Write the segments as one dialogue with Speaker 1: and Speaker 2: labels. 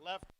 Speaker 1: left.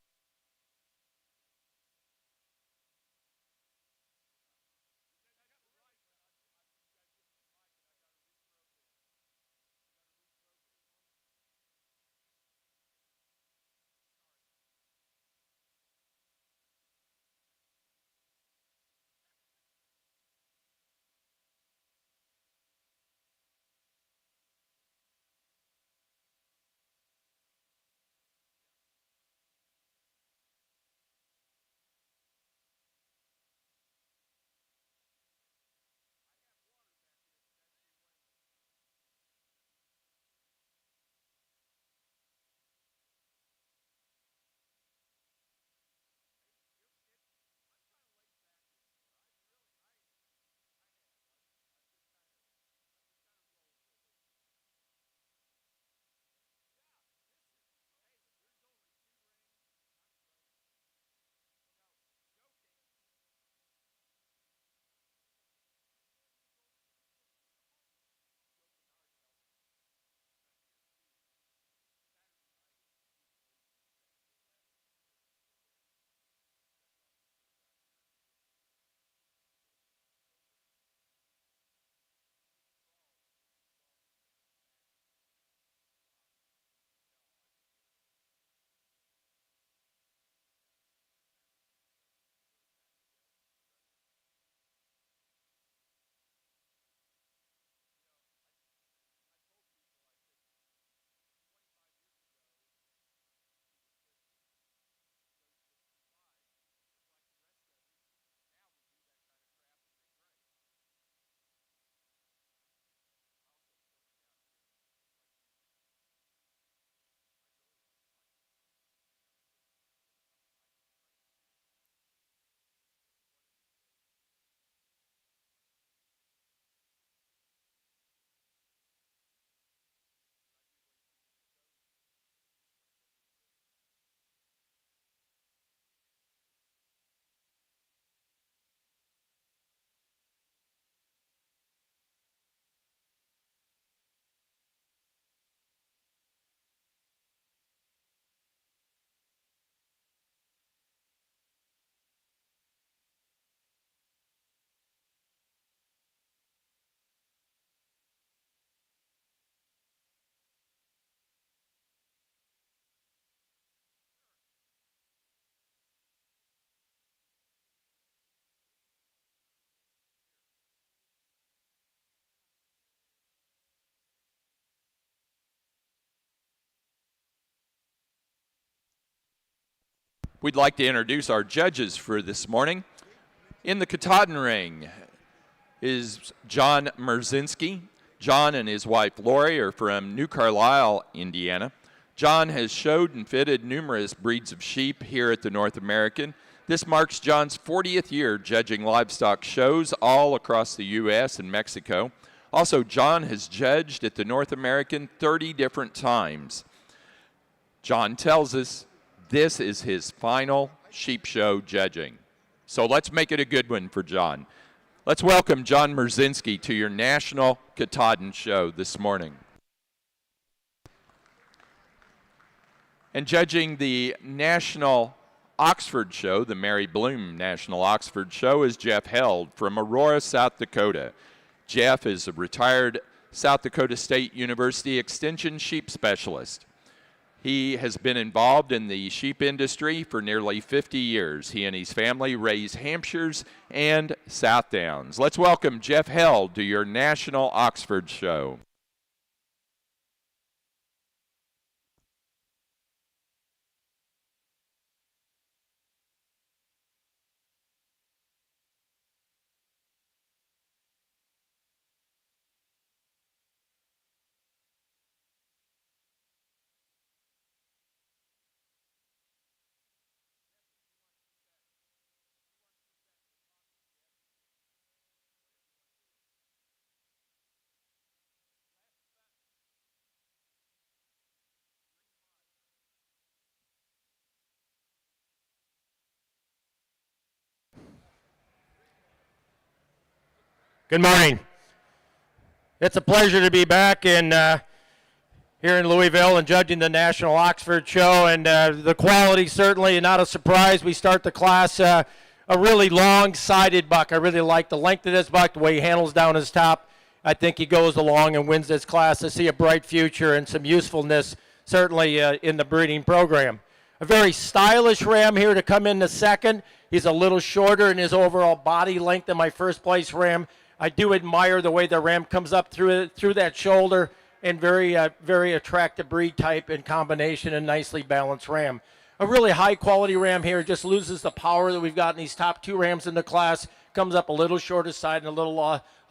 Speaker 2: We'd like to introduce our judges for this morning. In the Katahdin ring is John Merzinski. John and his wife Lori are from New Carlisle, Indiana. John has showed and fitted numerous breeds of sheep here at the North American. This marks John's 40th year judging livestock shows all across the U.S. and Mexico. Also, John has judged at the North American 30 different times. John tells us this is his final sheep show judging. So let's make it a good one for John. Let's welcome John Merzinski to your National Katahdin Show this morning. And judging the National Oxford Show, the Mary Bloom National Oxford Show, is Jeff Held from Aurora, South Dakota. Jeff is a retired South Dakota State University Extension sheep specialist. He has been involved in the sheep industry for nearly 50 years. He and his family raise Hampshires and Southdowns. Let's welcome Jeff Held to your National Oxford Show.
Speaker 1: Good morning. It's a pleasure to be back in here in Louisville and judging the National Oxford Show, and the quality certainly not a surprise. We start the class a really long-sided buck. I really like the length of this buck, the way he handles down his top. I think he goes along and wins this class. I see a bright future and some usefulness certainly in the breeding program. A very stylish ram here to come in the second. He's a little shorter in his overall body length than my first place ram. I do admire the way the ram comes up through that shoulder, and very attractive breed type and combination, and nicely balanced ram. A really high quality ram here, just loses the power that we've got in these top two rams in the class. Comes up a little shorter side and a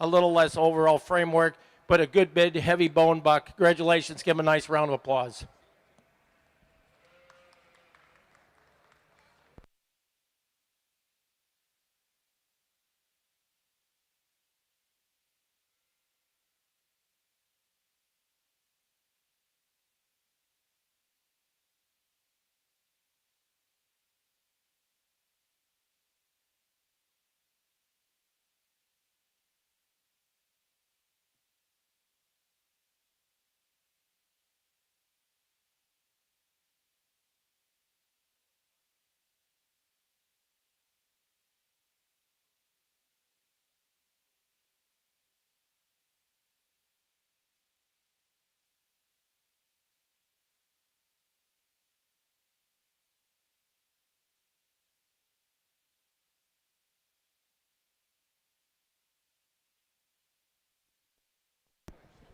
Speaker 1: little less overall framework, but a good big heavy bone buck. Congratulations, give him a nice round of applause.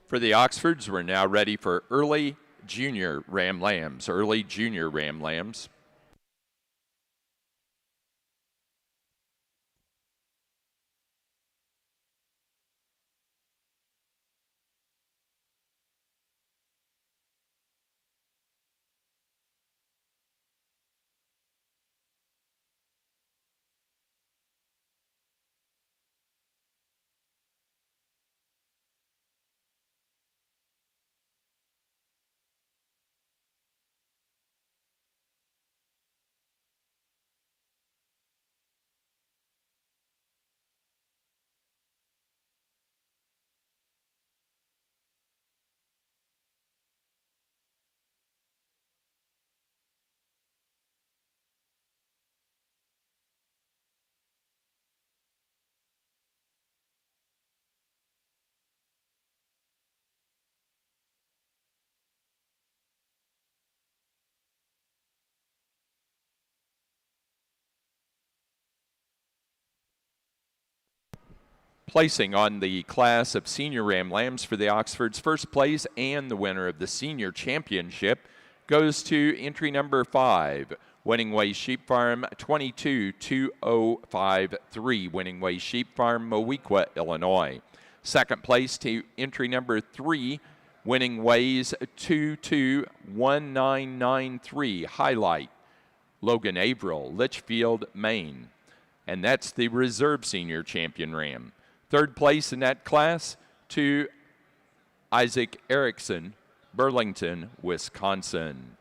Speaker 2: For the Oxfords, we're now ready for early junior ram lambs. Early junior ram lambs. Placing on the class of senior ram lambs for the Oxfords, first place and the winner of the senior championship goes to entry number 5, Winning Way Sheep Farm, 22-2053, Winning Way Sheep Farm, Moweaqua, Illinois. Second place to entry number 3, Winning Ways 221993, Highlight, Logan Averill, Litchfield, Maine. And that's the reserve senior champion ram. Third place in that class to Isaac Erickson, Burlington, Wisconsin.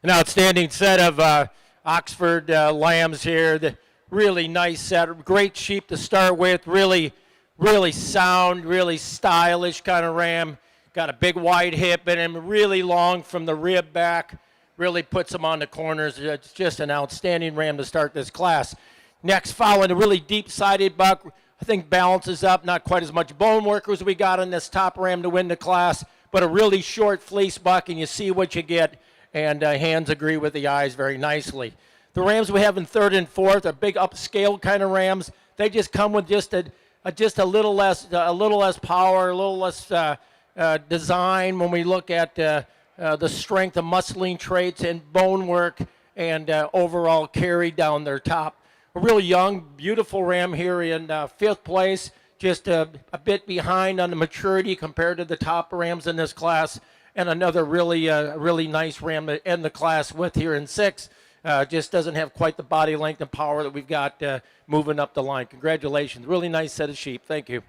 Speaker 1: An outstanding set of Oxford lambs here. The really nice set, great sheep to start with. Really sound, really stylish kind of ram. Got a big wide hip in him, really long from the rib back. Really puts him on the corners. It's just an outstanding ram to start this class. Next, following a really deep-sided buck, I think balances up. Not quite as much bone work as we got on this top ram to win the class, but a really short fleece buck, and you see what you get. And hands agree with the eyes very nicely. The rams we have in third and fourth are big upscale kind of rams. They just come with just a little less power, a little less design when we look at the strength and muscling traits and bone work and overall carry down their top. A really young, beautiful ram here in fifth place, just a bit behind on the maturity compared to the top rams in this class. And another really nice ram to end the class with here in sixth. Just doesn't have quite the body length and power that we've got moving up the line. Congratulations. Really nice set of sheep. Thank you.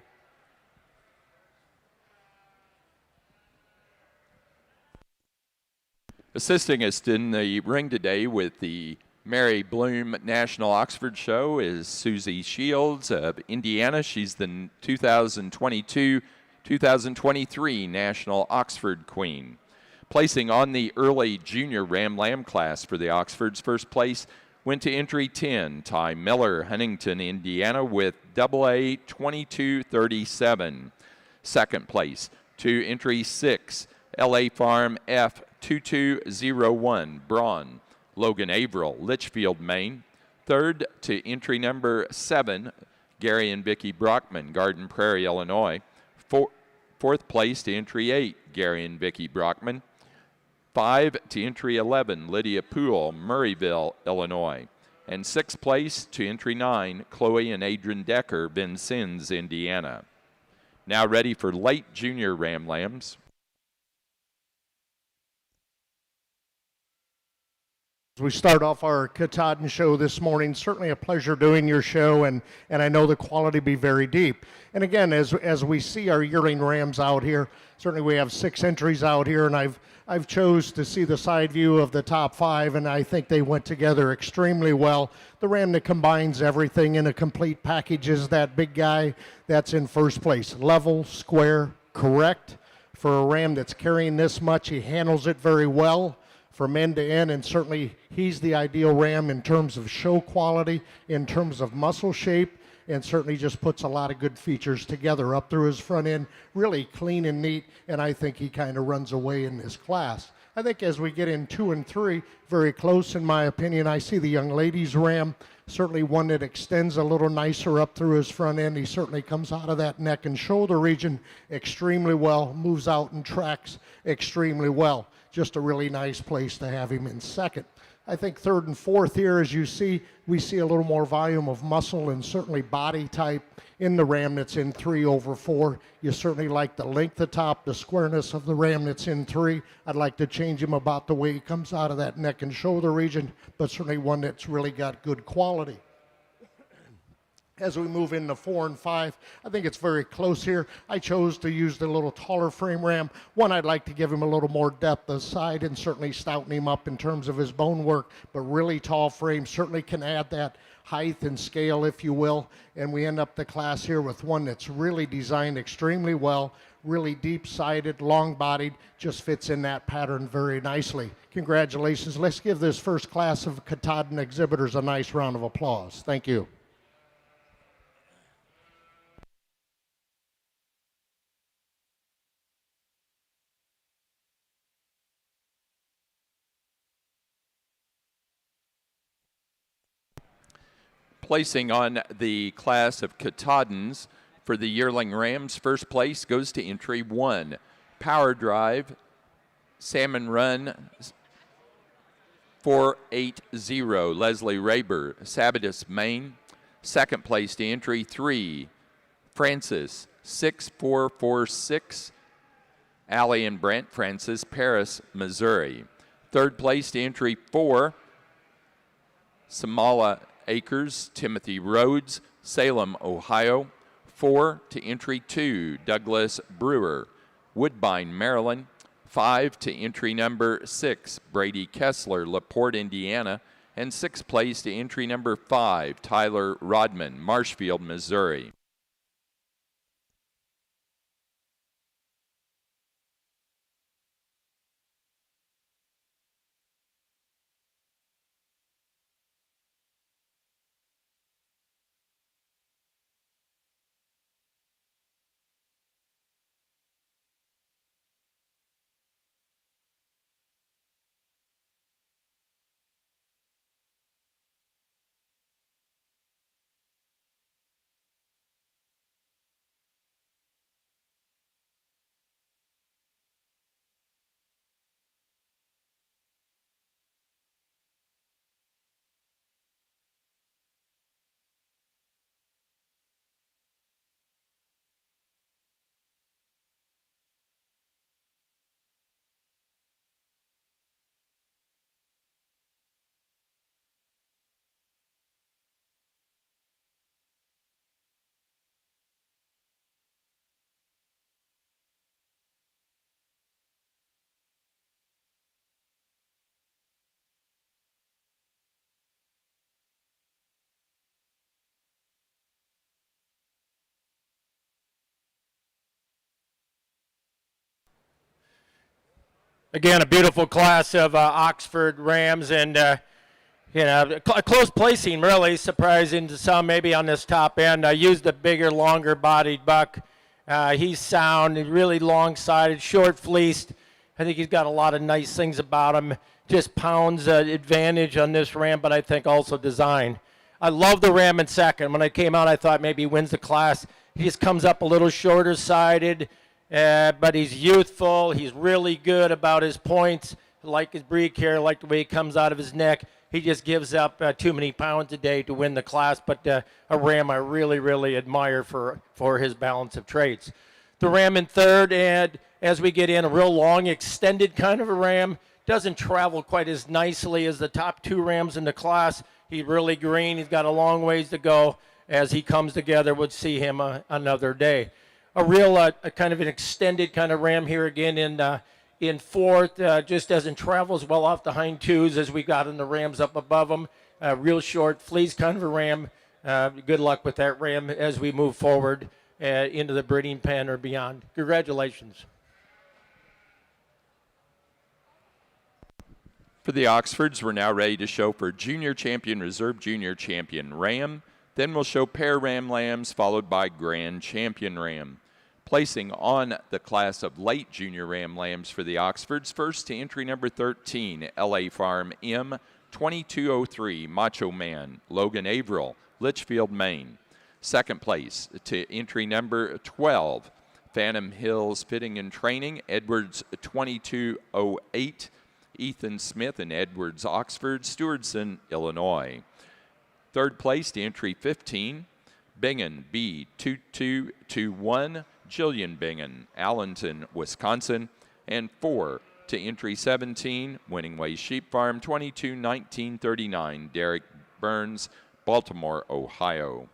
Speaker 2: Assisting us in the ring today with the Mary Bloom National Oxford Show is Susie Shields of Indiana. She's the 2022-2023 National Oxford Queen. Placing on the early junior Ram Lamb class for the Oxfords, first place went to entry 10, Ty Miller, Huntington, Indiana, with AA 2237. Second place to entry 6, LA Farm F 2201, Braun, Logan Averill, Litchfield, Maine. Third to entry number 7, Gary and Vicki Brockman, Garden Prairie, Illinois. Fourth place to entry 8, Gary and Vicki Brockman. 5 to entry 11, Lydia Poole, Murrayville, Illinois. And 6th place to entry 9, Chloe and Adrian Decker, Vincennes, Indiana. Now ready for late junior Ram Lambs.
Speaker 3: As we start off our Katahdin show this morning, certainly a pleasure doing your show, and I know the quality be very deep. And again, as we see our yearling rams out here, certainly we have 6 entries out here, and I've chose to see the side view of the top 5, and I think they went together extremely well. The ram that combines everything in a complete package is that big guy that's in first place. Level, square, correct. For a ram that's carrying this much, he handles it very well from end to end, and certainly he's the ideal ram in terms of show quality, in terms of muscle shape, and certainly just puts a lot of good features together up through his front end, really clean and neat, and I think he kind of runs away in this class. I think as we get in 2 and 3, very close in my opinion. I see the young ladies ram, certainly one that extends a little nicer up through his front end. He certainly comes out of that neck and shoulder region extremely well, moves out and tracks extremely well. Just a really nice place to have him in second. I think third and fourth here, as you see, we see a little more volume of muscle and certainly body type in the ram that's in 3 over 4. You certainly like the length of top, the squareness of the ram that's in 3. I'd like to change him about the way he comes out of that neck and shoulder region, but certainly one that's really got good quality. As we move into 4 and 5, I think it's very close here. I chose to use the little taller frame ram. One, I'd like to give him a little more depth aside and certainly stouten him up in terms of his bone work, but really tall frame certainly can add that height and scale, if you will. And we end up the class here with one that's really designed extremely well, really deep-sided, long-bodied, just fits in that pattern very nicely. Congratulations. Let's give this first class of Katahdin exhibitors a nice round of applause. Thank you.
Speaker 2: Placing on the class of Katahdins for the yearling rams, first place goes to entry 1, Power Drive, Salmon Run 480, Leslie Raber, Sabatus, Maine. Second place to entry 3, Francis 6446, Allie and Brent Francis, Paris, Missouri. Third place to entry 4, Samala Acres, Timothy Rhodes, Salem, Ohio. 4 to entry 2, Douglas Brewer, Woodbine, Maryland. 5 to entry number 6, Brady Kessler, LaPorte, Indiana, and 6th place to entry number 5, Tyler Rodman, Marshfield, Missouri.
Speaker 1: Again, a beautiful class of Oxford Rams, and a close placing, really surprising to some maybe on this top end. I used a bigger, longer-bodied buck. He's sound, really long-sided, short-fleeced. I think he's got a lot of nice things about him. Just pounds advantage on this ram, but I think also design. I love the ram in second. When I came out, I thought maybe he wins the class. He just comes up a little shorter-sided. But he's youthful. He's really good about his points. I like his breed care. I like the way he comes out of his neck. He just gives up too many pounds a day to win the class. But a ram I really, really admire for his balance of traits. The ram in third, and as we get in, a real long, extended kind of a ram. Doesn't travel quite as nicely as the top two rams in the class. He's really green. He's got a long ways to go. As he comes together, we'll see him another day. A real a kind of an extended kind of ram here again in fourth. Just doesn't travel as well off the hind twos as we got in the rams up above him. Real short, fleece kind of a ram. Good luck with that ram as we move forward into the breeding pen or beyond. Congratulations.
Speaker 2: For the Oxfords, we're now ready to show for Junior Champion, Reserve Junior Champion Ram. Then we'll show pair ram lambs, followed by Grand Champion Ram. Placing on the class of late junior ram lambs for the Oxfords, first to entry number 13, LA Farm M, 2203, Macho Man, Logan Averill, Litchfield, Maine. Second place to entry number 12, Phantom Hills Fitting and Training, Edwards 2208, Ethan Smith and Edwards Oxford, Stewardson, Illinois. Third place to entry 15, Bingen B2221, Jillian Bingen, Allenton, Wisconsin. And 4 to entry 17, Winning Way Sheep Farm, 221939, Derek Burns, Baltimore, Ohio.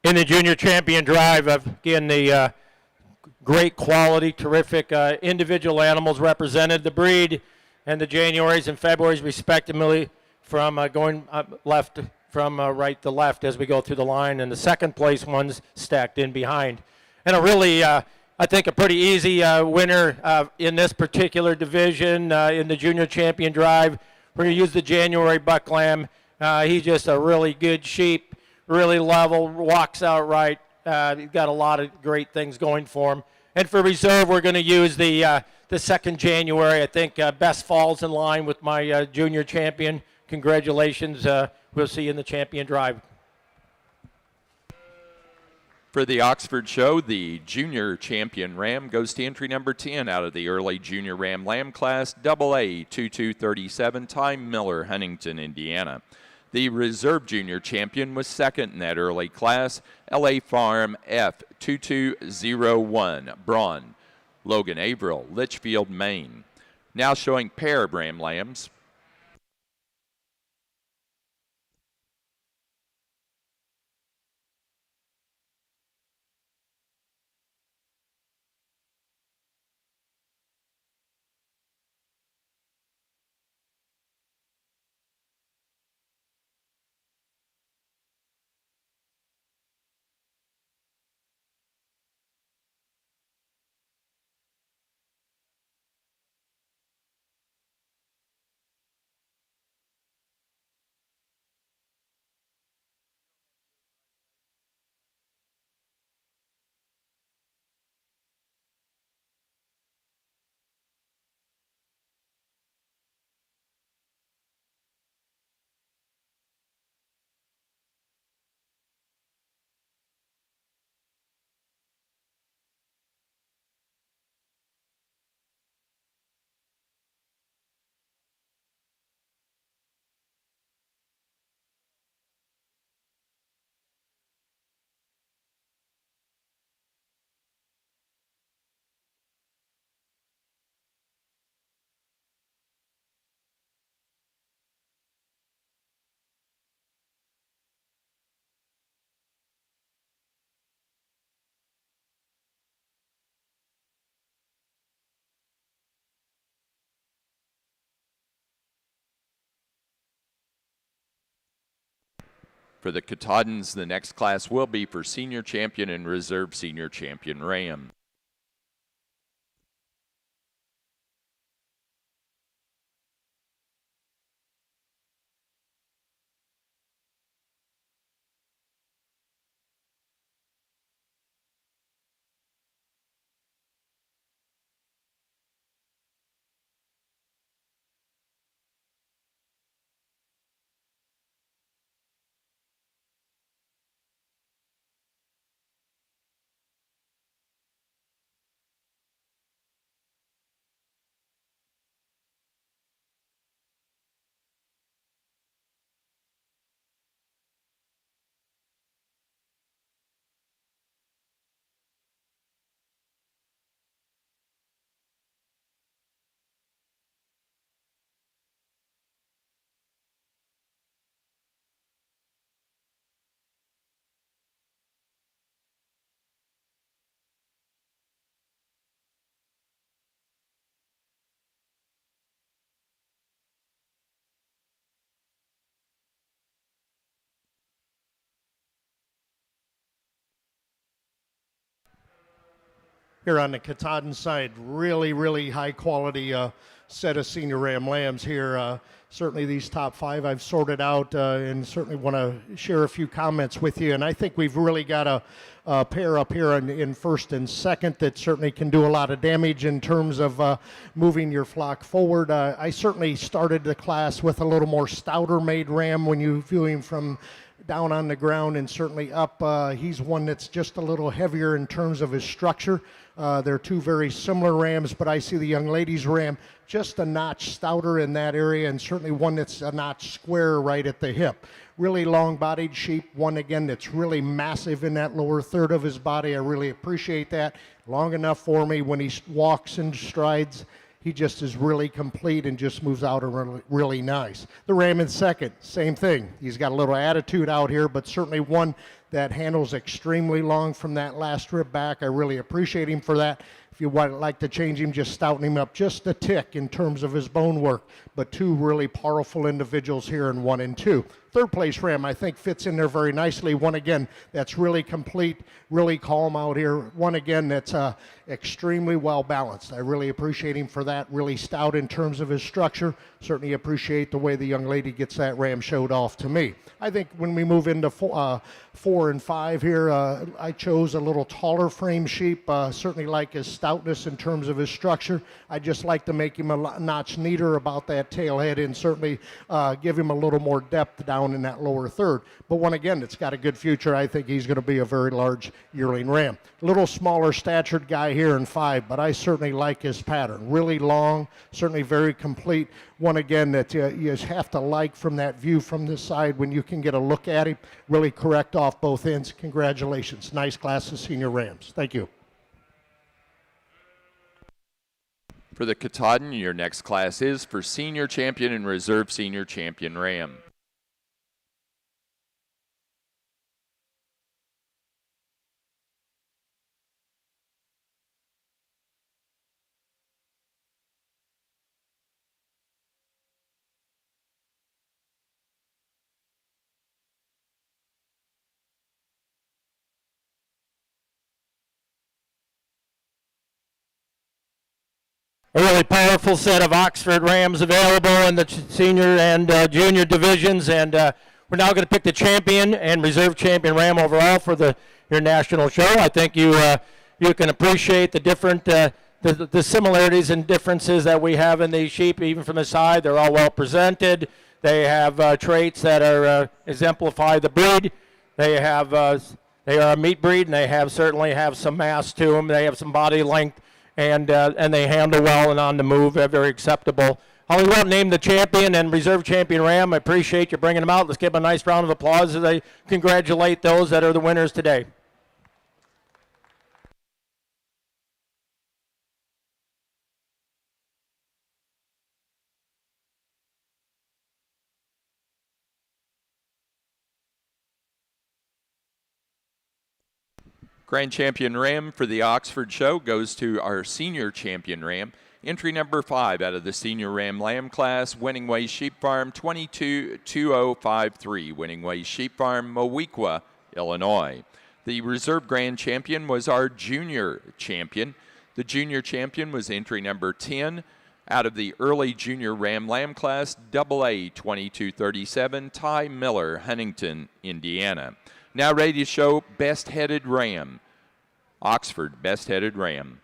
Speaker 1: In the junior champion drive, again, the great quality, terrific individual animals represented. The breed and the Januaries and Februaries, respectively, from going left from right to left as we go through the line, and the second place ones stacked in behind. And a really I think a pretty easy winner in this particular division in the junior champion drive. We're going to use the January buck lamb. He's just a really good sheep, really level, walks out right. He's got a lot of great things going for him. And for reserve, we're going to use the second January. I think best falls in line with my junior champion. Congratulations. We'll see you in the champion drive.
Speaker 2: For the Oxford Show, the junior champion ram goes to entry number 10 out of the early junior ram lamb class, AA 2237, Ty Miller, Huntington, Indiana. The reserve junior champion was second in that early class, LA Farm F2201, Braun, Logan Averill, Litchfield, Maine. Now showing pair of ram lambs. For the Katahdins, the next class will be for senior champion and reserve senior champion ram.
Speaker 3: Here on the Katahdin side, really high quality set of senior ram lambs here. Certainly these top five I've sorted out and certainly want to share a few comments with you. And I think we've really got a pair up here in first and second that certainly can do a lot of damage in terms of moving your flock forward. I certainly started the class with a little more stouter made ram when you view him from down on the ground and certainly up. He's one that's just a little heavier in terms of his structure. They're two very similar rams, but I see the young lady's ram just a notch stouter in that area, and certainly one that's a notch square right at the hip. Really long-bodied sheep, one again that's really massive in that lower third of his body. I really appreciate that. Long enough for me when he walks and strides. He just is really complete and just moves out really nice. The ram in second, same thing. He's got a little attitude out here, but certainly one that handles extremely long from that last rib back. I really appreciate him for that. If you would like to change him, just stouten him up just a tick in terms of his bone work. But two really powerful individuals here in 1 and 2. Third place ram, I think, fits in there very nicely. One again that's really complete, really calm out here. One again that's extremely well balanced. I really appreciate him for that. Really stout in terms of his structure. Certainly appreciate the way the young lady gets that ram showed off to me. I think when we move into 4 and 5 here, I chose a little taller frame sheep. Certainly like his stoutness in terms of his structure. I just like to make him a notch neater about that tail head and certainly give him a little more depth down in that lower third. But one again, it's got a good future. I think he's going to be a very large yearling ram. A little smaller statured guy here in 5, but I certainly like his pattern. Really long, certainly very complete. One again that you have to like from that view from this side when you can get a look at him. Really correct off both ends. Congratulations. Nice class of senior rams. Thank you.
Speaker 2: For the Katahdin, your next class is for senior champion and reserve senior champion ram.
Speaker 1: A really powerful set of Oxford Rams available in the senior and junior divisions, and we're now going to pick the champion and reserve champion Ram overall for your national show. I think you can appreciate the different the similarities and differences that we have in these sheep, even from the side. They're all well presented. They have traits that are exemplify the breed. They are a meat breed, and they certainly have some mass to them. They have some body length. And they handle well and on the move, very acceptable. Holly Won't name the champion and reserve champion ram. I appreciate you bringing them out. Let's give them a nice round of applause as I congratulate those that are the winners today.
Speaker 2: Grand champion ram for the Oxford show goes to our senior champion ram. Entry number 5 out of the senior ram lamb class, Winning Way Sheep Farm, 222053. Winning Way Sheep Farm, Moweaqua, Illinois. The reserve grand champion was our junior champion. The junior champion was entry number 10 out of the early junior ram lamb class, AA 2237, Ty Miller, Huntington, Indiana. Now ready to show best headed ram. Oxford best headed ram.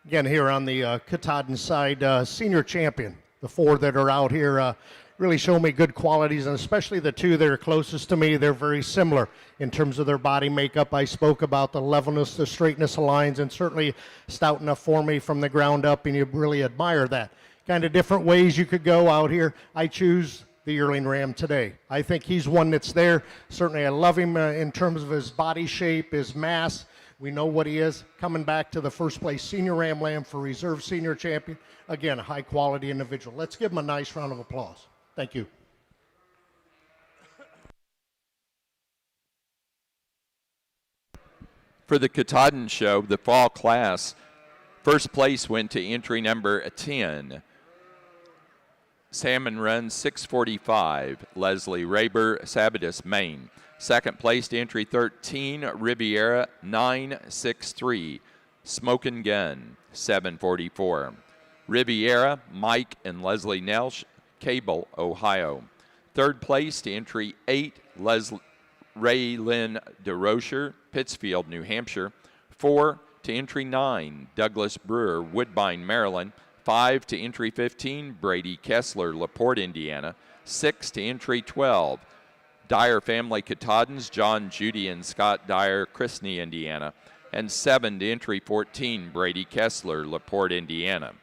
Speaker 3: Again, here on the Katahdin side, senior champion. The 4 that are out here really show me good qualities, and especially the 2 that are closest to me. They're very similar in terms of their body makeup. I spoke about the levelness, the straightness of lines, and certainly stout enough for me from the ground up, and you really admire that. Kind of different ways you could go out here. I choose the yearling ram today. I think he's one that's there. Certainly I love him in terms of his body shape, his mass. We know what he is. Coming back to the first place senior ram lamb for reserve senior champion. Again, a high quality individual. Let's give him a nice round of applause. Thank you.
Speaker 2: For the Katahdin show, the fall class, first place went to entry number 10. Salmon Run 645, Leslie Raber, Sabatus, Maine. Second place to entry 13, Riviera 963, Smokin' Gun 744. Riviera, Mike and Leslie Nelsh, Cable, Ohio. Third place to entry 8, Ray Lynn DeRocher, Pittsfield, New Hampshire. 4 to entry 9, Douglas Brewer, Woodbine, Maryland. 5 to entry 15, Brady Kessler, LaPorte, Indiana. 6 to entry 12, Dyer Family Katahdins, John, Judy, and Scott Dyer, Chrisney, Indiana. And 7 to entry 14, Brady Kessler, LaPorte, Indiana.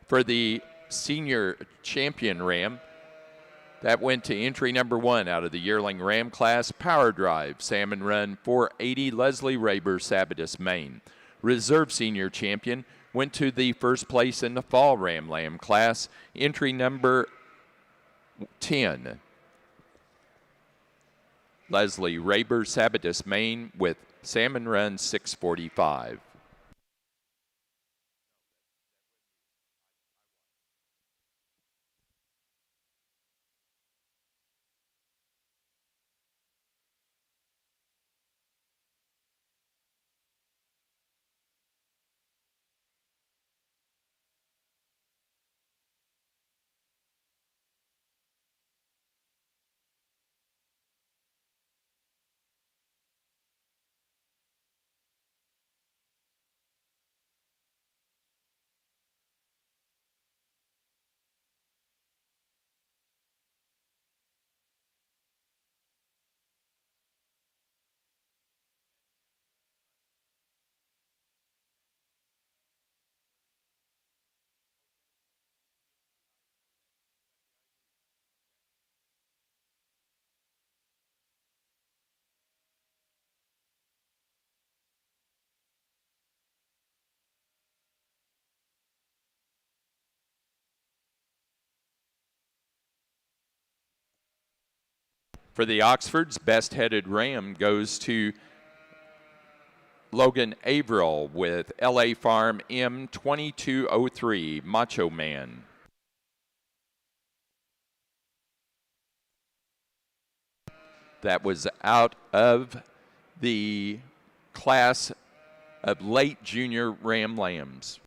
Speaker 2: For the senior champion ram, that went to entry number 1 out of the yearling ram class, Power Drive, Salmon Run 480, Leslie Raber, Sabatus, Maine. Reserve senior champion went to the first place in the fall ram lamb class, entry number 10, Leslie Raber, Sabatus, Maine, with Salmon Run 645. For the Oxfords, best headed ram goes to Logan Averill with LA Farm M2203 Macho Man. That was out of the class of late junior ram lambs.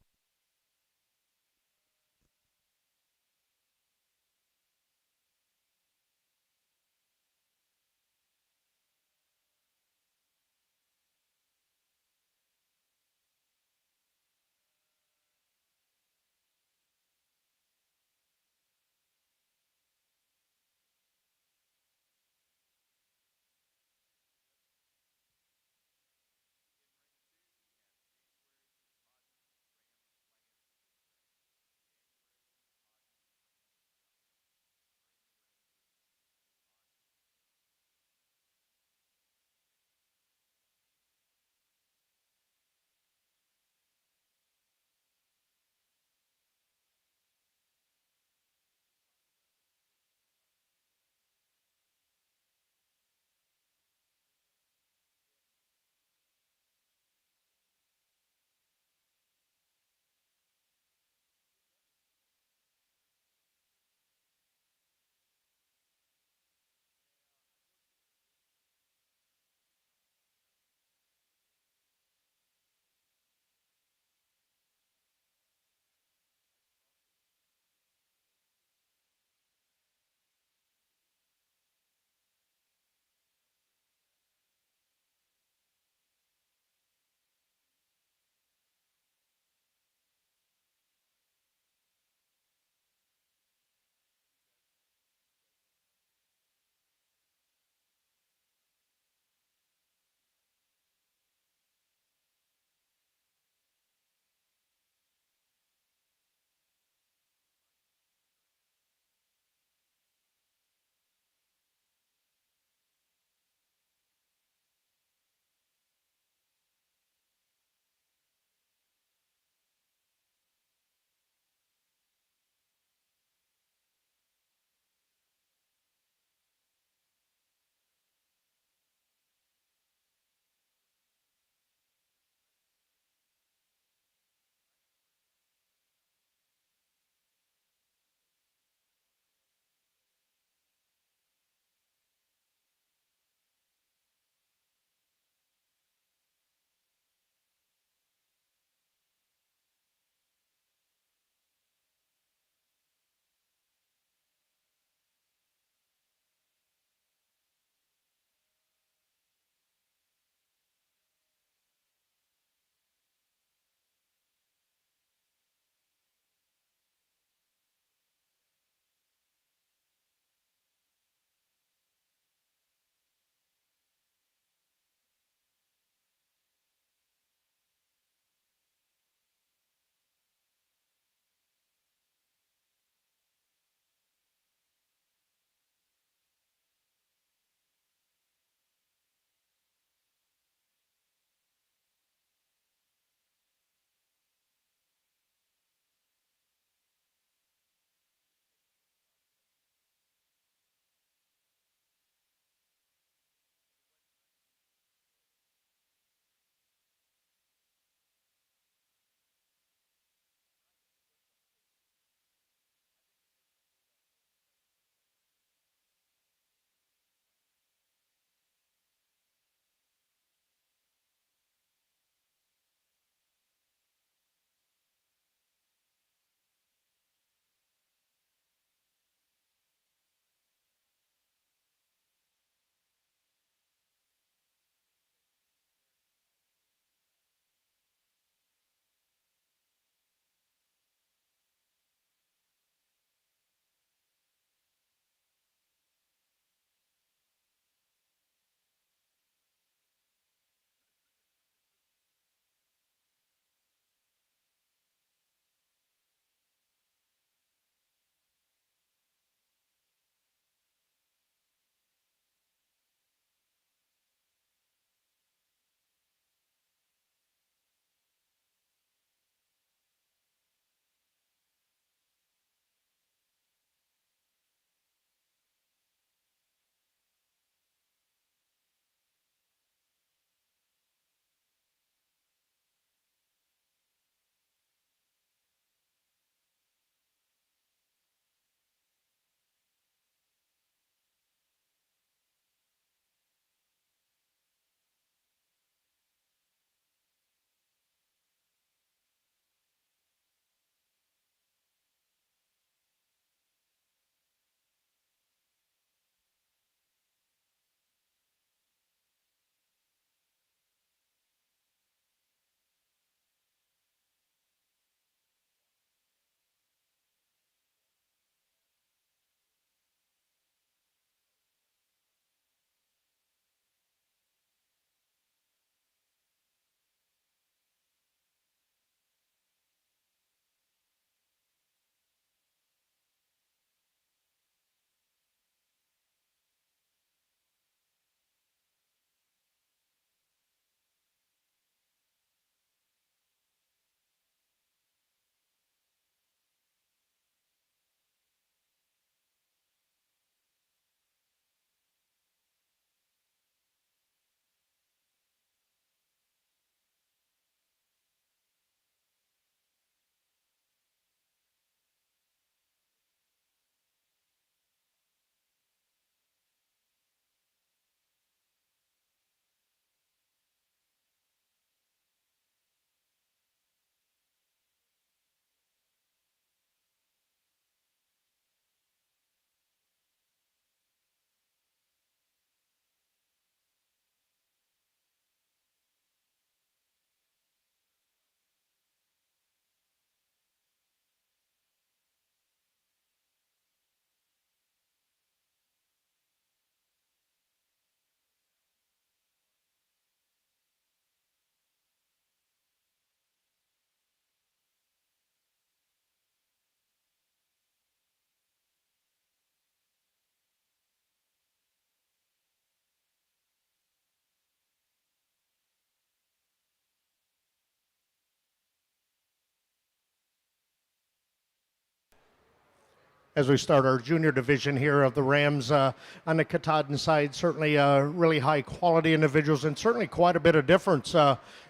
Speaker 3: as we start our junior division here of the Rams on the Katahdin side. Certainly really high quality individuals, and certainly quite a bit of difference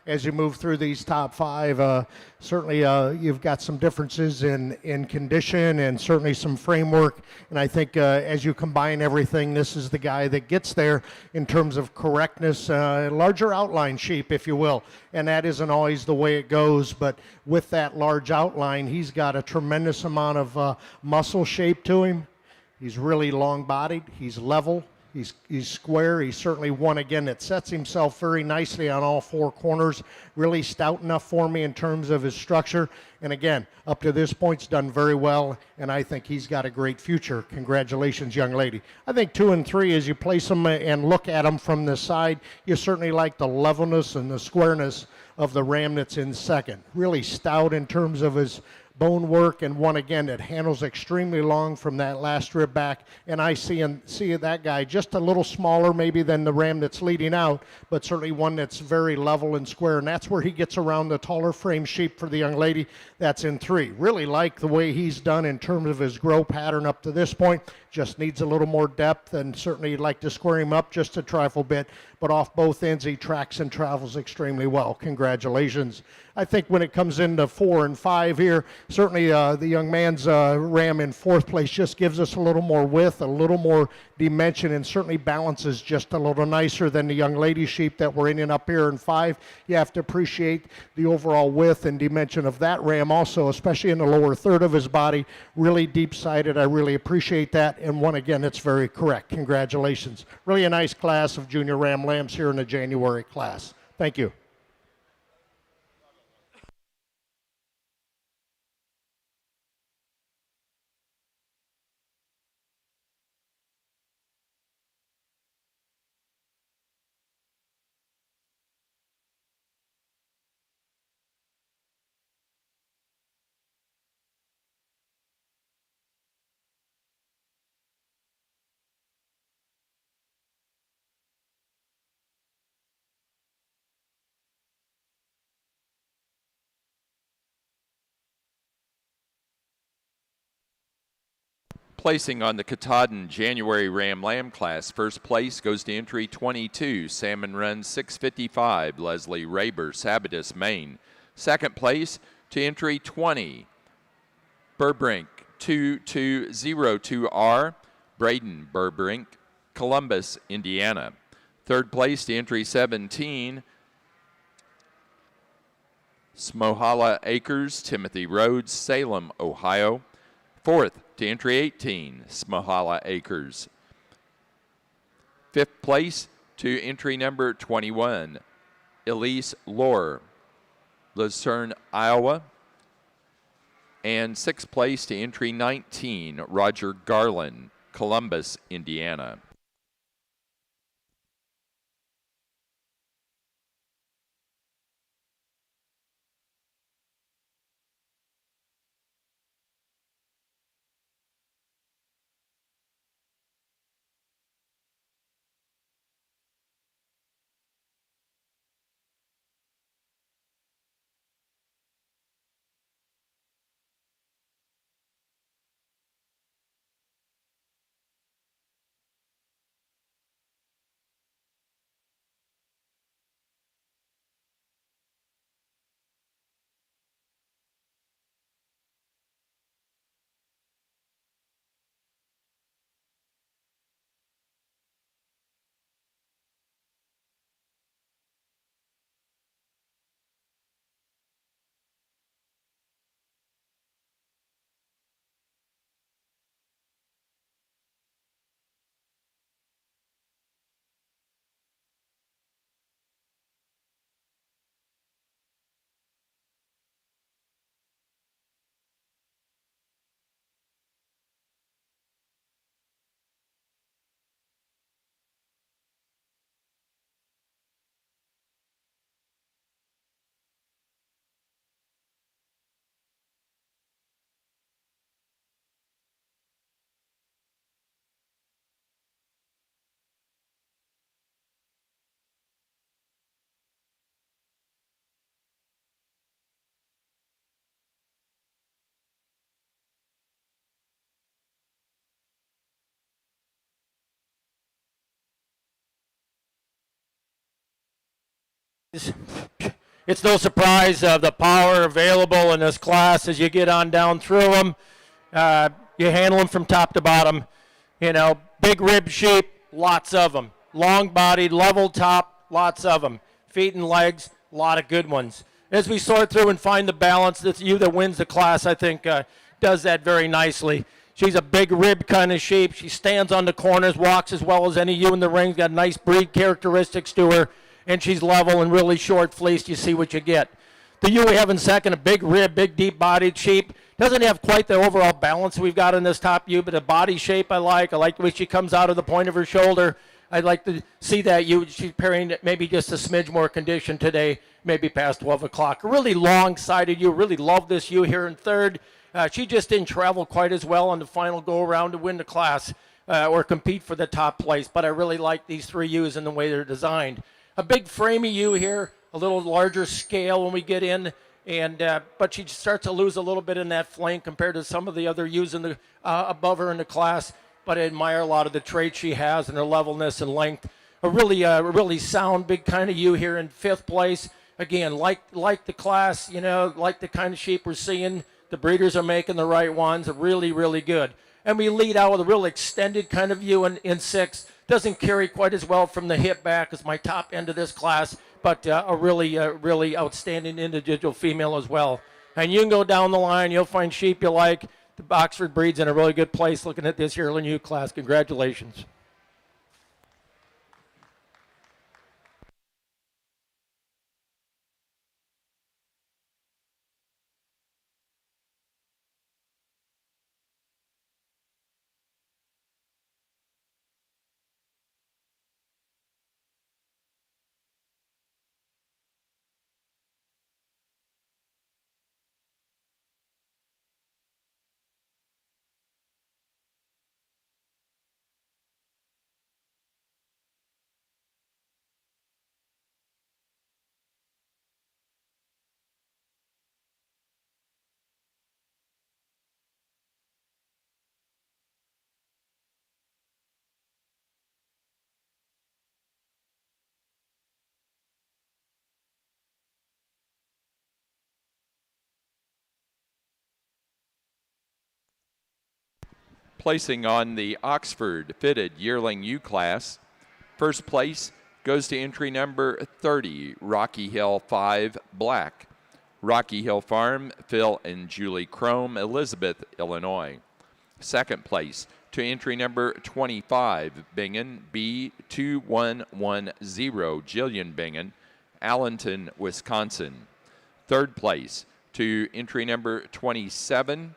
Speaker 3: as you move through these top five. Certainly you've got some differences in condition and certainly some framework. And I think as you combine everything, this is the guy that gets there in terms of correctness, larger outline sheep, if you will. And that isn't always the way it goes, but with that large outline, he's got a tremendous amount of muscle shape to him. He's really long-bodied. He's level. He's square. He's certainly one, again, that sets himself very nicely on all four corners. Really stout enough for me in terms of his structure. And again, up to this point, he's done very well, and I think he's got a great future. Congratulations, young lady. I think 2 and 3, as you place them and look at them from the side, you certainly like the levelness and the squareness of the ram that's in second. Really stout in terms of his bone work, and one again that handles extremely long from that last rib back. And I see that guy just a little smaller maybe than the ram that's leading out, but certainly one that's very level and square, and that's where he gets around the taller frame sheep for the young lady that's in 3. Really like the way he's done in terms of his grow pattern up to this point. Just needs a little more depth, and certainly you'd like to square him up just a trifle bit, but off both ends he tracks and travels extremely well. Congratulations. I think when it comes into 4 and 5 here, certainly the young man's ram in 4th place just gives us a little more width, a little more dimension, and certainly balances just a little nicer than the young lady sheep that we're in and up here in 5. You have to appreciate the overall width and dimension of that ram also, especially in the lower third of his body. Really deep-sided. I really appreciate that. And one, again, it's very correct. Congratulations. Really a nice class of junior ram lambs here in the January class. Thank you.
Speaker 2: Placing on the Katahdin January Ram Lamb class, first place goes to entry 22, Salmon Run 655, Leslie Raber, Sabatus, Maine. Second place to entry 20, Burbrink 2202R, Braden Burbrink, Columbus, Indiana. Third place to entry 17, Smohala Acres, Timothy Rhodes, Salem, Ohio. Fourth to entry 18, Smohala Acres. Fifth place to entry number 21, Elise Lohr, Lucerne, Iowa. And sixth place to entry 19, Roger Garland, Columbus, Indiana.
Speaker 1: It's no surprise of the power available in this class as you get on down through them. You handle them from top to bottom. You know, big rib sheep, lots of them. Long bodied, level top, lots of them. Feet and legs, a lot of good ones. As we sort through and find the balance, that's you that wins the class, I think, does that very nicely. She's a big rib kind of sheep. She stands on the corners, walks as well as any ewe in the ring. Got nice breed characteristics to her, and she's level and really short fleeced. You see what you get. The ewe we have in second, a big rib, big deep-bodied sheep. Doesn't have quite the overall balance we've got in this top ewe, but the body shape I like. I like the way she comes out of the point of her shoulder. I'd like to see that ewe. She's pairing maybe just a smidge more condition today, maybe past 12 o'clock. A really long-sided ewe. Really love this ewe here in third. She just didn't travel quite as well on the final go-around to win the class or compete for the top place, but I really like these three ewes and the way they're designed. A big framey ewe here, a little larger scale when we get in, and but she starts to lose a little bit in that flank compared to some of the other ewes in the, above her in the class, but I admire a lot of the traits she has and her levelness and length. A really sound, big kind of ewe here in fifth place. Again, like the class, you know, like the kind of sheep we're seeing. The breeders are making the right ones. Really, really good. And we lead out with a real extended kind of view in sixth. Doesn't carry quite as well from the hip back as my top end of this class, but a really outstanding individual female as well. And you can go down the line. You'll find sheep you like. The Oxford breed's in a really good place looking at this Yearling ewe class. Congratulations.
Speaker 2: Placing on the Oxford fitted Yearling ewe class, first place goes to entry number 30, Rocky Hill 5 Black. Rocky Hill Farm, Phil and Julie Crome, Elizabeth, Illinois. Second place to entry number 25, Bingen B2110, Jillian Bingen, Allenton, Wisconsin. Third place to entry number 27,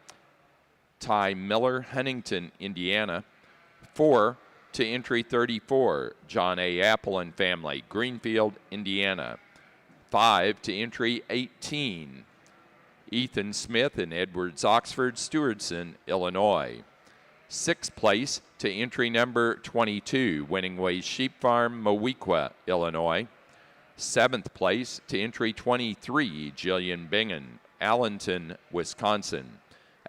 Speaker 2: Ty Miller, Huntington, Indiana. 4 to entry 34, John A. Apple and family, Greenfield, Indiana. 5 to entry 18, Ethan Smith and Edwards Oxford, Stewardson, Illinois. 6th place to entry number 22, Winning Ways Sheep Farm, Moweaqua, Illinois. 7th place to entry 23, Jillian Bingen, Allenton, Wisconsin.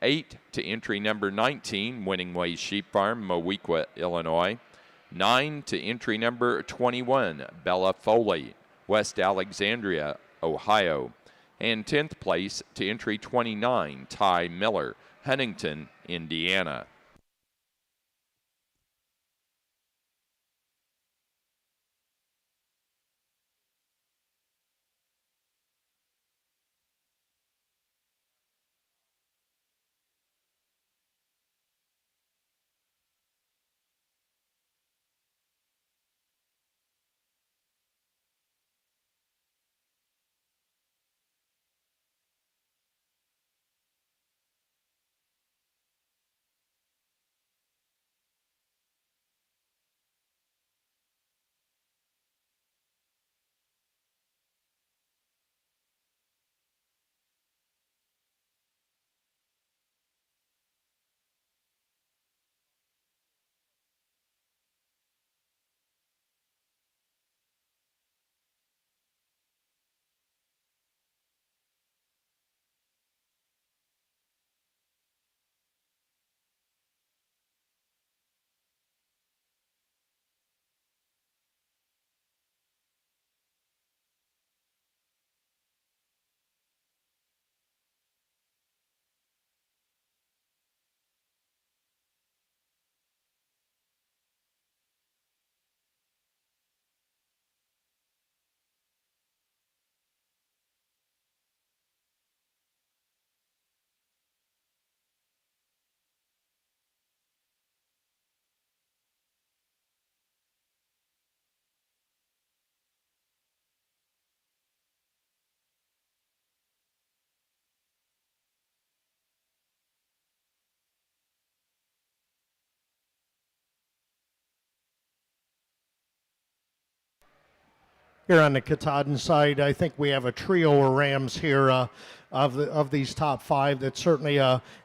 Speaker 2: 8 to entry number 19, Winning Ways Sheep Farm, Moweaqua, Illinois. 9 to entry number 21, Bella Foley, West Alexandria, Ohio. And 10th place to entry 29, Ty Miller, Huntington, Indiana.
Speaker 3: here on the Katahdin side, I think we have a trio of rams here of these top 5 that certainly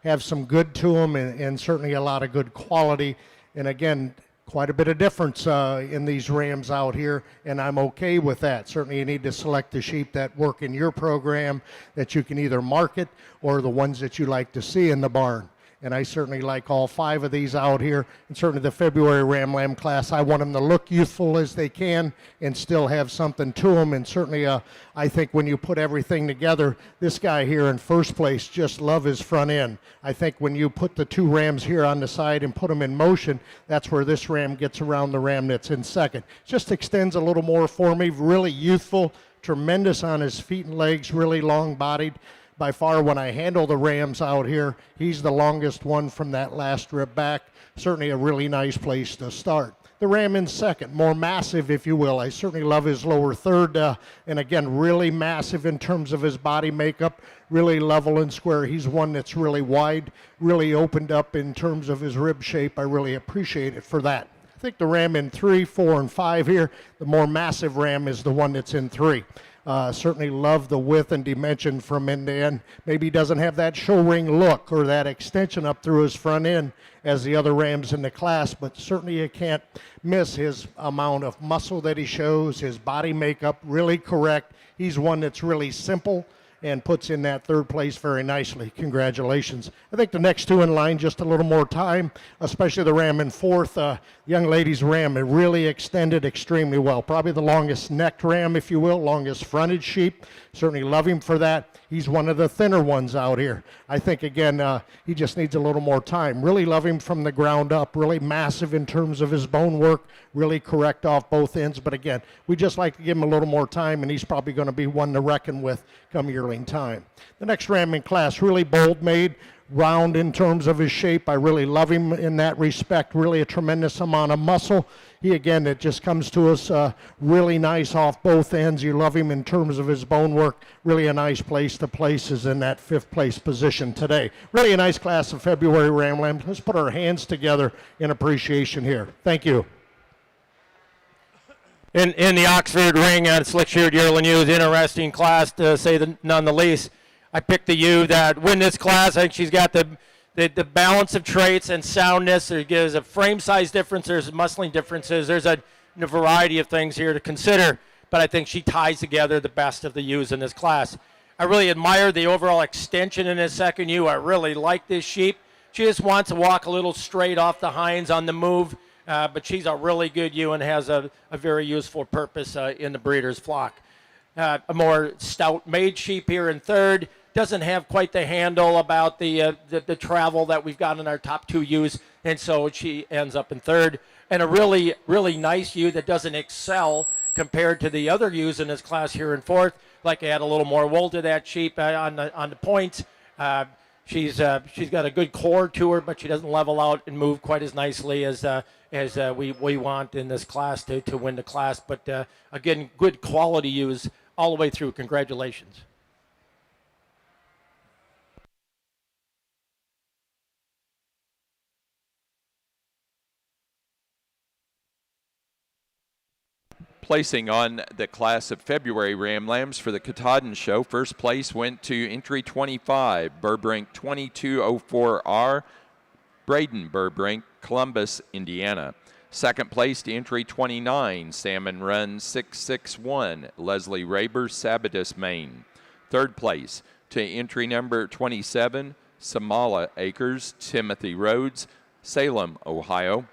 Speaker 3: have some good to them and certainly a lot of good quality. And again, quite a bit of difference in these rams out here, and I'm okay with that. Certainly you need to select the sheep that work in your program that you can either market or the ones that you like to see in the barn. And I certainly like all 5 of these out here. And certainly the February Ram Lamb class, I want them to look youthful as they can and still have something to them. And certainly I think when you put everything together, this guy here in first place, just love his front end. I think when you put the 2 rams here on the side and put them in motion, that's where this ram gets around the ram that's in second. Just extends a little more for me, really youthful, tremendous on his feet and legs, really long-bodied. By far, when I handle the rams out here, he's the longest one from that last rib back. Certainly a really nice place to start. The ram in second, more massive, if you will. I certainly love his lower third, and again, really massive in terms of his body makeup, really level and square. He's one that's really wide, really opened up in terms of his rib shape. I really appreciate it for that. I think the ram in 3, 4, and 5 here, the more massive ram is the one that's in 3. Certainly love the width and dimension from end to end. Maybe he doesn't have that show ring look or that extension up through his front end as the other rams in the class, but certainly you can't miss his amount of muscle that he shows, his body makeup, really correct. He's one that's really simple and puts in that 3rd place very nicely. Congratulations. I think the next 2 in line, just a little more time, especially the ram in 4th. Young lady's ram, it really extended extremely well. Probably the longest necked ram, if you will, longest fronted sheep. Certainly love him for that. He's one of the thinner ones out here. I think, again, he just needs a little more time. Really love him from the ground up, really massive in terms of his bone work, really correct off both ends. But again, we just like to give him a little more time, and he's probably going to be one to reckon with come yearling time. The next ram in class, really bold made, round in terms of his shape. I really love him in that respect, really a tremendous amount of muscle. He, again, it just comes to us really nice off both ends. You love him in terms of his bone work. Really a nice place to place is in that 5th place position today. Really a nice class of February Ram Lamb. Let's put our hands together in appreciation here. Thank you.
Speaker 1: In the Oxford ring on Slick-shorn Yearling ewes, interesting class to say none the least. I picked the ewe that win this class. I think she's got the balance of traits and soundness. There's a frame size difference. There's muscling differences. There's a variety of things here to consider, but I think she ties together the best of the ewes in this class. I really admire the overall extension in this second ewe. I really like this sheep. She just wants to walk a little straight off the hinds on the move, but she's a really good ewe and has a very useful purpose in the breeder's flock. A more stout made sheep here in 3rd. Doesn't have quite the handle about the travel that we've got in our top 2 ewes, and so she ends up in 3rd. And a really, really nice ewe that doesn't excel compared to the other ewes in this class here in 4th. Like to add a little more wool to that sheep on the points. She's got a good core to her, but she doesn't level out and move quite as nicely as we want in this class to win the class. But again, good quality ewes all the way through. Congratulations.
Speaker 2: Placing on the class of February Ram Lambs for the Katahdin Show, first place went to entry 25, Burbrink 2204R, Braden Burbrink, Columbus, Indiana. Second place to entry 29, Salmon Run 661, Leslie Raber, Sabatus, Maine. Third place to entry number 27, Samala Acres, Timothy Rhodes, Salem, Ohio.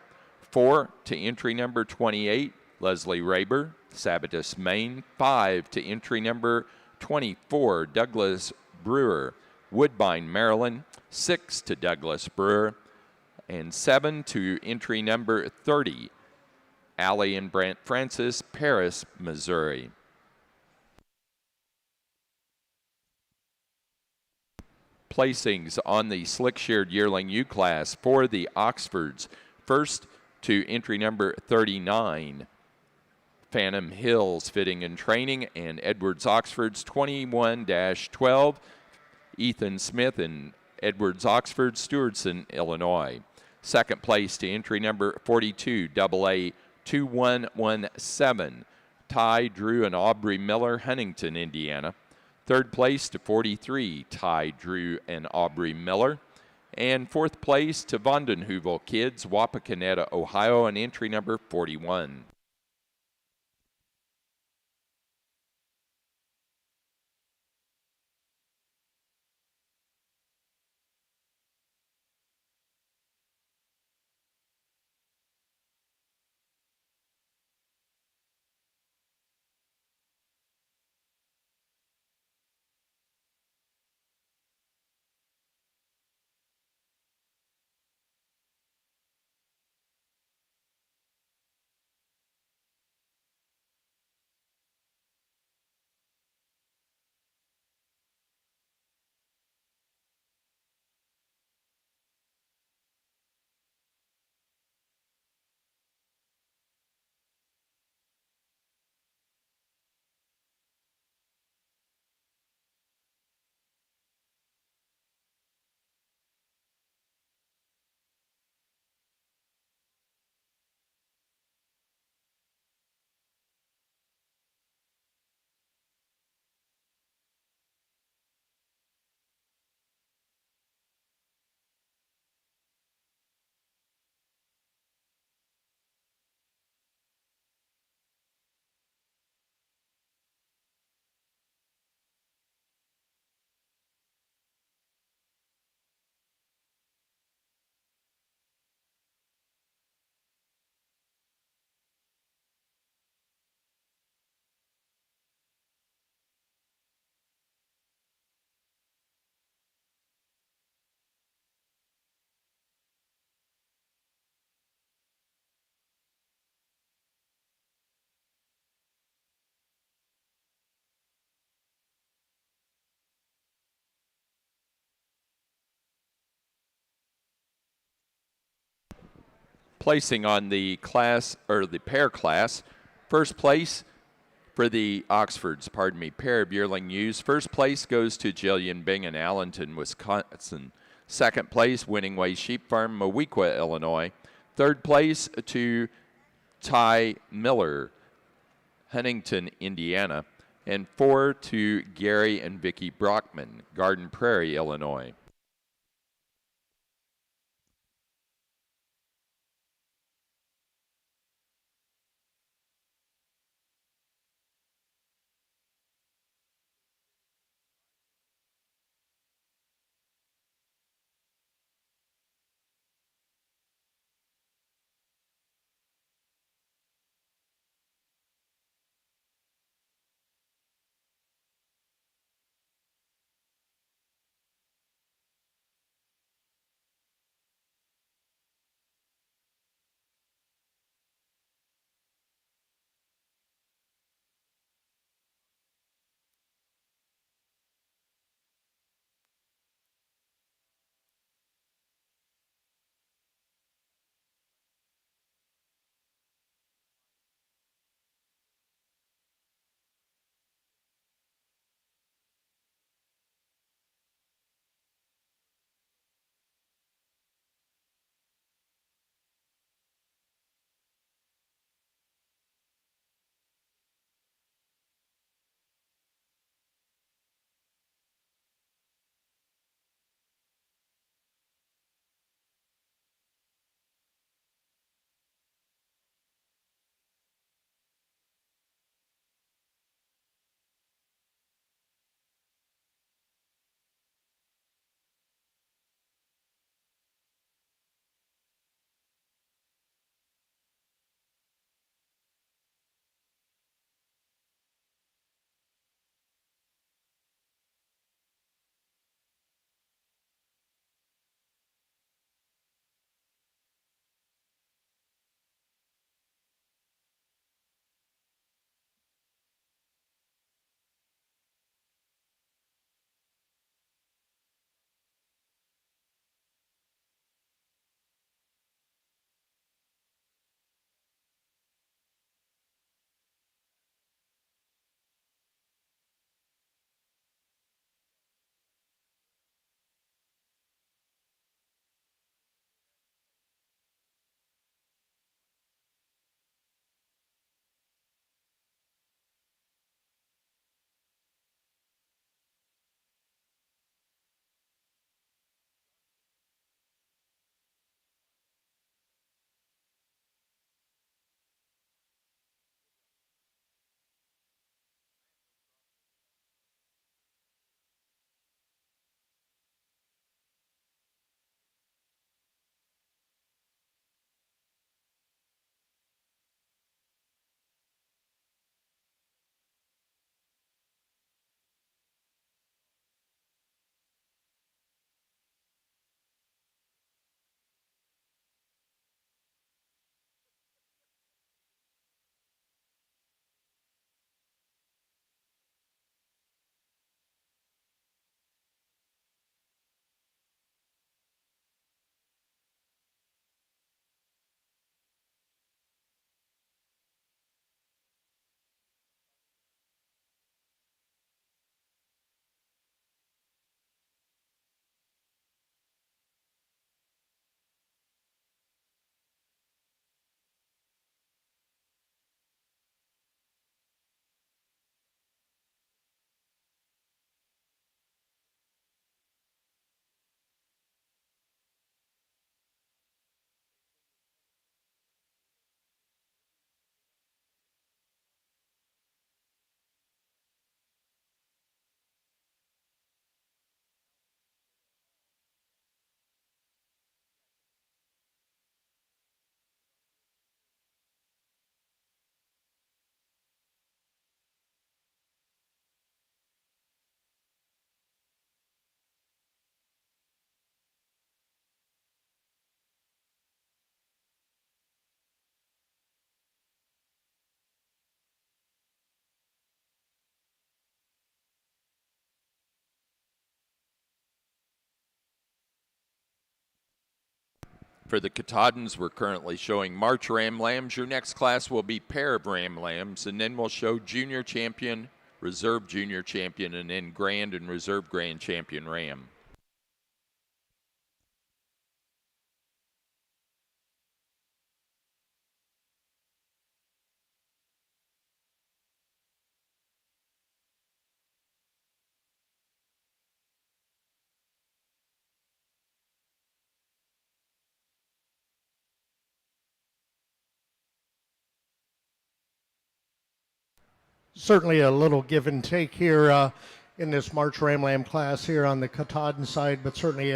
Speaker 2: 4 to entry number 28, Leslie Raber, Sabatus, Maine. 5 to entry number 24, Douglas Brewer, Woodbine, Maryland. 6 to Douglas Brewer. And 7 to entry number 30, Allie and Brant Francis, Paris, Missouri. Placings on the Slick-shorn Yearling U class for the Oxfords. First to entry number 39, Phantom Hills Fitting and Training, and Edwards Oxfords 21-12, Ethan Smith and Edwards Oxford, Stewardson, Illinois. Second place to entry number 42, AA 2117, Ty, Drew, and Aubrey Miller, Huntington, Indiana. Third place to 43, Ty, Drew, and Aubrey Miller. And fourth place to Vondenheuvel Kids, Wapakoneta, Ohio, and entry number 41. Placing on the class, or the pair class, first place for the Oxfords, pair of yearling ewes. First place goes to Jillian Bing in Allenton, Wisconsin. Second place, Winning Way Sheep Farm, Moweaqua, Illinois. Third place to Ty Miller, Huntington, Indiana. And 4 to Gary and Vicki Brockman, Garden Prairie, Illinois. for the Katahdins, we're currently showing March Ram Lambs. Your next class will be pair of Ram Lambs, and then we'll show Junior Champion, Reserve Junior Champion, and then Grand and Reserve Grand Champion Ram.
Speaker 3: Certainly a little give and take here in this March Ram Lamb class here on the Katahdin side, but certainly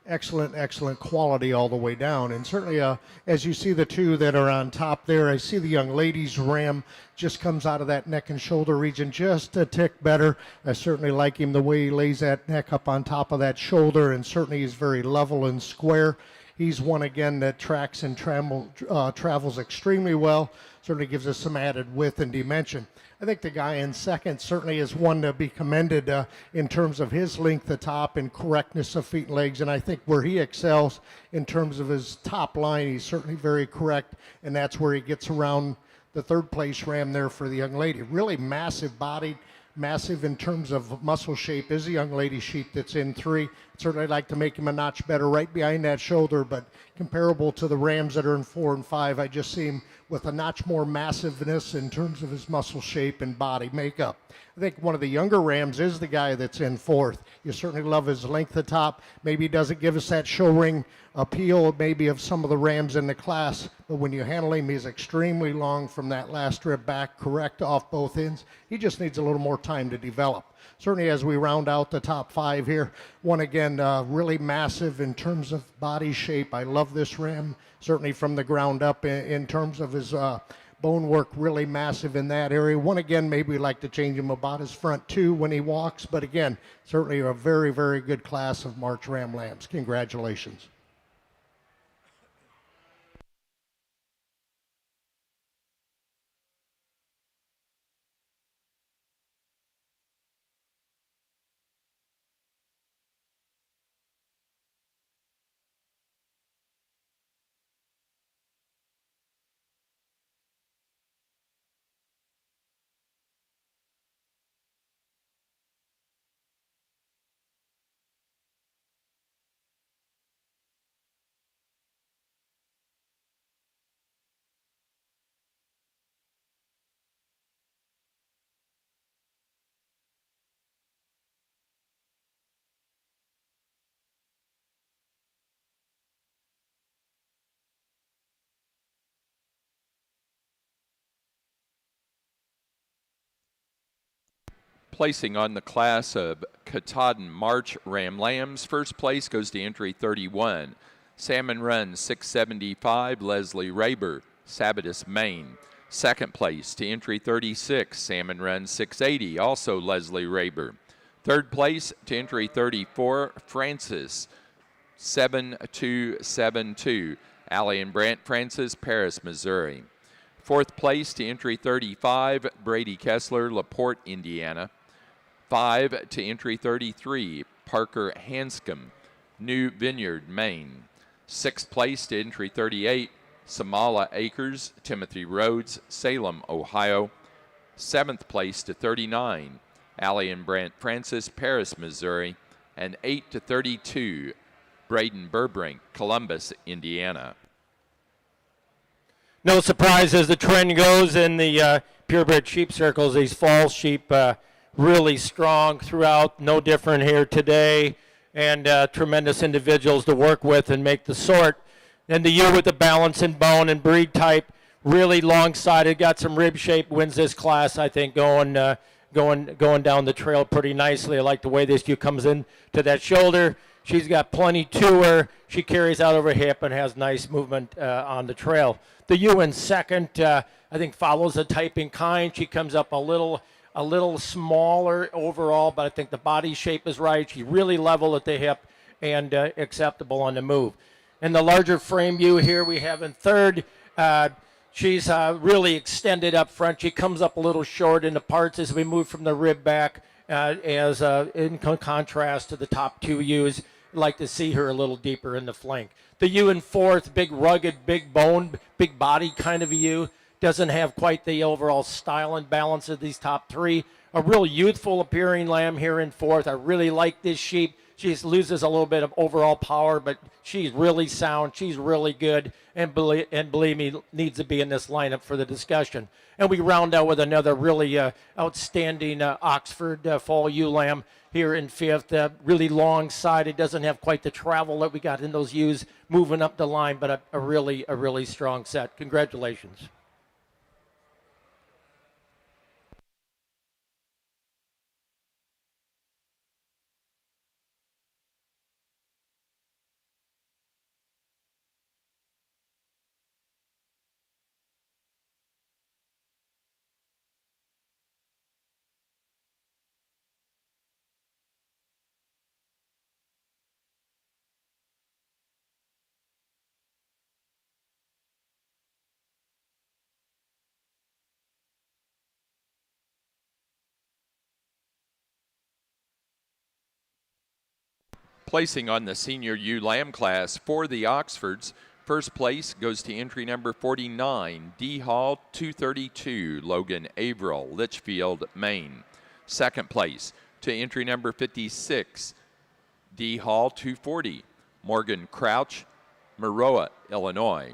Speaker 3: excellent quality all the way down. And certainly as you see the two that are on top there, I see the young lady's ram just comes out of that neck and shoulder region just a tick better. I certainly like him the way he lays that neck up on top of that shoulder, and certainly he's very level and square. He's one, again, that tracks and travels extremely well. Certainly gives us some added width and dimension. I think the guy in second certainly is one to be commended in terms of his length of top and correctness of feet and legs. And I think where he excels in terms of his top line, he's certainly very correct. And that's where he gets around the third place ram there for the young lady. Really massive bodied, massive in terms of muscle shape is the young lady sheep that's in three. Certainly like to make him a notch better right behind that shoulder, but comparable to the rams that are in 4 and 5, I just see him with a notch more massiveness in terms of his muscle shape and body makeup. I think one of the younger rams is the guy that's in fourth. You certainly love his length of top. Maybe he doesn't give us that show ring appeal maybe of some of the rams in the class, but when you handle him, he's extremely long from that last rib back, correct off both ends. He just needs a little more time to develop. Certainly as we round out the top 5 here, one again really massive in terms of body shape. I love this ram, certainly from the ground up in terms of his bone work, really massive in that area. One again, maybe we'd like to change him about his front too when he walks, but again, certainly a very good class of March Ram Lambs. Congratulations.
Speaker 2: Placing on the class of Katahdin March Ram Lambs, first place goes to entry 31. Salmon Run 675, Leslie Raber, Sabatus, Maine. Second place to entry 36, Salmon Run 680, also Leslie Raber. Third place to entry 34, Francis 7272, Allie and Brant Francis, Paris, Missouri. Fourth place to entry 35, Brady Kessler, LaPorte, Indiana. 5 to entry 33, Parker Hanscom, New Vineyard, Maine. Sixth place to entry 38, Samala Akers, Timothy Rhodes, Salem, Ohio. Seventh place to 39, Allie and Brant Francis, Paris, Missouri. And 8 to 32, Braden Burbrink, Columbus, Indiana.
Speaker 1: No surprise as the trend goes in the purebred sheep circles, these fall sheep really strong throughout, no different here today, and tremendous individuals to work with and make the sort. And the ewe with the balance and bone and breed type, really long-sided, got some rib shape, wins this class, I think, going down the trail pretty nicely. I like the way this ewe comes in to that shoulder. She's got plenty to her. She carries out over hip and has nice movement on the trail. The ewe in second, I think, follows the type in kind. She comes up a little smaller overall, but I think the body shape is right. She's really level at the hip and acceptable on the move. And the larger frame ewe here we have in third. She's really extended up front. She comes up a little short in the parts as we move from the rib back, as in contrast to the top two ewes. like to see her a little deeper in the flank. The ewe in fourth, big rugged, big bone, big body kind of a ewe. Doesn't have quite the overall style and balance of these top three. A real youthful appearing lamb here in fourth. I really like this sheep. She just loses a little bit of overall power, but she's really sound. She's really good, and believe me, needs to be in this lineup for the discussion. And we round out with another really outstanding Oxford fall ewe lamb here in fifth. Really long side. It doesn't have quite the travel that we got in those ewes moving up the line, but a really strong set. Congratulations.
Speaker 2: Placing on the senior ewe lamb class for the Oxfords, first place goes to entry number 49, D Hall 232, Logan Averill, Litchfield, Maine. Second place to entry number 56, D Hall 240, Morgan Crouch, Maroa, Illinois.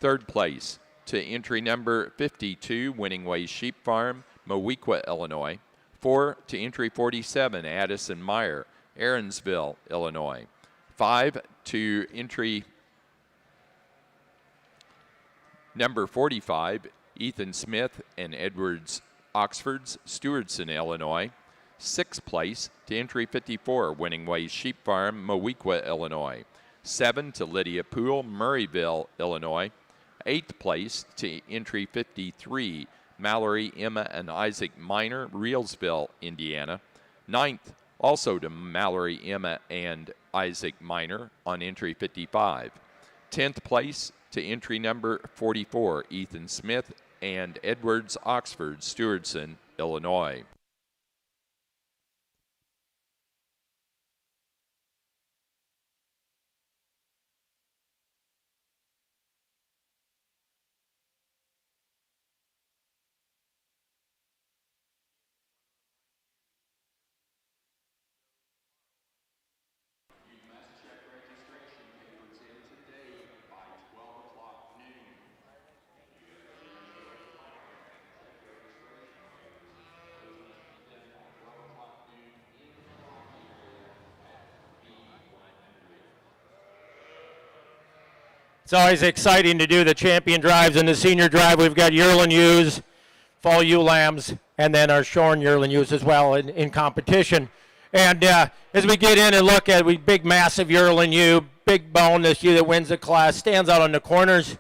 Speaker 2: Third place to entry number 52, Winning Ways Sheep Farm, Mowequa, Illinois. 4 to entry 47, Addison Meyer, Aaronsville, Illinois. 5 to entry number 45, Ethan Smith and Edwards Oxfords, Stewardson, Illinois. 6th place to entry 54, Winning Ways Sheep Farm, Mowequa, Illinois. 7 to Lydia Poole, Murrayville, Illinois. 8th place to entry 53, Mallory, Emma, and Isaac Miner, Reelsville, Indiana. 9th also to Mallory, Emma, and Isaac Miner on entry 55. 10th place to entry number 44, Ethan Smith and Edwards Oxford, Stewardson, Illinois.
Speaker 1: It's always exciting to do the champion drives and the senior drive. We've got yearling ewes, fall ewe lambs, and then our shorn yearling ewes as well in competition. And as we get in and look at big, massive yearling ewe, big bone, this ewe that wins the class, stands out on the corners.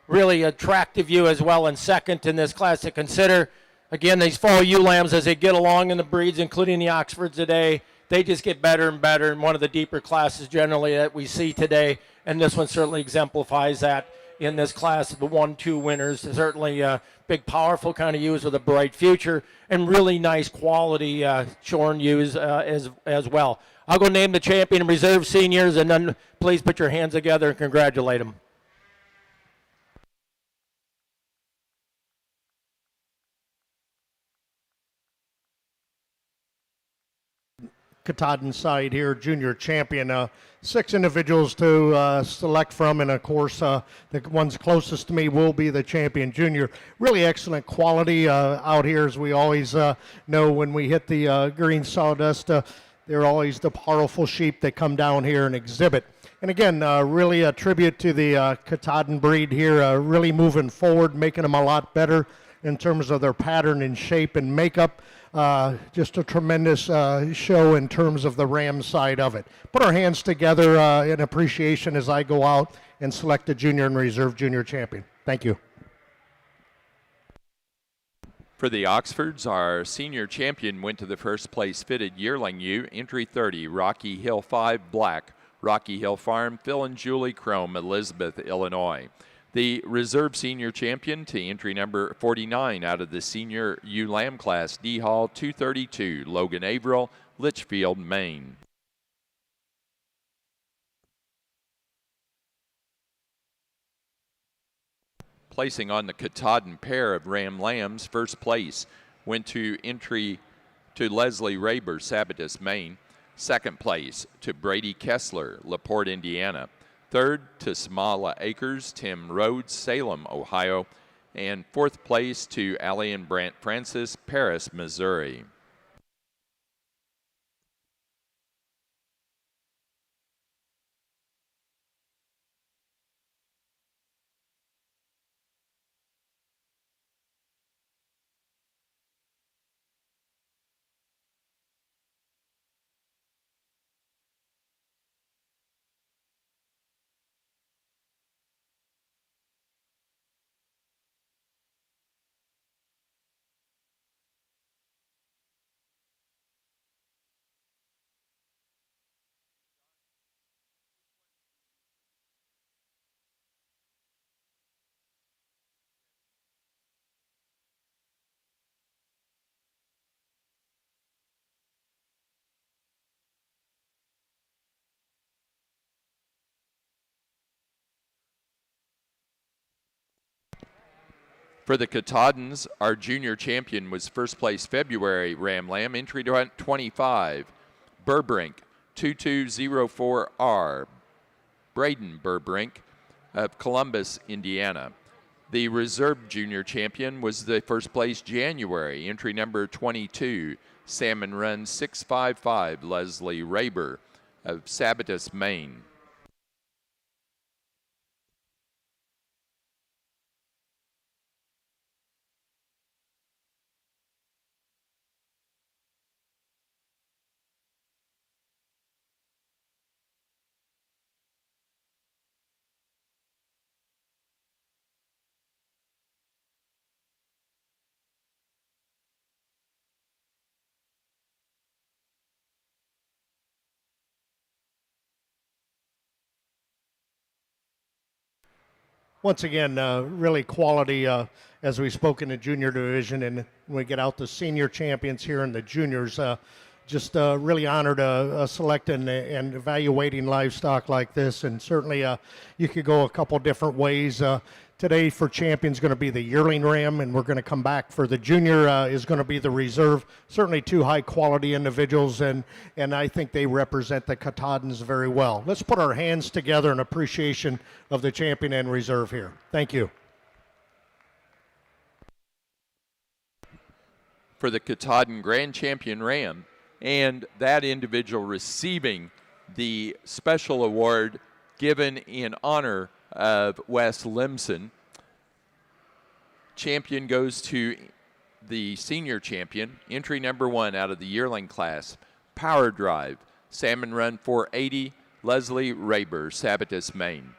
Speaker 1: Really attractive ewe as well, and second in this class to consider. Again, these fall ewe lambs, as they get along in the breeds, including the Oxfords today, they just get better and better in one of the deeper classes generally that we see today. And this one certainly exemplifies that in this class. The 1-2 winners, certainly big, powerful kind of ewes with a bright future, and really nice quality shorn ewes as well. I'll go name the champion and reserve seniors, and then please put your hands together and congratulate them.
Speaker 3: Katahdin side here, junior champion. 6 individuals to select from, and of course the ones closest to me will be the champion junior. Really excellent quality out here, as we always know when we hit the green sawdust. They're always the powerful sheep that come down here and exhibit. And again, really a tribute to the Katahdin breed here, really moving forward, making them a lot better in terms of their pattern and shape and makeup. Just a tremendous show in terms of the ram side of it. Put our hands together in appreciation as I go out and select a junior and reserve junior champion. Thank you.
Speaker 2: For the Oxfords, our senior champion went to the first place fitted yearling ewe, entry 30, Rocky Hill 5 Black, Rocky Hill Farm, Phil and Julie Crome, Elizabeth, Illinois. The reserve senior champion to entry number 49 out of the senior ewe lamb class, D Hall 232, Logan Averill, Litchfield, Maine. placing on the Katahdin pair of Ram Lambs. First place went to entry to Leslie Raber, Sabatus, Maine. Second place to Brady Kessler, LaPorte, Indiana. Third to Smala Acres, Tim Rhodes, Salem, Ohio. And fourth place to Allie and Brant Francis, Paris, Missouri. For the Katahdins, our junior champion was first place February Ram Lamb, entry to 25, Burbrink, 2204R, Braden Burbrink of Columbus, Indiana. The reserve junior champion was the first place January, entry number 22, Salmon Run 655, Leslie Raber of Sabatus, Maine.
Speaker 3: Once again, really quality as we spoke in the junior division, and when we get out the senior champions here in the juniors, just really honored selecting and evaluating livestock like this. And certainly you could go a couple different ways. Today for champions going to be the yearling ram, and we're going to come back for the junior is going to be the reserve. Certainly two high quality individuals, and I think they represent the Katahdins very well. Let's put our hands together in appreciation of the champion and reserve here. Thank you.
Speaker 2: For the Katahdin Grand Champion Ram, and that individual receiving the special award given in honor of Wes Limson. Champion goes to the senior champion, entry number 1 out of the yearling class, Power Drive, Salmon Run 480, Leslie Raber, Sabatus, Maine.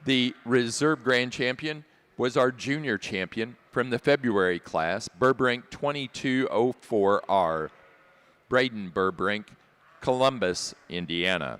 Speaker 2: The reserve grand champion was our junior champion from the February class, Burbrink 2204R, Braden Burbrink, Columbus, Indiana.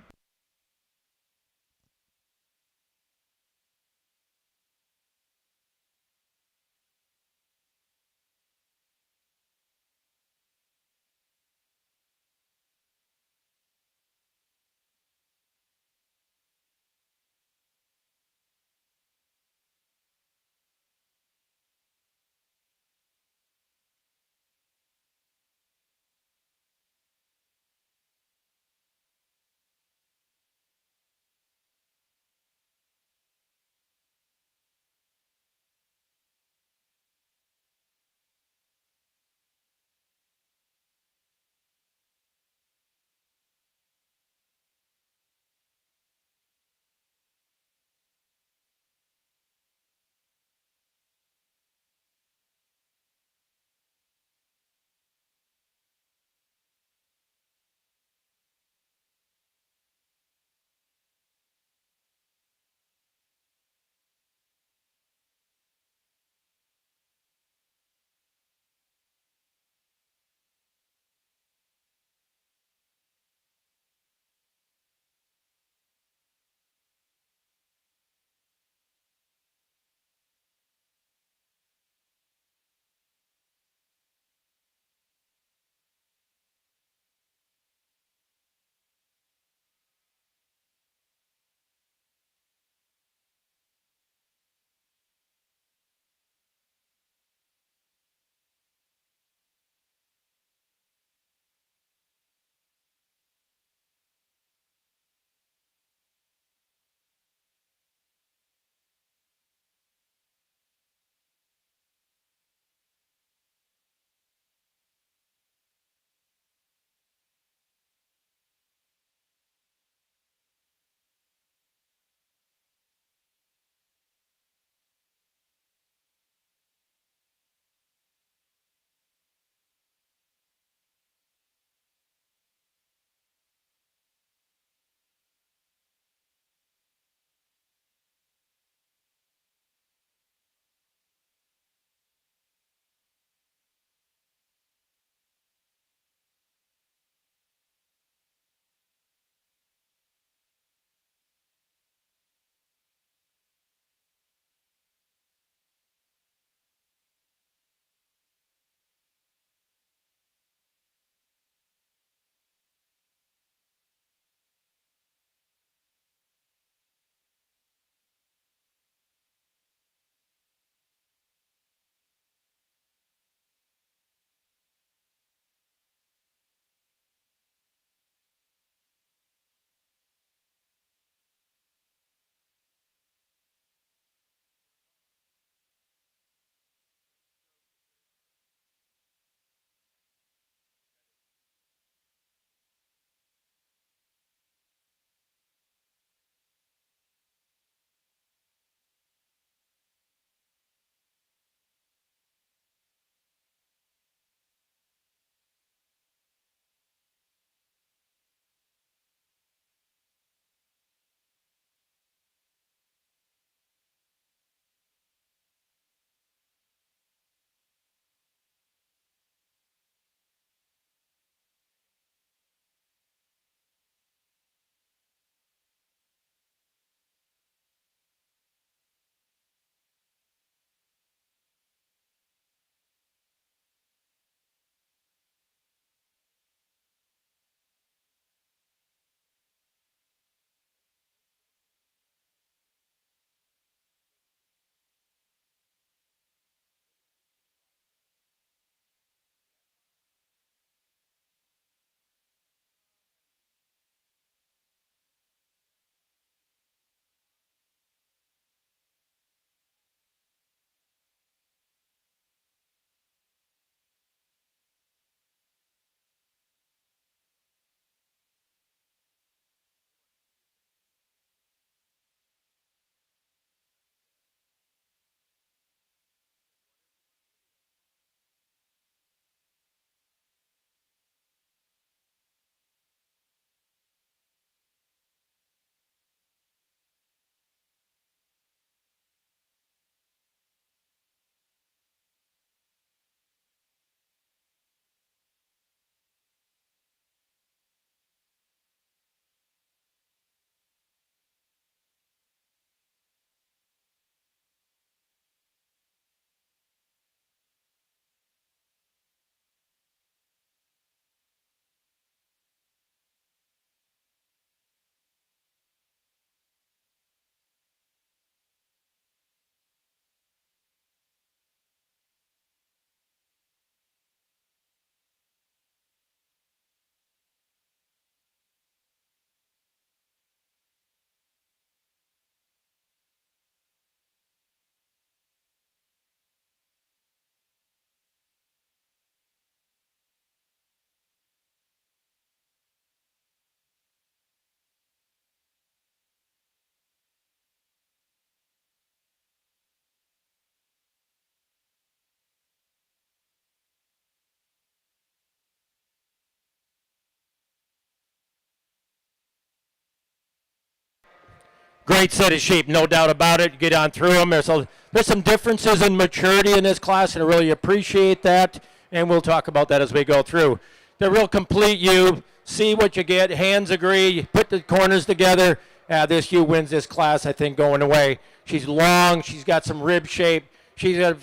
Speaker 1: Great set of sheep, no doubt about it. Get on through them. There's some differences in maturity in this class, and I really appreciate that. And we'll talk about that as we go through. They're real complete ewe. See what you get. Hands agree. You put the corners together. This ewe wins this class, I think, going away. She's long. She's got some rib shape. She's got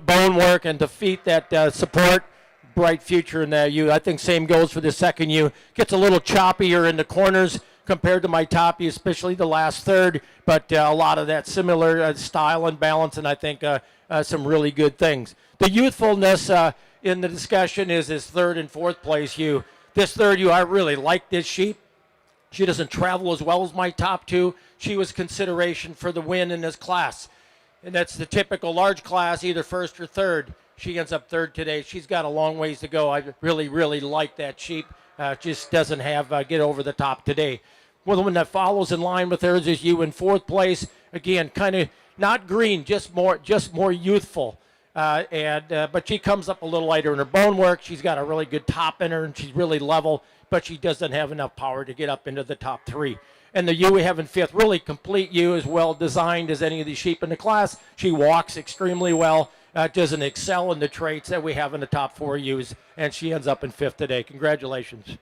Speaker 1: bone work and to feet that support. Bright future in that ewe. I think same goes for the second ewe. Gets a little choppier in the corners compared to my top ewe, especially the last third, but a lot of that similar style and balance, and I think some really good things. The youthfulness in the discussion is this third and fourth place ewe. This third ewe, I really like this sheep. She doesn't travel as well as my top two. She was consideration for the win in this class. And that's the typical large class, either first or third. She ends up third today. She's got a long ways to go. I really, really like that sheep. Just doesn't have get over the top today. Well, the one that follows in line with hers is you in fourth place. Again, kind of not green, just more youthful. But she comes up a little lighter in her bone work. She's got a really good top in her, and she's really level. But she doesn't have enough power to get up into the top three. And the ewe we have in fifth, really complete ewe, as well designed as any of the sheep in the class. She walks extremely well. Doesn't excel in the traits that we have in the top four ewes, and she ends up in fifth today. Congratulations.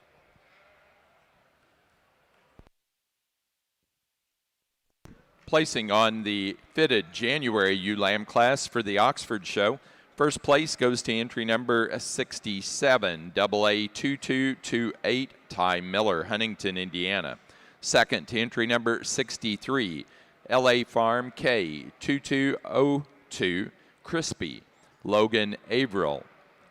Speaker 2: Placing on the fitted January ewe lamb class for the Oxford show. First place goes to entry number 67, AA2228, Ty Miller, Huntington, Indiana. Second to entry number 63, LA Farm K2202, Crispy, Logan Averill,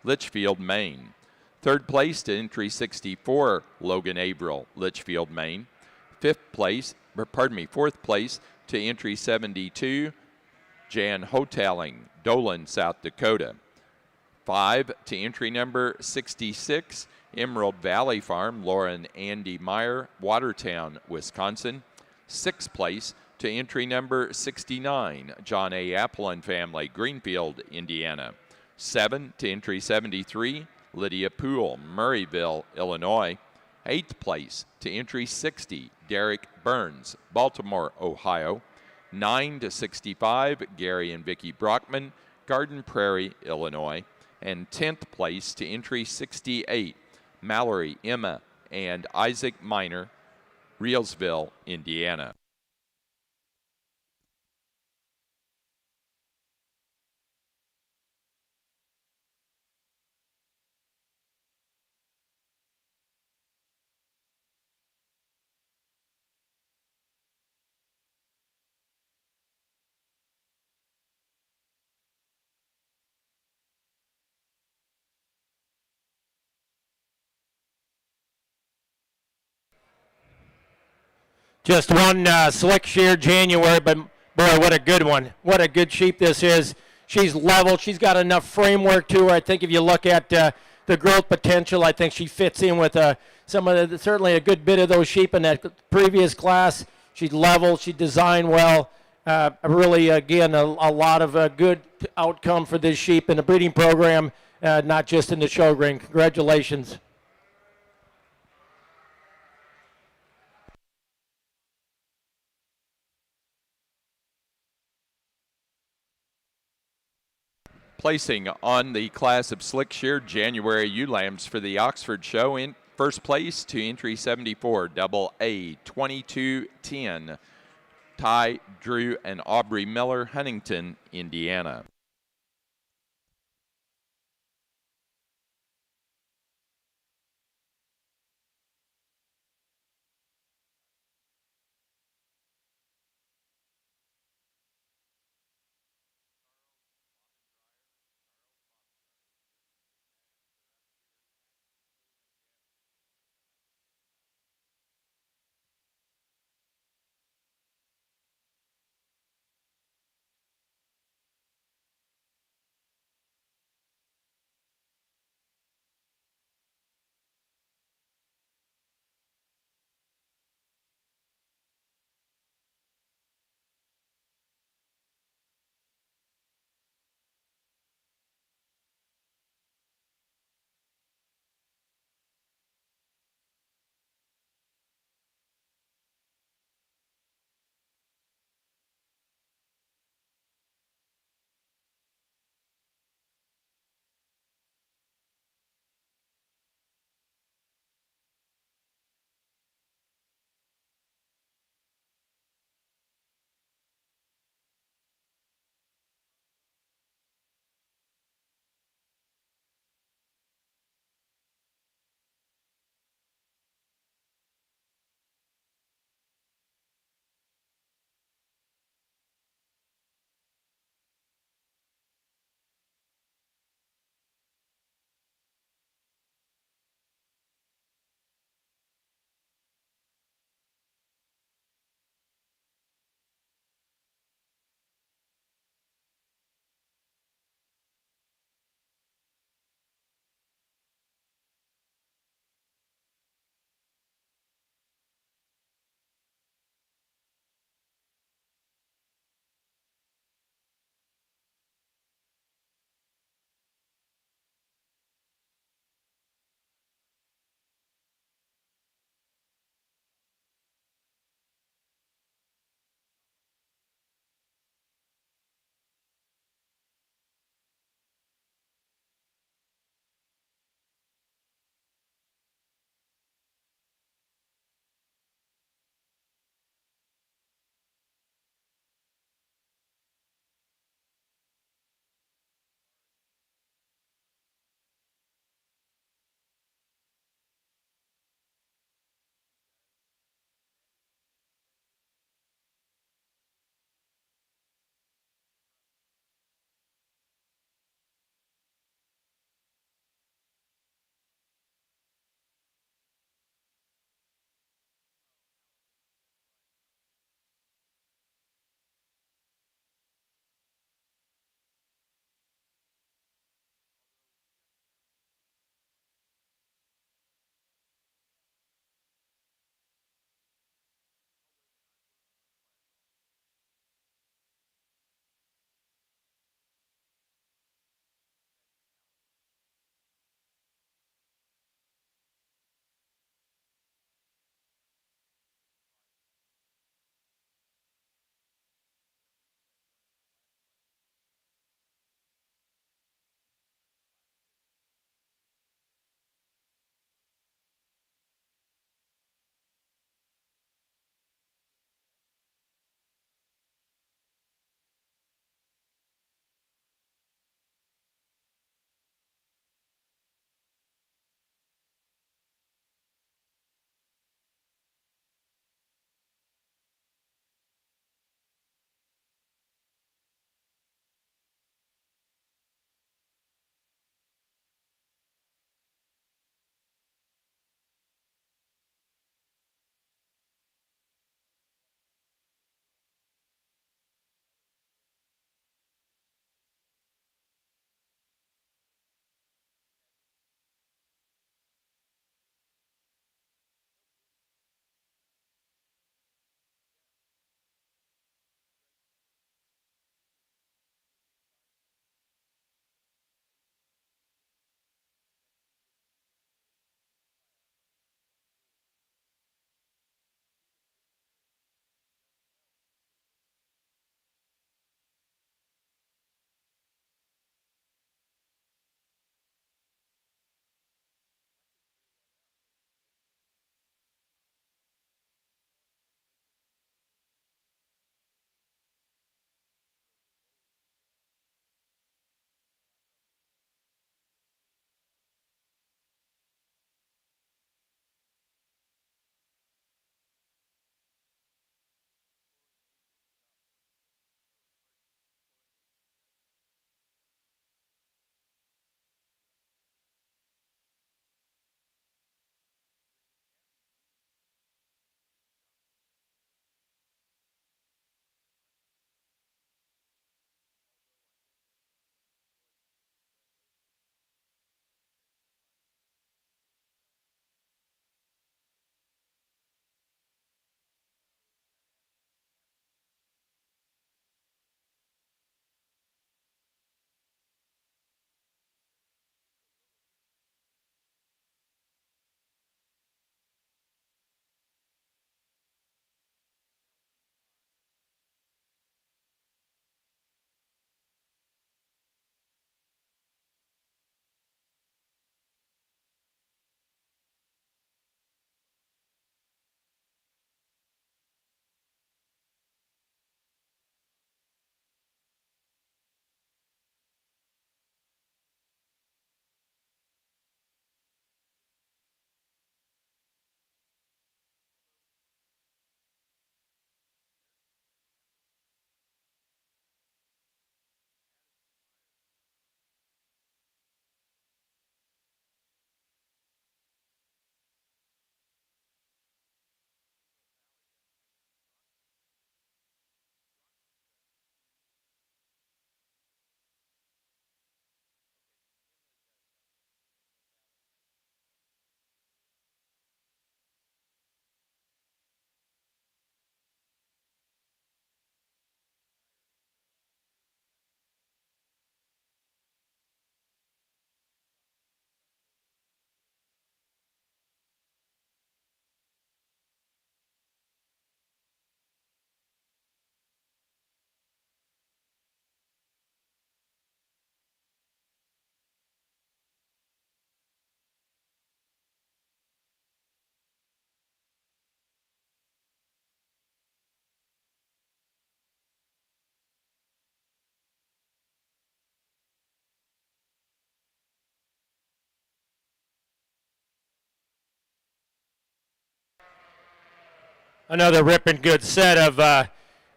Speaker 2: Litchfield, Maine. Third place to entry 64, Logan Averill, Litchfield, Maine. Fourth place to entry 72, Jan Hoteling, Dolan, South Dakota. 5 to entry number 66, Emerald Valley Farm, Lauren Andy Meyer, Watertown, Wisconsin. 6th place to entry number 69, John A. Apple and Family, Greenfield, Indiana. 7 to entry 73, Lydia Poole, Murrayville, Illinois. 8th place to entry 60, Derek Burns, Baltimore, Ohio. 9 to 65, Gary and Vicki Brockman, Garden Prairie, Illinois. And 10th place to entry 68, Mallory, Emma, and Isaac Miner, Reelsville, Indiana.
Speaker 1: Just one Slick-shorn January, but boy, what a good one. What a good sheep this is. She's level. She's got enough framework to her. I think if you look at the growth potential, I think she fits in with certainly a good bit of those sheep in that previous class. She's level. She designed well. Really, again, a lot of good outcome for this sheep in the breeding program, not just in the show ring. Congratulations.
Speaker 2: Placing on the class of Slick-shorn January ewe lambs for the Oxford show in first place to entry 74, double A 2210, Ty, Drew, and Aubrey Miller, Huntington, Indiana.
Speaker 1: Another ripping good set of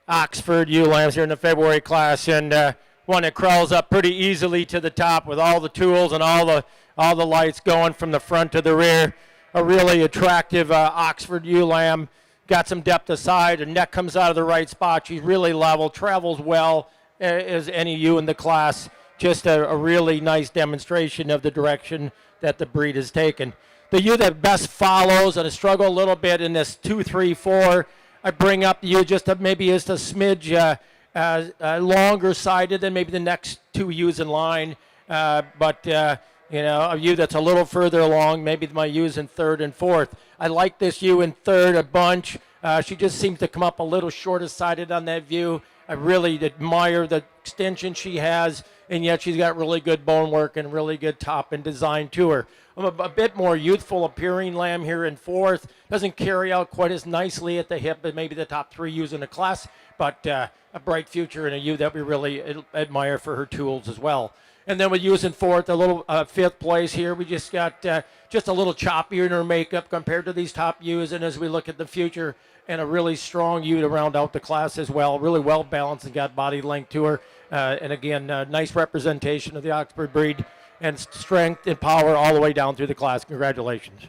Speaker 1: Oxford ewe lambs here in the February class, and one that crawls up pretty easily to the top with all the tools and all the lights going from the front to the rear. A really attractive Oxford ewe lamb. Got some depth aside. Her neck comes out of the right spot. She's really level, travels well as any ewe in the class. Just a really nice demonstration of the direction that the breed has taken. The ewe that best follows, and I struggle a little bit in this 2, 3, 4. I bring up the ewe just maybe just a smidge longer sided than maybe the next two ewes in line, but a ewe that's a little further along. Maybe my ewes in third and fourth. I like this ewe in third a bunch. She just seems to come up a little shorter sided on that view. I really admire the extension she has, and yet she's got really good bone work and really good top and design to her. I'm a bit more youthful appearing lamb here in fourth. Doesn't carry out quite as nicely at the hip as maybe the top three ewes in the class, but a bright future and a ewe that we really admire for her tools as well. And then with ewes in fourth, a little fifth place here. We just got just a little choppier in her makeup compared to these top ewes. And as we look at the future, and a really strong ewe to round out the class as well. Really well balanced and got body length to her. And again, nice representation of the Oxford breed and strength and power all the way down through the class. Congratulations.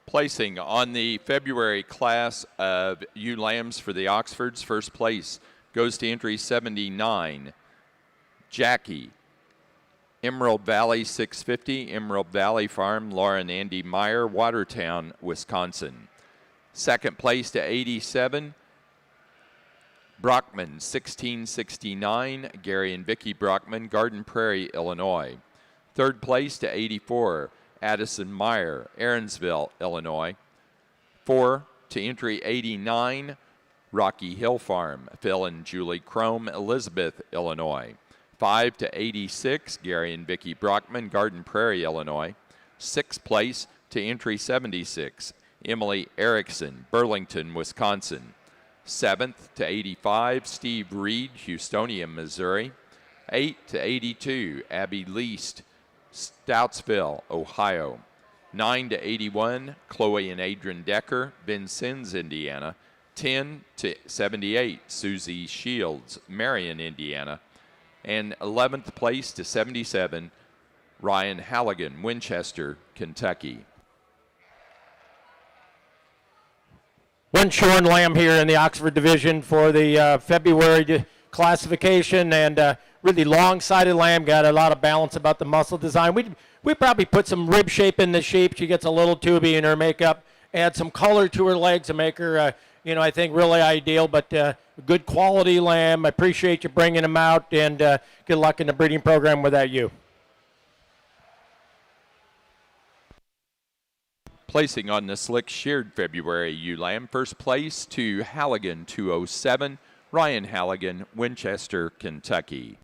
Speaker 2: Placing on the February class of ewe lambs for the Oxfords, first place goes to entry 79, Jackie. Emerald Valley 650, Emerald Valley Farm, Laura and Andy Meyer, Watertown, Wisconsin. Second place to 87, Brockman 1669, Gary and Vicki Brockman, Garden Prairie, Illinois. Third place to 84, Addison Meyer, Aaronsville, Illinois. 4 to entry 89, Rocky Hill Farm, Phil and Julie Crome, Elizabeth, Illinois. 5 to 86, Gary and Vicki Brockman, Garden Prairie, Illinois. 6th place to entry 76, Emily Erickson, Burlington, Wisconsin. 7th to 85, Steve Reed, Houstonia, Missouri. 8 to 82, Abby Least, Stoutsville, Ohio. 9 to 81, Chloe and Adrian Decker, Vincennes, Indiana. 10 to 78, Susie Shields, Marion, Indiana. And 11th place to 77, Ryan Halligan, Winchester, Kentucky.
Speaker 1: One shorn lamb here in the Oxford division for the February classification, and really long-sided lamb. Got a lot of balance about the muscle design. We probably put some rib shape in the sheep. She gets a little tubey in her makeup. Add some color to her legs to make her, I think really ideal. But good quality lamb. I appreciate you bringing them out, and good luck in the breeding program with that ewe.
Speaker 2: Placing on the Slick-shorn February ewe lamb, first place to Halligan 207, Ryan Halligan, Winchester, Kentucky.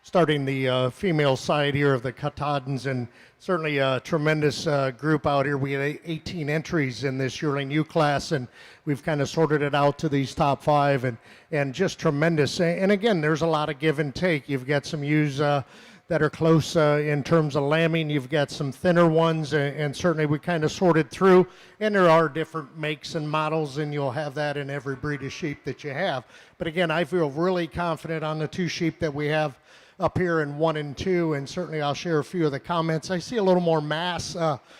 Speaker 3: starting the female side here of the Katahdins, and certainly a tremendous group out here. We had 18 entries in this Yearling U class, and we've kind of sorted it out to these top 5, and just tremendous. And again, there's a lot of give and take. You've got some ewes that are close in terms of lambing. You've got some thinner ones, and certainly we kind of sorted through. And there are different makes and models, and you'll have that in every breed of sheep that you have. But again, I feel really confident on the 2 sheep that we have up here in 1 and 2, and certainly I'll share a few of the comments. I see a little more mass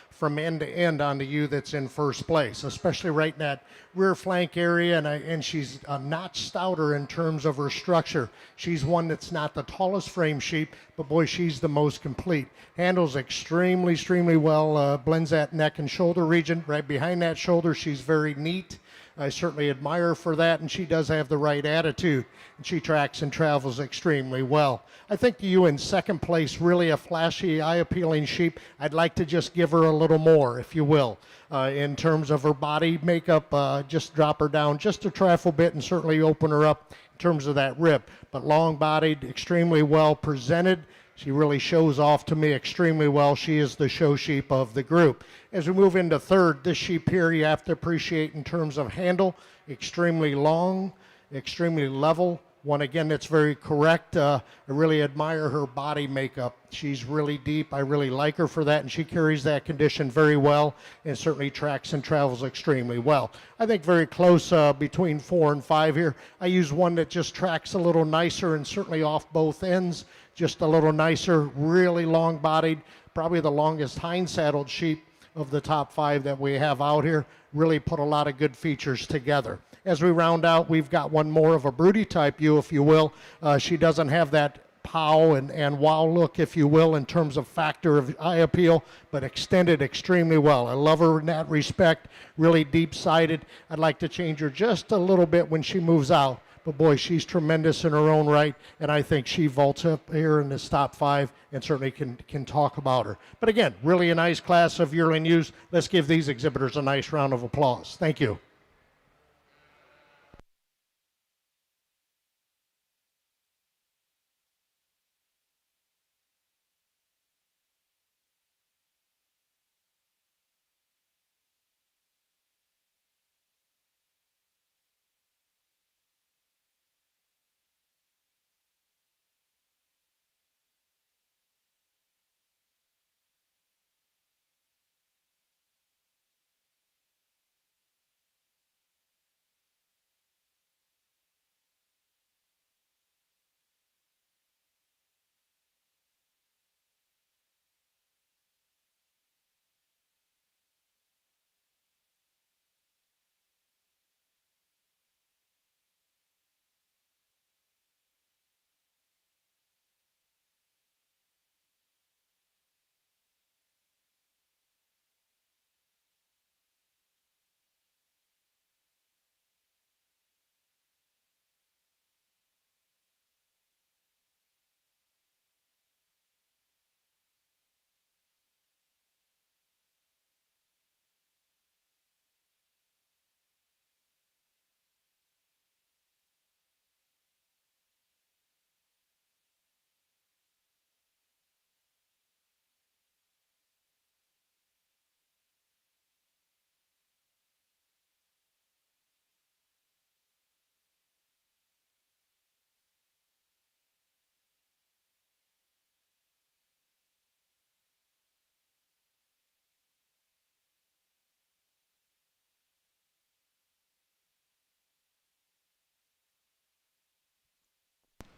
Speaker 3: from end to end on the ewe that's in first place, especially right in that rear flank area, and she's a notch stouter in terms of her structure. She's one that's not the tallest frame sheep, but boy, she's the most complete. Handles extremely well, blends that neck and shoulder region. Right behind that shoulder, she's very neat. I certainly admire her for that, and she does have the right attitude, and she tracks and travels extremely well. I think the ewe in second place, really a flashy, eye-appealing sheep. I'd like to just give her a little more, if you will, in terms of her body makeup. Just drop her down just a trifle bit and certainly open her up in terms of that rib. But long-bodied, extremely well presented. She really shows off to me extremely well. She is the show sheep of the group. As we move into third, this sheep here you have to appreciate in terms of handle, extremely long, extremely level. One, again, that's very correct. I really admire her body makeup. She's really deep. I really like her for that, and she carries that condition very well and certainly tracks and travels extremely well. I think very close between 4 and 5 here. I use one that just tracks a little nicer and certainly off both ends, just a little nicer, really long-bodied, probably the longest hind-saddled sheep of the top 5 that we have out here. Really put a lot of good features together. As we round out, we've got one more of a broody type ewe, if you will. She doesn't have that pow and wow look, if you will, in terms of factor of eye appeal, but extended extremely well. I love her in that respect, really deep-sided. I'd like to change her just a little bit when she moves out. But boy, she's tremendous in her own right, and I think she vaults up here in this top 5 and certainly can talk about her. But again, really a nice class of yearling ewes. Let's give these exhibitors a nice round of applause. Thank you.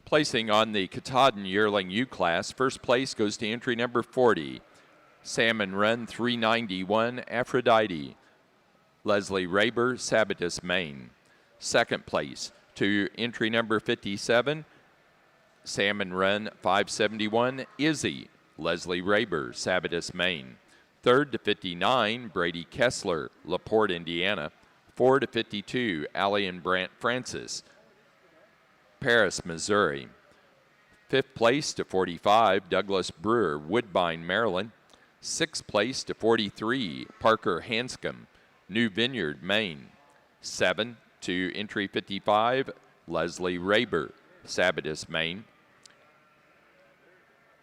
Speaker 2: Placing on the Katahdin Yearling U class, first place goes to entry number 40, Salmon Run 391 Aphrodite, Leslie Raber, Sabatus, Maine. Second place to entry number 57, Salmon Run 571 Izzy, Leslie Raber, Sabatus, Maine. Third to 59, Brady Kessler, LaPorte, Indiana. 4 to 52, Allie and Brant Francis, Paris, Missouri. Fifth place to 45, Douglas Brewer, Woodbine, Maryland. Sixth place to 43, Parker Hanscom, New Vineyard, Maine. 7 to entry 55, Leslie Raber, Sabatus, Maine.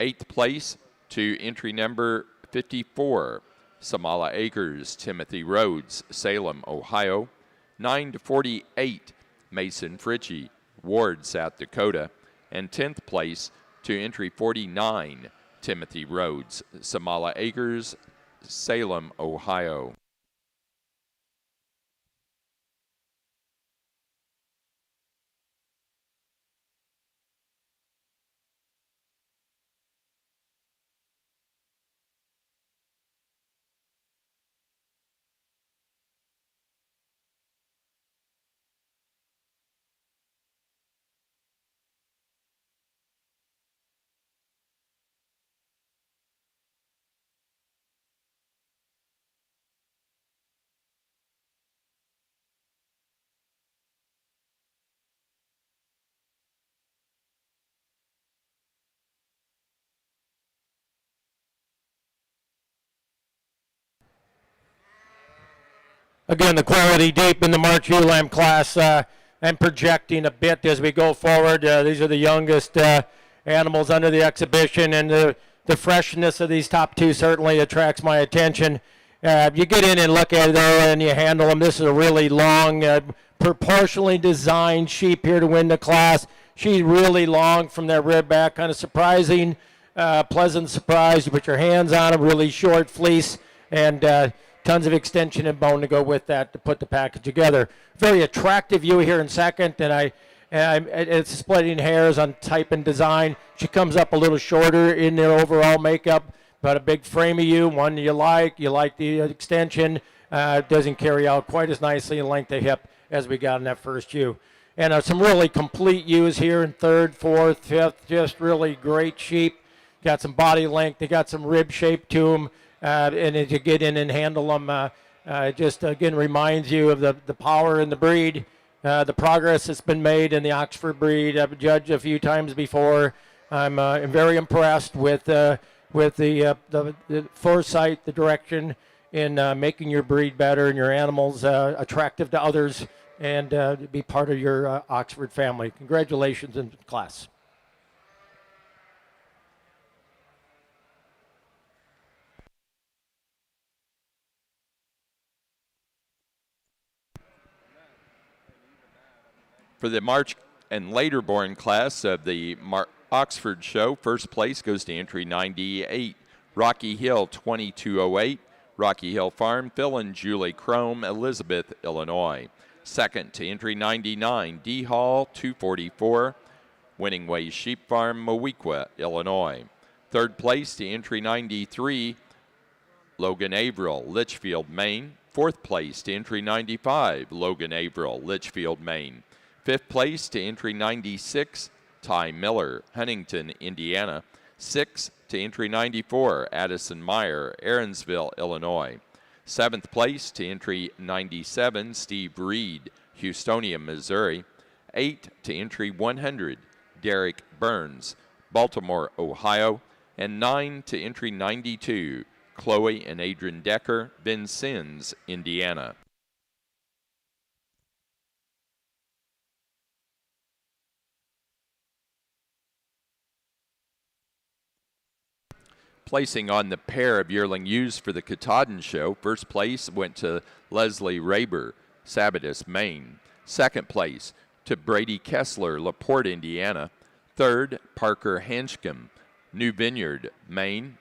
Speaker 2: 8th place to entry number 54, Samala Acres, Timothy Rhodes, Salem, Ohio. 9 to 48, Mason Fritchie, Ward, South Dakota. And 10th place to entry 49, Timothy Rhodes, Samala Acres, Salem, Ohio.
Speaker 1: Again, the quality deep in the March ewe lamb class and projecting a bit as we go forward. These are the youngest animals under the exhibition, and the freshness of these top two certainly attracts my attention. You get in and look at it there and you handle them. This is a really long, proportionally designed sheep here to win the class. She's really long from that rib back, kind of surprising, pleasant surprise. You put your hands on them, really short fleece, and tons of extension and bone to go with that to put the package together. Very attractive ewe here in second, and it's splitting hairs on type and design. She comes up a little shorter in their overall makeup, but a big frame of ewe, one you like the extension. Doesn't carry out quite as nicely in length of hip as we got in that first ewe. And some really complete ewes here in third, fourth, fifth, just really great sheep. Got some body length, they got some rib shape to them. And as you get in and handle them, just again reminds you of the power in the breed, the progress that's been made in the Oxford breed. I've judged a few times before. I'm very impressed with the foresight, the direction in making your breed better and your animals attractive to others, and be part of your Oxford family. Congratulations in class.
Speaker 2: For the March and later born class of the Oxford show, first place goes to entry 98, Rocky Hill 2208, Rocky Hill Farm, Phil and Julie Crome, Elizabeth, Illinois. Second to entry 99, D Hall 244, Winning Ways Sheep Farm, Mowequa, Illinois. Third place to entry 93, Logan Averill, Litchfield, Maine. Fourth place to entry 95, Logan Averill, Litchfield, Maine. Fifth place to entry 96, Ty Miller, Huntington, Indiana. Sixth to entry 94, Addison Meyer, Aaronsville, Illinois. Seventh place to entry 97, Steve Reed, Houstonia, Missouri. 8 to entry 100, Derek Burns, Baltimore, Ohio. And 9 to entry 92, Chloe and Adrian Decker, Vincennes, Indiana. Placing on the pair of yearling ewes for the Katahdin show, first place went to Leslie Raber, Sabatus, Maine. Second place to Brady Kessler, LaPorte, Indiana. Third, Parker Hanschcom, New Vineyard, Maine.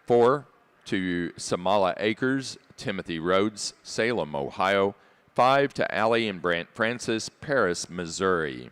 Speaker 2: 4 to Samala Acres, Timothy Rhodes, Salem, Ohio. 5 to Allie and Brant Francis, Paris, Missouri.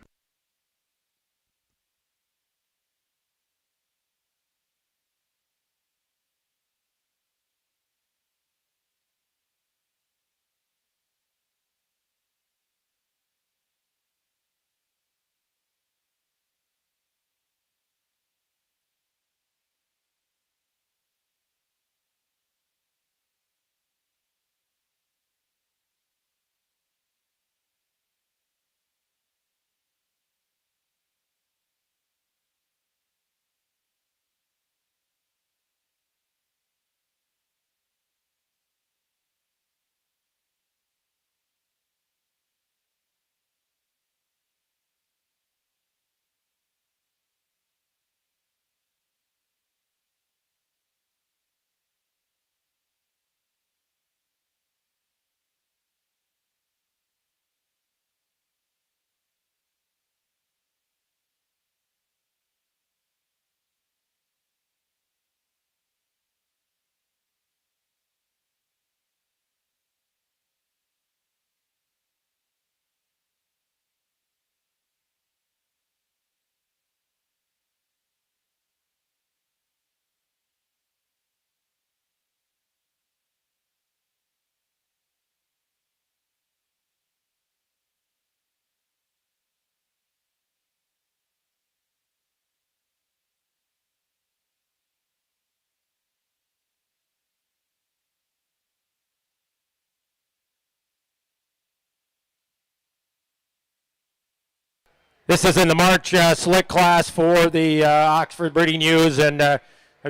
Speaker 1: This is in the March Slick class for the Oxford breeding ewes, and a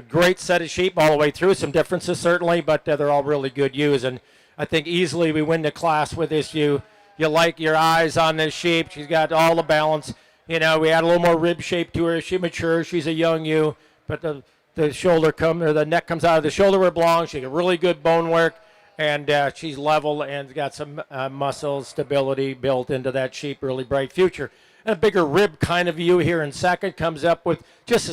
Speaker 1: great set of sheep all the way through. Some differences certainly, but they're all really good ewes, and I think easily we win the class with this ewe. You like your eyes on this sheep. She's got all the balance. You know, we add a little more rib shape to her as she matures. She's a young ewe, but the neck comes out of the shoulder where it belongs. She got really good bone work, and she's level and got some muscle stability built into that sheep. Really bright future. And a bigger rib kind of view here in second comes up with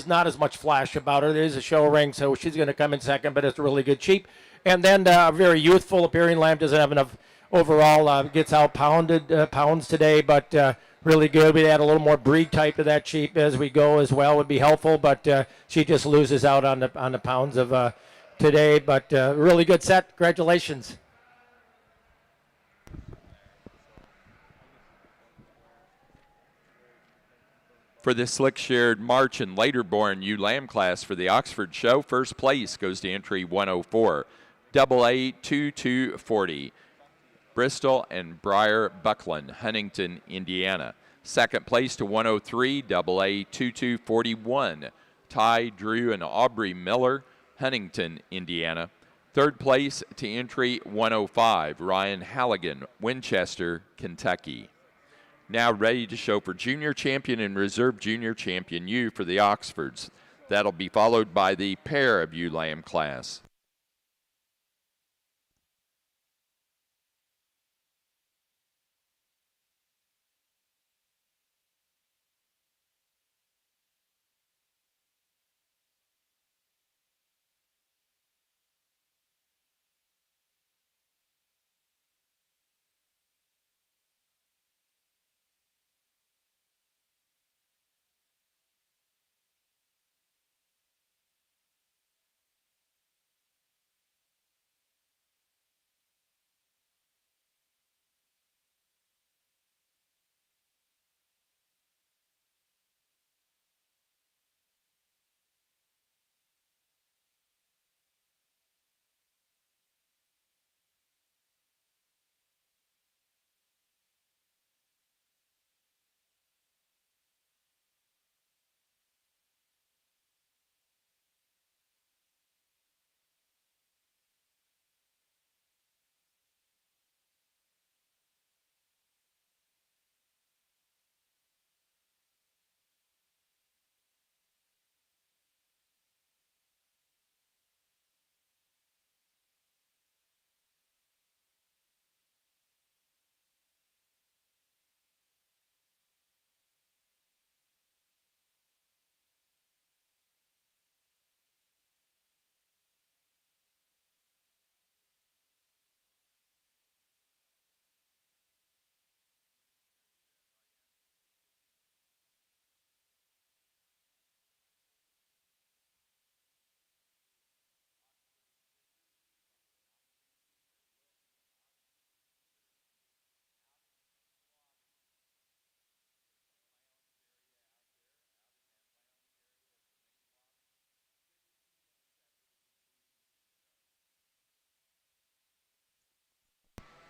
Speaker 1: not as much flash about her. There is a show ring, so she's going to come in second, but it's a really good sheep. And then a very youthful appearing lamb, doesn't have enough overall, gets out pounds today, but really good. We'd add a little more breed type to that sheep as we go as well, would be helpful, but she just loses out on the pounds of today, but really good set. Congratulations.
Speaker 2: For the Slick-shorn March and later born ewe lamb class for the Oxford show, first place goes to entry 104, AA 2240, Bristol and Briar Buckland, Huntington, Indiana. Second place to 103, AA 2241, Ty, Drew, and Aubrey Miller, Huntington, Indiana. Third place to entry 105, Ryan Halligan, Winchester, Kentucky. Now ready to show for junior champion and reserve junior champion ewe for the Oxfords. That'll be followed by the pair of ewe lamb class.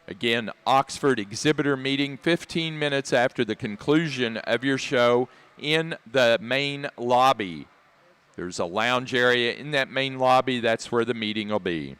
Speaker 2: Again, Oxford exhibitor meeting 15 minutes after the conclusion of your show in the main lobby. There's a lounge area in that main lobby. That's where the meeting will be.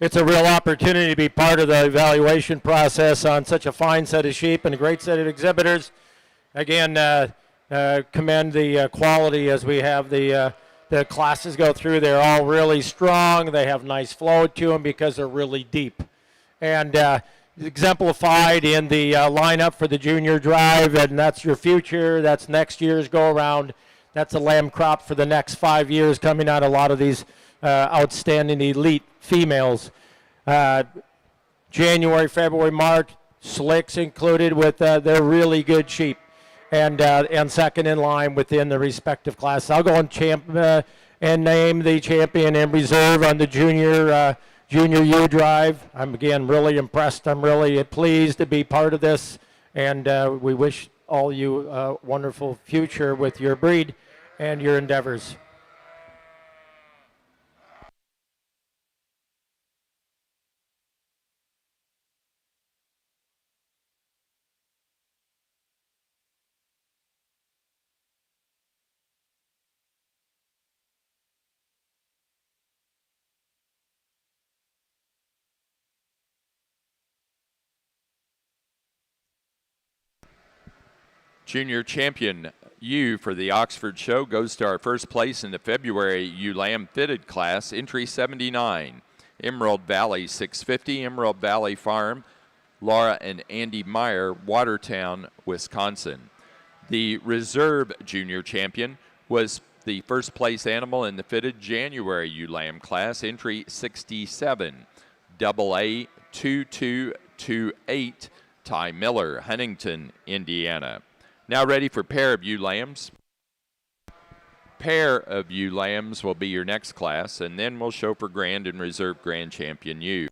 Speaker 1: It's a real opportunity to be part of the evaluation process on such a fine set of sheep and a great set of exhibitors. Again, commend the quality as we have the classes go through. They're all really strong. They have nice flow to them because they're really deep. And exemplified in the lineup for the junior drive, and that's your future. That's next year's go-around. That's a lamb crop for the next 5 years coming out of a lot of these outstanding elite females. January, February, March, Slicks included with their really good sheep, and second in line within the respective classes. I'll go and name the champion in reserve on the junior U drive. I'm again really impressed. I'm really pleased to be part of this, and we wish all you a wonderful future with your breed and your endeavors.
Speaker 2: Junior champion ewe for the Oxford Show goes to our first place in the February ewe lamb fitted class, entry 79. Emerald Valley 650, Emerald Valley Farm, Laura and Andy Meyer, Watertown, Wisconsin. The reserve junior champion was the first place animal in the fitted January ewe lamb class, entry 67. Double A 2228, Ty Miller, Huntington, Indiana. Now ready for pair of ewe lambs. Pair of ewe lambs will be your next class, and then we'll show for grand and reserve grand champion ewe.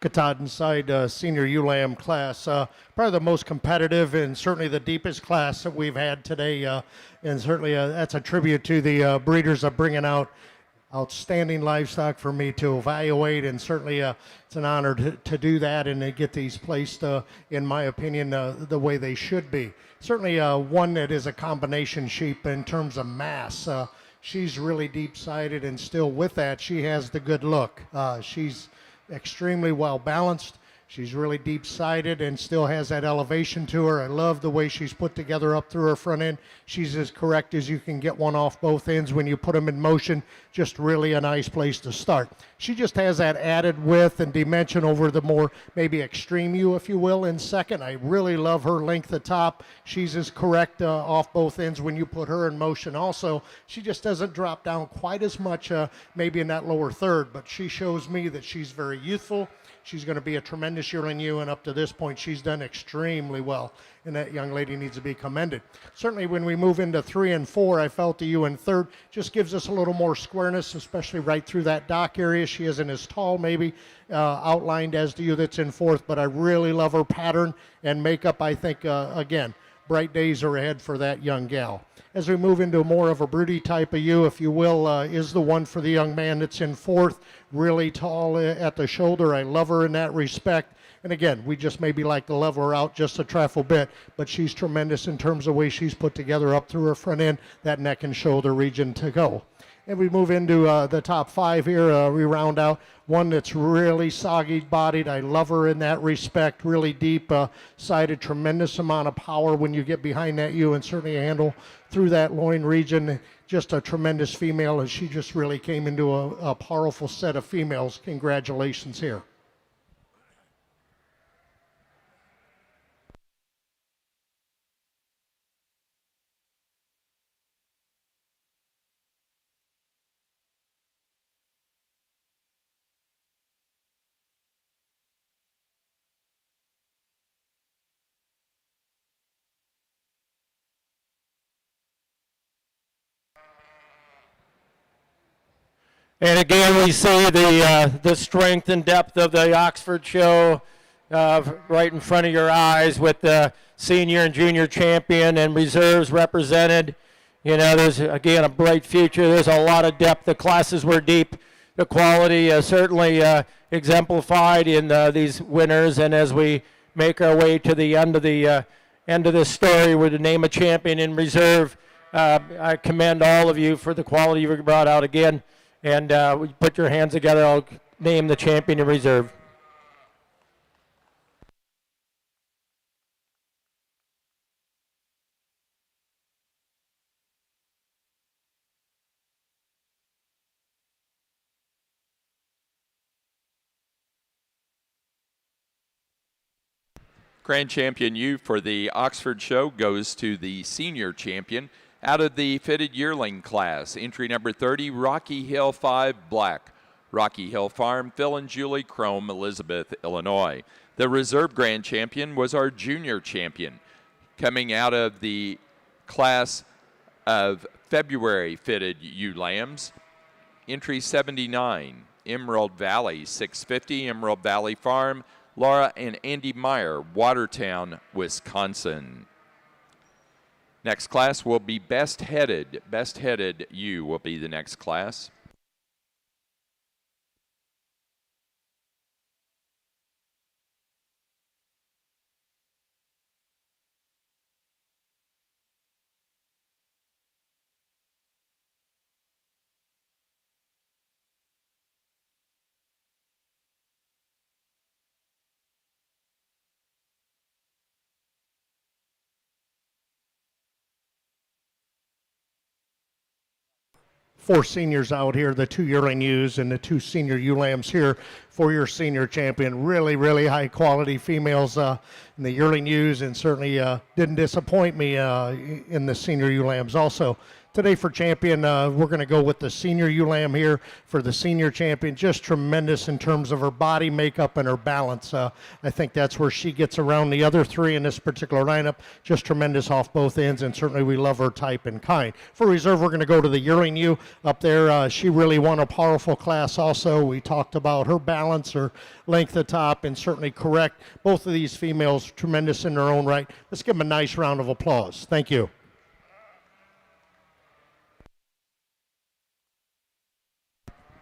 Speaker 3: Katahdin side senior ewe lamb class. Probably the most competitive and certainly the deepest class that we've had today. And certainly that's a tribute to the breeders of bringing out outstanding livestock for me to evaluate. And certainly it's an honor to do that and to get these placed, in my opinion, the way they should be. Certainly one that is a combination sheep in terms of mass. She's really deep-sided, and still with that, she has the good look. She's extremely well balanced. She's really deep-sided and still has that elevation to her. I love the way she's put together up through her front end. She's as correct as you can get one off both ends when you put them in motion. Just really a nice place to start. She just has that added width and dimension over the more maybe extreme ewe, if you will, in second. I really love her length at top. She's as correct off both ends when you put her in motion. Also, she just doesn't drop down quite as much maybe in that lower third, but she shows me that she's very youthful. She's going to be a tremendous yearling ewe, and up to this point, she's done extremely well, and that young lady needs to be commended. Certainly when we move into 3 and 4, I felt the ewe in third just gives us a little more squareness, especially right through that dock area. She isn't as tall maybe outlined as the ewe that's in fourth, but I really love her pattern and makeup. I think, again, bright days are ahead for that young gal. As we move into more of a broody type of ewe, if you will, is the one for the young man that's in fourth, really tall at the shoulder. I love her in that respect. And again, we just maybe like to level her out just a trifle bit, but she's tremendous in terms of the way she's put together up through her front end, that neck and shoulder region to go. And we move into the top 5 here. We round out one that's really soggy-bodied. I love her in that respect. Really deep-sided, tremendous amount of power when you get behind that ewe, and certainly a handle through that loin region. Just a tremendous female, and she just really came into a powerful set of females. Congratulations here.
Speaker 1: And again, we see the strength and depth of the Oxford show right in front of your eyes with the senior and junior champion and reserves represented. You know, there's, again, a bright future. There's a lot of depth. The classes were deep. The quality certainly exemplified in these winners. And as we make our way to the end of this story with the name of champion in reserve, I commend all of you for the quality you brought out again. And put your hands together. I'll name the champion in reserve.
Speaker 2: Grand champion ewe for the Oxford show goes to the senior champion out of the fitted yearling class. Entry number 30, Rocky Hill 5 Black. Rocky Hill Farm, Phil and Julie Crome, Elizabeth, Illinois. The reserve grand champion was our junior champion. Coming out of the class of February fitted ewe lambs. Entry 79, Emerald Valley 650, Emerald Valley Farm, Laura and Andy Meyer, Watertown, Wisconsin. Next class will be best headed. Best headed ewe will be the next class.
Speaker 3: Four seniors out here, the 2 yearling ewes and the 2 senior ewe lambs here for your senior champion. Really, really high quality females in the yearling ewes, and certainly didn't disappoint me in the senior ewe lambs. Also, today for champion, we're going to go with the senior ewe lamb here for the senior champion. Just tremendous in terms of her body makeup and her balance. I think that's where she gets around the other three in this particular lineup. Just tremendous off both ends, and certainly we love her type and kind. For reserve, we're going to go to the yearling ewe up there. She really won a powerful class also. We talked about her balance, her length of top, and certainly correct. Both of these females tremendous in their own right. Let's give them a nice round of applause. Thank you.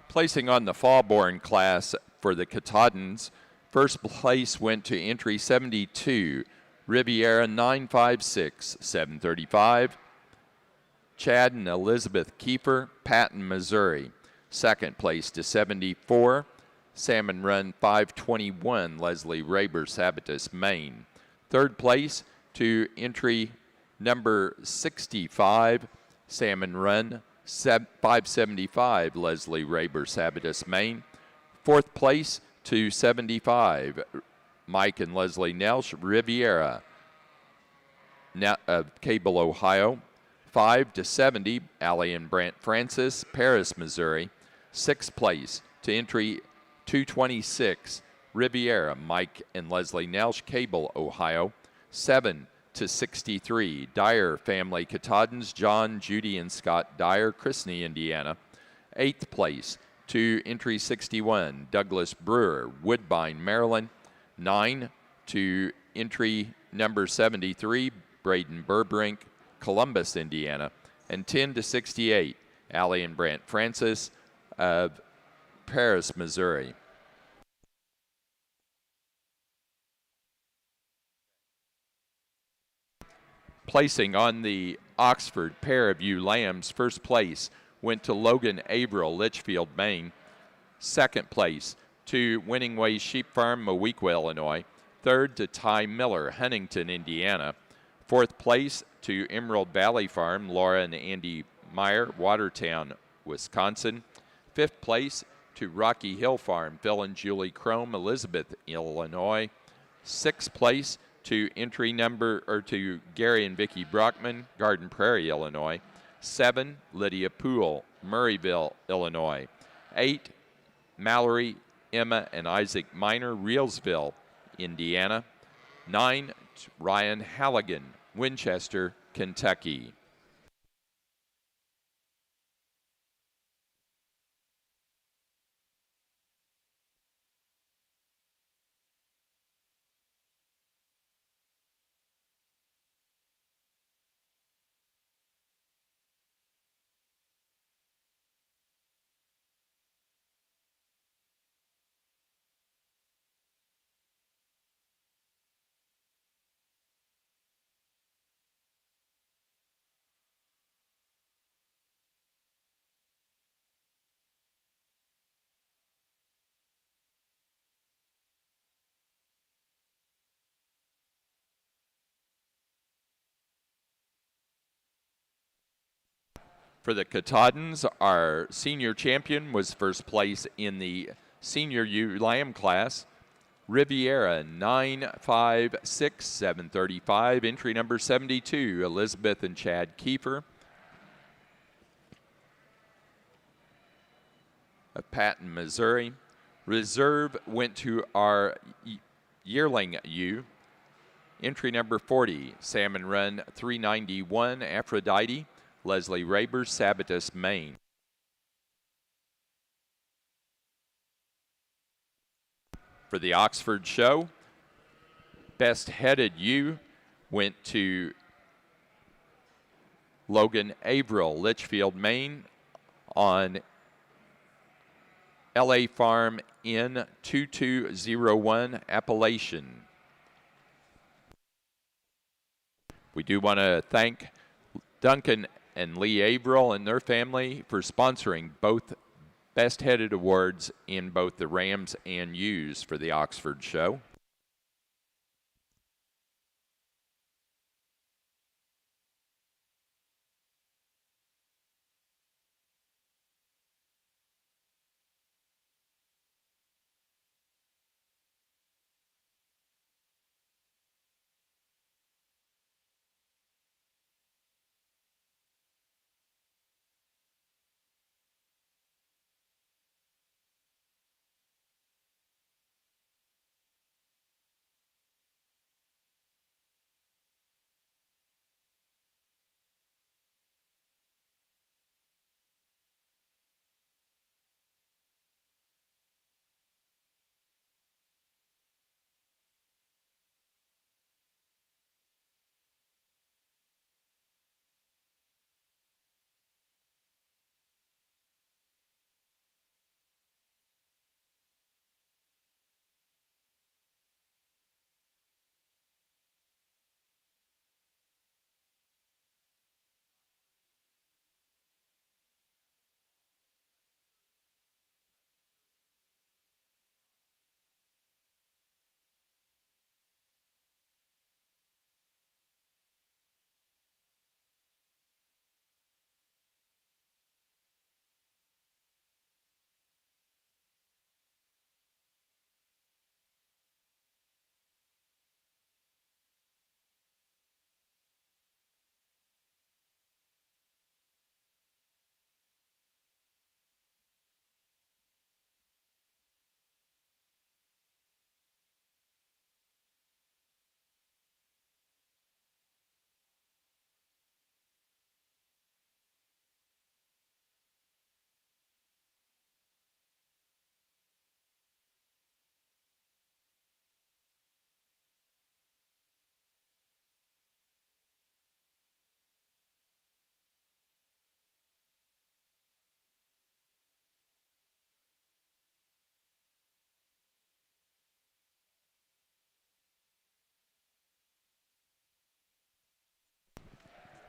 Speaker 2: Placing on the fall-born class for the Katahdins, first place went to entry 72, Riviera 956, 735. Chad and Elizabeth Kiefer, Patton, Missouri. Second place to 74, Salmon Run 521, Leslie Raber, Sabatus, Maine. Third place to entry number 65, Salmon Run 575, Leslie Raber, Sabatus, Maine. Fourth place to 75, Mike and Leslie Nelsh, Riviera, Cable, Ohio. 5 to 70, Allie and Brant Francis, Paris, Missouri. Sixth place to entry 226, Riviera, Mike and Leslie Nelsh, Cable, Ohio. 7 to 63, Dyer family Katahdins, John, Judy, and Scott Dyer, Chrisney, Indiana. Eighth place to entry 61, Douglas Brewer, Woodbine, Maryland. 9 to entry number 73, Braden Burbrink, Columbus, Indiana. And 10 to 68, Allie and Brant Francis of Paris, Missouri. Placing on the Oxford pair of ewe lambs, first place went to Logan Averill, Litchfield, Maine. Second place to Winning Ways Sheep Farm, Moweaqua, Illinois. Third to Ty Miller, Huntington, Indiana. Fourth place to Emerald Valley Farm, Laura and Andy Meyer, Watertown, Wisconsin. Fifth place to Rocky Hill Farm, Phil and Julie Crome, Elizabeth, Illinois. Sixth place to to Gary and Vicki Brockman, Garden Prairie, Illinois. 7, Lydia Poole, Murrayville, Illinois. 8, Mallory, Emma, and Isaac Miner, Reelsville, Indiana. 9, Ryan Halligan, Winchester, Kentucky. For the Katahdins, our senior champion was first place in the senior ewe lamb class. Riviera 956, 735, entry number 72, Elizabeth and Chad Kiefer of Patton, Missouri. Reserve went to our yearling ewe. Entry number 40, Salmon Run 391, Aphrodite, Leslie Raber, Sabatus, Maine. For the Oxford show, best headed ewe went to Logan Averill, Litchfield, Maine, on LA Farm N2201 Appalachian. We do want to thank Duncan and Lee Averill and their family for sponsoring both Best Headed Awards in both the Rams and Ewes for the Oxford show.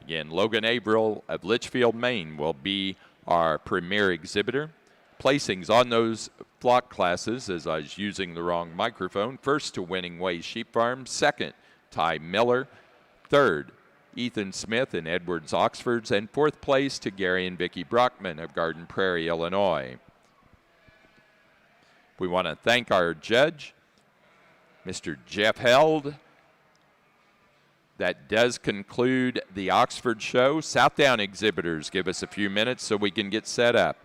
Speaker 2: Again, Logan Averill of Litchfield, Maine will be our premier exhibitor. Placings on those flock classes, as I was using the wrong microphone: first to Winning Way Sheep Farm, second Ty Miller, third Ethan Smith and Edwards Oxfords, and fourth place to Gary and Vicki Brockman of Garden Prairie, Illinois. We want to thank our judge, Mr. Jeff Held. That does conclude the Oxford show. Southdown exhibitors, give us a few minutes so we can get set up.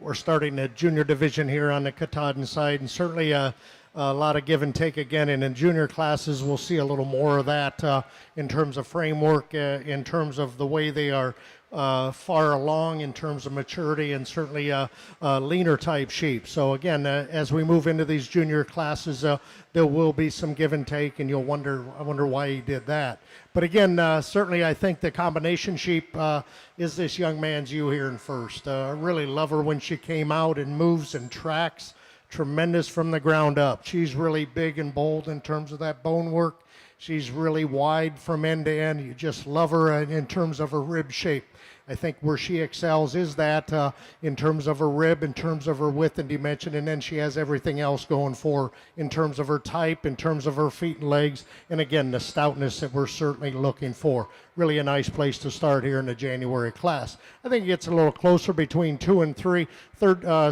Speaker 3: we're starting the junior division here on the Katahdin side, and certainly a lot of give and take again. And in junior classes, we'll see a little more of that in terms of framework, in terms of the way they are far along in terms of maturity, and certainly leaner type sheep. So again, as we move into these junior classes, there will be some give and take, and you'll wonder, I wonder why he did that. But again, certainly I think the combination sheep is this young man's ewe here in first. I really love her when she came out and moves and tracks. Tremendous from the ground up. She's really big and bold in terms of that bone work. She's really wide from end to end. You just love her in terms of her rib shape. I think where she excels is that in terms of her rib, in terms of her width and dimension, and then she has everything else going for her in terms of her type, in terms of her feet and legs, and again, the stoutness that we're certainly looking for. Really a nice place to start here in the January class. I think it gets a little closer between 2 and 3.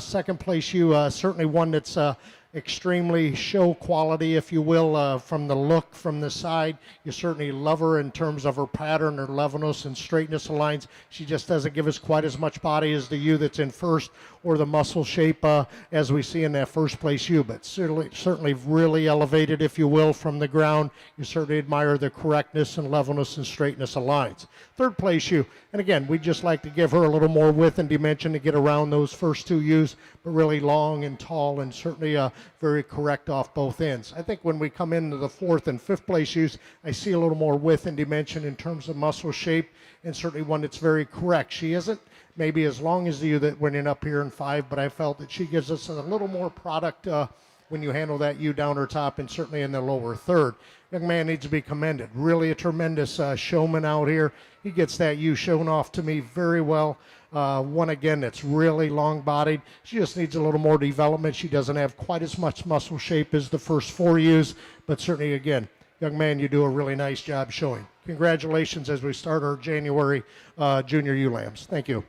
Speaker 3: Second place ewe, certainly one that's extremely show quality, if you will, from the look from the side. You certainly love her in terms of her pattern, her levelness and straightness of lines. She just doesn't give us quite as much body as the ewe that's in first, or the muscle shape as we see in that first place ewe, but certainly really elevated, if you will, from the ground. You certainly admire the correctness and levelness and straightness of lines. Third place ewe, and again, we just like to give her a little more width and dimension to get around those first two ewes, but really long and tall, and certainly very correct off both ends. I think when we come into the fourth and fifth place ewes, I see a little more width and dimension in terms of muscle shape, and certainly one that's very correct. She isn't maybe as long as the ewe that went in up here in 5, but I felt that she gives us a little more product when you handle that ewe down her top, and certainly in the lower third. Young man needs to be commended. Really a tremendous showman out here. He gets that ewe shown off to me very well. One again that's really long-bodied. She just needs a little more development. She doesn't have quite as much muscle shape as the first 4 ewes, but certainly again, young man, you do a really nice job showing. Congratulations as we start our January junior ewe lambs. Thank you.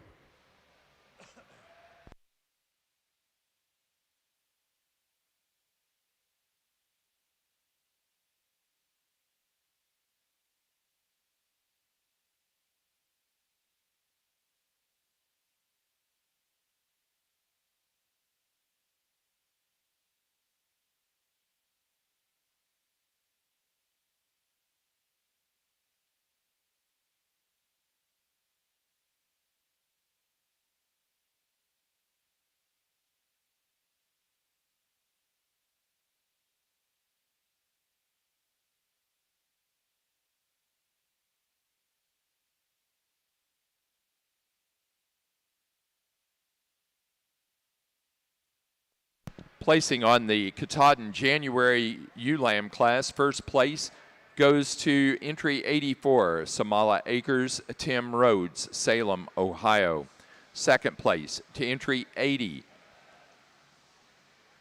Speaker 2: Placing on the Katahdin January ewe lamb class, first place goes to entry 84, Samala Acres, Tim Rhodes, Salem, Ohio. Second place to entry 80,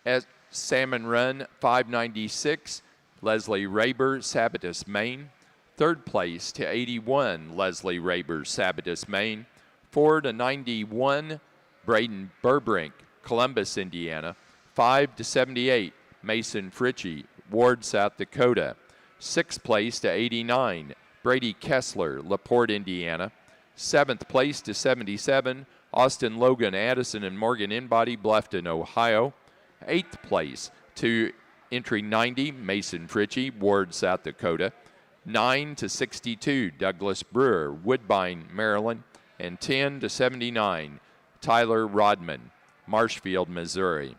Speaker 2: at Salmon Run 596, Leslie Raber, Sabatus, Maine. Third place to 81, Leslie Raber, Sabatus, Maine. 4 to 91, Braden Burbrink, Columbus, Indiana. 5 to 78, Mason Fritchie, Ward, South Dakota. Sixth place to 89, Brady Kessler, LaPorte, Indiana. Seventh place to 77, Austin Logan, Addison and Morgan Inbody, Bluffton, Ohio. Eighth place to entry 90, Mason Fritchie, Ward, South Dakota. 9 to 62, Douglas Brewer, Woodbine, Maryland. And 10 to 79, Tyler Rodman, Marshfield, Missouri.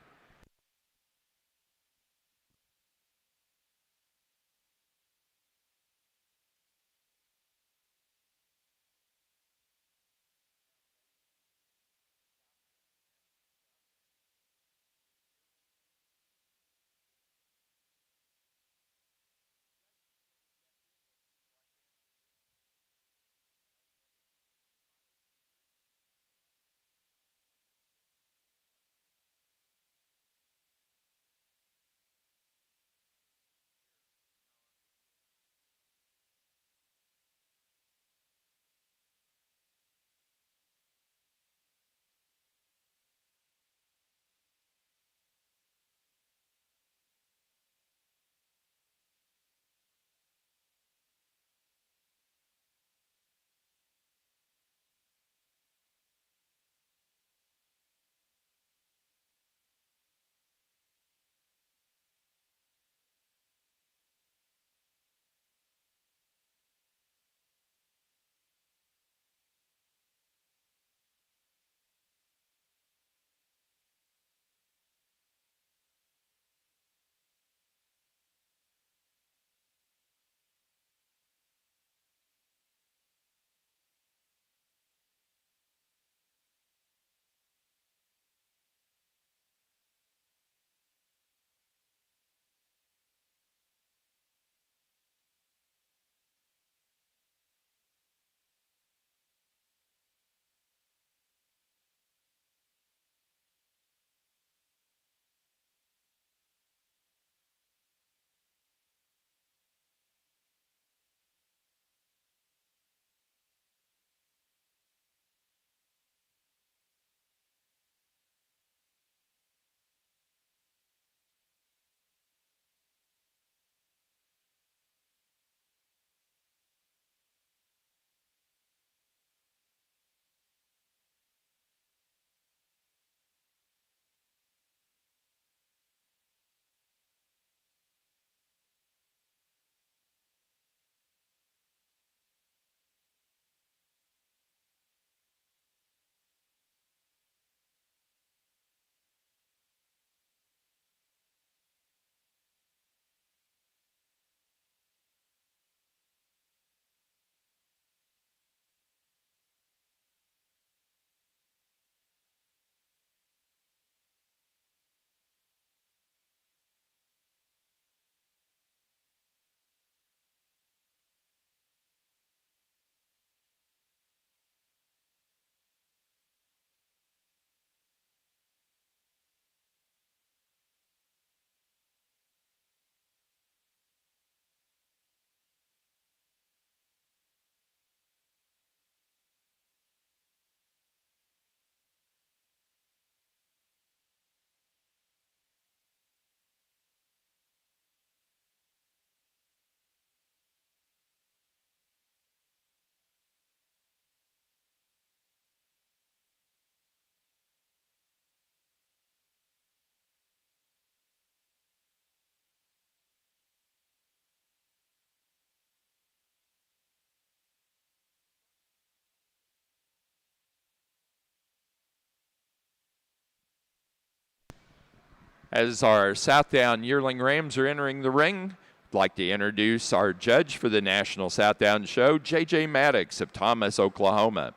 Speaker 2: As our Southdown Yearling Rams are entering the ring, I'd like to introduce our judge for the National Southdown Show, J.J. Maddox of Thomas, Oklahoma.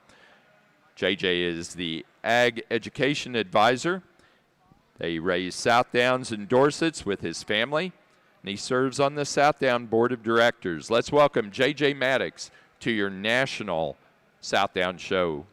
Speaker 2: J.J. is the Ag Education Advisor. They raise Southdowns and Dorsets with his family, and he serves on the Southdown Board of Directors. Let's welcome J.J. Maddox to your National Southdown Show.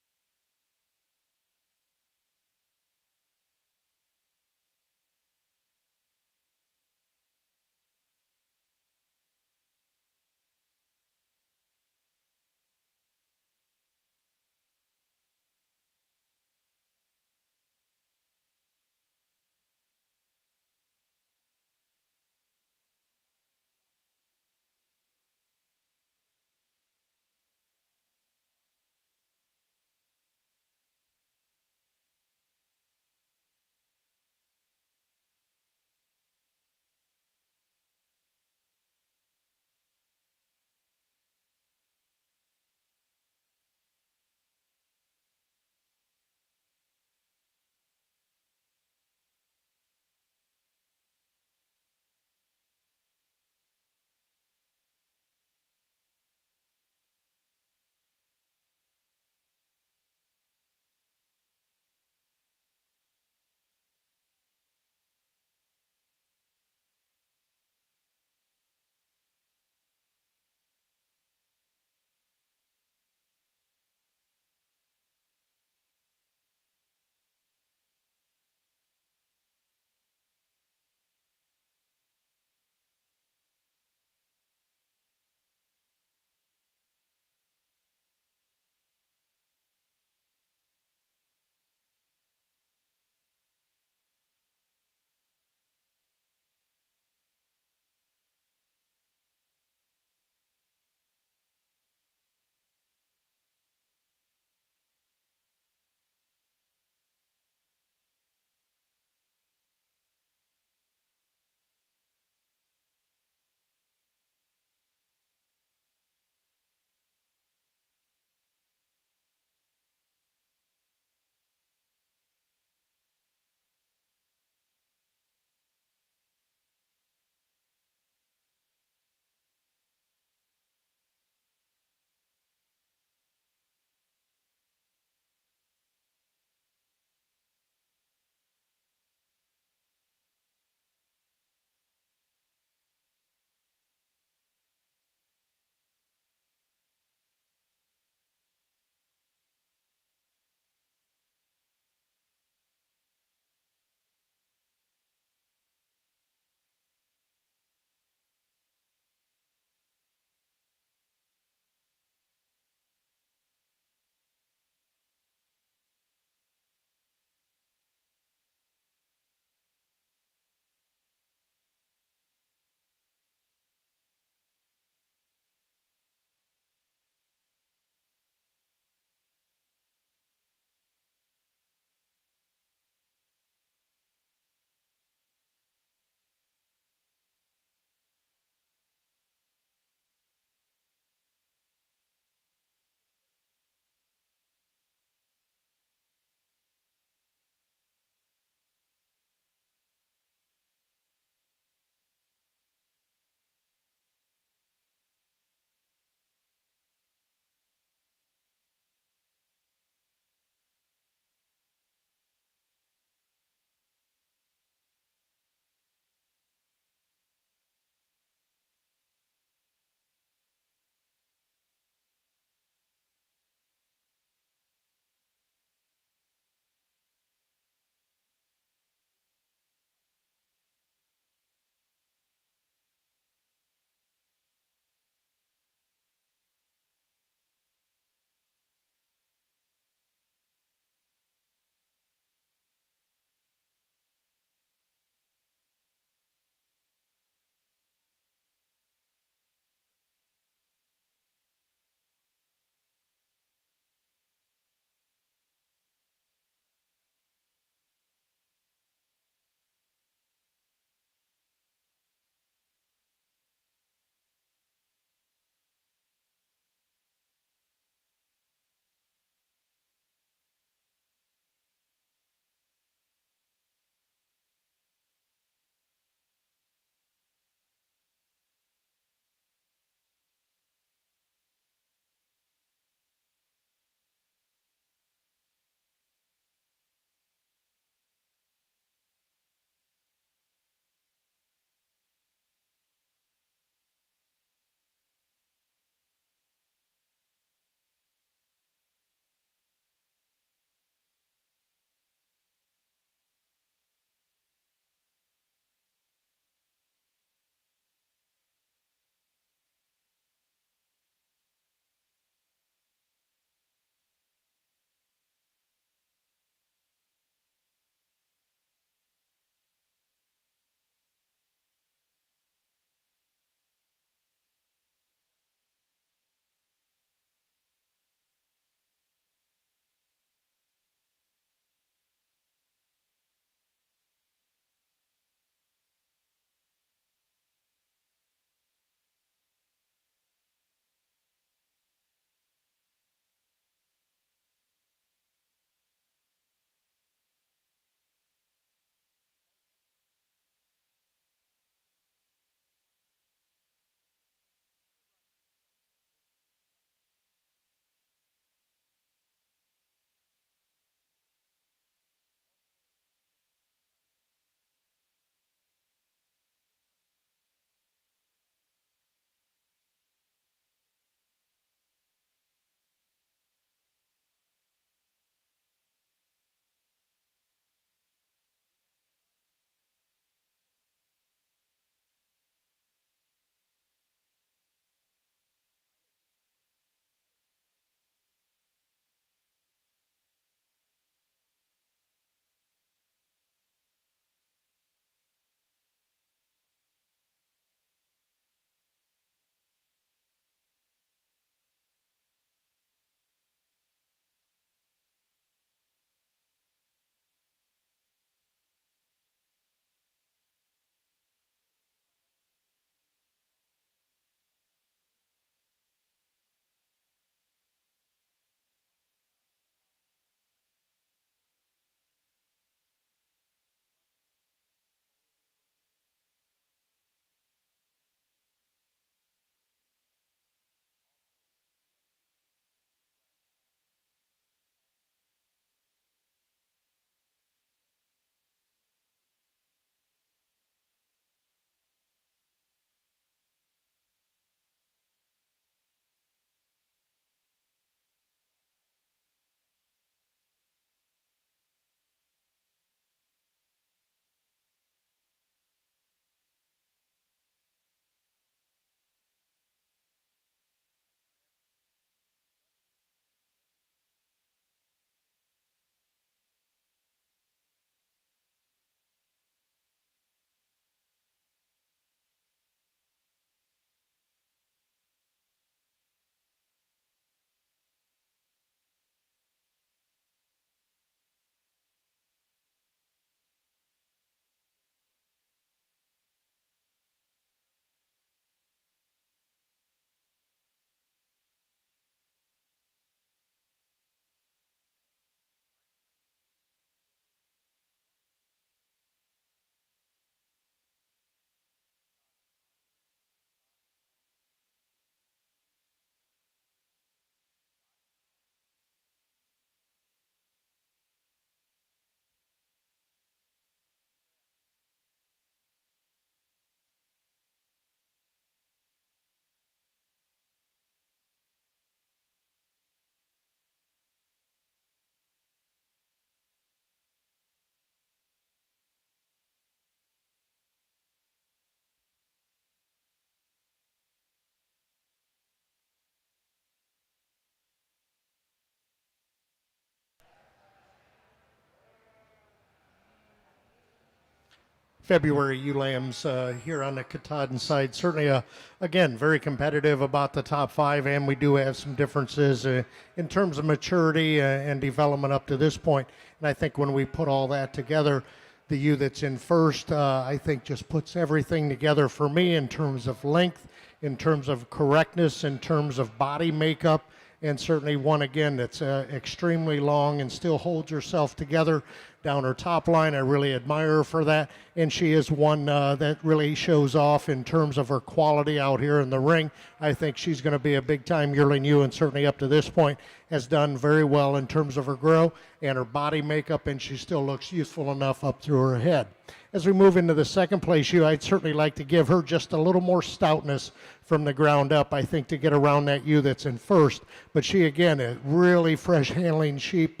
Speaker 3: February ewe lambs here on the Katahdin side. Certainly, again, very competitive about the top 5, and we do have some differences in terms of maturity and development up to this point. And I think when we put all that together, the ewe that's in first, I think just puts everything together for me in terms of length, in terms of correctness, in terms of body makeup, and certainly one, again, that's extremely long and still holds herself together down her top line. I really admire her for that, and she is one that really shows off in terms of her quality out here in the ring. I think she's going to be a big-time yearling ewe, and certainly up to this point has done very well in terms of her grow and her body makeup, and she still looks youthful enough up through her head. As we move into the second place ewe, I'd certainly like to give her just a little more stoutness from the ground up, I think, to get around that ewe that's in first. But she, again, a really fresh handling sheep.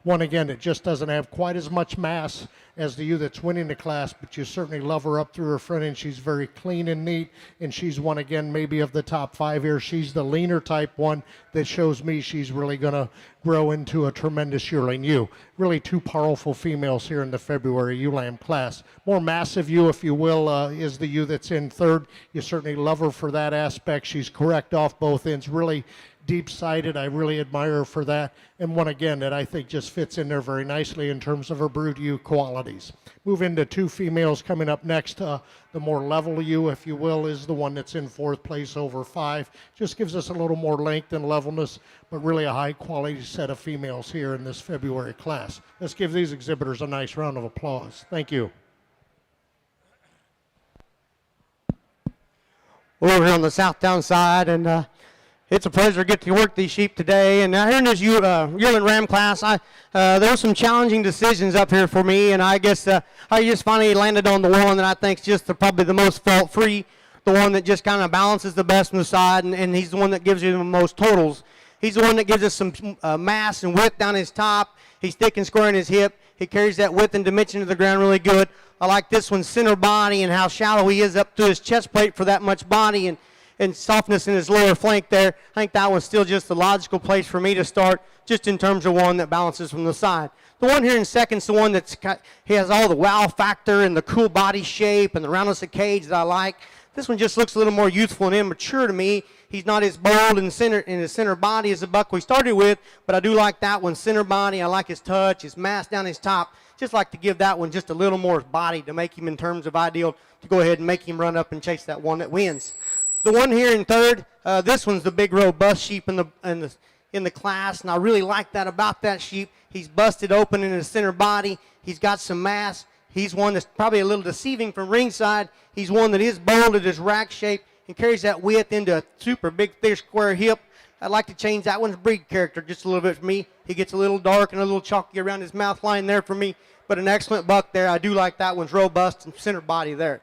Speaker 3: One, again, that just doesn't have quite as much mass as the ewe that's winning the class, but you certainly love her up through her front end. She's very clean and neat, and she's one, again, maybe of the top 5 here. She's the leaner type one that shows me she's really going to grow into a tremendous yearling ewe. Really 2 powerful females here in the February ewe lamb class. More massive ewe, if you will, is the ewe that's in third. You certainly love her for that aspect. She's correct off both ends, really deep-sided. I really admire her for that. And one, again, that I think just fits in there very nicely in terms of her brood ewe qualities. Move into 2 females coming up next. The more level ewe, if you will, is the one that's in 4th place over 5. Just gives us a little more length and levelness, but really a high-quality set of females here in this February class. Let's give these exhibitors a nice round of applause. Thank you.
Speaker 4: We're over here on the Southdown side, and it's a pleasure to get to work these sheep today. And here in this yearling ram class, there were some challenging decisions up here for me, and I guess I just finally landed on the one that I think is just probably the most fault-free, the one that just kind of balances the best on the side, and he's the one that gives you the most totals. He's the one that gives us some mass and width down his top. He's thick and square in his hip. He carries that width and dimension to the ground really good. I like this one's center body and how shallow he is up to his chest plate for that much body and softness in his lower flank there. I think that one's still just the logical place for me to start, just in terms of one that balances from the side. The one here in second's the one he has all the wow factor and the cool body shape and the roundness of cage that I like. This one just looks a little more youthful and immature to me. He's not as bold in his center body as the buck we started with, but I do like that one, center body. I like his touch, his mass down his top. Just like to give that one just a little more body to make him in terms of ideal to go ahead and make him run up and chase that one that wins. The one here in third, this one's the big robust sheep in the class, and I really like that about that sheep. He's busted open in his center body. He's got some mass. He's one that's probably a little deceiving from ringside. He's one that is bold at his rack shape and carries that width into a super big, thick, square hip. I'd like to change that one's breed character just a little bit for me. He gets a little dark and a little chalky around his mouth line there for me, but an excellent buck there. I do like that one's robust and center body there.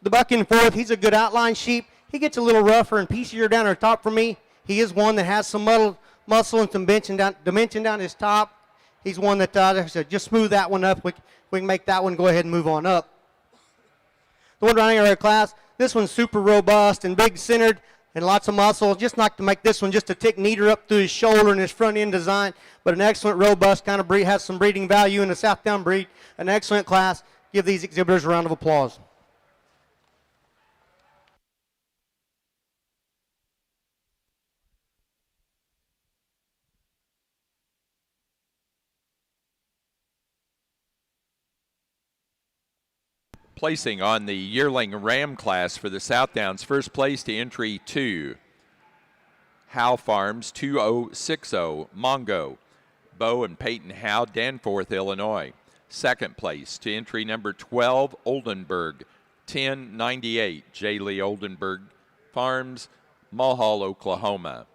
Speaker 4: The buck in fourth, he's a good outline sheep. He gets a little rougher and piecier down her top for me. He is one that has some muscle and some dimension down his top. He's one that just smooth that one up. We can make that one go ahead and move on up. The one running our class, this one's super robust and big centered and lots of muscle. Just like to make this one just a tick neater up through his shoulder and his front end design, but an excellent robust kind of breed, has some breeding value in the Southdown breed. An excellent class. Give these exhibitors a round of applause.
Speaker 2: Placing on the yearling ram class for the Southdowns, first place to entry 2. Howe Farms 2060, Mongo, Bo and Peyton Howe, Danforth, Illinois. Second place to entry number 12, Oldenburg 1098, J. Lee Oldenburg Farms, Mulhall, Oklahoma.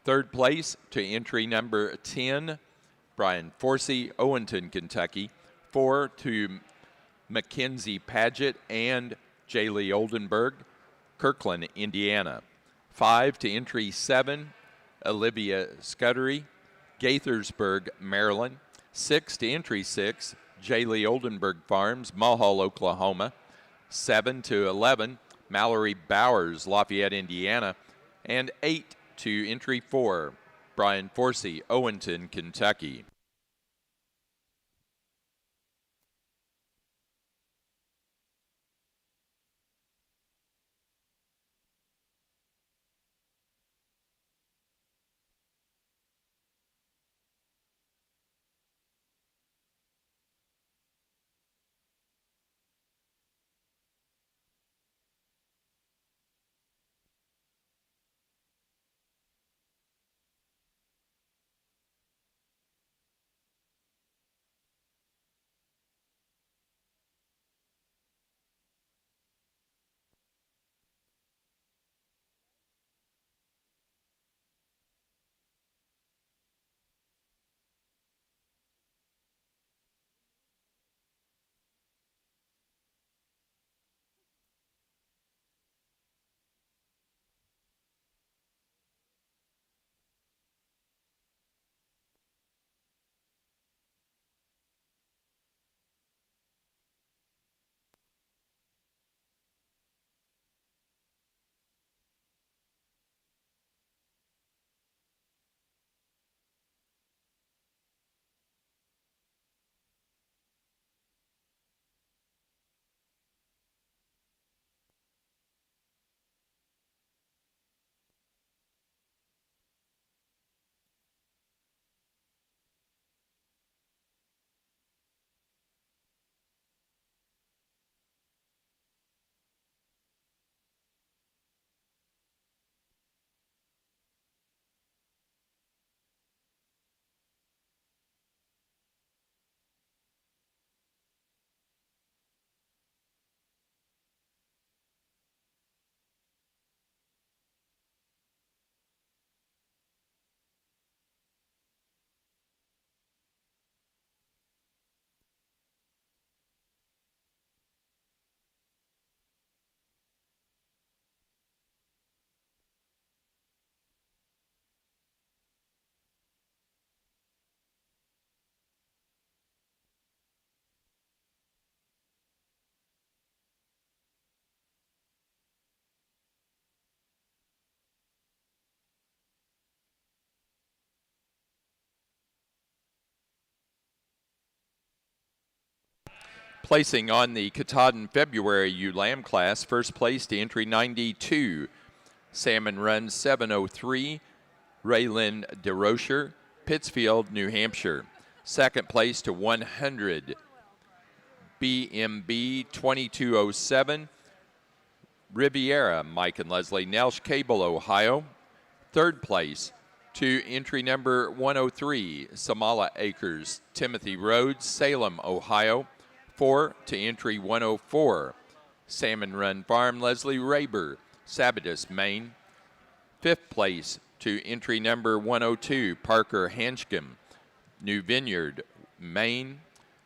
Speaker 2: Third place to entry number 10, Brian Forsey, Owenton, Kentucky. 4 to Mackenzie Paget and J. Lee Oldenburg, Kirkland, Indiana. 5 to entry 7, Olivia Scuddery, Gaithersburg, Maryland. 6 to entry 6, J. Lee Oldenburg Farms, Mulhall, Oklahoma. 7 to 11, Mallory Bowers, Lafayette, Indiana. And 8 to entry 4, Brian Forsey, Owenton, Kentucky. Placing on the Katahdin February ewe lamb class, first place to entry 92, Salmon Run 703, Raylyn DeRocher, Pittsfield, New Hampshire. Second place to 100, BMB 2207, Riviera, Mike and Leslie Nelsh, Cable, Ohio. Third place to entry number 103, Samala Acres, Timothy Rhodes, Salem, Ohio. 4 to entry 104, Salmon Run Farm, Leslie Raber, Sabatus, Maine. Fifth place to entry number 102, Parker Hanscom, New Vineyard, Maine.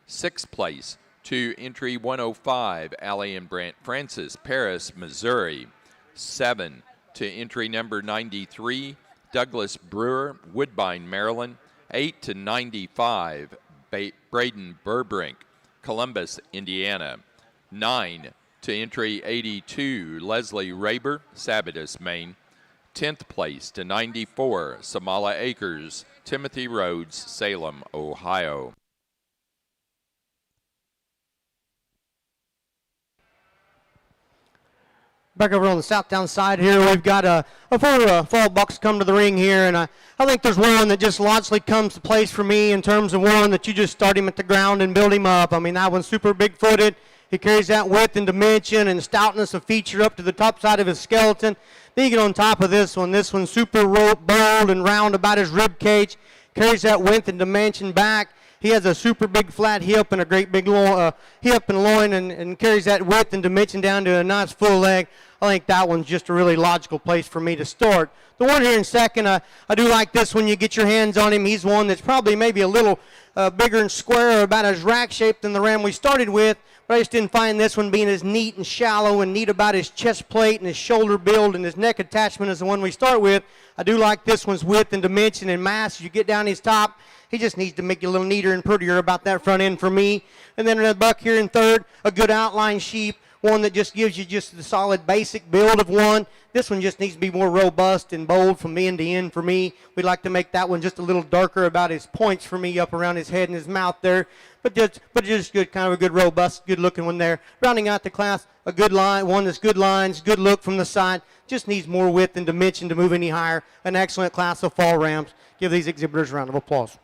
Speaker 2: Sixth place to entry 105, Allie and Brant Francis, Paris, Missouri. 7 to entry number 93, Douglas Brewer, Woodbine, Maryland. 8 to 95, Braden Burbrink, Columbus, Indiana. 9 to entry 82, Leslie Raber, Sabatus, Maine. 10th place to 94, Samala Acres, Timothy Rhodes, Salem, Ohio.
Speaker 4: Back over on the Southdown side here, we've got four fall bucks come to the ring here, and I think there's one that just logically comes to place for me in terms of one that you just start him at the ground and build him up. I mean, that one's super big-footed. He carries that width and dimension and stoutness of feature up to the top side of his skeleton. Then you get on top of this one. This one's super bold and round about his rib cage. Carries that width and dimension back. He has a super big flat hip and a great big hip and loin, and carries that width and dimension down to a nice full leg. I think that one's just a really logical place for me to start. The one here in second, I do like this when you get your hands on him. He's one that's probably maybe a little bigger and square, about as rack shaped than the ram we started with, but I just didn't find this one being as neat and shallow and neat about his chest plate and his shoulder build and his neck attachment as the one we start with. I do like this one's width and dimension and mass. As you get down his top, he just needs to make you a little neater and prettier about that front end for me. And then another buck here in third, a good outline sheep, one that just gives you just the solid basic build of one. This one just needs to be more robust and bold from end to end for me. We'd like to make that one just a little darker about his points for me up around his head and his mouth there. But just good, kind of a good, robust, good-looking one there. Rounding out the class, a good line, one that's good lines, good look from the side. Just needs more width and dimension to move any higher. An excellent class of fall rams. Give these exhibitors a round of applause.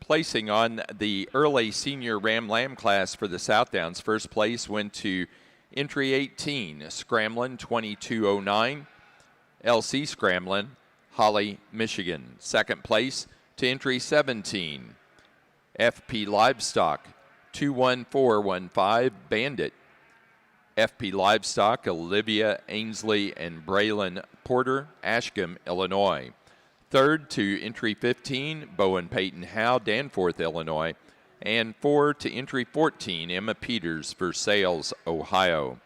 Speaker 2: Placing on the early senior Ram Lamb class for the Southdowns, first place went to entry 18, Scramlin 2209, LC Scramlin, Holly, Michigan. Second place to entry 17, FP Livestock 21415, Bandit. FP Livestock, Olivia Ainsley and Braylon Porter, Ashcombe, Illinois. Third to entry 15, Bowen Peyton Howe, Danforth, Illinois. And 4 to entry 14, Emma Peters, Versailles, Ohio.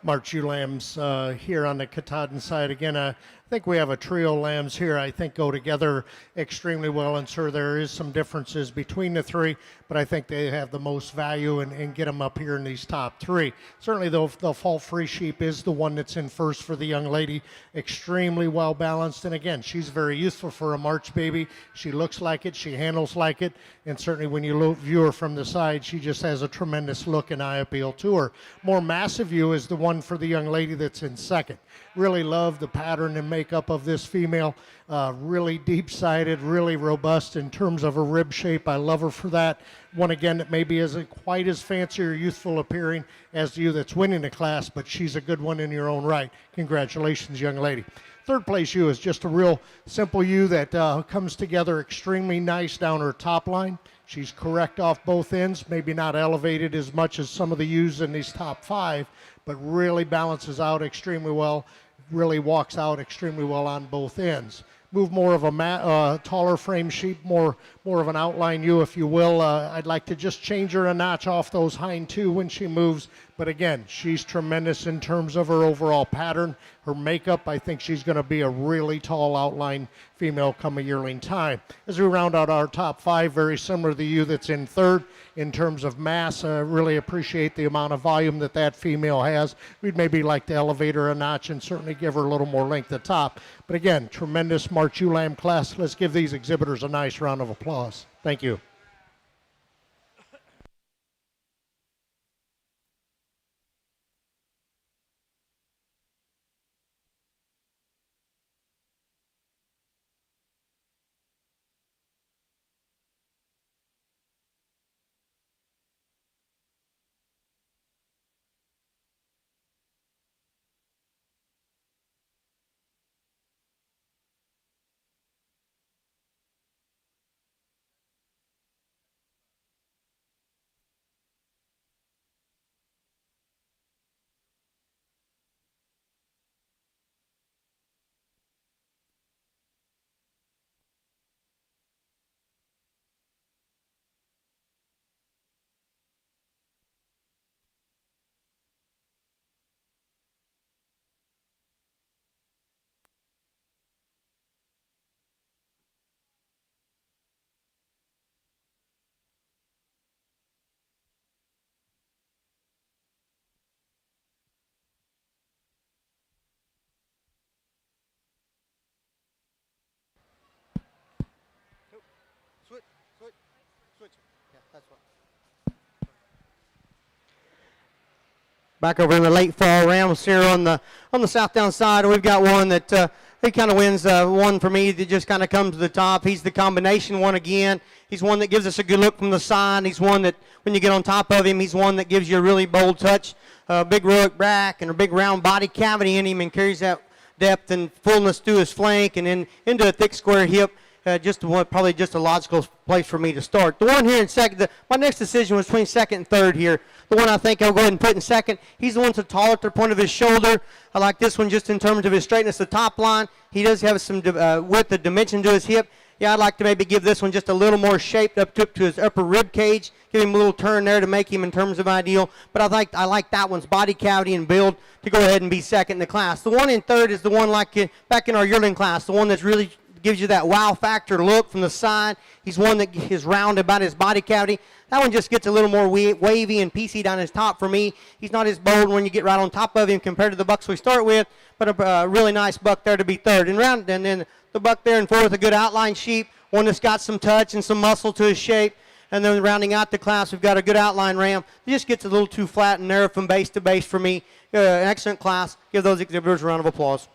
Speaker 3: March ewe lambs here on the Katahdin side. Again, I think we have a trio lambs here I think go together extremely well, and sure there is some differences between the three, but I think they have the most value and get them up here in these top three. Certainly the fault-free sheep is the one that's in first for the young lady, extremely well balanced, and again, she's very useful for a March baby. She looks like it, she handles like it, and certainly when you view her from the side, she just has a tremendous look and eye appeal to her. More massive view is the one for the young lady that's in second. Really love the pattern and makeup of this female. Really deep-sided, really robust in terms of her rib shape. I love her for that. One, again, that maybe isn't quite as fancy or youthful appearing as the ewe that's winning the class, but she's a good one in your own right. Congratulations, young lady. Third place ewe is just a real simple ewe that comes together extremely nice down her top line. She's correct off both ends, maybe not elevated as much as some of the ewes in these top five, but really balances out extremely well, really walks out extremely well on both ends. Move more of a taller frame sheep, more of an outline ewe, if you will. I'd like to just change her a notch off those hind two when she moves. But again, she's tremendous in terms of her overall pattern. Her makeup, I think she's going to be a really tall outline female come a yearling time. As we round out our top five, very similar to the ewe that's in third in terms of mass. Really appreciate the amount of volume that female has. We'd maybe like to elevate her a notch and certainly give her a little more length at top. But again, tremendous March ewe lamb class. Let's give these exhibitors a nice round of applause. Thank you.
Speaker 4: Back over in the late fall rounds here on the Southdown side, we've got one that he kind of wins one for me that just kind of comes to the top. He's the combination one again. He's one that gives us a good look from the side. He's one that when you get on top of him, he's one that gives you a really bold touch, big roic back and a big round body cavity in him and carries that depth and fullness through his flank and then into a thick square hip. Probably just a logical place for me to start. The one here in second, my next decision was between second and third here. The one I think I'll go ahead and put in second, he's the one that's tall at the point of his shoulder. I like this one just in terms of his straightness of the top line. He does have some width of dimension to his hip. Yeah, I'd like to maybe give this one just a little more shape up to his upper rib cage, give him a little turn there to make him in terms of ideal. But I like that one's body cavity and build to go ahead and be second in the class. The one in third is the one back in our yearling class, the one that's really gives you that wow factor look from the side. He's one that is round about his body cavity. That one just gets a little more wavy and piecey down his top for me. He's not as bold when you get right on top of him compared to the bucks we start with, but a really nice buck there to be third. And then the buck there in fourth, a good outline sheep, one that's got some touch and some muscle to his shape. And then rounding out the class, we've got a good outline ram. It just gets a little too flat and narrow from base to base for me. An excellent class. Give those exhibitors a round of applause.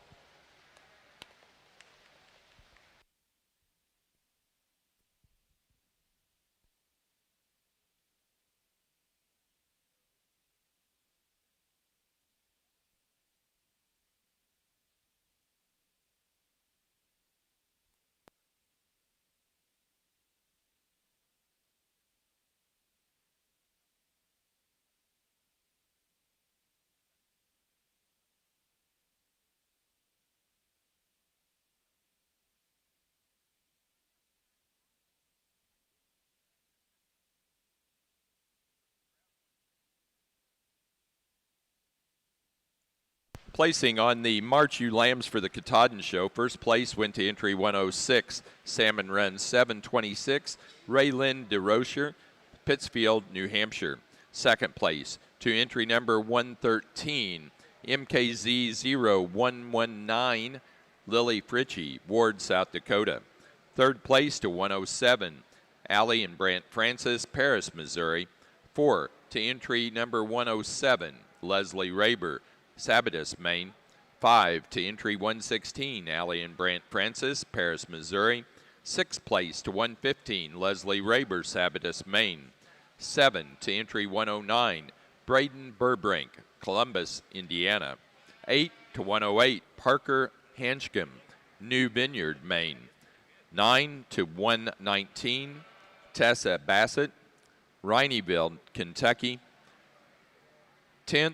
Speaker 2: Placing on the March ewe lambs for the Katahdin show, first place went to entry 106, Salmon Run 726, Ray Lynn DeRocher, Pittsfield, New Hampshire. Second place to entry number 113, MKZ 0119, Lily Fritchie, Ward, South Dakota. Third place to 107, Allie and Brant Francis, Paris, Missouri. 4 to entry number 107, Leslie Raber, Sabatus, Maine. 5 to entry 116, Allie and Brant Francis, Paris, Missouri. 6th place to 115, Leslie Raber, Sabatus, Maine. 7 to entry 109, Braden Burbrink, Columbus, Indiana. 8 to 108, Parker Hanschcom, New Vineyard, Maine. 9 to 119, Tessa Bassett, Rhineyville, Kentucky. 10th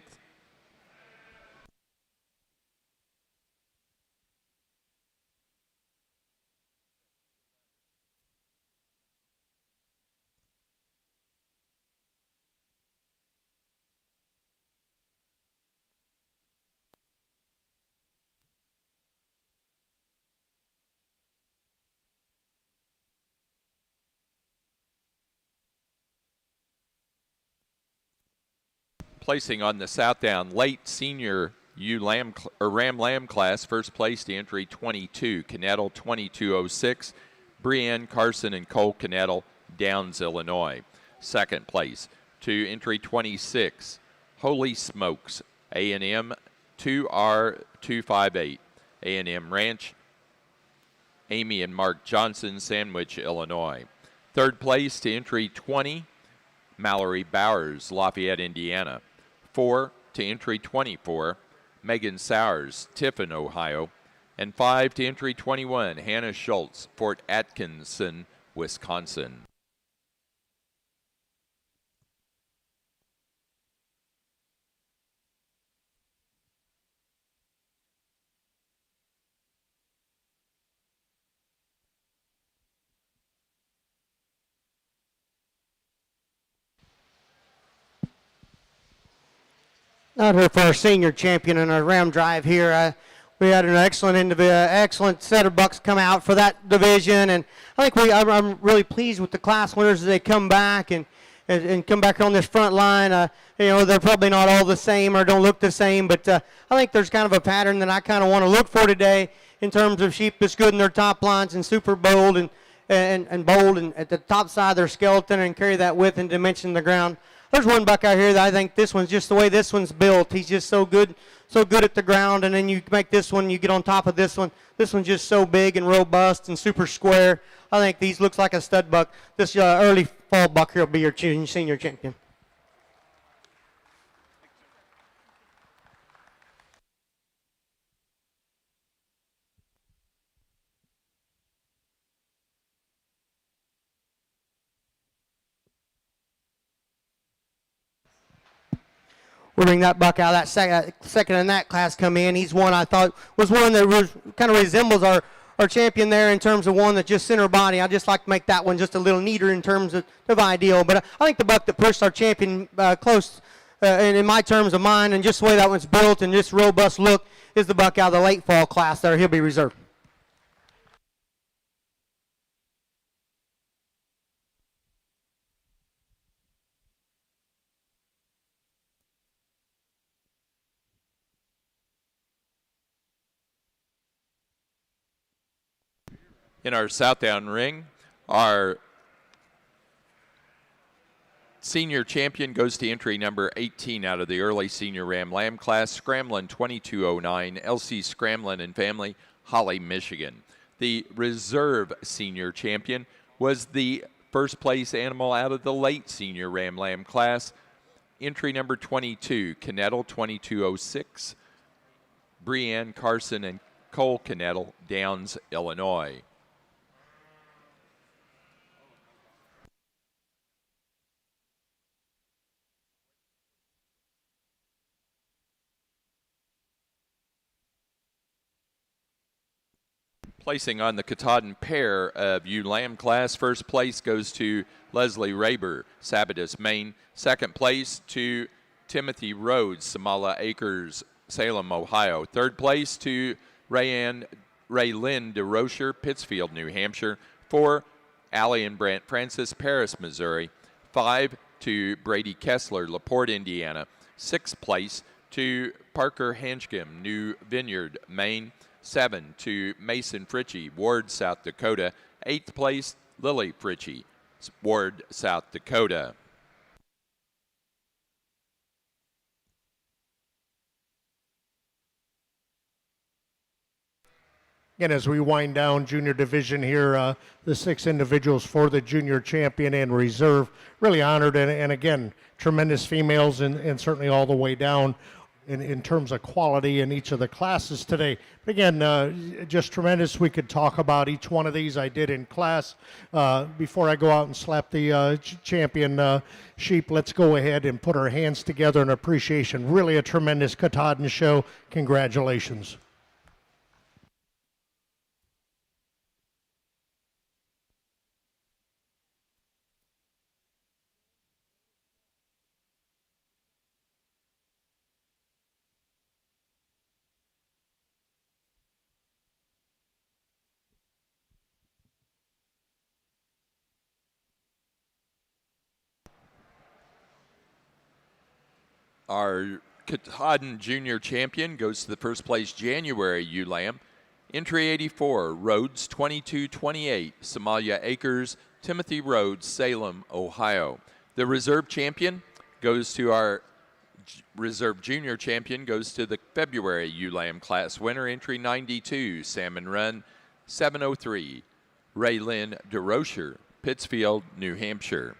Speaker 2: placing on the Southdown late senior ram lamb class, first place to entry 22, Canettle 2206, Brienne Carson and Cole Canettle, Downs, Illinois. Second place to entry 26, Holy Smokes, A&M 2R258, A&M Ranch, Amy and Mark Johnson, Sandwich, Illinois. Third place to entry 20, Mallory Bowers, Lafayette, Indiana. 4 to entry 24, Megan Sowers, Tiffin, Ohio. And 5 to entry 21, Hannah Schultz, Fort Atkinson, Wisconsin.
Speaker 4: Out here for our senior champion in our Ram Drive here. We had an excellent set of bucks come out for that division, and I think I'm really pleased with the class winners as they come back and come back on this front line. They're probably not all the same or don't look the same, but I think there's kind of a pattern that I kind of want to look for today in terms of sheep that's good in their top lines and super bold and bold and at the top side of their skeleton and carry that width and dimension of the ground. There's one buck out here that I think this one's just the way this one's built. He's just so good at the ground, and then you make this one, you get on top of this one. This one's just so big and robust and super square. I think these looks like a stud buck. This early fall buck here will be your senior champion. We'll bring that buck out. That second in that class come in. He's one I thought was one that kind of resembles our champion there in terms of one that just center body. I just like to make that one just a little neater in terms of ideal. But I think the buck that pushed our champion close, in my terms of mine, and just the way that one's built and just robust look, is the buck out of the late fall class there. He'll be reserved.
Speaker 2: In our Southdown ring, our senior champion goes to entry number 18 out of the early senior Ram Lamb class, Scramlin 2209, LC Scramlin and family, Holly, Michigan. The reserve senior champion was the first place animal out of the late senior Ram Lamb class, entry number 22, Canettle 2206, Brienne Carson and Cole Canettle, Downs, Illinois. Placing on the Katahdin pair of ewe lamb class, first place goes to Leslie Raber, Sabatus, Maine. Second place to Timothy Rhodes, Samala Acres, Salem, Ohio. Third place to Raylyn DeRocher, Pittsfield, New Hampshire. 4, Allie and Brant Francis, Paris, Missouri. 5 to Brady Kessler, LaPorte, Indiana. 6th place to Parker Hanschkim, New Vineyard, Maine. 7 to Mason Fritchie, Ward, South Dakota. 8th place, Lily Fritchie, Ward, South Dakota.
Speaker 3: Again, as we wind down junior division here, the 6 individuals for the junior champion and reserve, really honored, and again, tremendous females and certainly all the way down in terms of quality in each of the classes today. But again, just tremendous. We could talk about each one of these. I did in class. Before I go out and slap the champion sheep, let's go ahead and put our hands together in appreciation. Really a tremendous Katahdin show. Congratulations.
Speaker 2: Our Katahdin Junior Champion goes to the first place January ewe lamb. Entry 84, Rhodes 2228, Somalia Acres, Timothy Rhodes, Salem, Ohio. The reserve champion goes to our reserve junior champion goes to the February ewe lamb class winner. Entry 92, Salmon Run 703, Raylyn DeRocher, Pittsfield, New Hampshire.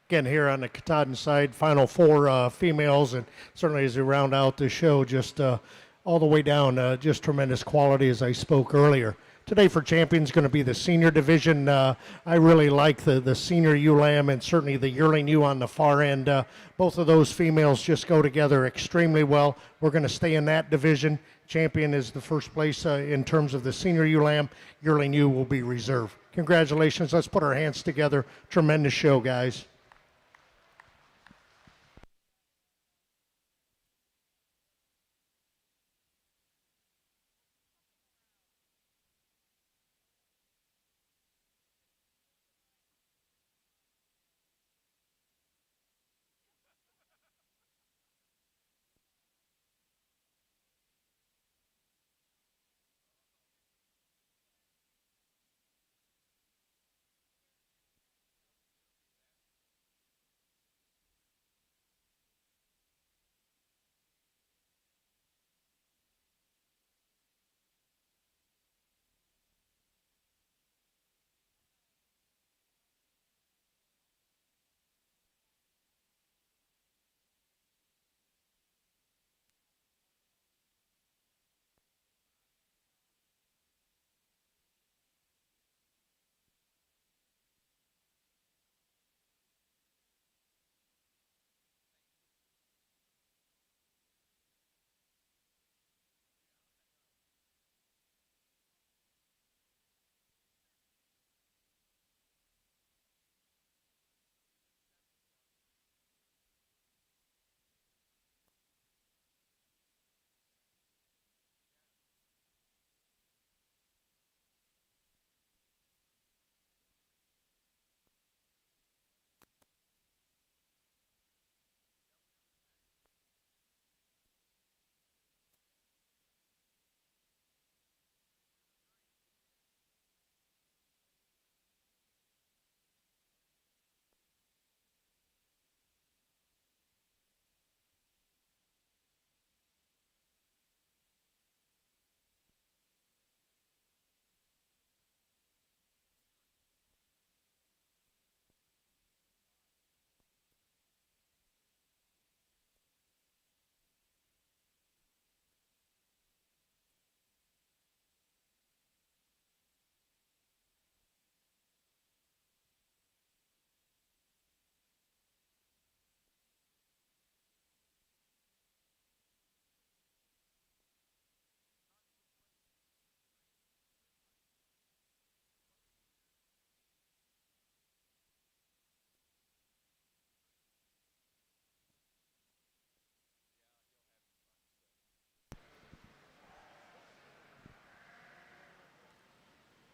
Speaker 3: Again, here on the Katahdin side, final 4 females, and certainly as we round out the show, just all the way down, just tremendous quality as I spoke earlier. Today for champions going to be the senior division. I really like the senior ewe lamb and certainly the yearling ewe on the far end. Both of those females just go together extremely well. We're going to stay in that division. Champion is the first place in terms of the senior ewe lamb. Yearling ewe will be reserved. Congratulations. Let's put our hands together. Tremendous show, guys.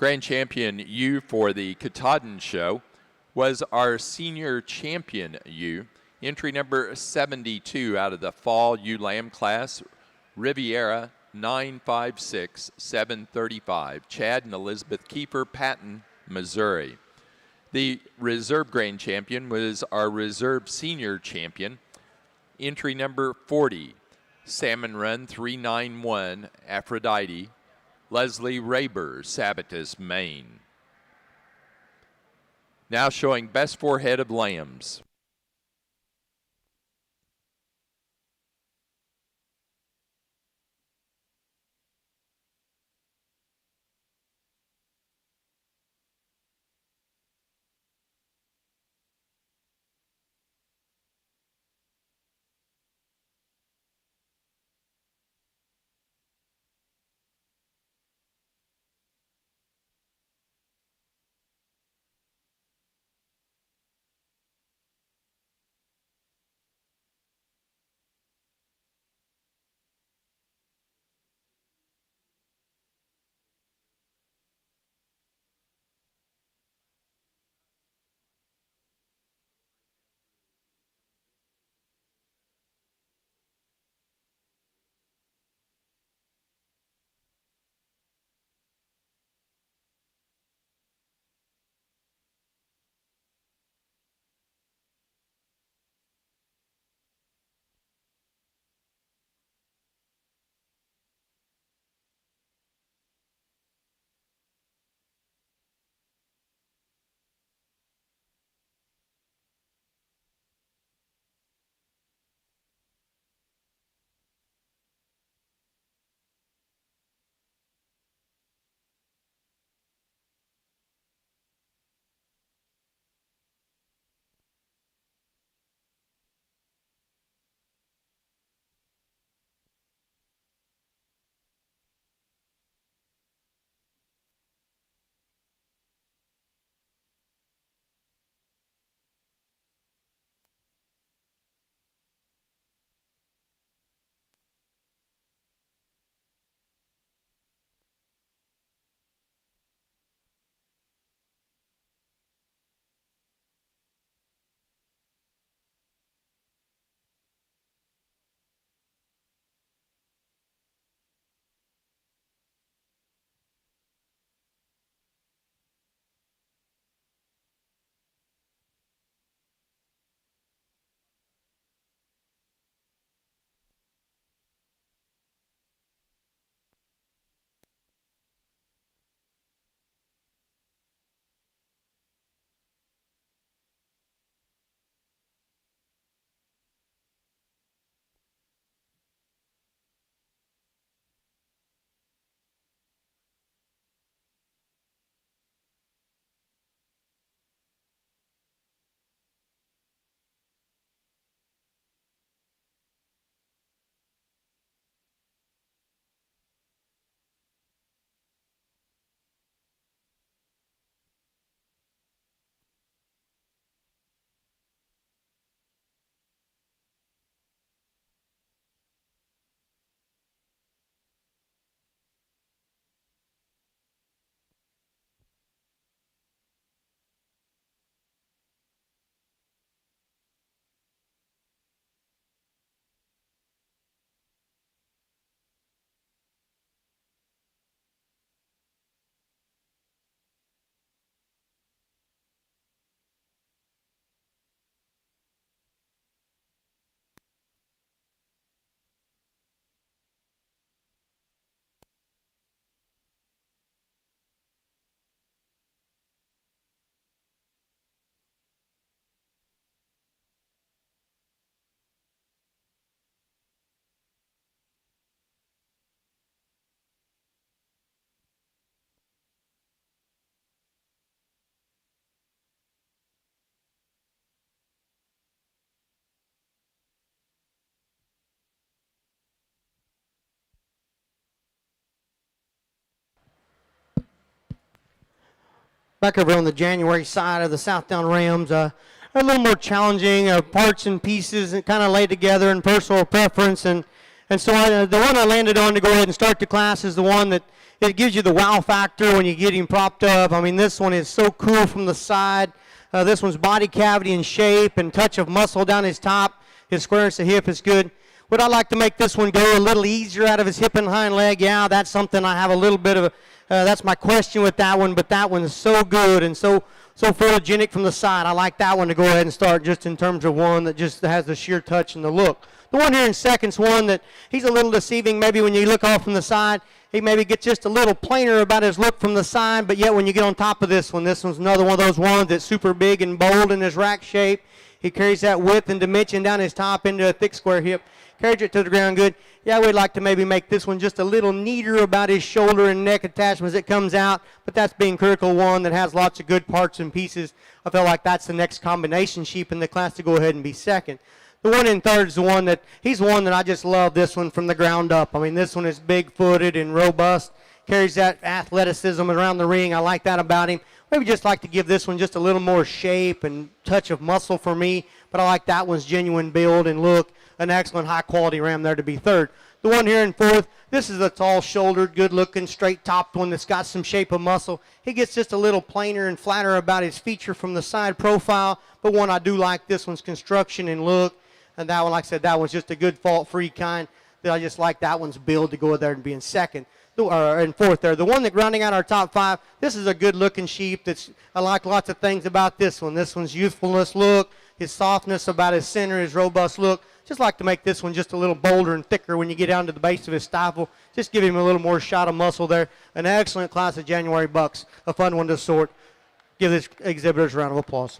Speaker 2: grand champion ewe for the Katahdin show was our senior champion ewe, entry number 72 out of the fall ewe lamb class, Riviera 956-735, Chad and Elizabeth Kiefer, Patton, Missouri. The reserve grand champion was our reserve senior champion, entry number 40, Salmon Run 391, Aphrodite, Leslie Raber, Sabatus, Maine. Now showing best forehead of lambs.
Speaker 4: Back over on the January side of the Southdown Rams, a little more challenging, parts and pieces and kind of laid together in personal preference. And And so the one I landed on to go ahead and start the class is the one that it gives you the wow factor when you get him propped up. I mean, this one is so cool from the side. This one's body cavity and shape and touch of muscle down his top. His squareness of hip is good. Would I like to make this one go a little easier out of his hip and hind leg? Yeah, that's something I have a little bit of that's my question with that one, but that one is so good and so photogenic from the side. I like that one to go ahead and start just in terms of one that just has the sheer touch and the look. The one here in second's one that he's a little deceiving maybe when you look off from the side. He maybe gets just a little plainer about his look from the side, but yet when you get on top of this one's another one of those ones that's super big and bold in his rack shape. He carries that width and dimension down his top into a thick square hip. Carries it to the ground good. Yeah, we'd like to maybe make this one just a little neater about his shoulder and neck attachment as it comes out, but that's being critical one that has lots of good parts and pieces. I feel like that's the next combination sheep in the class to go ahead and be second. The one in third is the one that, he's one that I just love this one from the ground up. I mean, this one is big-footed and robust, carries that athleticism around the ring. I like that about him. Maybe just like to give this one just a little more shape and touch of muscle for me, but I like that one's genuine build and look. An excellent high-quality ram there to be third. The one here in fourth, this is a tall-shouldered, good-looking, straight-topped one that's got some shape of muscle. He gets just a little plainer and flatter about his feature from the side profile, but one I do like, this one's construction and look. And that one, like I said, that one's just a good fault-free kind that I just like that one's build to go there and be in second. Or in fourth there. The one that rounding out our top five, this is a good-looking sheep. I like lots of things about this one. This one's youthfulness look, his softness about his center, his robust look. Just like to make this one just a little bolder and thicker when you get down to the base of his stifle. Just give him a little more shot of muscle there. An excellent class of January bucks. A fun one to sort. Give this exhibitors a round of applause.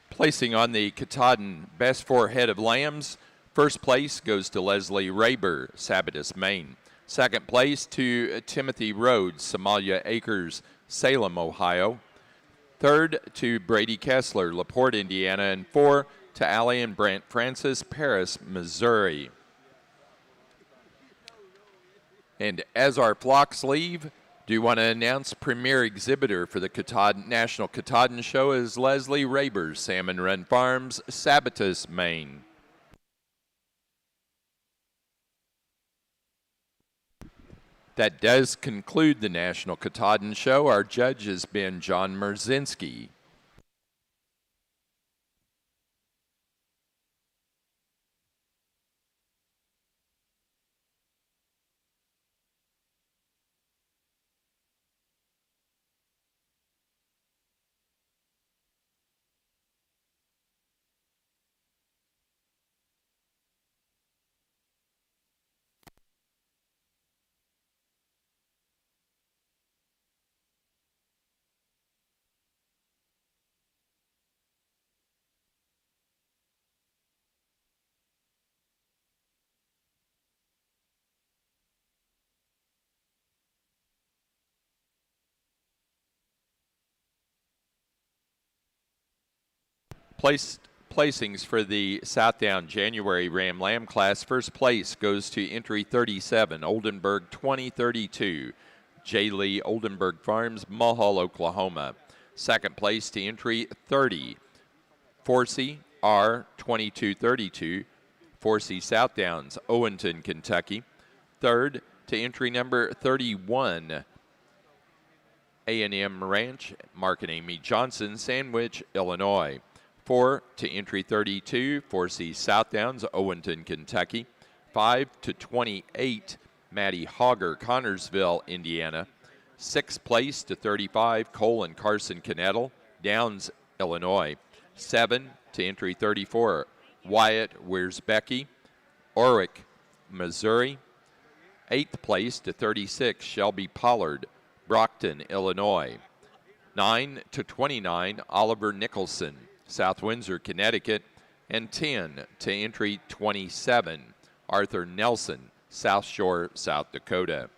Speaker 2: Placing on the Katahdin best four head of lambs, first place goes to Leslie Raber, Sabatus, Maine. Second place to Timothy Rhodes, Somalia Acres, Salem, Ohio. Third to Brady Kessler, LaPorte, Indiana. And four to Allie and Brent Francis, Paris, Missouri. And as our flocks leave, do you want to announce premier exhibitor for the National Katahdin Show is Leslie Raber, Salmon Run Farms, Sabatus, Maine. That does conclude the National Katahdin Show. Our judge has been John Merzinski. Placings for the Southdown January Ram Lamb class. First place goes to entry 37, Oldenburg 2032, J. Lee Oldenburg Farms, Mulhall, Oklahoma. Second place to entry 30, Forsey R 2232, Forsey Southdowns, Owenton, Kentucky. Third to entry number 31, A&M Ranch, Mark and Amy Johnson, Sandwich, Illinois. 4 to entry 32, Forsey Southdowns, Owenton, Kentucky. 5 to 28, Maddie Hogger, Connorsville, Indiana. 6th place to 35, Cole and Carson Knettle, Downs, Illinois. 7 to entry 34, Wyatt Wiersbecky, Orick, Missouri. 8th place to 36, Shelby Pollard, Brockton, Illinois. 9 to 29, Oliver Nicholson, South Windsor, Connecticut. And 10 to entry 27, Arthur Nelson, South Shore, South Dakota.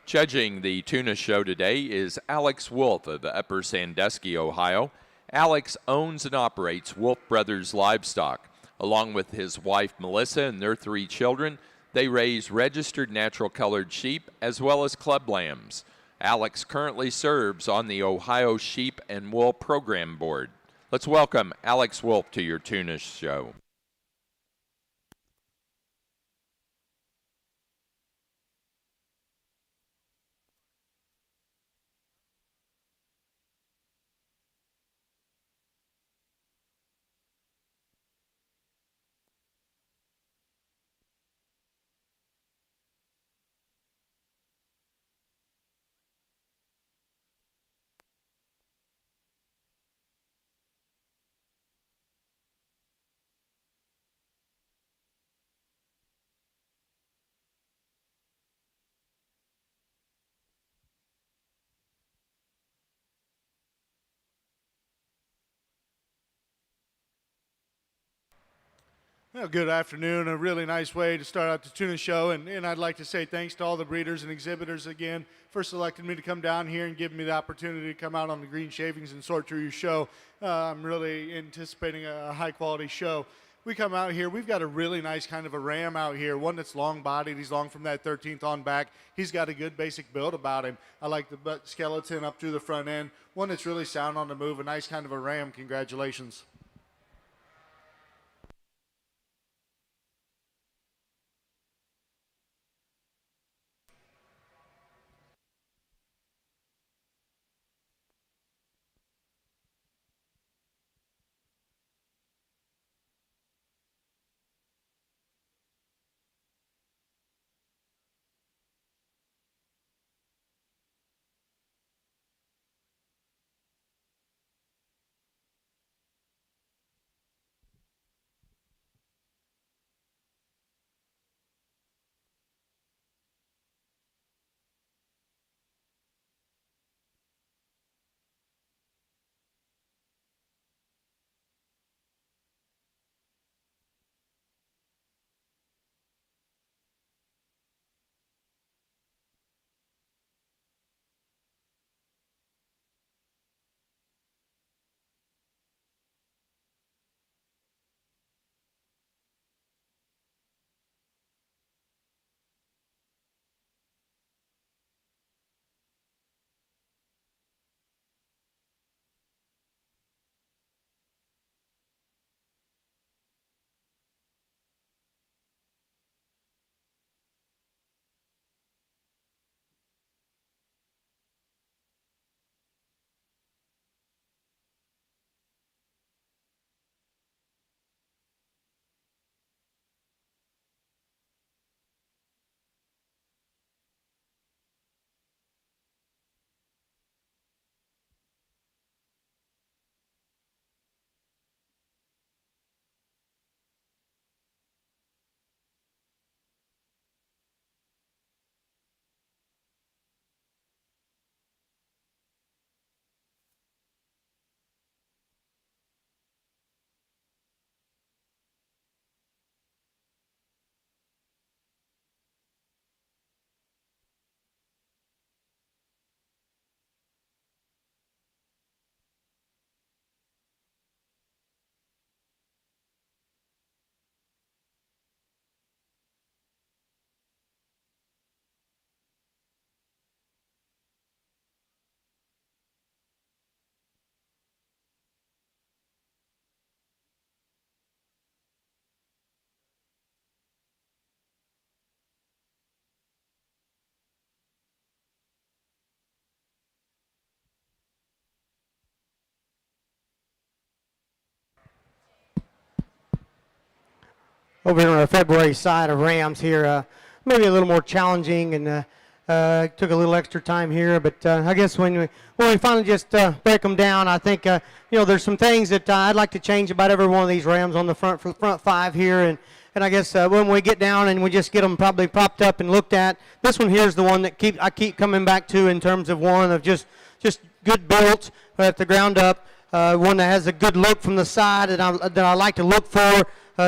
Speaker 2: Judging the Tunis show today is Alex Wolf of Upper Sandusky, Ohio. Alex owns and operates Wolf Brothers Livestock. Along with his wife Melissa and their 3 children, they raise registered natural colored sheep as well as club lambs. Alex currently serves on the Ohio Sheep and Wool Program Board. Let's welcome Alex Wolf to your Tunis show.
Speaker 5: Well, good afternoon. A really nice way to start out the Tunis show, and I'd like to say thanks to all the breeders and exhibitors again for selecting me to come down here and giving me the opportunity to come out on the green shavings and sort through your show. I'm really anticipating a high-quality show. We come out here, we've got a really nice kind of a ram out here, one that's long-bodied. He's long from that 13th on back. He's got a good basic build about him. I like the butt skeleton up through the front end. One that's really sound on the move, a nice kind of a ram. Congratulations.
Speaker 4: Over here on our February side of Rams here, maybe a little more challenging, and took a little extra time here. But I guess when we finally just break them down, I think there's some things that I'd like to change about every one of these Rams on the front 5 here, and I guess when we get down and we just get them probably propped up and looked at, this one here is the one that I keep coming back to in terms of one of just good built at the ground up. One that has a good look from the side that I like to look for.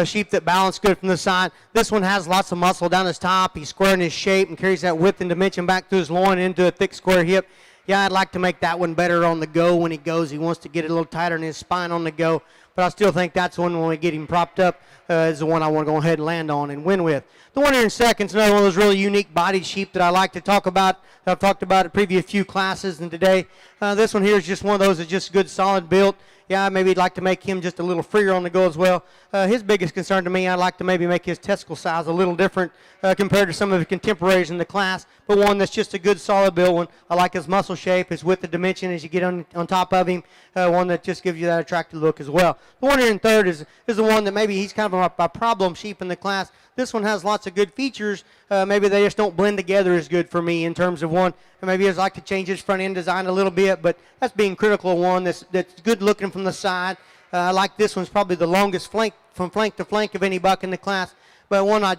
Speaker 4: sheep that balance good from the side. This one has lots of muscle down his top. He's square in his shape and carries that width and dimension back through his loin into a thick square hip. Yeah, I'd like to make that one better on the go when he goes. He wants to get it a little tighter in his spine on the go, but I still think that's one when we get him propped up is the one I want to go ahead and land on and win with. The one here in second is another one of those really unique bodied sheep that I like to talk about. I've talked about it previous few classes, and today this one here is just one of those that's just good, solid built. Yeah, maybe I'd like to make him just a little freer on the go as well. His biggest concern to me, I'd like to maybe make his testicle size a little different compared to some of his contemporaries in the class, but one that's just a good, solid build one. I like his muscle shape, his width and dimension as you get on top of him, one that just gives you that attractive look as well. The one here in third is the one that maybe he's kind of a problem sheep in the class. This one has lots of good features. Maybe they just don't blend together as good for me in terms of one. Maybe I'd like to change his front end design a little bit, but that's being critical of one that's good looking from the side. I like this one's probably the longest flank from flank to flank of any buck in the class. But one, I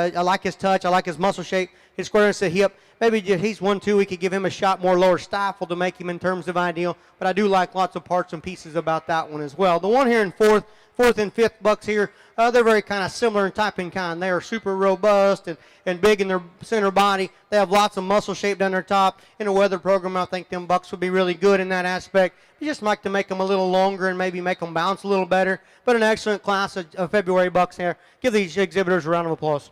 Speaker 4: like his touch. I like his muscle shape, his squareness of the hip. Maybe he's 1-2. We could give him a shot more lower stifle to make him in terms of ideal. But I do like lots of parts and pieces about that one as well. The one here in fourth and fifth bucks here, they're very kind of similar in type and kind. They are super robust and big in their center body. They have lots of muscle shape down their top. In a weather program, I think them bucks would be really good in that aspect. You just like to make them a little longer and maybe make them bounce a little better. But an excellent class of February bucks here. Give these exhibitors a round of applause.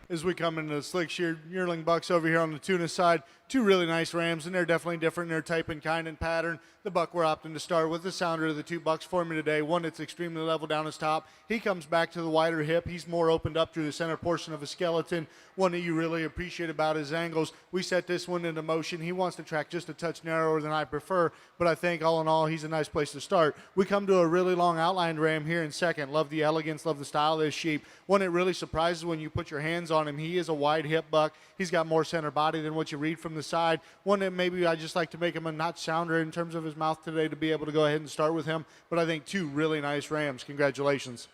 Speaker 5: As we come into the Slick-shorn yearling bucks over here on the Tunis side, two really nice rams, and they're definitely different in their type and kind and pattern. The buck we're opting to start with, the sounder of the two bucks for me today, one that's extremely level down his top. He comes back to the wider hip. He's more opened up through the center portion of his skeleton. One that you really appreciate about his angles. We set this one into motion. He wants to track just a touch narrower than I prefer, but I think all in all, he's a nice place to start. We come to a really long outlined ram here in second. Love the elegance, love the style of this sheep. One that really surprises when you put your hands on him. He is a wide hip buck. He's got more center body than what you read from the side. One that maybe I just like to make him a notch sounder in terms of his mouth today to be able to go ahead and start with him. But I think two really nice rams. Congratulations.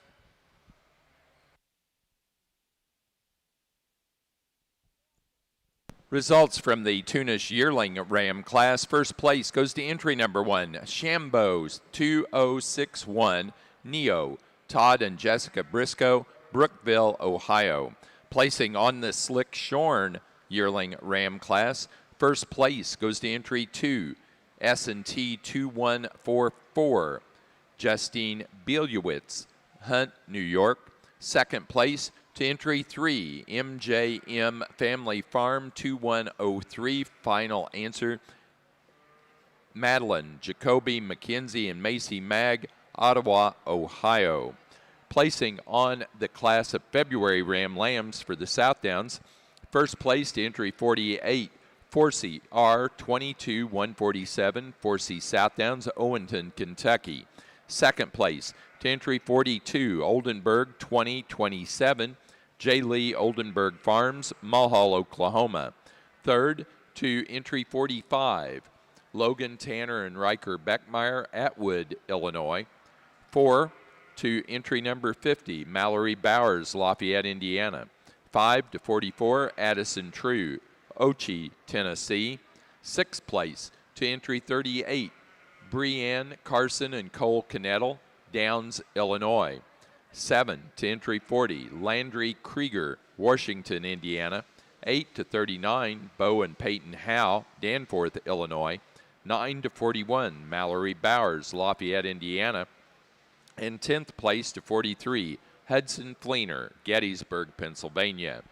Speaker 2: Results from the Tunis Yearling Ram class. First place goes to entry number 1, Shambo's 2061, Neo, Todd and Jessica Briscoe, Brookville, Ohio. Placing on the Slick-shorn Yearling Ram class, first place goes to entry 2, S&T 2144, Justine Bielewitz, Hunt, New York. Second place to entry 3, MJM Family Farm 2103, final answer, Madeline, Jacoby, McKenzie, and Macy Mag, Ottawa, Ohio. Placing on the class of February Ram Lambs for the Southdowns, first place to entry 48, Forsey R 22147, Forsey Southdowns, Owenton, Kentucky. Second place to entry 42, Oldenburg 2027, J. Lee Oldenburg Farms, Mulhall, Oklahoma. Third to entry 45, Logan Tanner and Riker Beckmeyer, Atwood, Illinois. 4 to entry number 50, Mallory Bowers, Lafayette, Indiana. 5 to 44, Addison True, Ochi, Tennessee. Sixth place to entry 38, Brianne Carson and Cole Knettle, Downs, Illinois. 7 to entry 40, Landry Krieger, Washington, Indiana. 8 to 39, Bo and Peyton Howe, Danforth, Illinois. 9 to 41, Mallory Bowers, Lafayette, Indiana. And 10th place to 43, Hudson Fleener, Gettysburg, Pennsylvania.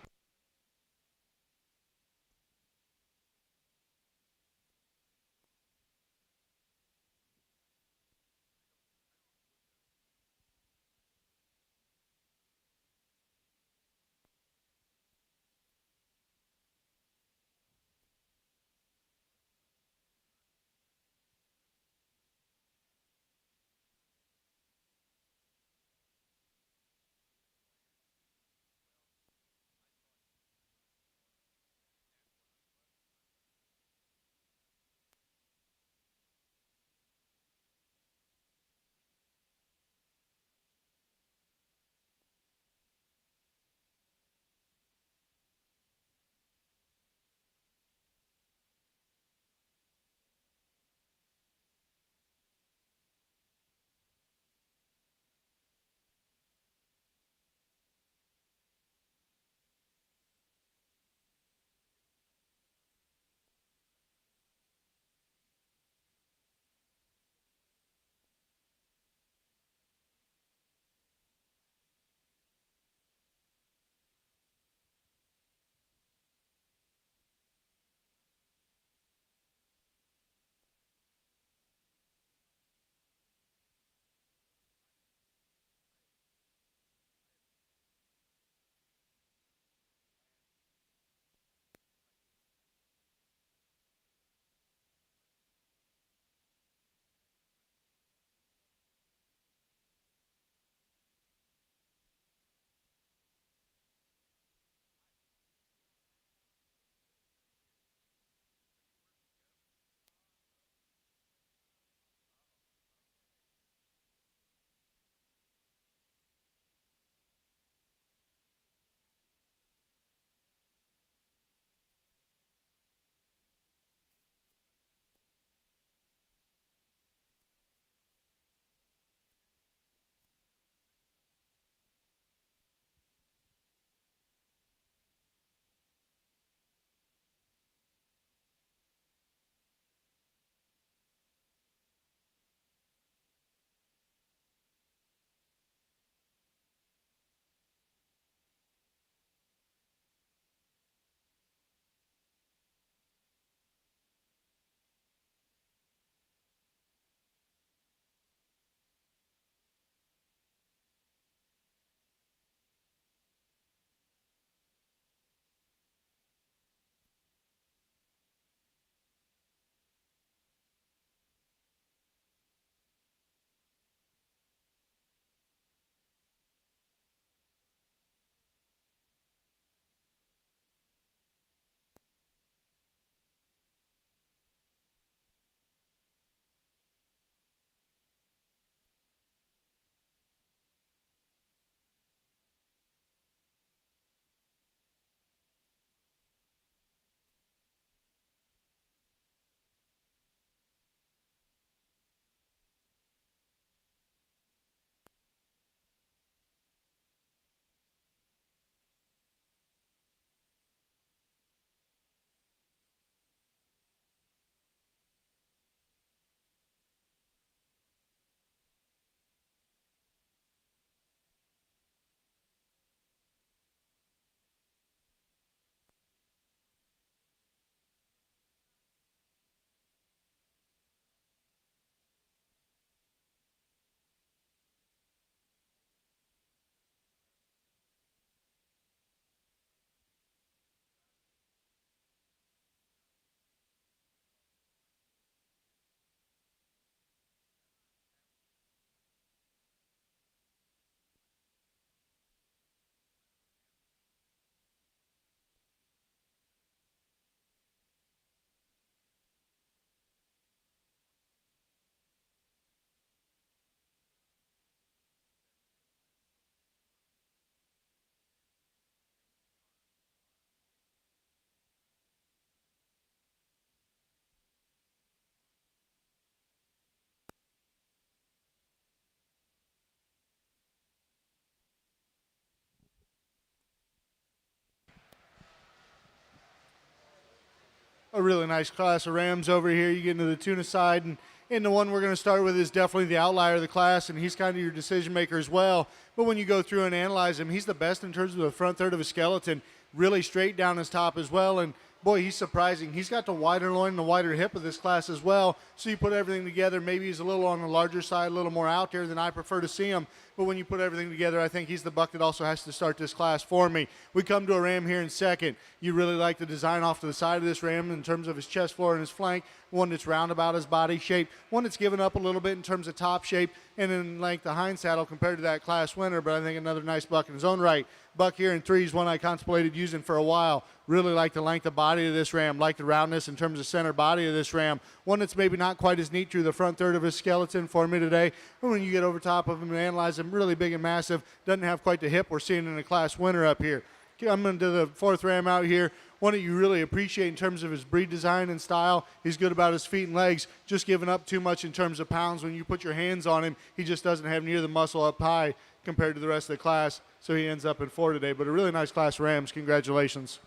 Speaker 5: a really nice class of Rams over here. You get into the Tunis side, and the one we're going to start with is definitely the outlier of the class, and he's kind of your decision maker as well. But when you go through and analyze him, he's the best in terms of the front third of his skeleton, really straight down his top as well. And boy, he's surprising. He's got the wider loin and the wider hip of this class as well. So you put everything together, maybe he's a little on the larger side, a little more out there than I prefer to see him. But when you put everything together, I think he's the buck that also has to start this class for me. We come to a ram here in second. You really like the design off to the side of this ram in terms of his chest floor and his flank, one that's round about his body shape, one that's given up a little bit in terms of top shape, and in length the hind saddle compared to that class winner, but I think another nice buck in his own right. Buck here in 3 is one I contemplated using for a while. Really like the length of body of this ram, like the roundness in terms of center body of this ram. One that's maybe not quite as neat through the front third of his skeleton for me today. But when you get over top of him and analyze him, really big and massive. Doesn't have quite the hip we're seeing in a class winner up here. I'm into the 4th ram out here. One that you really appreciate in terms of his breed design and style. He's good about his feet and legs, just giving up too much in terms of pounds. When you put your hands on him, he just doesn't have near the muscle up high compared to the rest of the class, so he ends up in 4 today. But a really nice class of rams. Congratulations.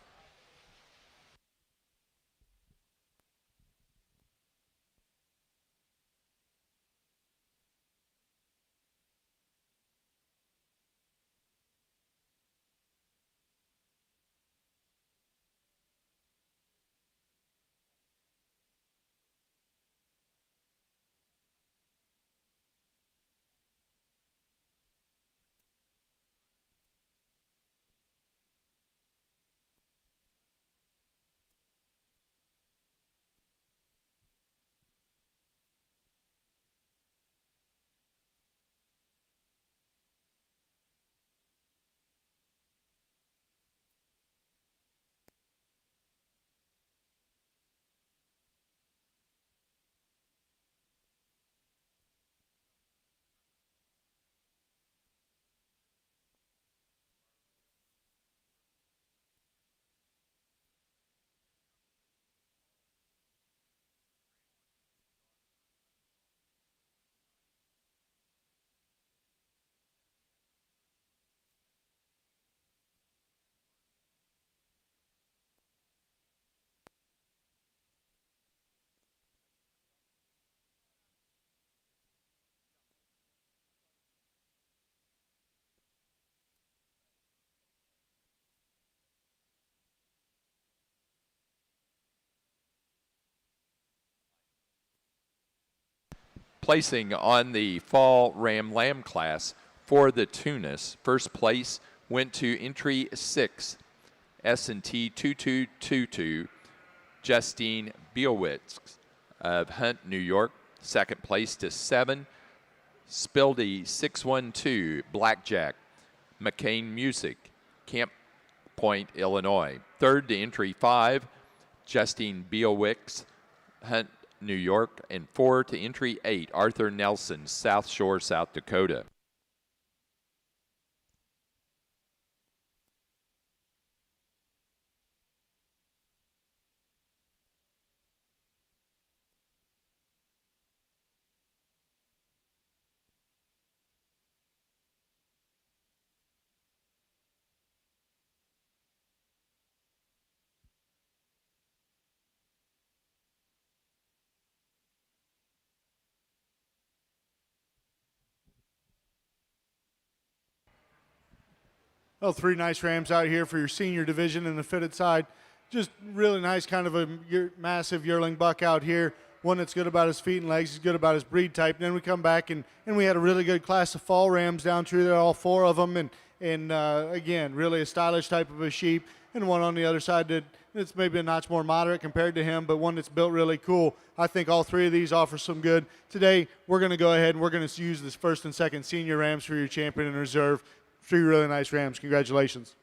Speaker 2: Placing on the fall ram lamb class for the Tunis, first place went to entry 6, S&T 2222, Justine Biowitz of Hunt, New York. Second place to 7, Spildy 612, Blackjack, McCain Music, Camp Point, Illinois. Third to entry 5, Justine Biowitz, Hunt, New York. And 4 to entry 8, Arthur Nelson, South Shore, South Dakota.
Speaker 5: Well, 3 nice rams out here for your senior division in the fitted side. Just really nice, kind of a massive yearling buck out here. One that's good about his feet and legs. He's good about his breed type. And then we come back and we had a really good class of fall rams down through there, all 4 of them. And again, really a stylish type of a sheep. And one on the other side that's maybe a notch more moderate compared to him, but one that's built really cool. I think all 3 of these offer some good. Today, we're going to go ahead and we're going to use this 1st and 2nd senior rams for your champion and reserve. 3 really nice rams. Congratulations.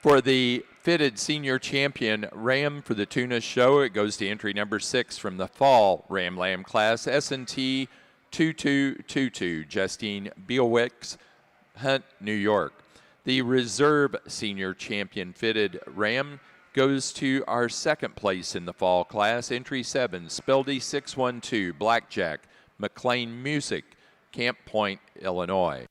Speaker 2: For the fitted senior champion ram for the Tunis show, it goes to entry number 6 from the fall ram lamb class, S&T 2222, Justine Biowitz, Hunt, New York. The reserve senior champion fitted ram goes to our second place in the fall class, entry 7, Speldy 612, Blackjack, McLean Music, Camp Point, Illinois.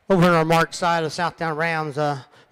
Speaker 4: Over on our March side of Southdown Rams,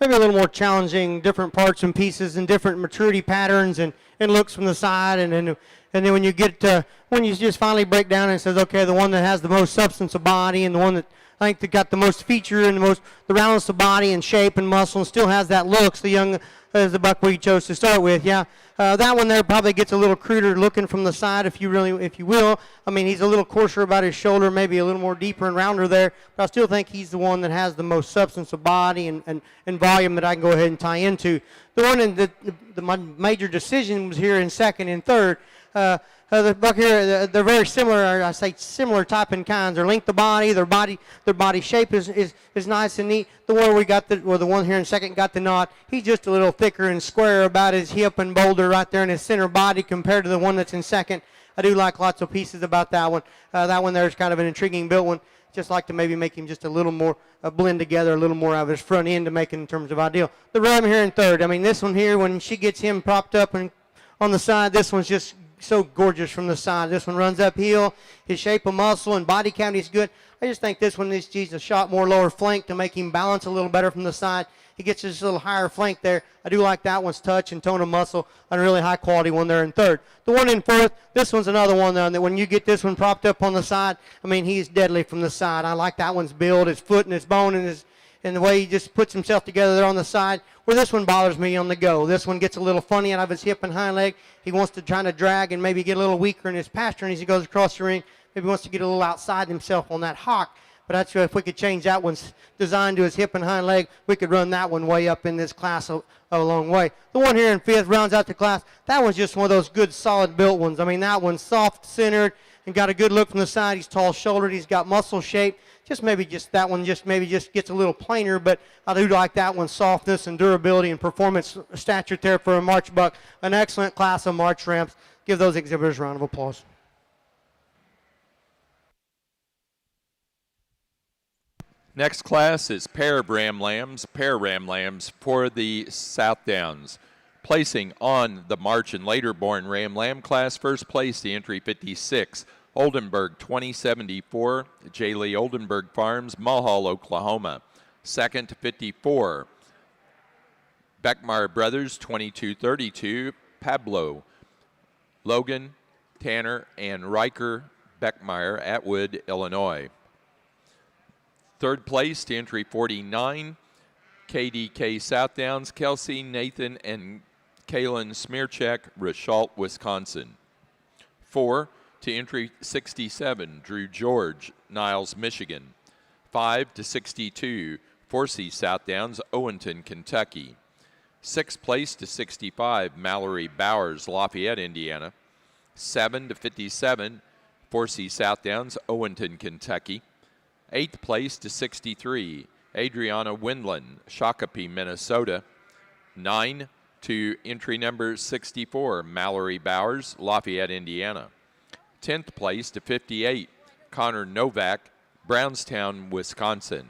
Speaker 4: maybe a little more challenging, different parts and pieces and different maturity patterns and looks from the side. And then when you get to, when you just finally break down and it says, okay, the one that has the most substance of body and the one that I think that got the most feature and the roundness of body and shape and muscle and still has that looks, the young as the buck we chose to start with. Yeah, that one there probably gets a little cruder looking from the side, if you will. I mean, he's a little coarser about his shoulder, maybe a little more deeper and rounder there, but I still think he's the one that has the most substance of body and volume that I can go ahead and tie into. The one in my major decision was here in second and third. The buck here, they're very similar. I say similar type and kinds. Their length of body, their body shape is nice and neat. The one we got, the one here in second got the knot. He's just a little thicker and square about his hip and boulder right there in his center body compared to the one that's in second. I do like lots of pieces about that one. That one there is kind of an intriguing built one. Just like to maybe make him just a little more blend together, a little more out of his front end to make it in terms of ideal. The ram here in third. I mean, this one here, when she gets him propped up and on the side, this one's just so gorgeous from the side. This one runs uphill. His shape of muscle and body cavity is good. I just think this one needs to use a shot more lower flank to make him balance a little better from the side. He gets this little higher flank there. I do like that one's touch and tone of muscle. A really high quality one there in third. The one in fourth, this one's another one that when you get this one propped up on the side, I mean, he's deadly from the side. I like that one's build, his foot and his bone and the way he just puts himself together there on the side. Where this one bothers me on the go. This one gets a little funny out of his hip and hind leg. He wants to try to drag and maybe get a little weaker in his pasturing as he goes across the ring. Maybe wants to get a little outside himself on that hock. But that's if we could change that one's design to his hip and hind leg, we could run that one way up in this class a long way. The one here in fifth rounds out the class. That one's just one of those good, solid built ones. I mean, that one's soft-centered and got a good look from the side. He's tall-shouldered. He's got muscle shape. That one maybe gets a little plainer, but I do like that one's softness and durability and performance stature there for a March buck. An excellent class of March ramps. Give those exhibitors a round of applause.
Speaker 2: Next class is pair ram lambs for the Southdowns. Placing on the March and later born ram lamb class, first place the entry 56, Oldenburg 2074, J. Lee Oldenburg Farms, Mulhall, Oklahoma. Second 54, Beckmeyer Brothers 2232, Pablo, Logan, Tanner, and Riker Beckmeyer, Atwood, Illinois. Third place to entry 49, KDK Southdowns, Kelsey, Nathan, and Kaylin Smearcheck, Richalt, Wisconsin. 4 to entry 67, Drew George, Niles, Michigan. 5 to 62, Forsey Southdowns, Owenton, Kentucky. 6th place to 65, Mallory Bowers, Lafayette, Indiana. 7 to 57, Forsey Southdowns, Owenton, Kentucky. 8th place to 63, Adriana Windland, Shakopee, Minnesota. 9 to entry number 64, Mallory Bowers, Lafayette, Indiana. 10th place to 58, Connor Novak, Brownstown, Wisconsin.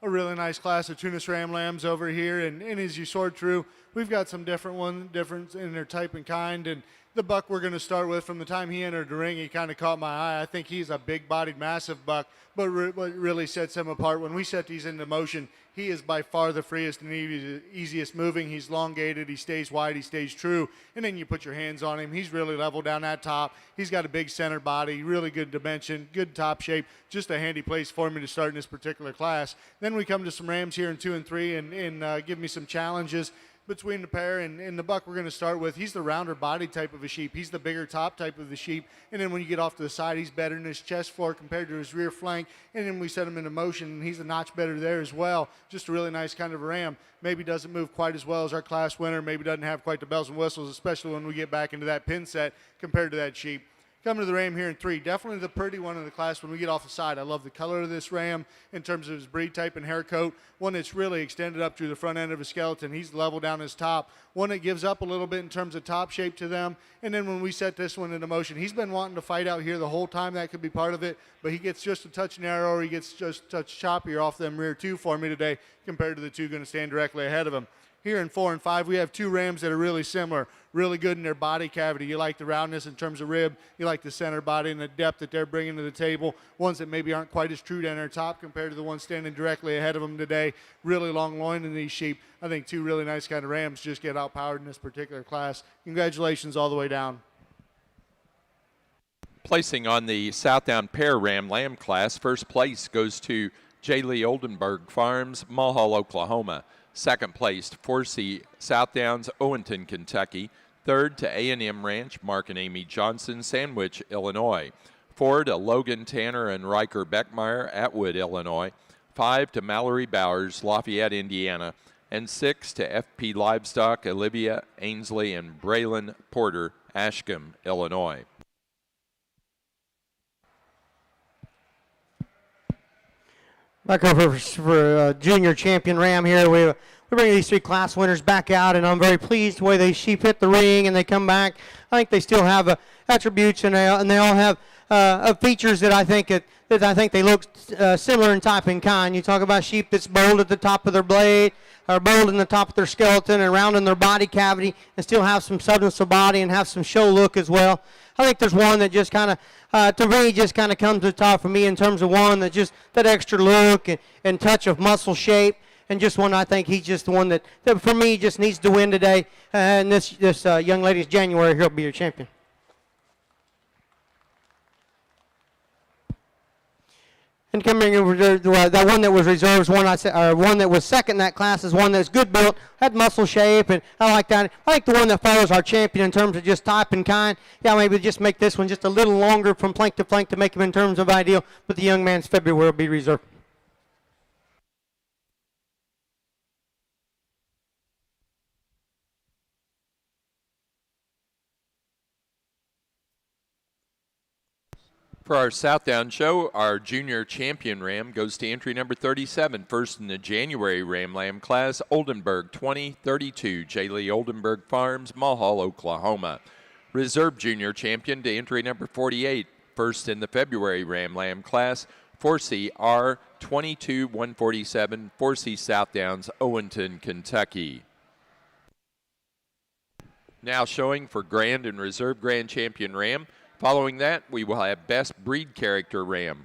Speaker 5: a really nice class of Tunis Ram lambs over here. And as you sort through, we've got some different in their type and kind. And the buck we're going to start with, from the time he entered the ring, he kind of caught my eye. I think he's a big-bodied, massive buck, but what really sets him apart, when we set these into motion, he is by far the freest and easiest moving. He's elongated, he stays wide, he stays true, and then you put your hands on him. He's really level down that top. He's got a big center body, really good dimension, good top shape, just a handy place for me to start in this particular class. Then we come to some rams here in 2 and 3 and give me some challenges between the pair. And the buck we're going to start with, he's the rounder body type of a sheep. He's the bigger top type of the sheep. And then when you get off to the side, he's better in his chest floor compared to his rear flank. And then we set him into motion, and he's a notch better there as well. Just a really nice kind of a ram. Maybe doesn't move quite as well as our class winner. Maybe doesn't have quite the bells and whistles, especially when we get back into that pin set compared to that sheep. Coming to the ram here in 3, definitely the pretty one in the class when we get off the side. I love the color of this ram in terms of his breed type and hair coat. One that's really extended up through the front end of his skeleton. He's level down his top. One that gives up a little bit in terms of top shape to them. And then when we set this one into motion, he's been wanting to fight out here the whole time. That could be part of it. But he gets just a touch narrow, or he gets just a touch choppier off them rear 2 for me today compared to the 2 going to stand directly ahead of him. Here in 4 and 5, we have 2 rams that are really similar, really good in their body cavity. You like the roundness in terms of rib. You like the center body and the depth that they're bringing to the table. Ones that maybe aren't quite as true down their top compared to the ones standing directly ahead of them today. Really long loin in these sheep. I think 2 really nice kind of rams just get outpowered in this particular class. Congratulations all the way down.
Speaker 2: Placing on the Southdown pair ram lamb class, first place goes to J. Lee Oldenburg Farms, Mulhall, Oklahoma. Second placed, 4C Southdowns, Owenton, Kentucky. Third to A&M Ranch, Mark and Amy Johnson, Sandwich, Illinois. 4 to Logan Tanner and Riker Beckmeyer, Atwood, Illinois. 5 to Mallory Bowers, Lafayette, Indiana. And 6 to FP Livestock, Olivia Ainsley and Braylon Porter, Ashcombe, Illinois.
Speaker 4: Back over for junior champion ram here. We bring these 3 class winners back out, and I'm very pleased the way they sheep hit the ring and they come back. I think they still have attributes, and they all have features that I think they look similar in type and kind. You talk about sheep that's bold at the top of their blade, or bold in the top of their skeleton and round in their body cavity, and still have some substance of body and have some show look as well. I think there's one that just kind of, to me, just kind of comes to the top for me in terms of one that just that extra look and touch of muscle shape, and just one I think he's just the one that for me just needs to win today. And this young lady's January, he'll be your champion. And coming over to that one that was reserved is one one that was second in that class is one that's good built, had muscle shape, and I like that. I like the one that follows our champion in terms of just type and kind. Yeah, maybe just make this one just a little longer from flank to flank to make him in terms of ideal, but the young man's February will be reserved.
Speaker 2: For our Southdown show, our junior champion ram goes to entry number 37, first in the January ram lamb class, Oldenburg 2032, J. Lee Oldenburg Farms, Mulhall, Oklahoma. Reserve junior champion to entry number 48, first in the February ram lamb class, 4C R 22147, 4C Southdowns, Owenton, Kentucky. Now showing for grand and reserve grand champion ram. Following that, we will have best breed character ram.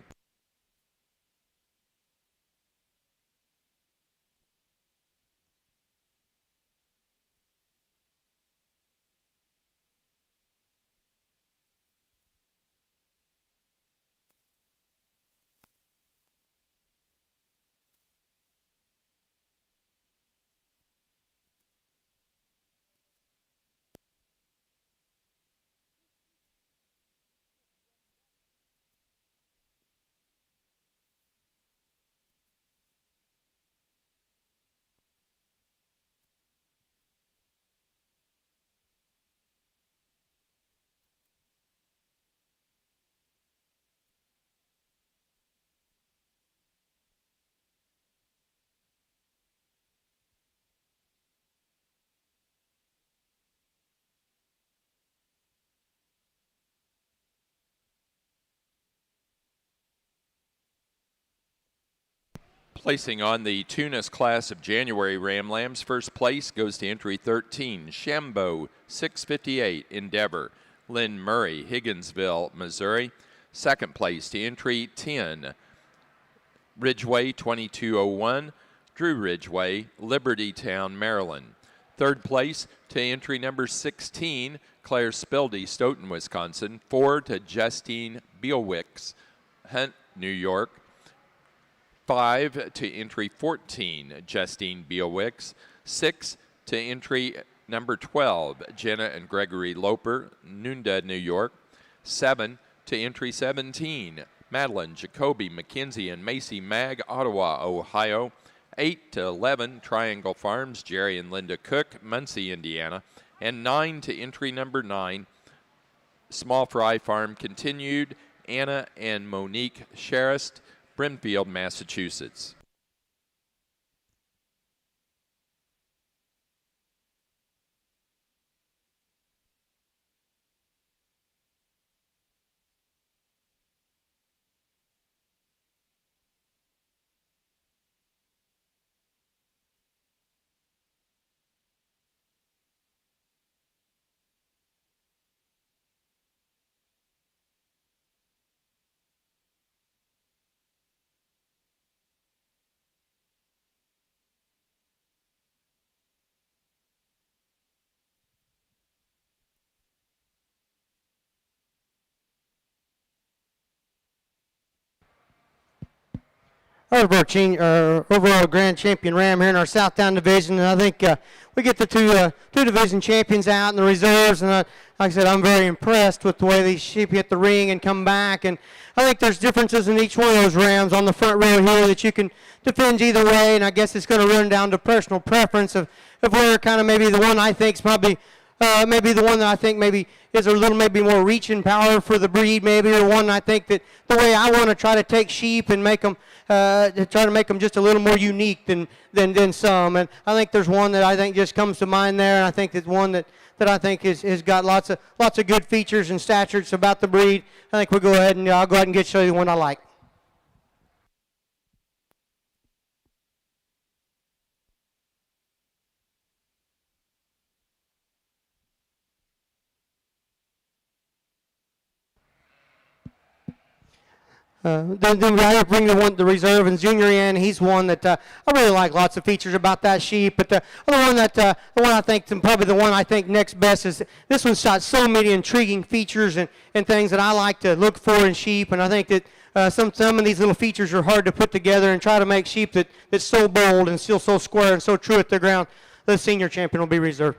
Speaker 2: Placing on the Tunis class of January Ram Lambs, first place goes to entry 13, Shambo, 658, Endeavor. Lynn Murray, Higginsville, Missouri. Second place to entry 10, Ridgeway, 2201, Drew Ridgeway, Libertytown, Maryland. Third place to entry number 16, Claire Spildy, Stoughton, Wisconsin. 4 to Justine Beelwicks, Hunt, New York. 5 to entry 14, Justine Beelwicks. 6 to entry number 12, Jenna and Gregory Loper, Nunda, New York. 7 to entry 17, Madeline, Jacoby, McKenzie, and Macy Mag, Ottawa, Ohio. 8 to 11, Triangle Farms, Jerry and Linda Cook, Muncie, Indiana. And 9 to entry number 9, Small Fry Farm Continued, Anna and Monique Sherrist, Brimfield, Massachusetts.
Speaker 4: Overall grand champion ram here in our Southdown division, and I think we get the two division champions out in the reserves, and like I said, I'm very impressed with the way these sheep hit the ring and come back, and I think there's differences in each one of those rams on the front row here that you can defend either way, and I guess it's going to run down to personal preference of where kind of maybe the one I think is probably maybe the one that I think maybe is a little maybe more reaching power for the breed, maybe, or one I think that the way I want to try to take sheep and make them, to try to make them just a little more unique than some. And I think there's one that I think just comes to mind there, and I think it's one that I think has got lots of good features and statures about the breed. I think we'll go ahead and I'll go ahead and show you the one I like. Then I bring the reserve and Junior in. He's one that I really like. Lots of features about that sheep. But the one I think, and probably the one I think next best is this one's got so many intriguing features and things that I like to look for in sheep. And I think that some of these little features are hard to put together and try to make sheep that's so bold and still so square and so true at their ground. The senior champion will be reserved.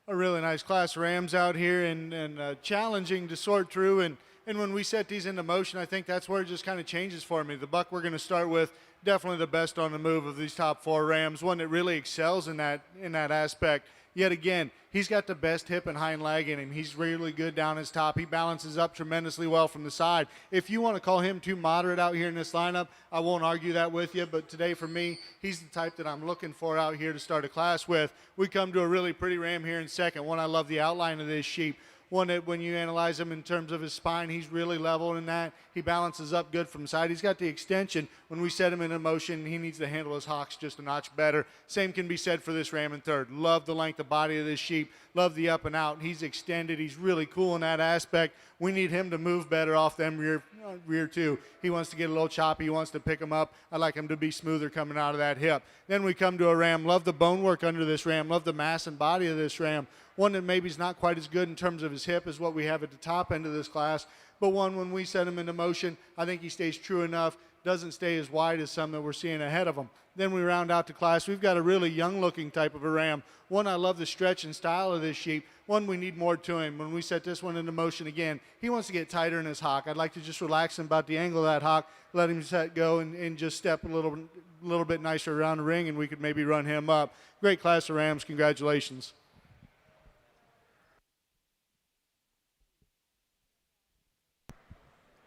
Speaker 5: A really nice class of rams out here, and challenging to sort through. And when we set these into motion, I think that's where it just kind of changes for me. The buck we're going to start with, definitely the best on the move of these top four rams, one that really excels in that aspect. Yet again, he's got the best hip and hind leg in him. He's really good down his top. He balances up tremendously well from the side. If you want to call him too moderate out here in this lineup, I won't argue that with you. But today for me, he's the type that I'm looking for out here to start a class with. We come to a really pretty ram here in second. One, I love the outline of this sheep. One that when you analyze him in terms of his spine, he's really level in that. He balances up good from side. He's got the extension. When we set him in motion, he needs to handle his hocks just a notch better. Same can be said for this ram in third. Love the length of body of this sheep. Love the up and out. He's extended. He's really cool in that aspect. We need him to move better off them rear too. He wants to get a little choppy. He wants to pick him up. I like him to be smoother coming out of that hip. Then we come to a ram. Love the bone work under this ram. Love the mass and body of this ram. One that maybe is not quite as good in terms of his hip as what we have at the top end of this class, but one when we set him into motion, I think he stays true enough, doesn't stay as wide as some that we're seeing ahead of him. Then we round out the class. We've got a really young-looking type of a ram. One, I love the stretch and style of this sheep. One, we need more to him. When we set this one into motion again, he wants to get tighter in his hock. I'd like to just relax him about the angle of that hock, let him set go and just step a little bit nicer around the ring, and we could maybe run him up. Great class of rams. Congratulations.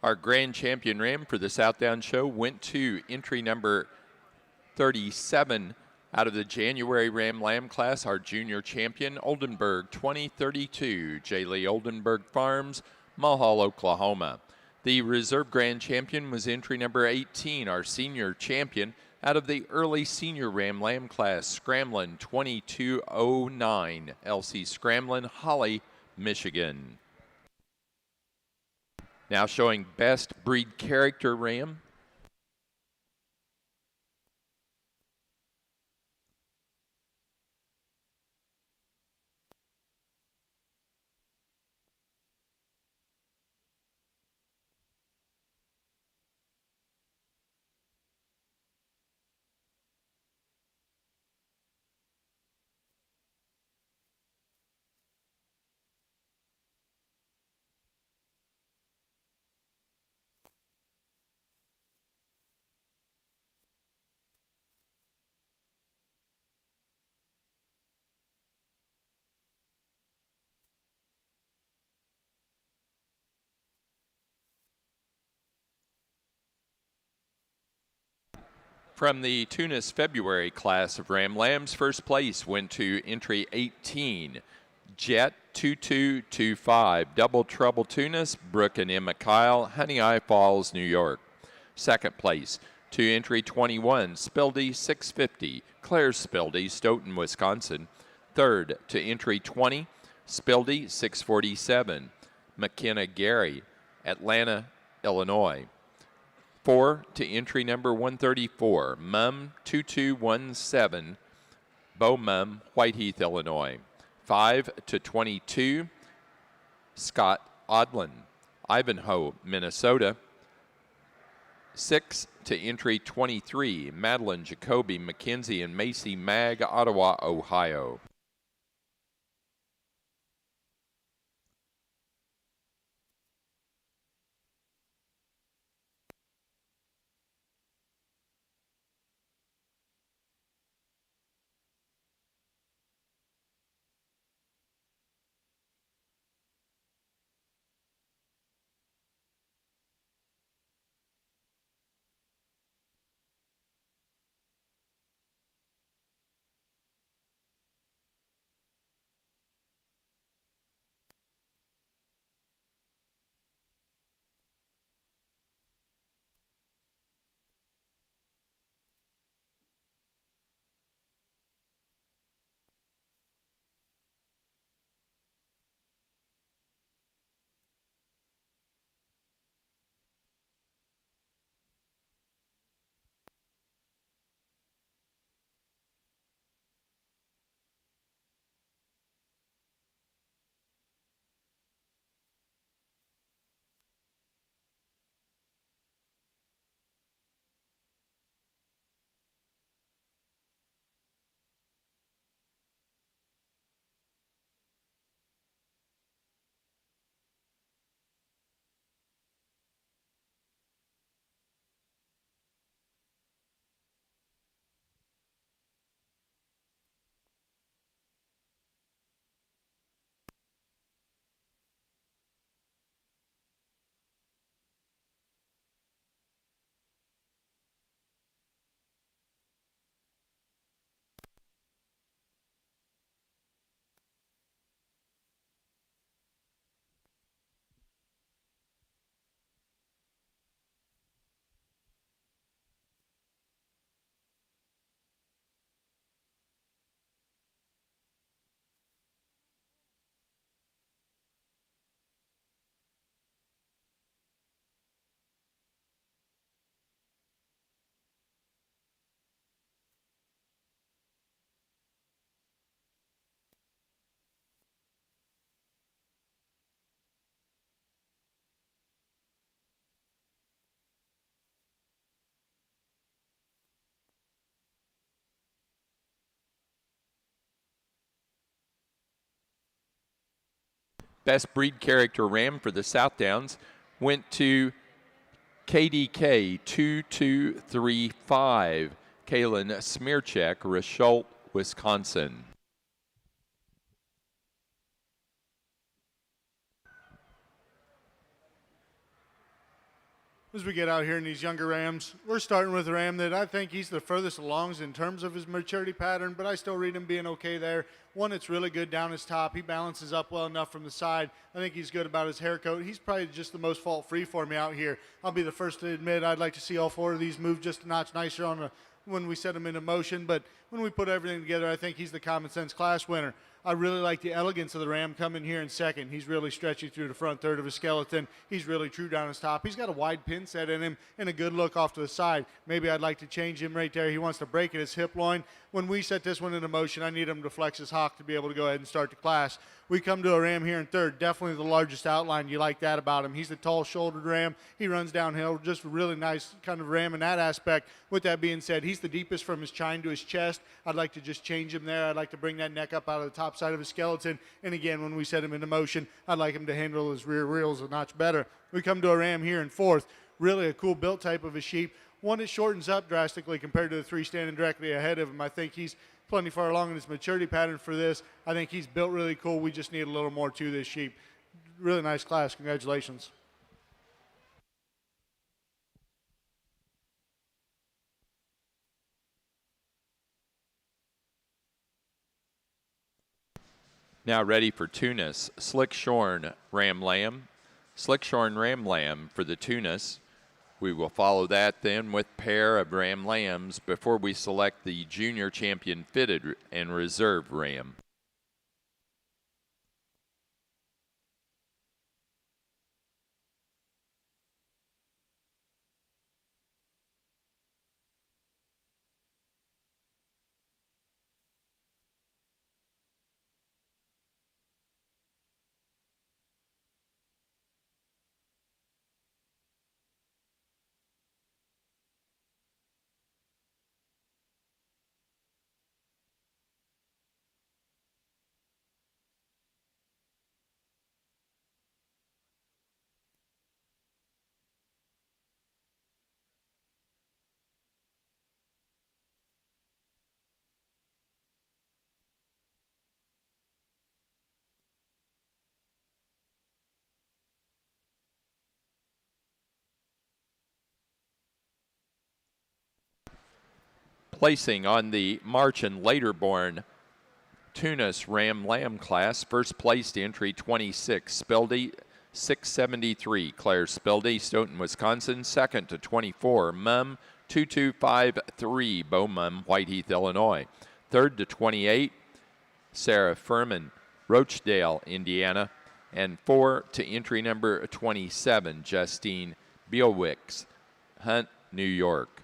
Speaker 2: Our grand champion ram for the Southdown show went to entry number 37 out of the January Ram Lamb class, our junior champion, Oldenburg 2032, J. Lee Oldenburg Farms, Mulhall, Oklahoma. The reserve grand champion was entry number 18, our senior champion, out of the early senior Ram Lamb class, Scramlin 2209, LC Scramlin, Holly, Michigan. Now showing best breed character ram. From the Tunis February class of Ram Lambs, first place went to entry 18, Jet 2225, Double Trouble Tunis, Brooke and Emma Kyle, Honey Eye Falls, New York. Second place to entry 21, Spildy 650, Claire Spildy, Stoughton, Wisconsin. Third to entry 20, Spildy 647, McKenna Gary, Atlanta, Illinois. 4 to entry number 134, Mum 2217, Bo Mum, Whiteheath, Illinois. 5 to 22, Scott Odlin, Ivanhoe, Minnesota. 6 to entry 23, Madeline Jacoby, Mackenzie and Macy Mag, Ottawa, Ohio. Best breed character ram for the Southdowns went to KDK 2235, Kalen Smearcheck, Risholt, Wisconsin.
Speaker 5: As we get out here in these younger rams, we're starting with a ram that I think he's the furthest along in terms of his maturity pattern, but I still read him being okay there. One that's really good down his top. He balances up well enough from the side. I think he's good about his hair coat. He's probably just the most fault-free for me out here. I'll be the first to admit I'd like to see all four of these move just a notch nicer when we set them into motion, but when we put everything together, I think he's the common sense class winner. I really like the elegance of the ram coming here in second. He's really stretchy through the front third of his skeleton. He's really true down his top. He's got a wide pin set in him and a good look off to the side. Maybe I'd like to change him right there. He wants to break at his hip loin. When we set this one into motion, I need him to flex his hock to be able to go ahead and start the class. We come to a ram here in third, definitely the largest outline. You like that about him. He's a tall-shouldered ram. He runs downhill, just a really nice kind of ram in that aspect. With that being said, he's the deepest from his chine to his chest. I'd like to just change him there. I'd like to bring that neck up out of the top side of his skeleton. And again, when we set him into motion, I'd like him to handle his rear wheels a notch better. We come to a ram here in fourth, really a cool built type of a sheep. One that shortens up drastically compared to the three standing directly ahead of him. I think he's plenty far along in his maturity pattern for this. I think he's built really cool. We just need a little more to this sheep. Really nice class. Congratulations.
Speaker 2: Now ready for Tunis, Slick-shorn Ram Lamb. Slick-shorn Ram Lamb for the Tunis. We will follow that then with pair of Ram Lambs before we select the junior champion fitted and reserve Ram. Placing on the March and later born Tunis Ram Lamb class, first placed entry 26, Spildy 673, Claire Spildy, Stoughton, Wisconsin. Second to 24, Mum 2253, Beau Mum, Whiteheath, Illinois. Third to 28, Sarah Furman, Rochdale, Indiana. And 4 to entry number 27, Justine Bielwicks, Hunt, New York.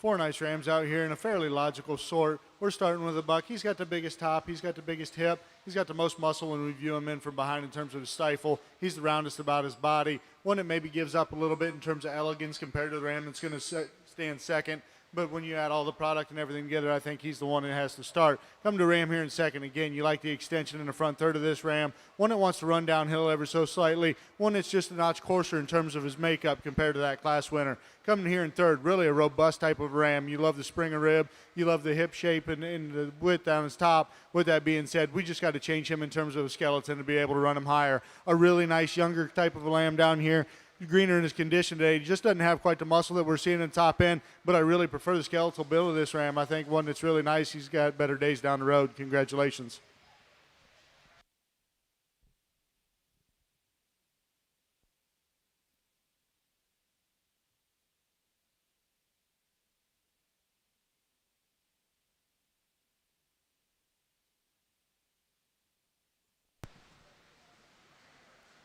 Speaker 5: four nice rams out here in a fairly logical sort. We're starting with a buck. He's got the biggest top. He's got the biggest hip. He's got the most muscle when we view him in from behind in terms of his stifle. He's the roundest about his body. One that maybe gives up a little bit in terms of elegance compared to the ram that's going to stand second. But when you add all the product and everything together, I think he's the one that has to start. Come to ram here in second. Again, you like the extension in the front third of this ram. One that wants to run downhill ever so slightly. One that's just a notch coarser in terms of his makeup compared to that class winner. Coming here in third, really a robust type of ram. You love the Springer rib. You love the hip shape and the width down his top. With that being said, we just got to change him in terms of a skeleton to be able to run him higher. A really nice younger type of a lamb down here. Greener in his condition today. He just doesn't have quite the muscle that we're seeing in the top end, but I really prefer the skeletal build of this ram. I think one that's really nice. He's got better days down the road. Congratulations.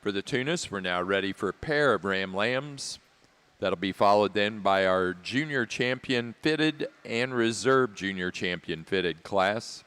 Speaker 2: For the Tunis, we're now ready for a pair of ram lambs. That'll be followed then by our junior champion fitted and reserve junior champion fitted class.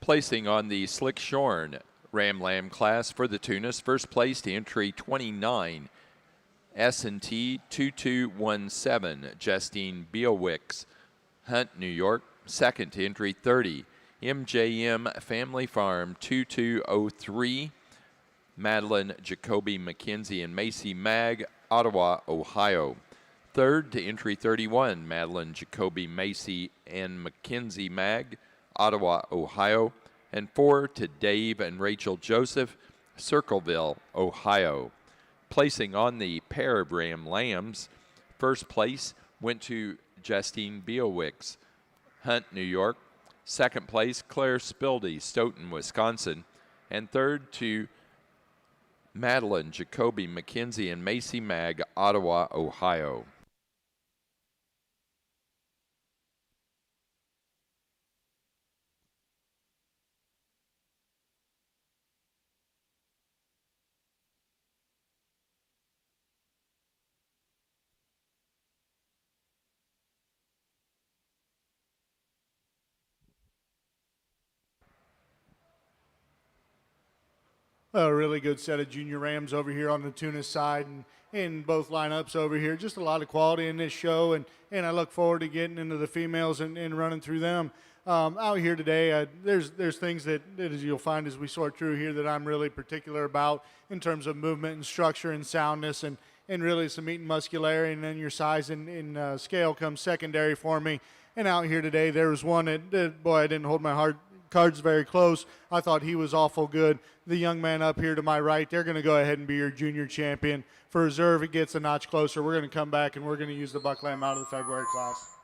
Speaker 2: Placing on the Slick-shorn Ram Lamb class for the Tunis, first place to entry 29, S&T 2217, Justine Beowicks, Hunt, New York. Second to entry 30, MJM Family Farm 2203, Madeline Jacoby McKenzie and Macy Mag, Ottawa, Ohio. Third to entry 31, Madeline Jacoby Macy and Mackenzie Mag, Ottawa, Ohio. And 4 to Dave and Rachel Joseph, Circleville, Ohio. Placing on the pair of Ram Lambs, first place went to Justine Beowicks, Hunt, New York. Second place, Claire Spildy, Stoughton, Wisconsin. And third to Madeline Jacoby McKenzie and Macy Mag, Ottawa, Ohio.
Speaker 5: A really good set of junior Rams over here on the Tunis side, and in both lineups over here. Just a lot of quality in this show, and I look forward to getting into the females and running through them. Out here today, there's things that as you'll find as we sort through here that I'm really particular about in terms of movement and structure and soundness, and really some meat and muscularity, and then your size and scale comes secondary for me. And out here today, there was one that boy, I didn't hold my cards very close. I thought he was awful good. The young man up here to my right, they're going to go ahead and be your junior champion. For reserve, it gets a notch closer. We're going to come back and we're going to use the buck lamb out of the February class.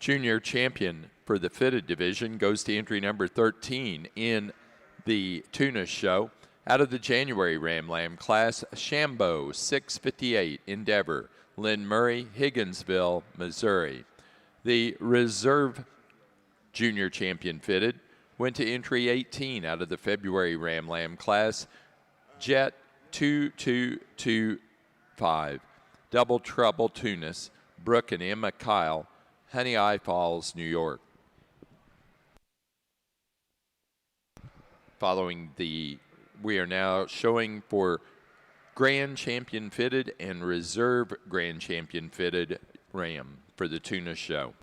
Speaker 2: Junior champion for the fitted division goes to entry number 13 in the Tunis show. Out of the January Ram Lamb class, Shambo 658, Endeavor, Lynn Murray, Higginsville, Missouri. The reserve junior champion fitted went to entry 18 out of the February Ram Lamb class, Jet 2225, Double Trouble Tunis, Brooke and Emma Kyle, Honey Eye Falls, New York. We are now showing for Grand Champion Fitted and Reserve Grand Champion Fitted Ram for the Tunis show.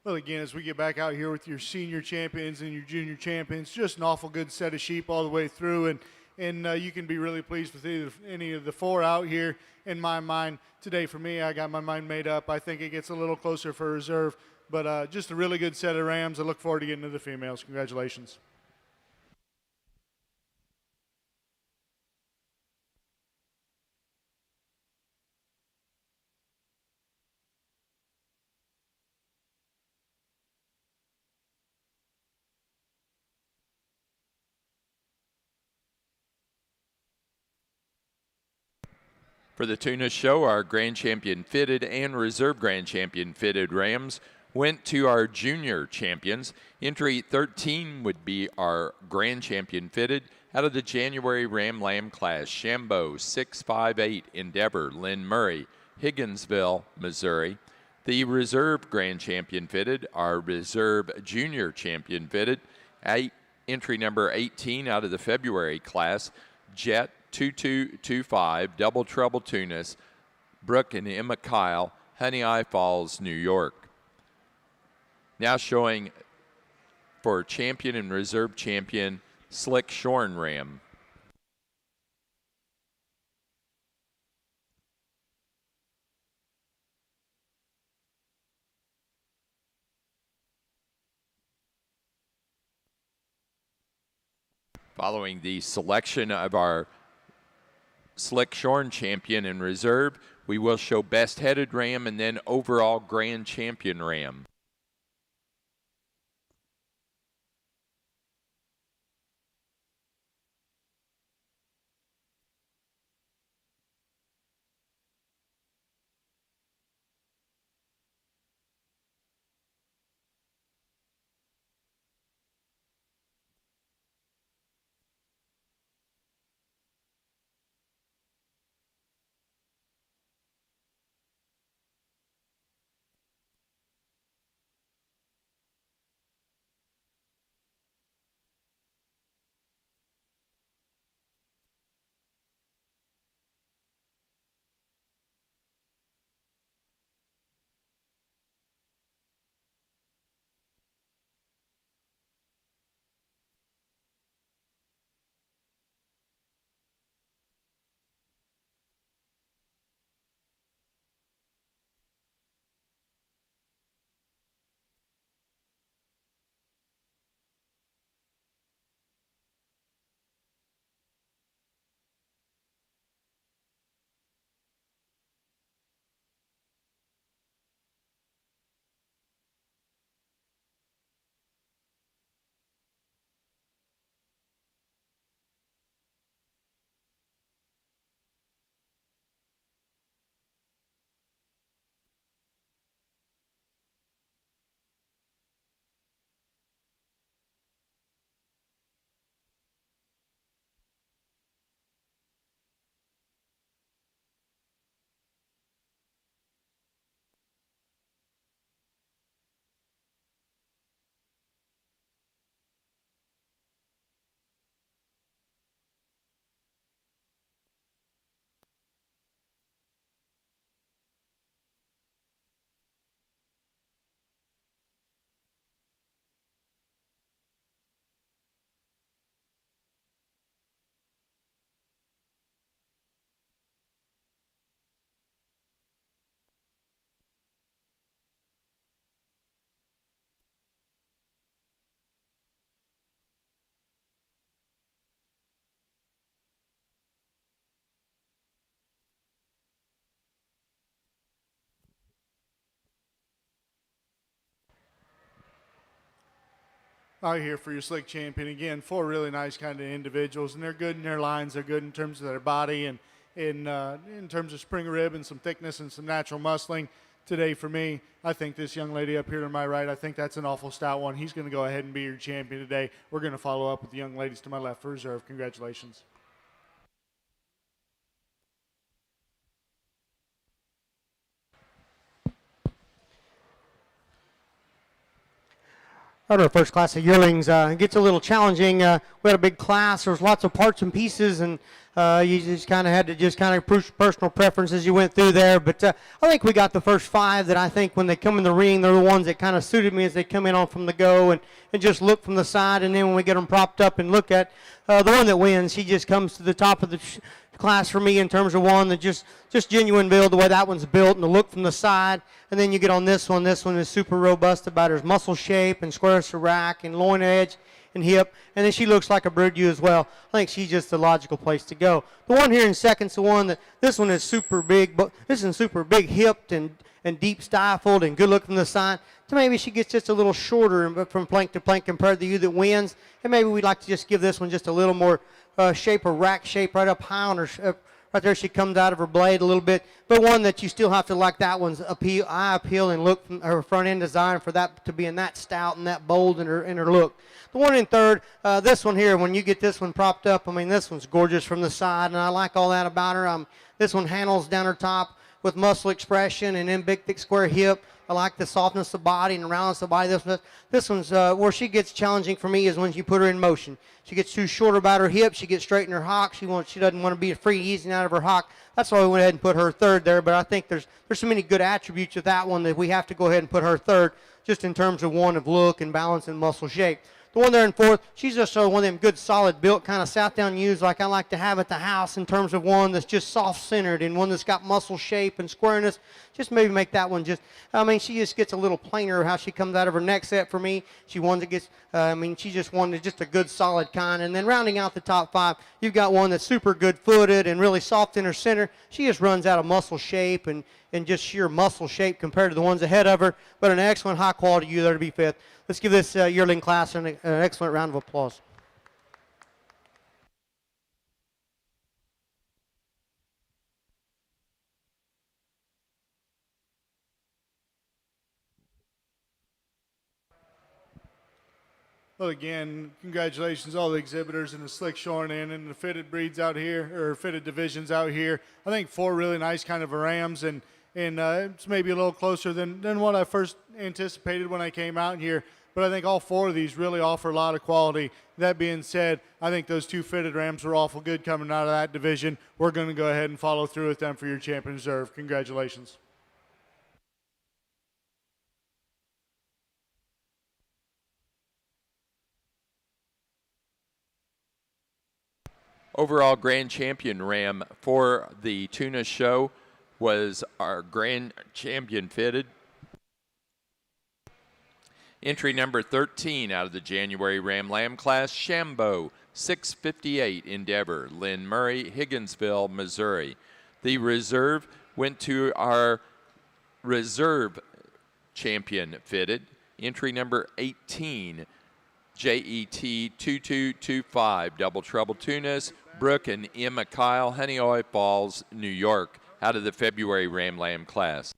Speaker 5: Well, again, as we get back out here with your senior champions and your junior champions, just an awful good set of sheep all the way through, and you can be really pleased with any of the four out here. In my mind today, for me, I got my mind made up. I think it gets a little closer for reserve, But just a really good set of rams. I look forward to getting to the females. Congratulations.
Speaker 2: For the Tunis show, our Grand Champion fitted and Reserve Grand Champion fitted rams went to our junior champions. Entry 13 would be our Grand Champion fitted out of the January Ram Lamb class. Shambo 658 Endeavor, Lynn Murray, Higginsville, Missouri. The Reserve Grand Champion fitted, our Reserve Junior Champion fitted, entry number 18 out of the February class, Jet 2225, Double Trouble Tunis, Brooke and Emma Kyle, Honey Eye Falls, New York. Now showing for champion and reserve champion, Slick-shorn ram. Following the selection of our Slick-shorn champion in reserve, we will show best headed ram and then overall grand champion ram.
Speaker 5: Out here for your Slick champion. Again, 4 really nice kind of individuals, and they're good in their lines. They're good in terms of their body and in terms of spring rib and some thickness and some natural muscling. Today for me, I think this young lady up here to my right, I think that's an awful stout one. He's going to go ahead and be your champion today. We're going to follow up with the young ladies to my left for reserve. Congratulations.
Speaker 4: Our first class of yearlings gets a little challenging. We had a big class. There was lots of parts and pieces, and you just kind of had to just kind of push personal preference as you went through there. But I think we got the first 5 that I think when they come in the ring, they're the ones that kind of suited me as they come in on from the go and just look from the side. And then when we get them propped up and look at the one that wins, he just comes to the top of the class for me in terms of one that just genuine build, the way that one's built and the look from the side. And then you get on this one. This one is super robust about her muscle shape and squareness of rack and loin edge and hip. And then she looks like a brood ewe as well. I think she's just the logical place to go. The one here in second's the one that, this one is super big, but this is super big hipped and deep stifled and good look from the side. So maybe she gets just a little shorter from plank to plank compared to the ewe that wins. And maybe we'd like to just give this one just a little more shape or rack shape right up high on her, right there she comes out of her blade a little bit, but one that you still have to like that one's eye appeal and look from her front end design for that to be in that stout and that bold in her look. The one in third, this one here, when you get this one propped up, I mean, this one's gorgeous from the side, and I like all that about her. This one handles down her top with muscle expression and then big, thick, square hip. I like the softness of body and the roundness of body. This one's where she gets challenging for me is when you put her in motion. She gets too short about her hips. She gets straight in her hock. She doesn't want to be free easing out of her hock. That's why we went ahead and put her third there. But I think there's so many good attributes of that one that we have to go ahead and put her third, just in terms of one of look and balance and muscle shape. The one there in fourth, she's just one of them good, solid built kind of Southdown ewes like I like to have at the house in terms of one that's just soft-centered and one that's got muscle shape and squareness. Just maybe make that one just, I mean, she just gets a little plainer how she comes out of her neck set for me. She one that gets, she just wanted just a good, solid kind. And then rounding out the top five, you've got one that's super good-footed and really soft in her center. She just runs out of muscle shape and just sheer muscle shape compared to the ones ahead of her, but an excellent high-quality ewe there to be fifth. Let's give this yearling class an excellent round of applause.
Speaker 5: Well, again, congratulations all the exhibitors and the Slick-shorn and the fitted breeds out here, or fitted divisions out here. I think 4 really nice kind of rams, and it's maybe a little closer than what I first anticipated when I came out here. But I think all 4 of these really offer a lot of quality. That being said, I think those 2 fitted rams were awful good coming out of that division. We're going to go ahead and follow through with them for your champion reserve. Congratulations.
Speaker 2: Overall grand champion ram for the Tunis show was our grand champion fitted. Entry number 13 out of the January Ram Lamb class, Shambo, 658 Endeavor, Lynn Murray, Higginsville, Missouri. The reserve went to our reserve champion fitted. Entry number 18, JET 2225, Double Trouble Tunis, Brooke and Emma Kyle, Honeoye Falls, New York, out of the February Ram Lamb class.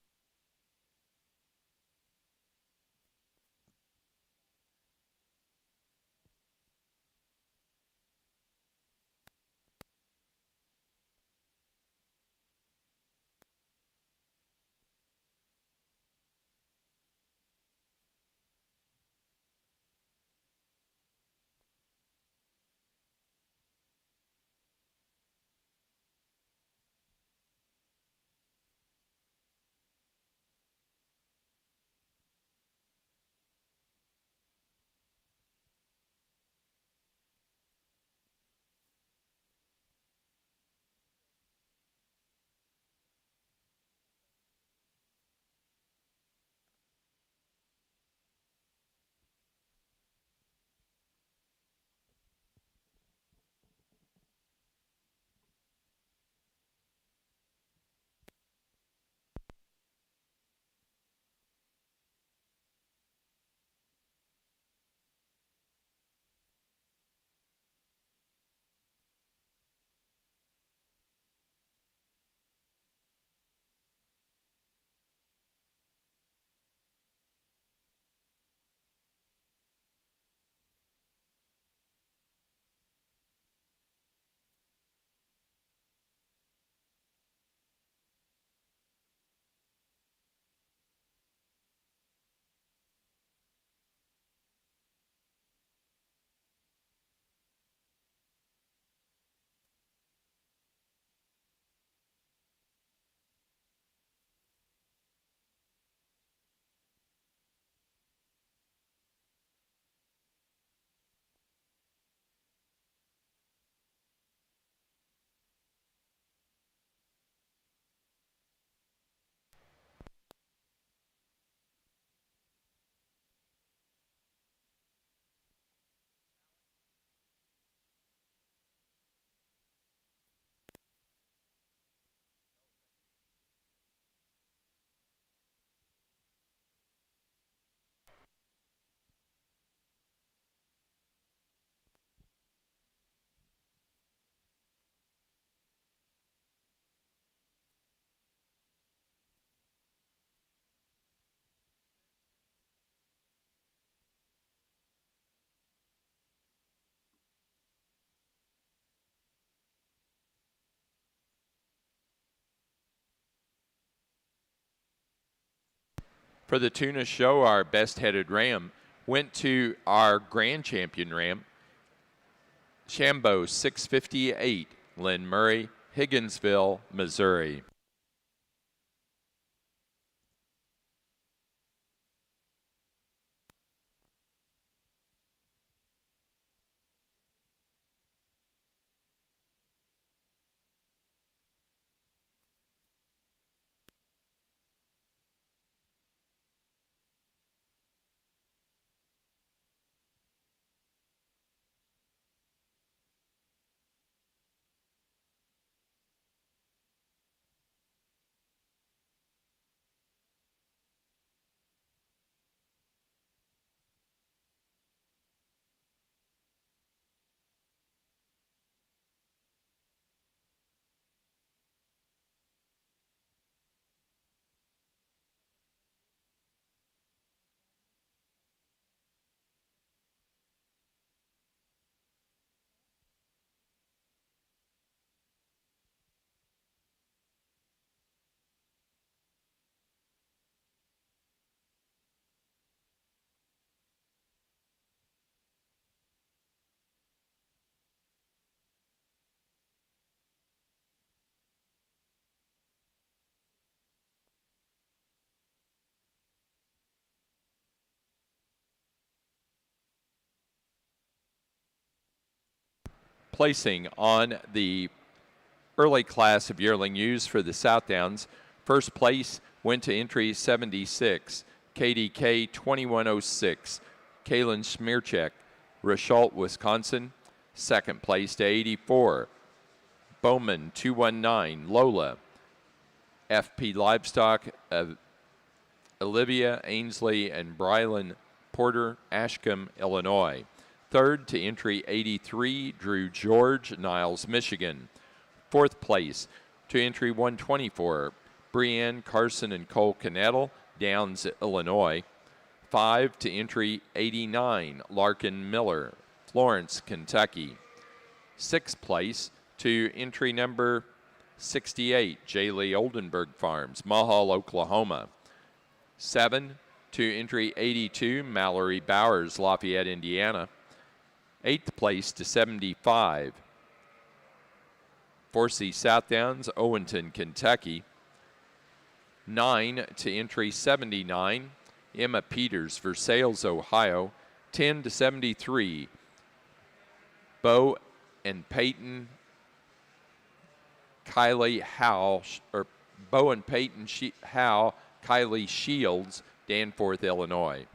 Speaker 2: For the Tunis show, our best-headed ram went to our grand champion ram, Shambo 658, Lynn Murray, Higginsville, Missouri. Placing on the early class of yearling ewes for the Southdowns, first place went to entry 76, KDK 2106, Kaylin Smearcheck, Richalt, Wisconsin. Second place to 84, Bowman 219, Lola. FP Livestock of Olivia Ainsley and Brylan Porter, Ashcombe, Illinois. Third to entry 83, Drew George, Niles, Michigan. Fourth place to entry 124, Brianne Carson and Cole Canettle, Downs, Illinois. 5 to entry 89, Larkin Miller, Florence, Kentucky. Sixth place to entry number 68, J. Lee Oldenburg Farms, Mahal, Oklahoma. 7 to entry 82, Mallory Bowers, Lafayette, Indiana. Eighth place to 75, Forsey Southdowns, Owenton, Kentucky. 9 to entry 79, Emma Peters, Versailles, Ohio. 10 to 73, Bo and Peyton Kylie Howe, or Bo and Peyton Howe, Kylie Shields, Danforth, Illinois.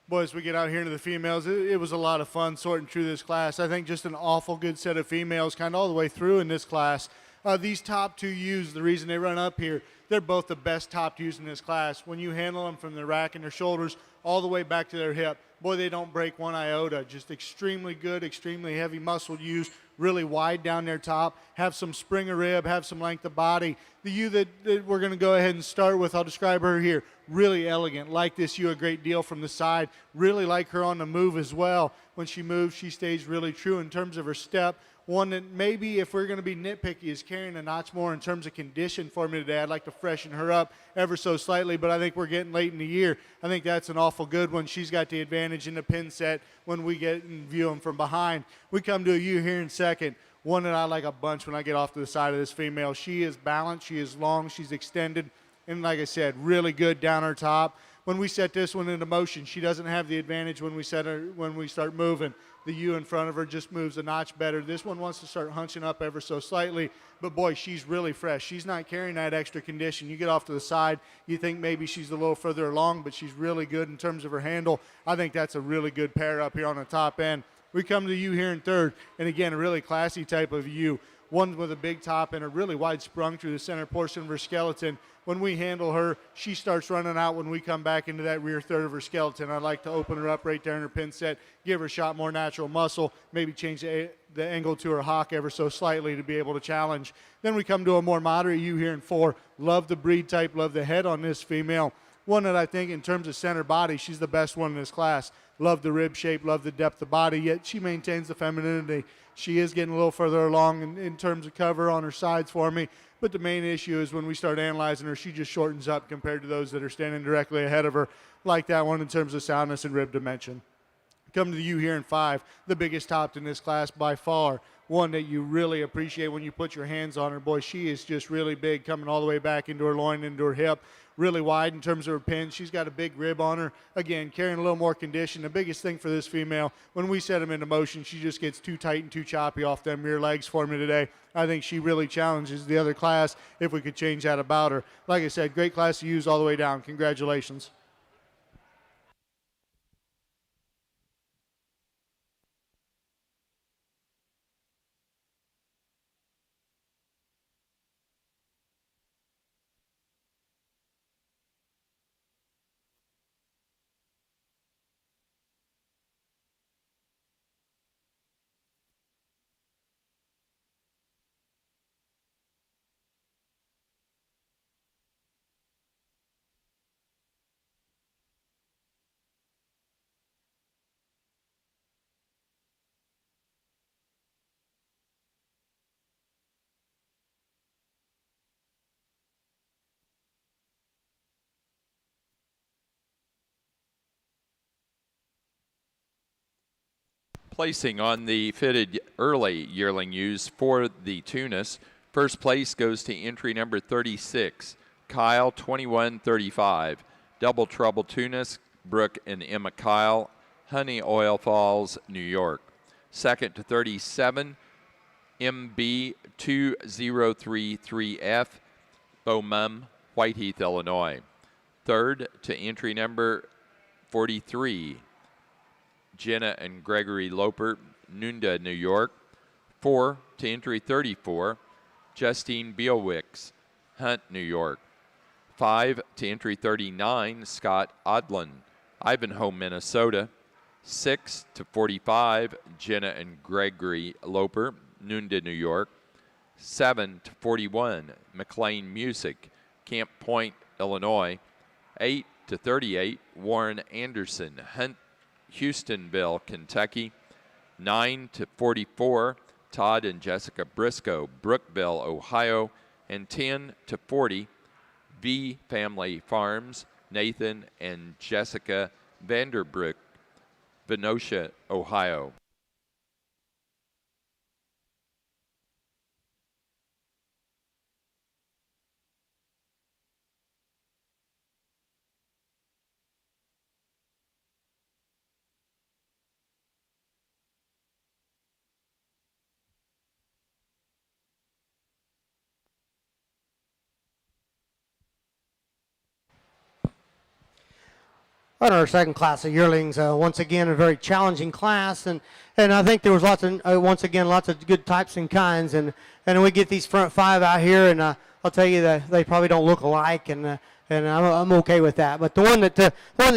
Speaker 5: Boy, as we get out here into the females, it was a lot of fun sorting through this class. I think just an awful good set of females kind of all the way through in this class. These top two ewes, the reason they run up here, they're both the best top ewes in this class. When you handle them from the rack and their shoulders all the way back to their hip, boy, they don't break one iota. Just extremely good, extremely heavy muscled ewes, really wide down their top, have some spring of rib, have some length of body. The ewe that we're going to go ahead and start with, I'll describe her here. Really elegant, like this ewe a great deal from the side. Really like her on the move as well. When she moves, she stays really true in terms of her step. One that maybe, if we're going to be nitpicky, is carrying a notch more in terms of condition for me today. I'd like to freshen her up ever so slightly, but I think we're getting late in the year. I think that's an awful good one. She's got the advantage in the pin set when we get and view them from behind. We come to a ewe here in second. One that I like a bunch when I get off to the side of this female. She is balanced, she is long, she's extended, and like I said, really good down her top. When we set this one into motion, she doesn't have the advantage when we start moving. The ewe in front of her just moves a notch better. This one wants to start hunching up ever so slightly, but boy, she's really fresh. She's not carrying that extra condition. You get off to the side, you think maybe she's a little further along, but she's really good in terms of her handle. I think that's a really good pair up here on the top end. We come to the ewe here in third, and again, a really classy type of ewe. One with a big top and a really wide sprung through the center portion of her skeleton. When we handle her, she starts running out when we come back into that rear third of her skeleton. I like to open her up right there in her pin set, give her a shot more natural muscle, maybe change the angle to her hock ever so slightly to be able to challenge. Then we come to a more moderate ewe here in four. Love the breed type, love the head on this female. One that I think in terms of center body, she's the best one in this class. Love the rib shape, love the depth of body, yet she maintains the femininity. She is getting a little further along in terms of cover on her sides for me, but the main issue is when we start analyzing her, she just shortens up compared to those that are standing directly ahead of her, like that one in terms of soundness and rib dimension. Come to the ewe here in five, the biggest top in this class by far. One that you really appreciate when you put your hands on her. Boy, she is just really big, coming all the way back into her loin, into her hip. Really wide in terms of her pin. She's got a big rib on her. Again, carrying a little more condition. The biggest thing for this female, when we set them into motion, she just gets too tight and too choppy off them rear legs for me today. I think she really challenges the other class if we could change that about her. Like I said, great class to use all the way down. Congratulations.
Speaker 2: Placing on the fitted early yearling ewes for the Tunis. First place goes to entry number 36, Kyle 2135. Double Trouble Tunis, Brooke and Emma Kyle, Honey Oil Falls, New York. Second to 37, MB 2033F, Beaumont, Whiteheath, Illinois. Third to entry number 43, Jenna and Gregory Loper, Nunda, New York. 4 to entry 34, Justine Beelwicks, Hunt, New York. 5 to entry 39, Scott Odlin, Ivanhoe, Minnesota. 6 to 45, Jenna and Gregory Loper, Nunda, New York. 7 to 41, McLean Music, Camp Point, Illinois. 8 to 38, Warren Anderson, Hunt, Houstonville, Kentucky. 9 to 44, Todd and Jessica Briscoe, Brookville, Ohio. And 10 to 40, V Family Farms, Nathan and Jessica Vanderbrook, Venosha, Ohio.
Speaker 4: on our second class of yearlings. Once again, a very challenging class, and I think there was lots of once again lots of good types and kinds, and we get these front five out here, and I'll tell you that they probably don't look alike, and I'm okay with that. But the one that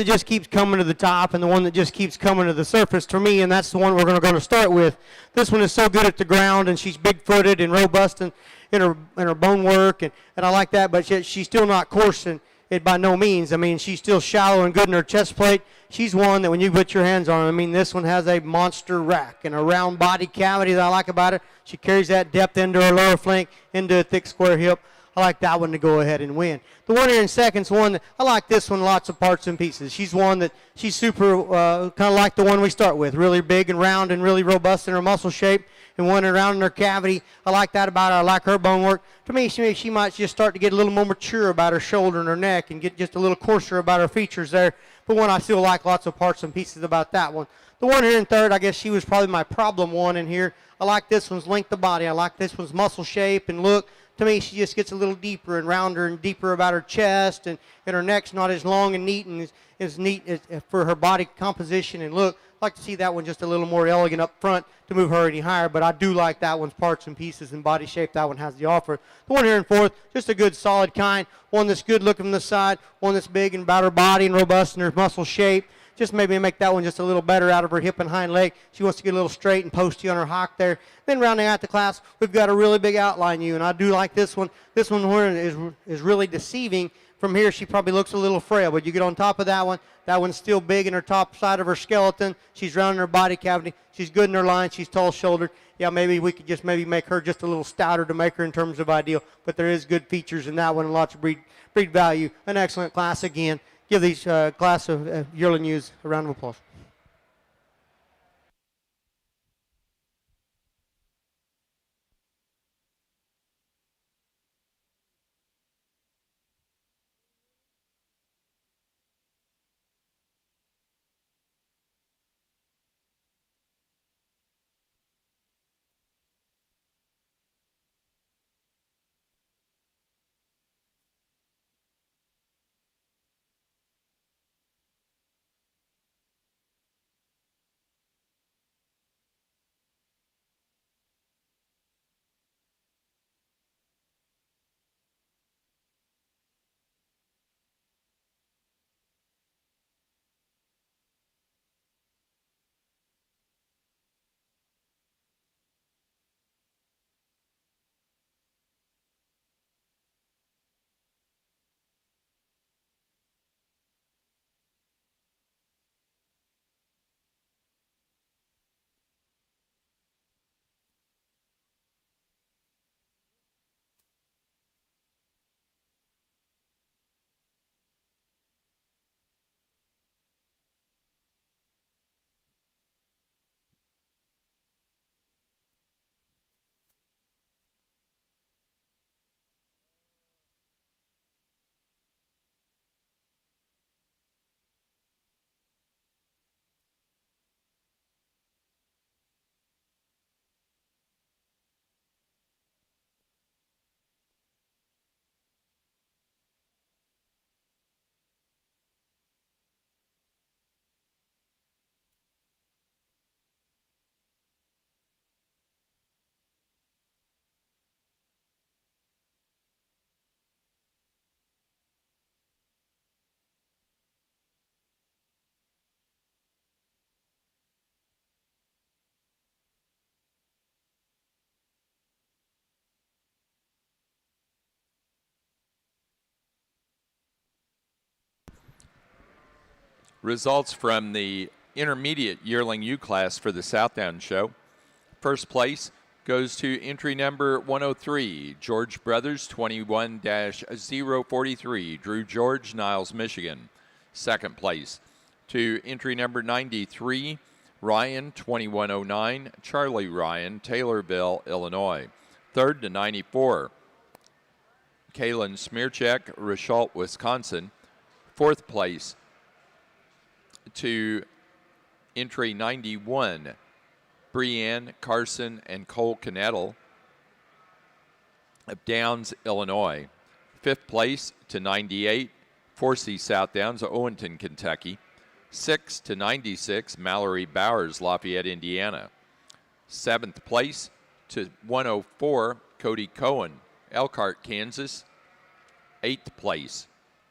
Speaker 4: just keeps coming to the top, and the one that just keeps coming to the surface for me, and that's the one we're going to start with. This one is so good at the ground, and she's big-footed and robust in her bone work, and I like that. But she's still not coarse it by no means. I mean, she's still shallow and good in her chest plate. She's one that when you put your hands on her, I mean, this one has a monster rack and a round body cavity that I like about her. She carries that depth into her lower flank, into a thick square hip. I like that one to go ahead and win. The one here in second's one that I like this one, lots of parts and pieces. She's one that she's super, kind of like the one we start with, really big and round and really robust in her muscle shape and one around in her cavity. I like that about her. I like her bone work. To me, she might just start to get a little more mature about her shoulder and her neck and get just a little coarser about her features there. But one I still like lots of parts and pieces about that one. The one here in third, I guess she was probably my problem one in here. I like this one's length of body. I like this one's muscle shape and look. To me, she just gets a little deeper and rounder and deeper about her chest, and her neck's not as long and neat and as neat as for her body composition and look. I'd like to see that one just a little more elegant up front to move her any higher, but I do like that one's parts and pieces and body shape that one has to offer. The one here in fourth, just a good solid kind, one that's good looking from the side, one that's big and about her body and robust in her muscle shape. Just maybe make that one just a little better out of her hip and hind leg. She wants to get a little straight and posty on her hock there. Then rounding out the class, we've got a really big outline ewe, and I do like this one. This one here is really deceiving. From here, she probably looks a little frail, but you get on top of that one's still big in her top side of her skeleton. She's round in her body cavity. She's good in her line. She's tall-shouldered. Yeah, maybe we could just maybe make her just a little stouter to make her in terms of ideal, but there is good features in that one and lots of breed value. An excellent class again. Give these class of yearling ewes a round of applause.
Speaker 2: Results from the intermediate yearling ewe class for the Southdown show. First place goes to entry number 103, George Brothers 21-043, Drew George, Niles, Michigan. Second place to entry number 93, Ryan 2109, Charlie Ryan, Taylorville, Illinois. Third to 94, Kaylin Smearcheck, Richalt, Wisconsin. Fourth place to entry 91, Brianne Carson and Cole Canettle of Downs, Illinois. Fifth place to 98, Forsey Southdowns of Owenton, Kentucky. 6 to 96, Mallory Bowers, Lafayette, Indiana. 7th place to 104, Cody Cohen, Elkhart, Kansas. 8th place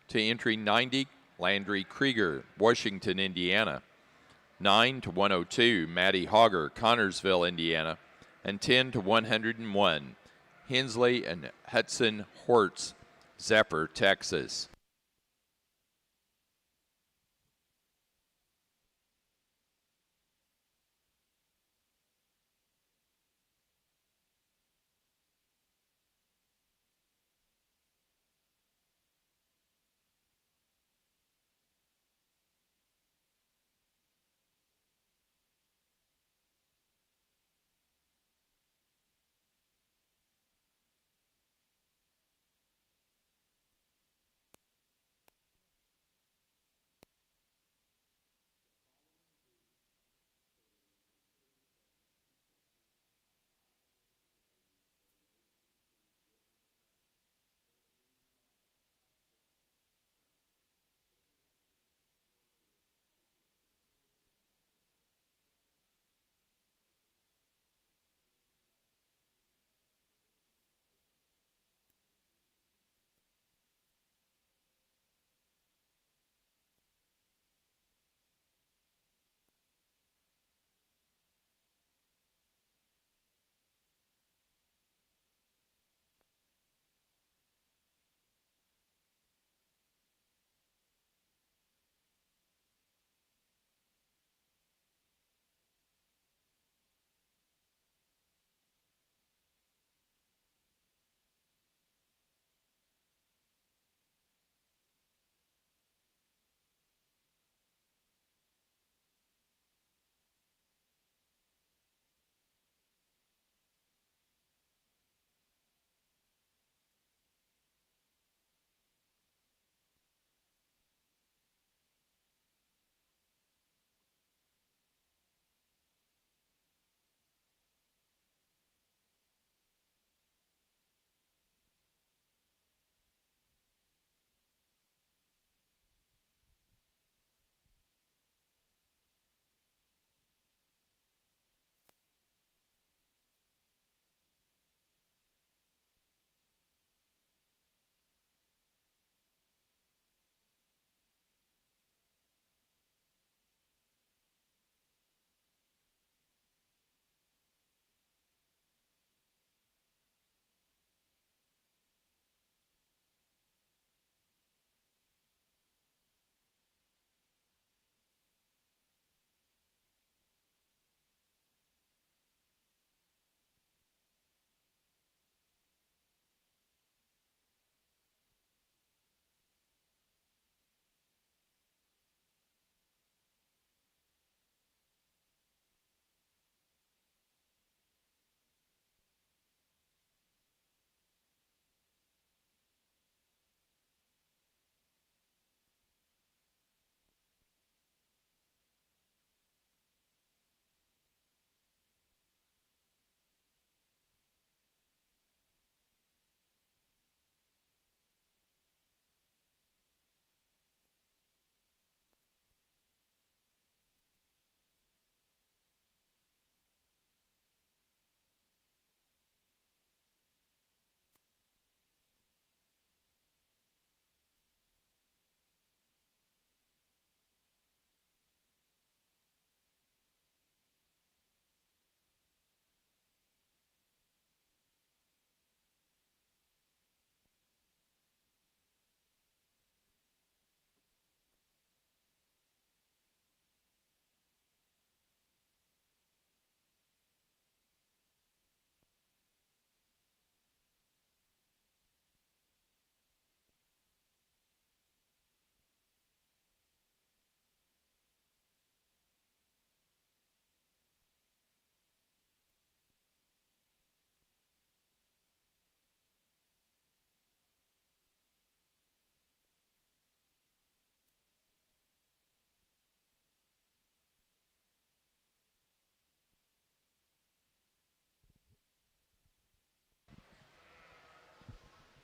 Speaker 2: to entry 90, Landry Krieger, Washington, Indiana. 9 to 102, Maddie Hogger, Connorsville, Indiana. And 10 to 101, Hensley and Hudson Hortz, Zephyr, Texas.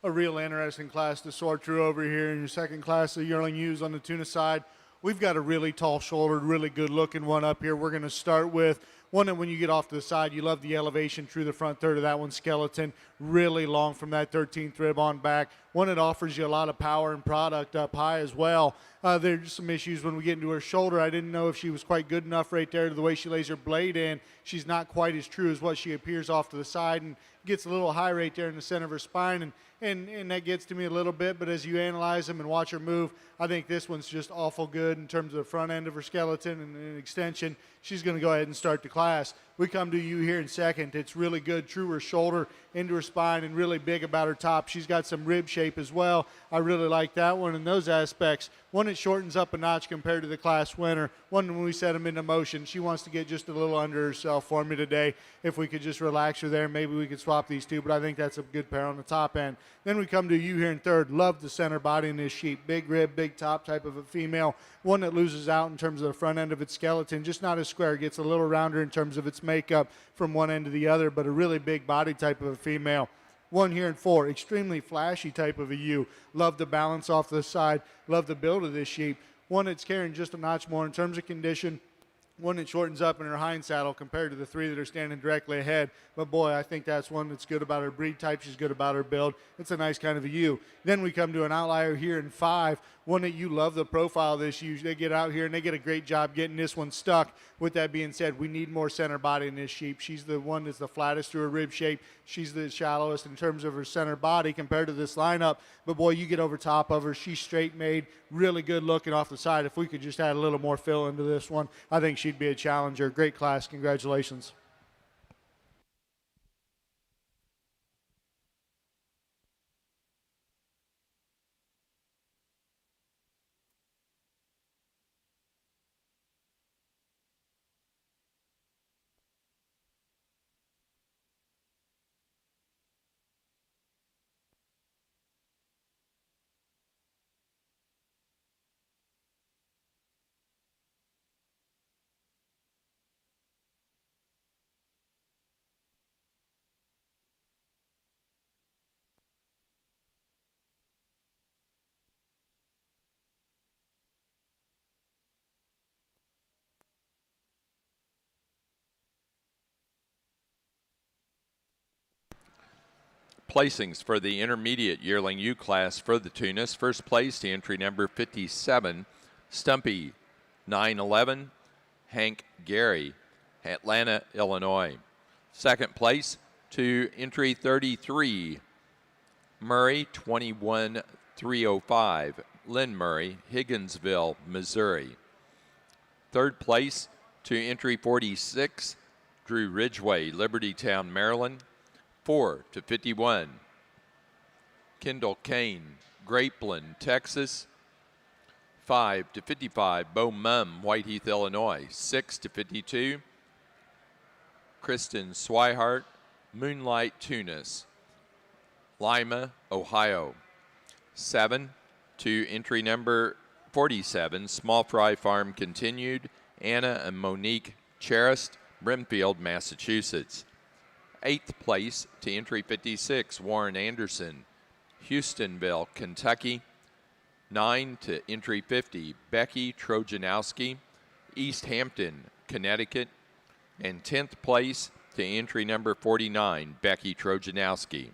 Speaker 5: A real interesting class to sort through over here in your second class, the Yearling ewes on the Tunis side. we've got a really tall shouldered, really good looking one up here. We're going to start with one that when you get off to the side, you love the elevation through the front third of that one, skeleton, really long from that 13th rib on back. One that offers you a lot of power and product up high as well. There's some issues when we get into her shoulder. I didn't know if she was quite good enough right there to the way she lays her blade in. She's not quite as true as what she appears off to the side, and gets a little high right there in the center of her spine, and that gets to me a little bit. But as you analyze them and watch her move, I think this one's just awful good in terms of the front end of her skeleton and extension. She's going to go ahead and start the class. We come to you here in second. It's really good, true her shoulder into her spine, and really big about her top. She's got some rib shape as well. I really like that one in those aspects. One that shortens up a notch compared to the class winner. One when we set them into motion, she wants to get just a little under herself for me today. If we could just relax her there, maybe we could swap these two, but I think that's a good pair on the top end. Then we come to you here in third. Love the center body in this sheep. Big rib, big top type of a female. One that loses out in terms of the front end of its skeleton, just not as square. Gets a little rounder in terms of its makeup from one end to the other, but a really big body type of a female. One here in four, extremely flashy type of a ewe. Love the balance off the side. Love the build of this sheep. One that's carrying just a notch more in terms of condition. One that shortens up in her hind saddle compared to the three that are standing directly ahead. But boy, I think that's one that's good about her breed type. She's good about her build. It's a nice kind of a ewe. Then we come to an outlier here in five. One that you love the profile of this ewe. They get out here and they get a great job getting this one stuck. With that being said, we need more center body in this sheep. She's the one that's the flattest through her rib shape. She's the shallowest in terms of her center body compared to this lineup. But boy, you get over top of her. She's straight made, really good looking off the side. If we could just add a little more fill into this one, I think she'd be a challenger. Great class. Congratulations.
Speaker 2: Placings for the intermediate yearling ewe class for the Tunis. First place to entry number 57, Stumpy 911, Hank Gary, Atlanta, Illinois. Second place to entry 33, Murray 21305, Lynn Murray, Higginsville, Missouri. Third place to entry 46, Drew Ridgway, Libertytown, Maryland. 4 to 51, Kendall Kane, Grapeland, Texas. 5 to 55, Bo Mum, Whiteheath, Illinois. 6 to 52, Kristen Swihart, Moonlight, Tunis, Lima, Ohio. 7 to entry number 47, Small Fry Farm Continued, Anna and Monique Charist, Brimfield, Massachusetts. 8th place to entry 56, Warren Anderson, Houstonville, Kentucky. 9 to entry 50, Becky Trojanowski, East Hampton, Connecticut. And 10th place to entry number 49, Becky Trojanowski.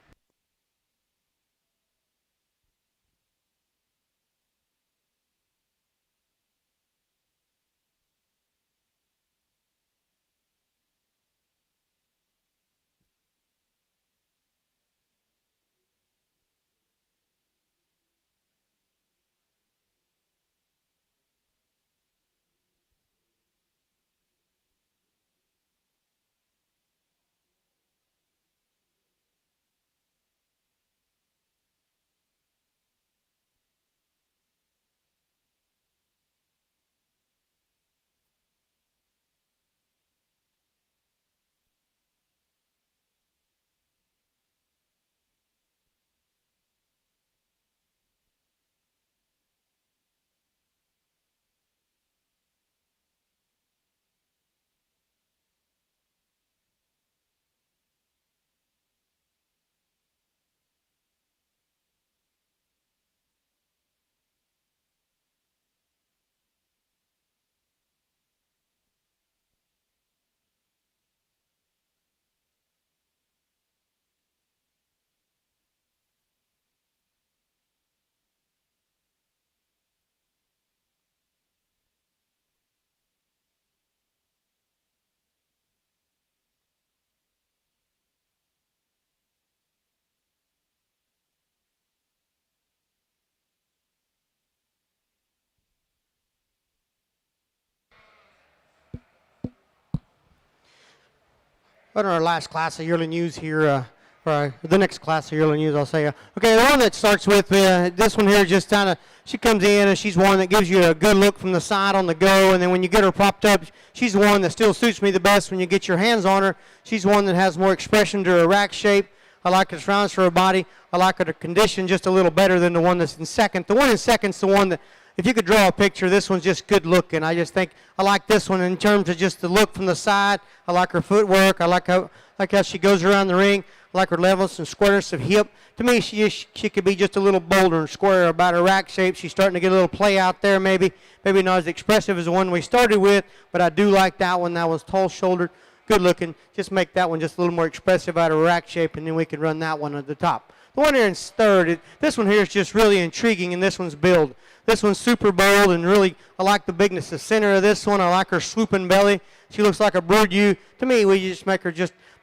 Speaker 4: on our last class of yearling ewes here, or the next class of yearling ewes, I'll say. Okay, the one that starts with this one here, just kind of, she comes in and she's one that gives you a good look from the side on the go, and then when you get her propped up, she's the one that still suits me the best when you get your hands on her. She's one that has more expression to her rack shape. I like her rounds for her body. I like her condition just a little better than the one that's in second. The one in second's the one that, if you could draw a picture, this one's just good looking. I just think I like this one in terms of just the look from the side. I like her footwork. I like how she goes around the ring. I like her levels and squareness of hip. To me, she could be just a little bolder and squarer about her rack shape. She's starting to get a little play out there, maybe not as expressive as the one we started with, but I do like that one. That was tall-shouldered, good looking. Just make that one just a little more expressive out of her rack shape, and then we can run that one at the top. The one here in third, this one here is just really intriguing in this one's build. This one's super bold, and really, I like the bigness, the center of this one. I like her swooping belly. She looks like a brood ewe. To me, we just make her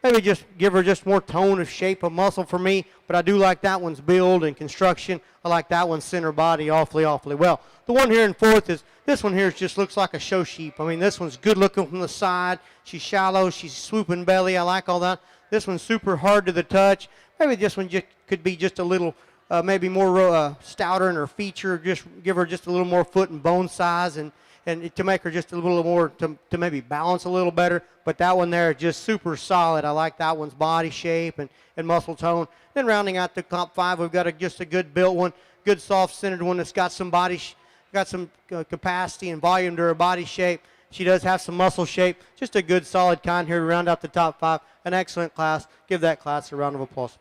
Speaker 4: maybe just give her just more tone of shape of muscle for me, but I do like that one's build and construction. I like that one's center body awfully well. The one here in fourth is, this one here just looks like a show sheep. I mean, this one's good looking from the side. She's shallow. She's swooping belly. I like all that. This one's super hard to the touch. Maybe this one could be just a little, maybe more stouter in her feature. Just give her just a little more foot and bone size, and to make her just a little more, to maybe balance a little better. But that one there is just super solid. I like that one's body shape and muscle tone. Then rounding out the top five, we've got just a good built one, good soft-centered one that's got some body, capacity and volume to her body shape. She does have some muscle shape. Just a good, solid kind here to round out the top five. An excellent class. Give that class a round of applause.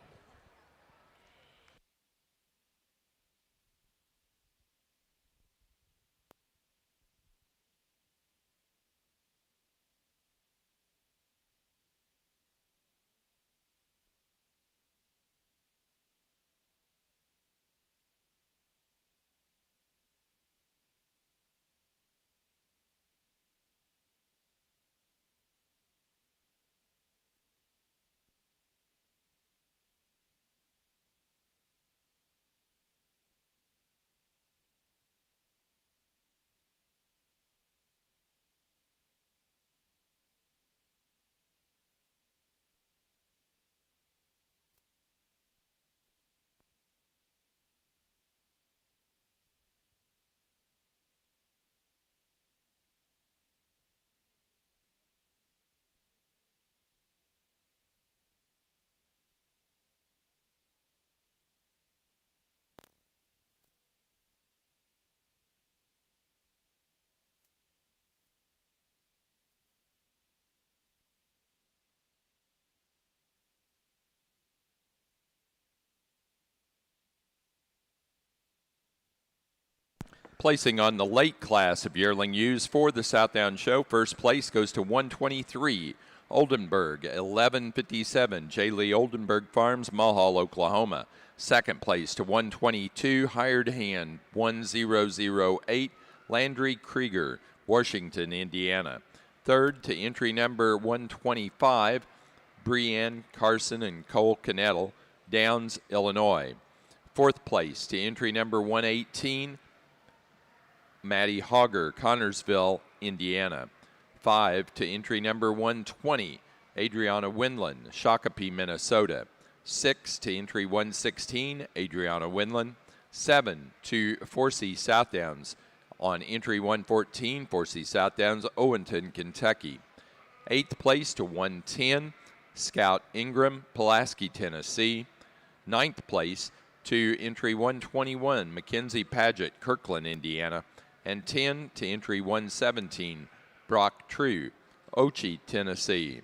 Speaker 2: Placing on the late class of yearling ewes for the Southdown Show, first place goes to 123, Oldenburg, 1157, J. Lee Oldenburg Farms, Mulhall, Oklahoma. Second place to 122, Hired Hand, 1008, Landry Krieger, Washington, Indiana. Third to entry number 125, Brienne Carson and Cole Cannettle, Downs, Illinois. Fourth place to entry number 118, Maddie Hogger, Connorsville, Indiana. 5 to entry number 120, Adriana Windland, Shakopee, Minnesota. 6 to entry 116, Adriana Windland. 7 to Forsey Southdowns on entry 114, Forsey Southdowns, Owenton, Kentucky. 8th place to 110, Scout Ingram, Pulaski, Tennessee. 9th place to entry 121, Mackenzie Paget, Kirkland, Indiana. And 10 to entry 117, Brock True, Ochi, Tennessee.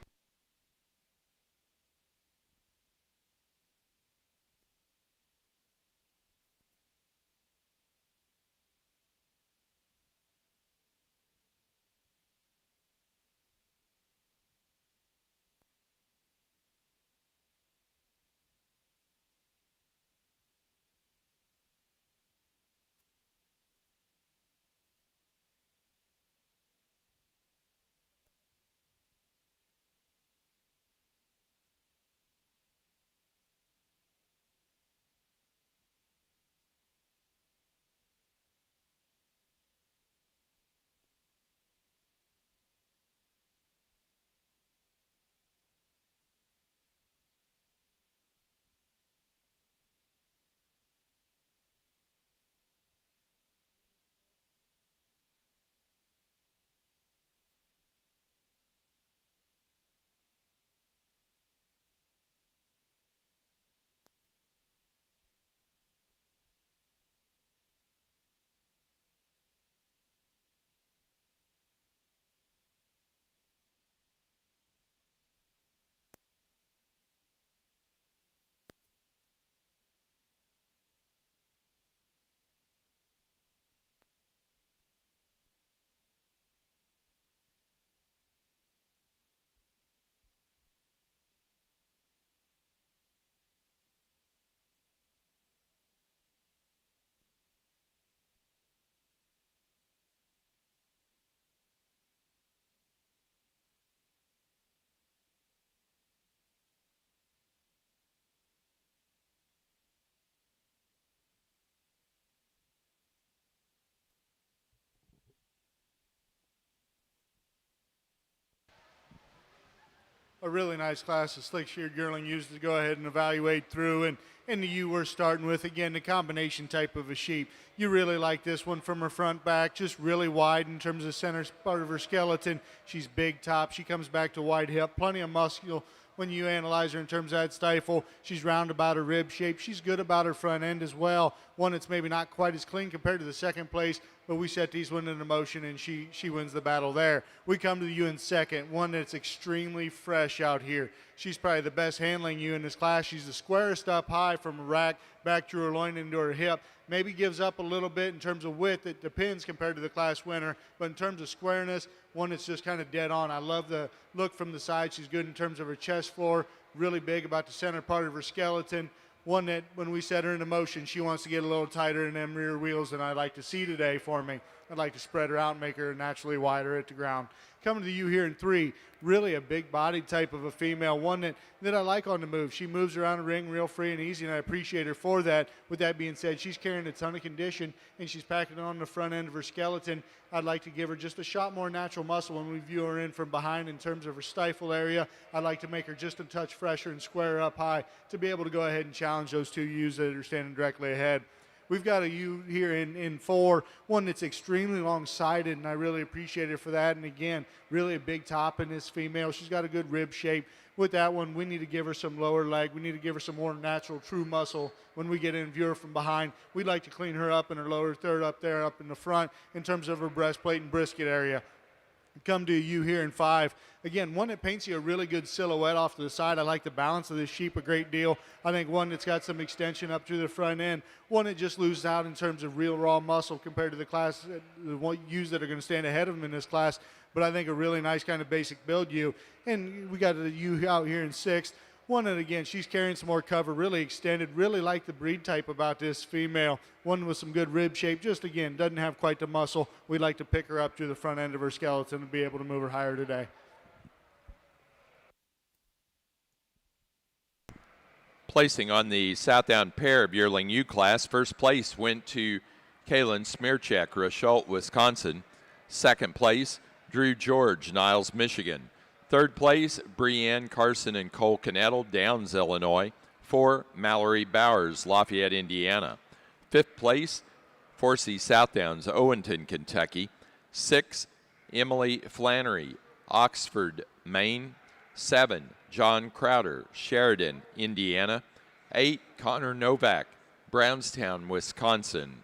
Speaker 5: a really nice class of slick-sheared yearling ewes to go ahead and evaluate through. And the ewe we're starting with, again, the combination type of a sheep. You really like this one from her front back, just really wide in terms of center part of her skeleton. She's big top. She comes back to wide hip, plenty of muscle. When you analyze her in terms of that stifle, she's round about her rib shape. She's good about her front end as well. One that's maybe not quite as clean compared to the second place, but we set these one into motion, and she wins the battle there. We come to the ewe in second, one that's extremely fresh out here. She's probably the best handling ewe in this class. She's the squarest up high from her rack back through her loin into her hip. Maybe gives up a little bit in terms of width. It depends compared to the class winner. But in terms of squareness, one that's just kind of dead on. I love the look from the side. She's good in terms of her chest floor, really big about the center part of her skeleton. One that when we set her into motion, she wants to get a little tighter in them rear wheels than I'd like to see today for me. I'd like to spread her out and make her naturally wider at the ground. Coming to you here in 3, really a big bodied type of a female, one that I like on the move. She moves around the ring real free and easy, and I appreciate her for that. With that being said, she's carrying a ton of condition, and she's packing on the front end of her skeleton. I'd like to give her just a shot more natural muscle when we view her in from behind in terms of her stifle area. I'd like to make her just a touch fresher and square her up high to be able to go ahead and challenge those 2 ewes that are standing directly ahead. We've got a ewe here in 4, one that's extremely long-sided, and I really appreciate it for that. And again, really a big top in this female. She's got a good rib shape. With that one, we need to give her some lower leg. We need to give her some more natural, true muscle when we get in view her from behind. We'd like to clean her up in her lower third up there, up in the front, in terms of her breastplate and brisket area. Come to you here in 5. Again, one that paints you a really good silhouette off to the side. I like the balance of this sheep a great deal. I think one that's got some extension up to the front end. One that just loses out in terms of real raw muscle compared to the class, the ewes that are going to stand ahead of them in this class. But I think a really nice kind of basic build ewe. And we got the ewe out here in 6th. One that, again, she's carrying some more cover, really extended. Really like the breed type about this female. One with some good rib shape. Just, again, doesn't have quite the muscle. We'd like to pick her up to the front end of her skeleton and be able to move her higher today.
Speaker 2: Placing on the Southdown pair of yearling ewe class, first place went to Kaylin Smearcheck, Rasholt, Wisconsin. Second place, Drew George, Niles, Michigan. Third place, Brianne Carson and Cole Canettle, Downs, Illinois. 4, Mallory Bowers, Lafayette, Indiana. Fifth place, Forsey Southdowns, Owenton, Kentucky. 6, Emily Flannery, Oxford, Maine. 7, John Crowder, Sheridan, Indiana. 8, Connor Novak, Brownstown, Wisconsin.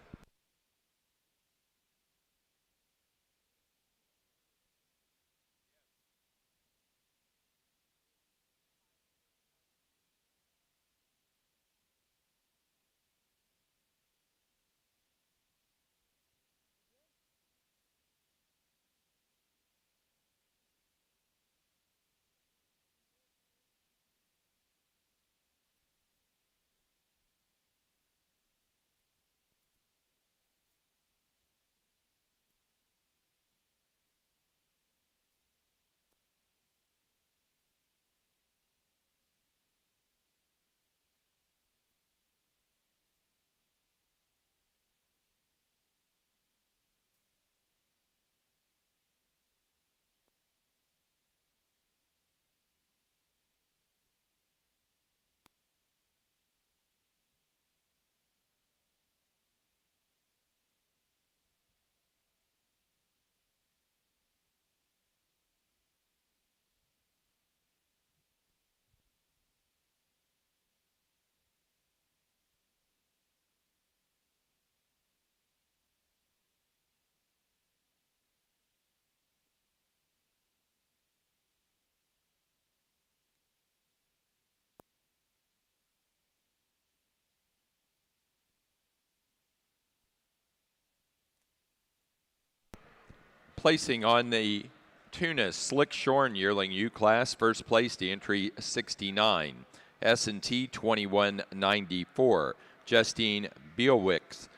Speaker 2: Placing on the Tunis Slick-shorn yearling ewe class, first place to entry 69, S&T 2194, Justine Beowicks,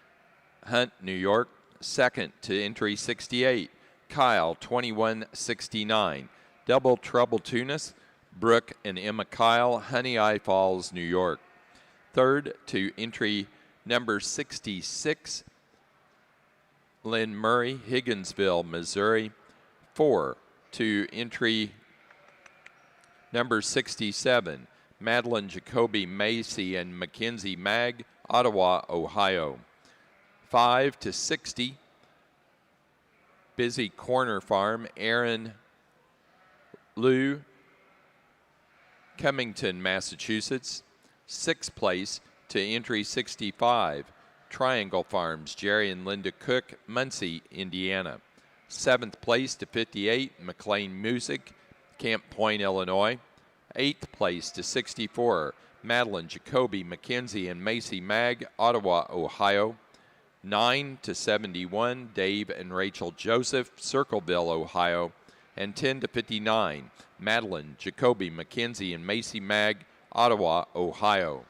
Speaker 2: Hunt, New York. Second to entry 68, Kyle 2169, Double Trouble Tunis, Brooke and Emma Kyle, Honey Eye Falls, New York. Third to entry number 66, Lynn Murray, Higginsville, Missouri. 4 to entry Number 67, Madeline Jacoby Macy and Mackenzie Mag, Ottawa, Ohio. 5 to 60, Busy Corner Farm, Aaron Liu, Cummington, Massachusetts. 6th place to entry 65, Triangle Farms, Jerry and Linda Cook, Muncie, Indiana. 7th place to 58, McLean Music, Camp Point, Illinois. 8th place to 64, Madeline Jacoby Mackenzie and Macy Mag, Ottawa, Ohio. 9 to 71, Dave and Rachel Joseph, Circleville, Ohio. And 10 to 59, Madeline Jacoby Mackenzie and Macy Mag, Ottawa, Ohio.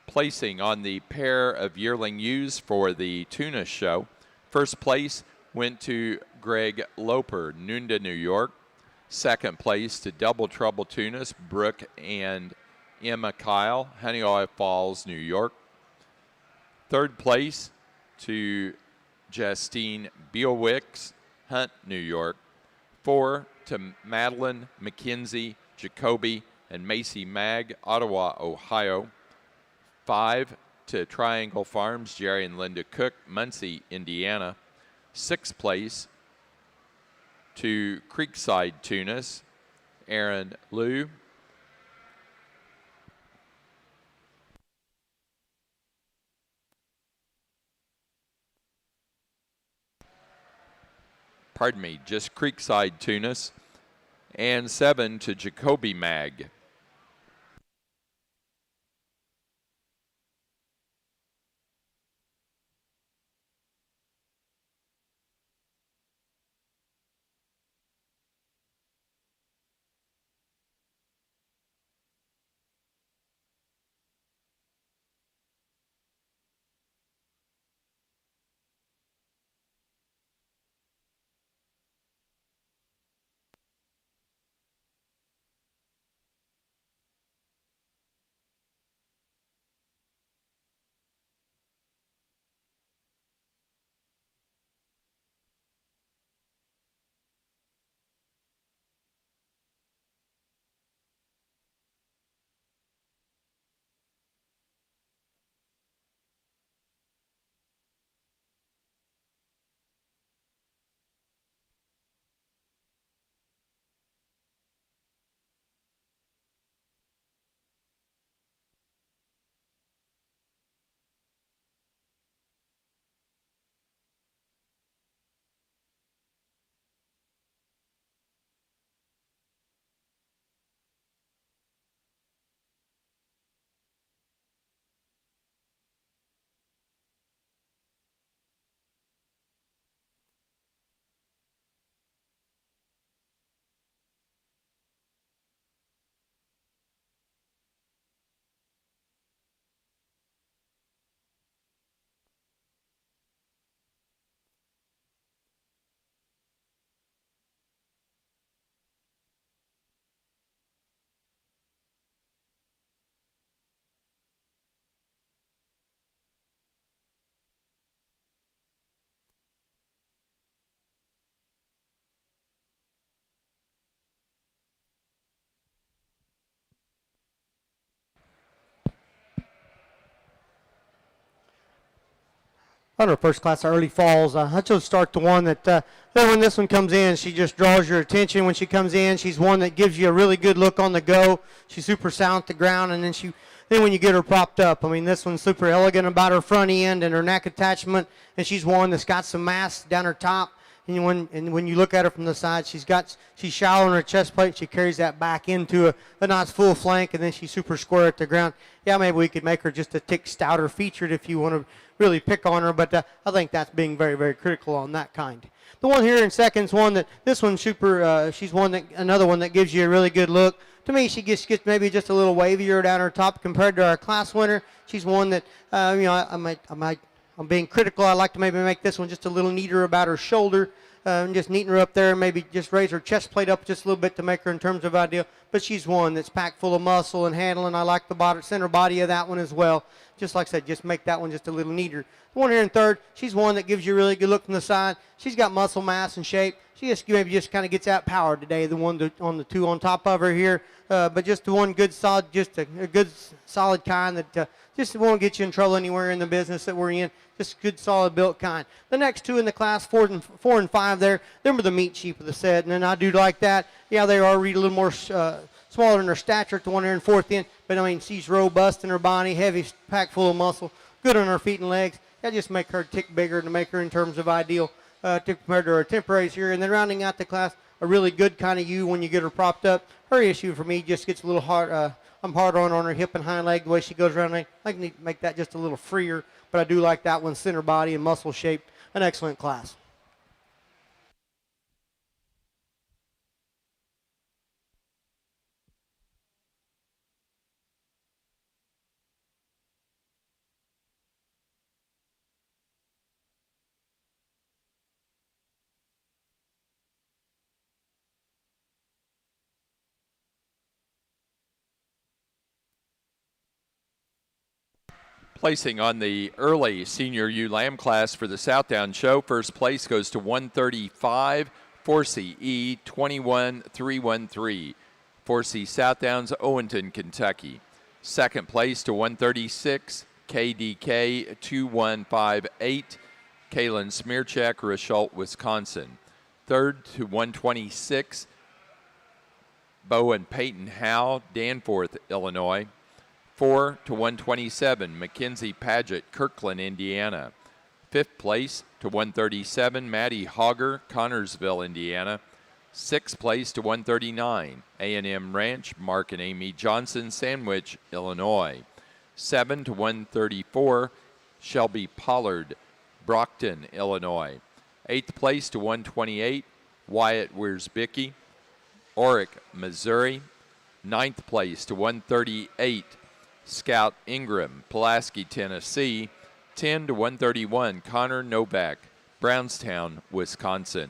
Speaker 2: Placing on the pair of yearling ewes for the Tunis show. 1st place went to Greg Loper, Nunda, New York. 2nd place to Double Trouble Tunis, Brooke and Emma Kyle, Honeoye Falls, New York. 3rd place to Justine Beowicks, Hunt, New York. 4 to Madeline Mackenzie Jacoby and Macy Mag, Ottawa, Ohio. 5 to Triangle Farms, Jerry and Linda Cook, Muncie, Indiana. 6th place to Creekside Tunis, Aaron Liu. Pardon me, just Creekside Tunis. And 7 to Jacoby Mag.
Speaker 4: on her first class, early falls. I chose to start the one that then when this one comes in, she just draws your attention when she comes in. She's one that gives you a really good look on the go. She's super sound at the ground, and then when you get her propped up, I mean, this one's super elegant about her front end and her neck attachment, and she's one that's got some mass down her top. And when you look at her from the side, she's shallow in her chest plate. She carries that back into a nice full flank, and then she's super square at the ground. Yeah, maybe we could make her just a tick stouter featured if you want to really pick on her, but I think that's being very, very critical on that kind. The one here in second's one that this one's super. She's another one that gives you a really good look. To me, she gets maybe just a little wavier down her top compared to our class winner. She's one that I'm being critical. I like to maybe make this one just a little neater about her shoulder, and just neaten her up there, maybe just raise her chest plate up just a little bit to make her in terms of ideal. But she's one that's packed full of muscle and handling. I like the center body of that one as well. Just like I said, just make that one just a little neater. The one here in third, she's one that gives you a really good look from the side. She's got muscle mass and shape. She maybe just kind of gets out powered today, the one on the two on top of her here. But just the one good solid, just a good solid kind that just won't get you in trouble anywhere in the business that we're in. Just good solid built kind. The next two in the class, 4 and 5 there, them are the meat sheep of the set. And then I do like that. Yeah, they are a little more smaller in their stature at the one here in fourth end. But I mean, she's robust in her body, heavy, packed full of muscle, good on her feet and legs. That just make her tick bigger to make her in terms of ideal compared to her temporaries here. And then rounding out the class, a really good kind of ewe when you get her propped up. Her issue for me just gets a little hard. I'm hard on her hip and hind leg, the way she goes around. I need to make that just a little freer, but I do like that one, center body and muscle shape. An excellent class.
Speaker 2: Placing on the early senior ewe lamb class for the Southdown show, first place goes to 135, 4CE 21313, 4C Southdowns, Owenton, Kentucky. Second place to 136, KDK 2158, Kaylin Smearcheck, Richelt, Wisconsin. Third to 126, Bo and Peyton Howe, Danforth, Illinois. 4 to 127, Mackenzie Paget, Kirkland, Indiana. Fifth place to 137, Maddie Hogger, Connorsville, Indiana. Sixth place to 139, A&M Ranch, Mark and Amy Johnson, Sandwich, Illinois. 7 to 134, Shelby Pollard, Brockton, Illinois. Eighth place to 128, Wyatt Wiersbicki, Orick, Missouri. Ninth place to 138, Scout Ingram, Pulaski, Tennessee. 10 to 131, Connor Novak, Brownstown, Wisconsin.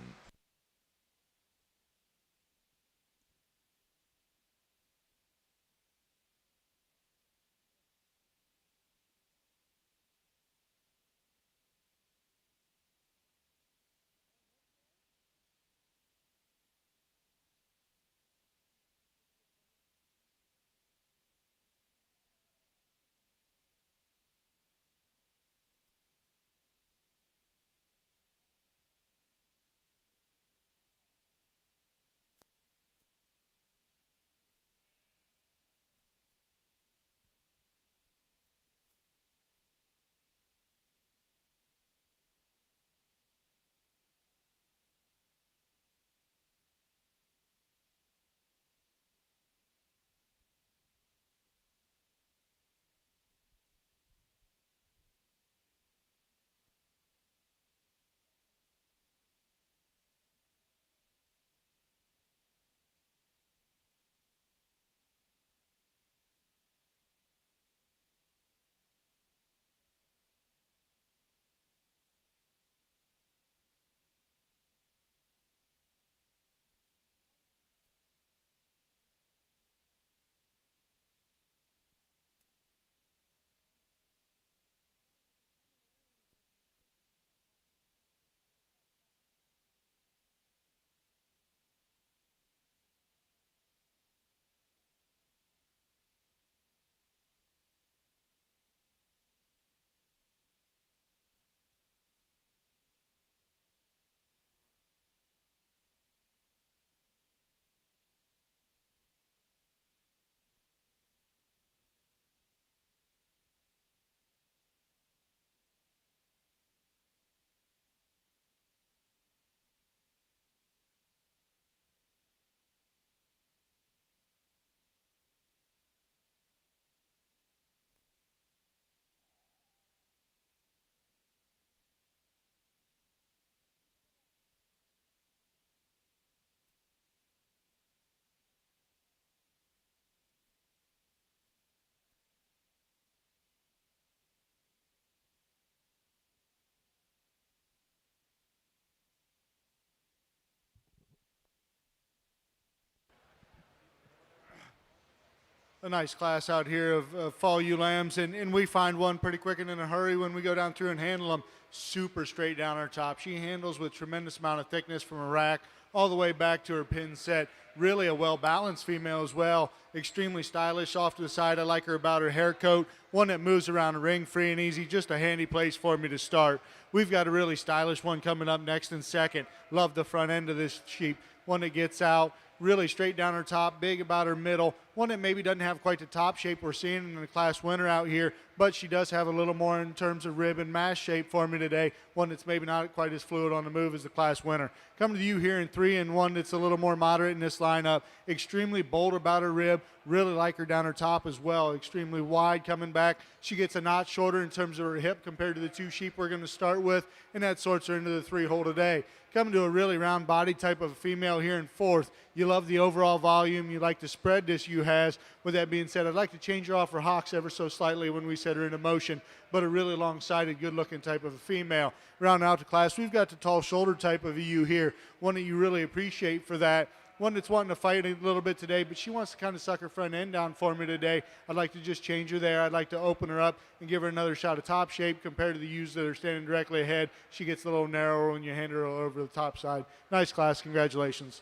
Speaker 5: a nice class out here of fall ewe lambs, and we find one pretty quick and in a hurry when we go down through and handle them. Super straight down her top. She handles with tremendous amount of thickness from her rack all the way back to her pin set. Really a well-balanced female as well. Extremely stylish off to the side. I like her about her hair coat. One that moves around the ring free and easy. Just a handy place for me to start. We've got a really stylish one coming up next in second. Love the front end of this sheep. One that gets out really straight down her top, big about her middle. One that maybe doesn't have quite the top shape we're seeing in the class winner out here, but she does have a little more in terms of rib and mass shape for me today. One that's maybe not quite as fluid on the move as the class winner. Coming to you here in 3 and one that's a little more moderate in this lineup. Extremely bold about her rib. Really like her down her top as well. Extremely wide coming back. She gets a notch shorter in terms of her hip compared to the 2 sheep we're going to start with, and that sorts her into the 3 hole today. Coming to a really round body type of a female here in 4th. You love the overall volume. You like the spread this ewe has. With that being said, I'd like to change her off her hocks ever so slightly when we set her into motion, but a really long-sided, good-looking type of a female. Rounding out the class, we've got the tall shoulder type of ewe here, one that you really appreciate for that. One that's wanting to fight a little bit today, but she wants to kind of suck her front end down for me today. I'd like to just change her there. I'd like to open her up and give her another shot of top shape compared to the ewes that are standing directly ahead. She gets a little narrower when you hand her over the top side. Nice class. Congratulations.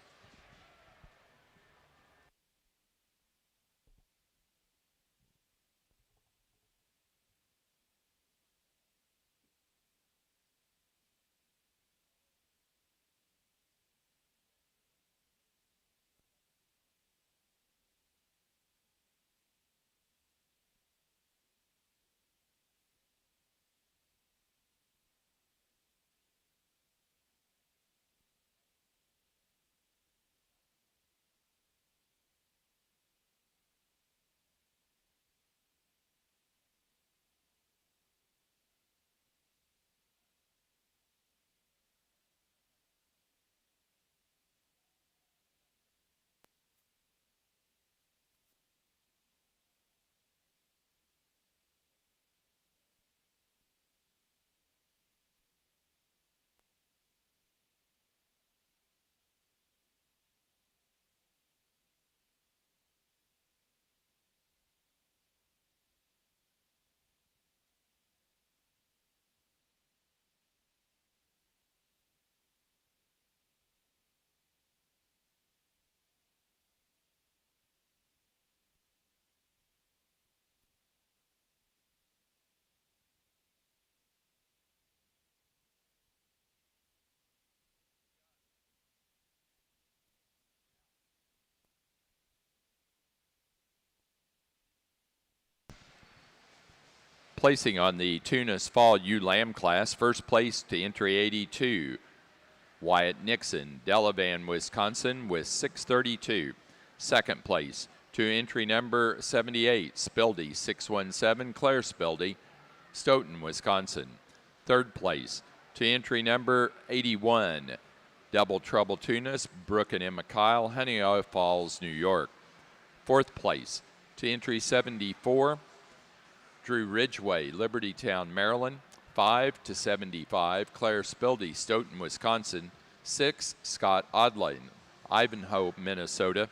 Speaker 2: Placing on the Tunis Fall Ewe Lamb class, first place to entry 82, Wyatt Nixon, Delavan, Wisconsin, with 632. Second place to entry number 78, Spildy, 617, Claire Spildy, Stoughton, Wisconsin. Third place to entry number 81, Double Trouble Tunis, Brooke and Emma Kyle, Honeoye Falls, New York. Fourth place to entry 74, Drew Ridgway, Libertytown, Maryland. 5 to 75, Claire Spildy, Stoughton, Wisconsin. 6, Scott Odley, Ivanhoe, Minnesota.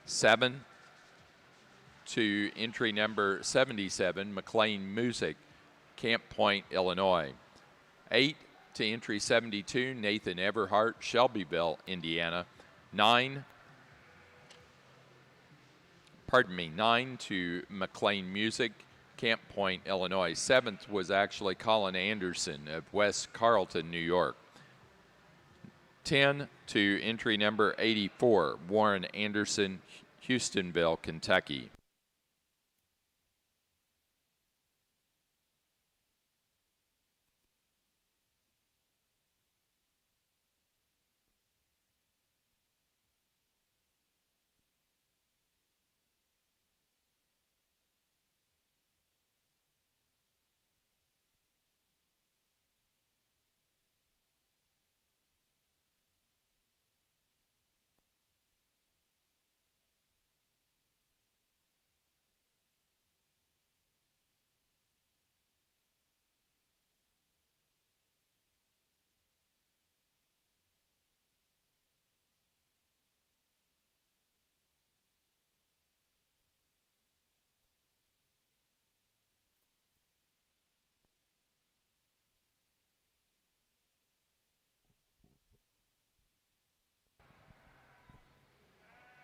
Speaker 2: 7 to entry number 77, McLean Music, Camp Point, Illinois. 8 to entry 72, Nathan Everhart, Shelbyville, Indiana. 9 to McLean Music, Camp Point, Illinois. 7th was actually Colin Anderson of West Carlton, New York. 10 to entry number 84, Warren Anderson, Houstonville, Kentucky.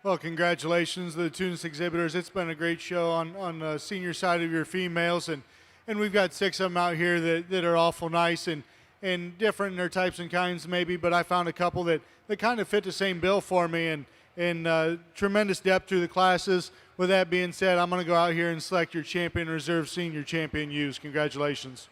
Speaker 5: Well, congratulations to the Tunis exhibitors. It's been a great show on the senior side of your females, and we've got 6 of them out here that are awful nice and different in their types and kinds maybe, but I found a couple that kind of fit the same bill for me and tremendous depth through the classes. With that being said, I'm going to go out here and select your champion reserve senior champion ewes. Congratulations.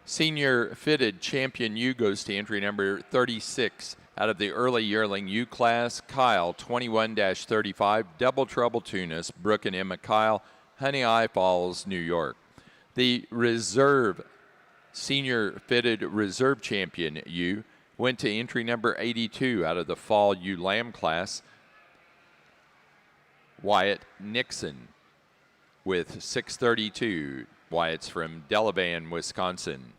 Speaker 2: Senior fitted champion ewe goes to entry number 36 out of the early yearling ewe class. Kyle, 21-35, Double Trouble Tunis, Brooke and Emma Kyle, Honey Eye Falls, New York. The reserve senior fitted reserve champion ewe went to entry number 82 out of the fall ewe lamb class. Wyatt Nixon with 632. Wyatt's from Delavan, Wisconsin.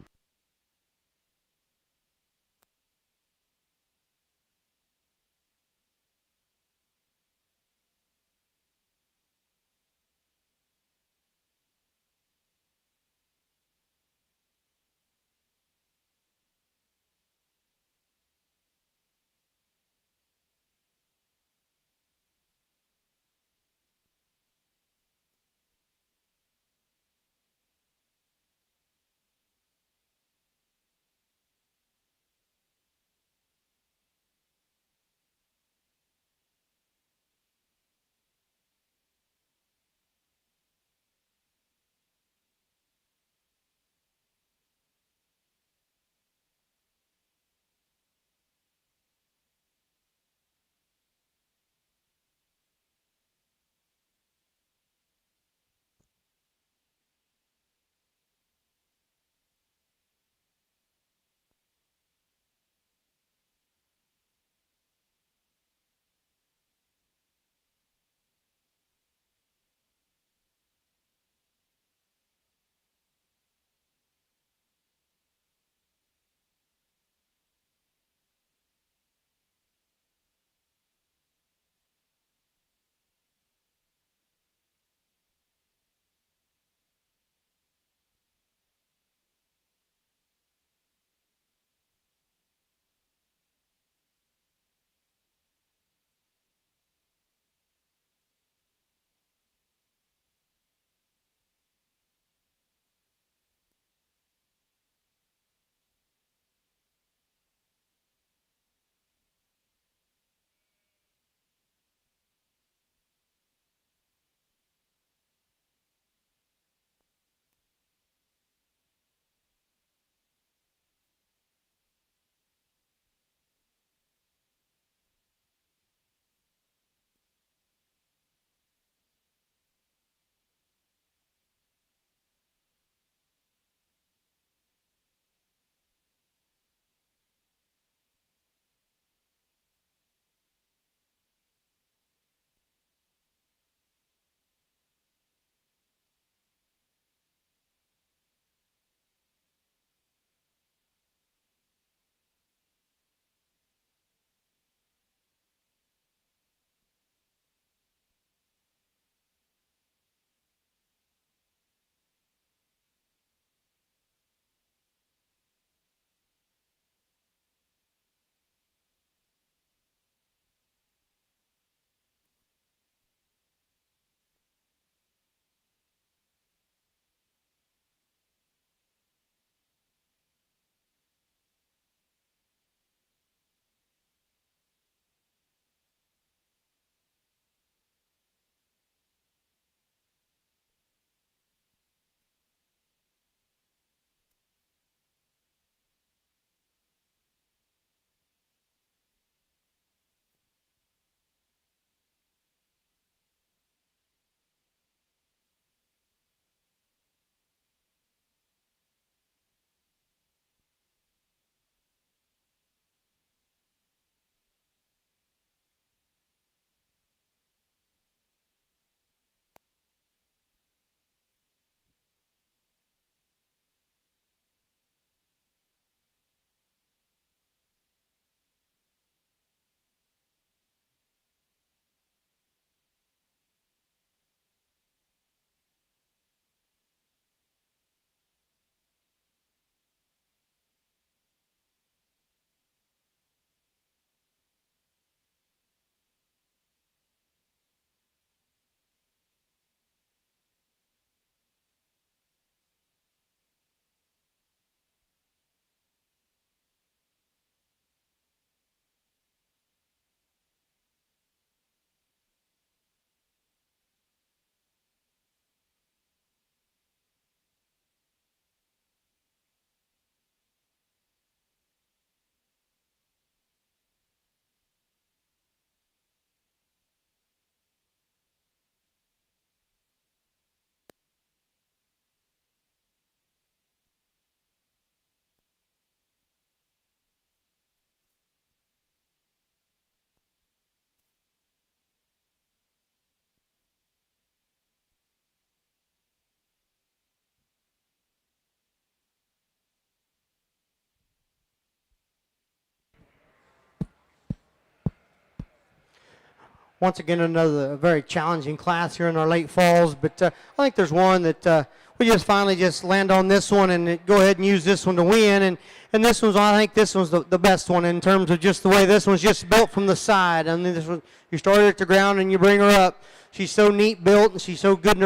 Speaker 4: once again, another very challenging class here in our late falls. But I think there's one that we just finally just land on this one and go ahead and use this one to win. And this one's, I think this one's the best one in terms of just the way this one's just built from the side. I mean, this one, you start her at the ground and you bring her up. She's so neat built and she's so good in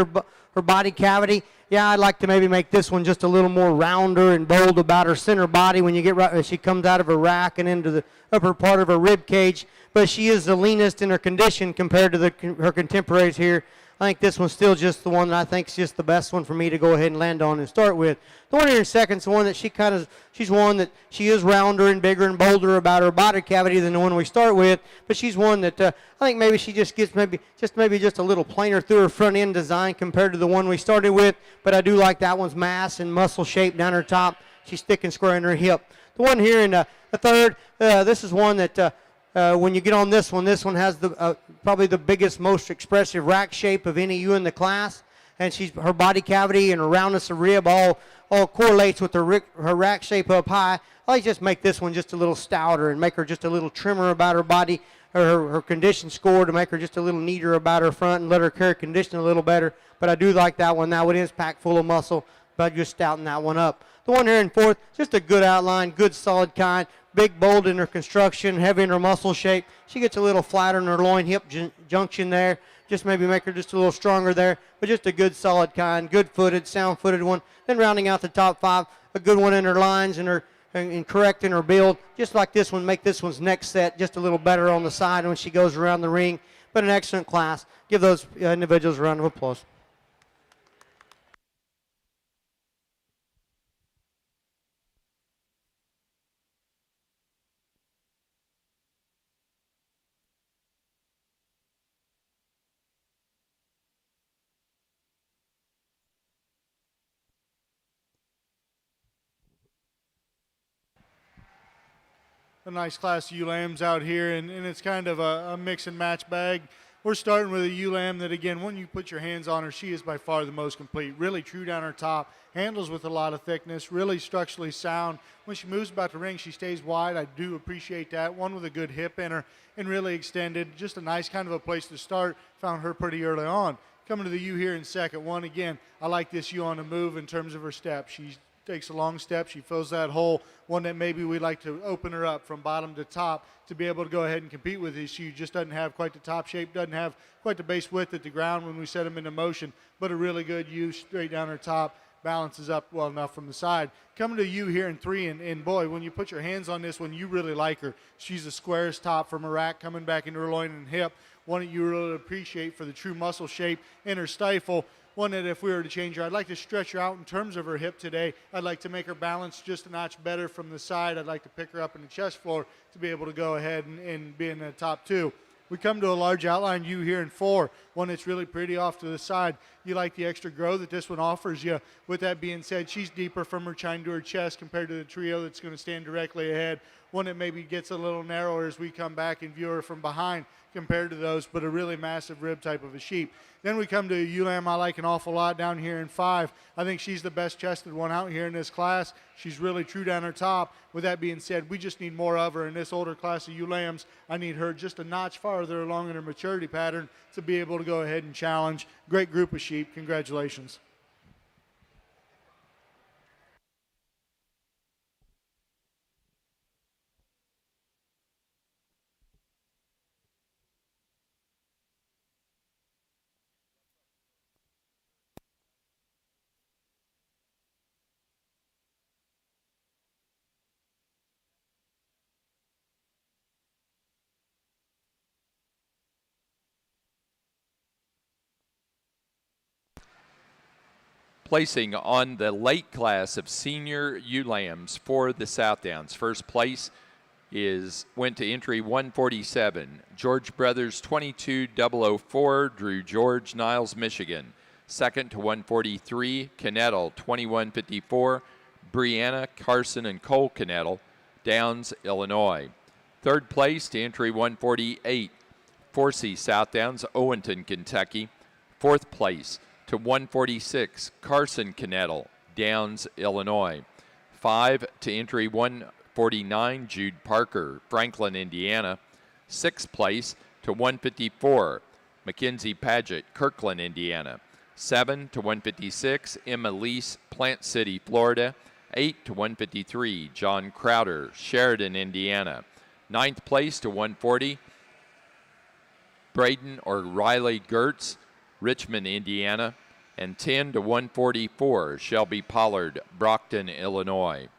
Speaker 4: her body cavity. Yeah, I'd like to maybe make this one just a little more rounder and bold about her center body when you get right as she comes out of her rack and into the upper part of her rib cage. But she is the leanest in her condition compared to her contemporaries here. I think this one's still just the one that I think is just the best one for me to go ahead and land on and start with. The one here in second is the one that she's one that she is rounder and bigger and bolder about her body cavity than the one we start with. But she's one that I think maybe she just gets maybe just a little plainer through her front end design compared to the one we started with. But I do like that one's mass and muscle shape down her top. She's thick and square in her hip. The one here in the third, this is one that when you get on this one has the probably the biggest, most expressive rack shape of any ewe in the class. And her body cavity and her roundness of rib all correlates with her rack shape up high. I like to just make this one just a little stouter and make her just a little trimmer about her body, or her condition score, to make her just a little neater about her front and let her carry condition a little better. But I do like that one. That one is packed full of muscle, but just stouting that one up. The one here in fourth, just a good outline, good solid kind, big, bold in her construction, heavy in her muscle shape. She gets a little flatter in her loin hip junction there. Just maybe make her just a little stronger there, but just a good solid kind, good-footed, sound-footed one. Then rounding out the top five, a good one in her lines and correct in her build. Just like this one, make this one's next set just a little better on the side when she goes around the ring. But an excellent class. Give those individuals a round of applause.
Speaker 5: A nice class of ewe lambs out here, and it's kind of a mix and match bag. We're starting with a ewe lamb that, again, when you put your hands on her, she is by far the most complete. Really true down her top, handles with a lot of thickness, really structurally sound. When she moves about the ring, she stays wide. I do appreciate that. One with a good hip in her and really extended. Just a nice kind of a place to start. Found her pretty early on. Coming to the ewe here in second one, again, I like this ewe on the move in terms of her step. She takes a long step. She fills that hole, one that maybe we like to open her up from bottom to top to be able to go ahead and compete with this. She just doesn't have quite the top shape, doesn't have quite the base width at the ground when we set them into motion, but a really good ewe straight down her top, balances up well enough from the side. Coming to you here in three, and boy, when you put your hands on this one, you really like her. She's the squarest top from her rack, coming back into her loin and hip, one that you really appreciate for the true muscle shape in her stifle. One that if we were to change her, I'd like to stretch her out in terms of her hip today. I'd like to make her balance just a notch better from the side. I'd like to pick her up in the chest floor to be able to go ahead and be in the top two. We come to a large outline ewe here in four, one that's really pretty off to the side. You like the extra grow that this one offers you. With that being said, she's deeper from her chine to her chest compared to the trio that's going to stand directly ahead. One that maybe gets a little narrower as we come back and view her from behind compared to those, but a really massive rib type of a sheep. Then we come to a ewe lamb I like an awful lot down here in five. I think she's the best chested one out here in this class. She's really true down her top. With that being said, we just need more of her in this older class of ewe lambs. I need her just a notch farther along in her maturity pattern to be able to go ahead and challenge. Great group of sheep. Congratulations.
Speaker 2: Placing on the late class of senior ewe lambs for the Southdowns. First place went to entry 147. George Brothers 22004, Drew George, Niles, Michigan. Second to 143, Knettle 2154, Brianna, Carson, and Cole Knettle, Downs, Illinois. Third place to entry 148, Forsey Southdowns, Owenton, Kentucky. Fourth place to 146, Carson Knettle, Downs, Illinois. 5 to entry 149, Jude Parker, Franklin, Indiana. Sixth place to to 154, Mackenzie Paget, Kirkland, Indiana. 7 to 156, Emma Lease, Plant City, Florida. 8 to 153, John Crowder, Sheridan, Indiana. 9th place to 140, Braden or Riley Gertz, Richmond, Indiana. And 10 to 144, Shelby Pollard, Brockton, Illinois.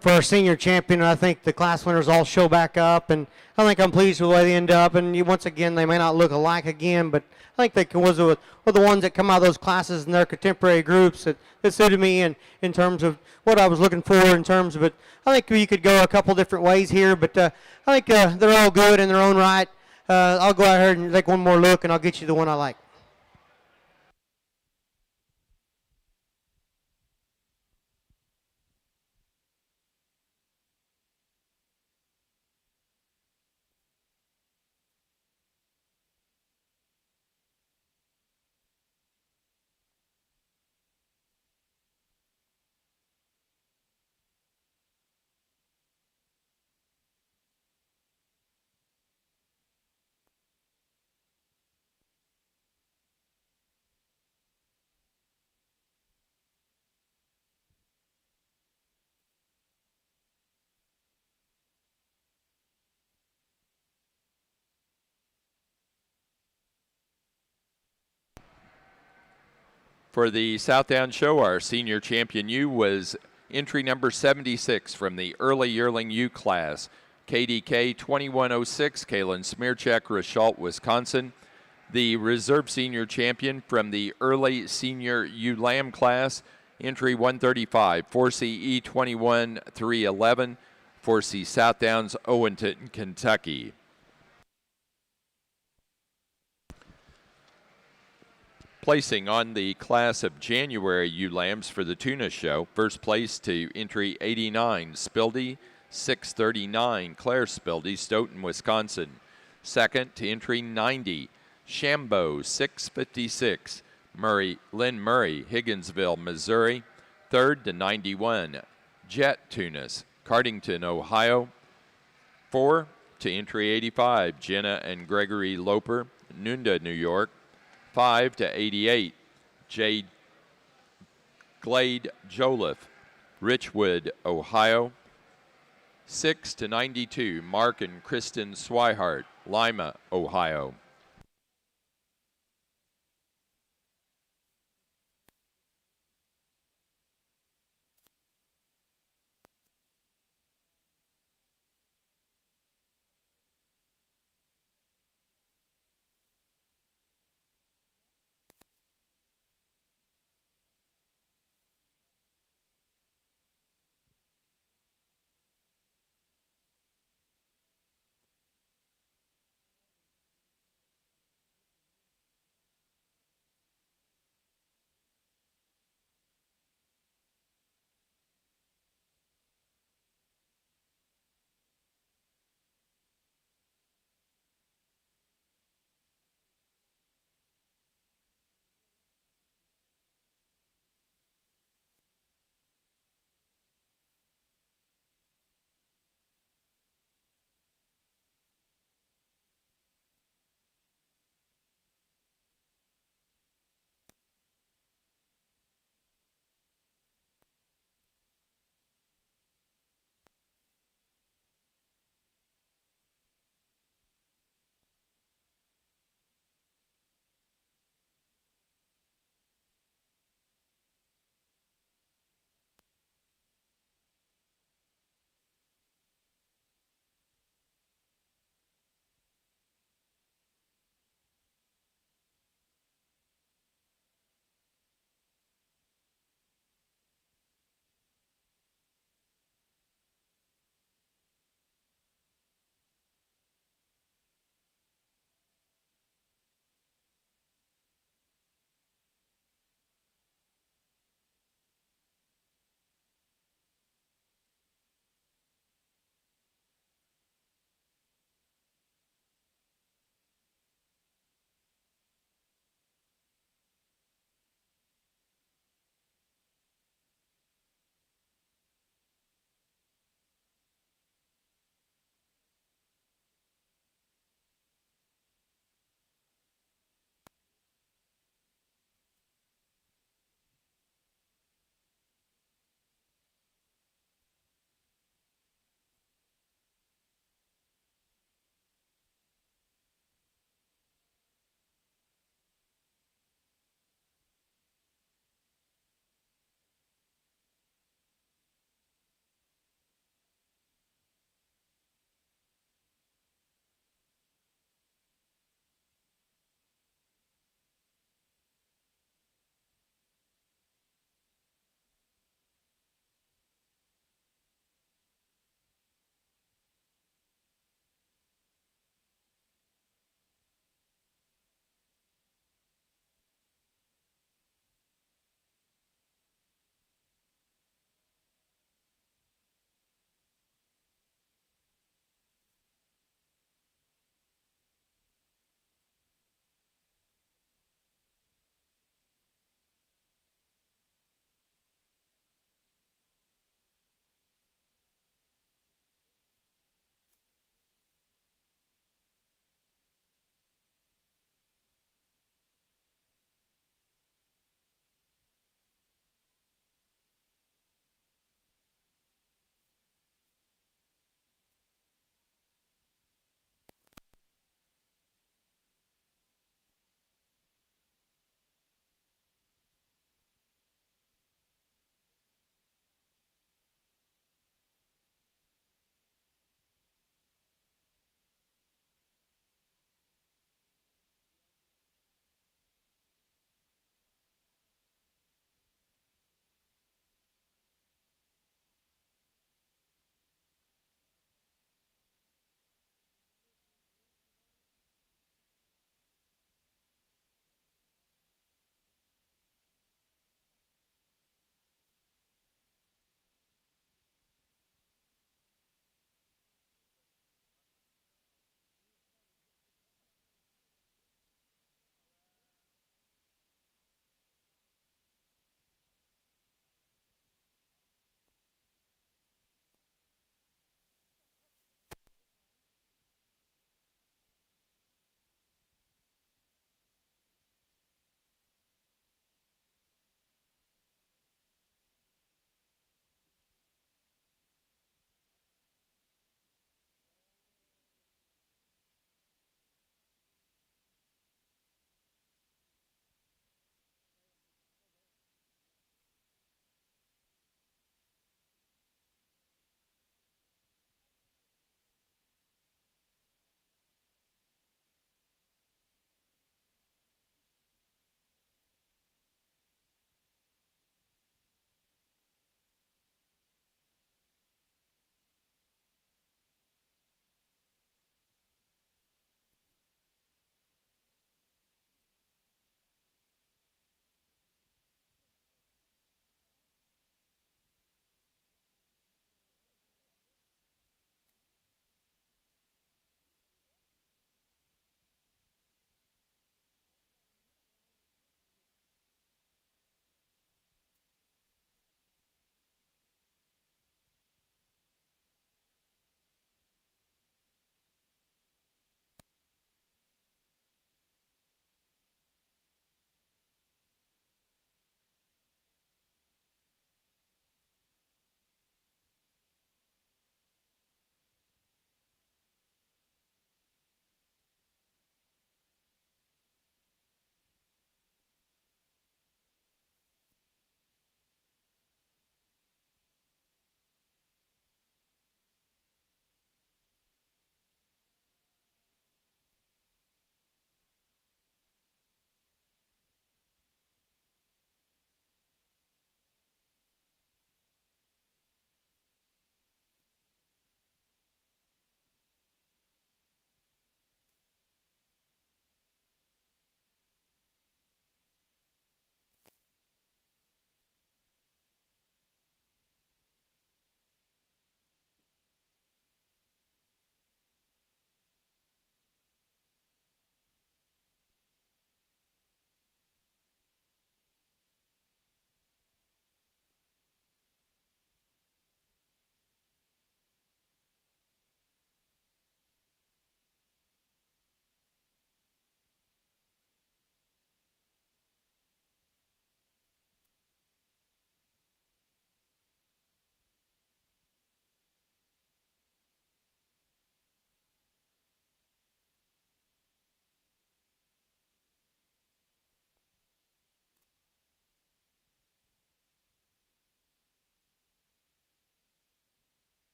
Speaker 4: For our senior champion, I think the class winners all show back up, and I think I'm pleased with the way they end up. And once again, they may not look alike again, but I think they were the ones that come out of those classes in their contemporary groups that suited me in terms of what I was looking for in terms of it. I think you could go a couple different ways here, but I think they're all good in their own right. I'll go out here and take one more look, and I'll get you the one I like.
Speaker 2: For the Southdown show, our senior champion ewe was entry number 76 from the early yearling ewe class, KDK 2106, Kalen Smearcheck, Richalt, Wisconsin. The reserve senior champion from the early senior ewe lamb class, entry 135, 4C E21 311, 4C Southdowns, Owenton, Kentucky. Placing on the class of January ewe lambs for the Tunis show, first place to entry 89, Spildy, 639, Claire Spildy, Stoughton, Wisconsin. Second to entry 90, Shambo, 656, Lynn Murray, Higginsville, Missouri. Third to 91, Jet Tunis, Cardington, Ohio. 4 to entry 85, Jenna and Gregory Loper, Nunda, New York. 5 to 88, Jade Glade Joliffe, Richwood, Ohio. 6 to 92, Mark and Kristen Swihart, Lima, Ohio.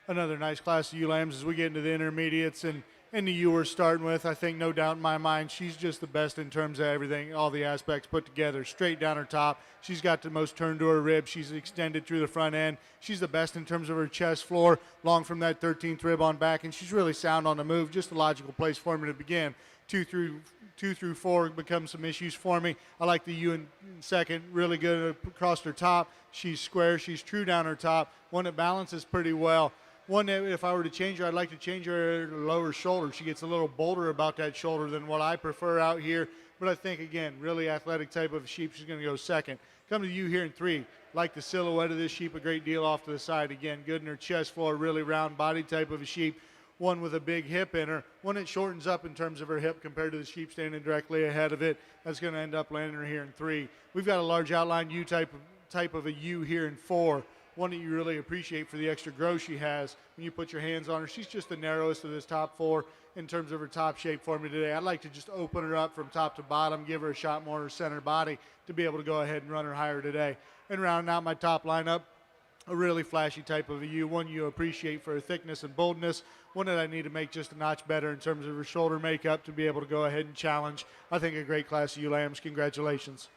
Speaker 5: another nice class of ewe lambs as we get into the intermediates and the ewe we're starting with. I think no doubt in my mind she's just the best in terms of everything, all the aspects put together, straight down her top. She's got the most turn to her rib. She's extended through the front end. She's the best in terms of her chest floor, long from that 13th rib on back, and she's really sound on the move. Just a logical place for me to begin. Two through four become some issues for me. I like the ewe in second, really good across her top. She's square, she's true down her top, one that balances pretty well. One that if I were to change her, I'd like to change her lower shoulder. She gets a little bolder about that shoulder than what I prefer out here. But I think, again, really athletic type of sheep. She's going to go second. Come to you here in three. Like the silhouette of this sheep a great deal off to the side. Again, good in her chest floor, really round body type of a sheep. One with a big hip in her. One that shortens up in terms of her hip compared to the sheep standing directly ahead of it. That's going to end up landing her here in three. We've got a large outline ewe type of a ewe here in four. One that you really appreciate for the extra growth she has when you put your hands on her. She's just the narrowest of this top four in terms of her top shape for me today. I'd like to just open her up from top to bottom, give her a shot more in her center body to be able to go ahead and run her higher today. And rounding out my top lineup, a really flashy type of a ewe, one you appreciate for her thickness and boldness, one that I need to make just a notch better in terms of her shoulder makeup to be able to go ahead and challenge. I think a great class of ewe lambs. Congratulations.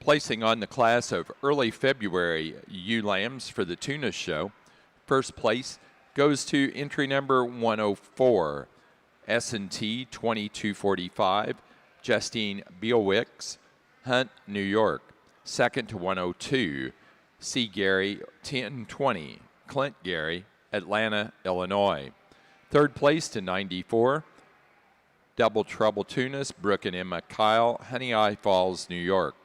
Speaker 2: Placing on the class of early February ewe lambs for the Tunis show, first place goes to entry number 104, S&T 2245, Justine Beelwicks, Hunt, New York. Second to 102, C. Gary 1020, Clint Gary, Atlanta, Illinois. Third place to 94, Double Trouble Tunis, Brooke and Emma Kyle, Honey Eye Falls, New York.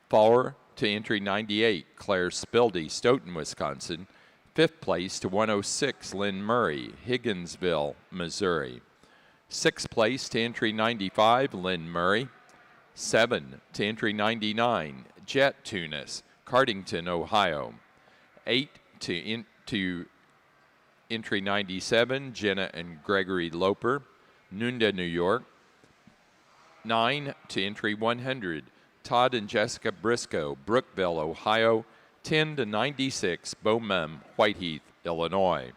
Speaker 2: 4 to entry 98, Claire Spildy, Stoughton, Wisconsin. Fifth place to 106, Lynn Murray, Higginsville, Missouri. Sixth place to entry 95, Lynn Murray. 7 to entry 99, Jet Tunis, Cardington, Ohio. 8 to entry 97, Jenna and Gregory Loper, Nunda, New York. 9 to entry 100, Todd and Jessica Briscoe, Brookville, Ohio. 10 to 96, Beaumont, Whiteheath, Illinois.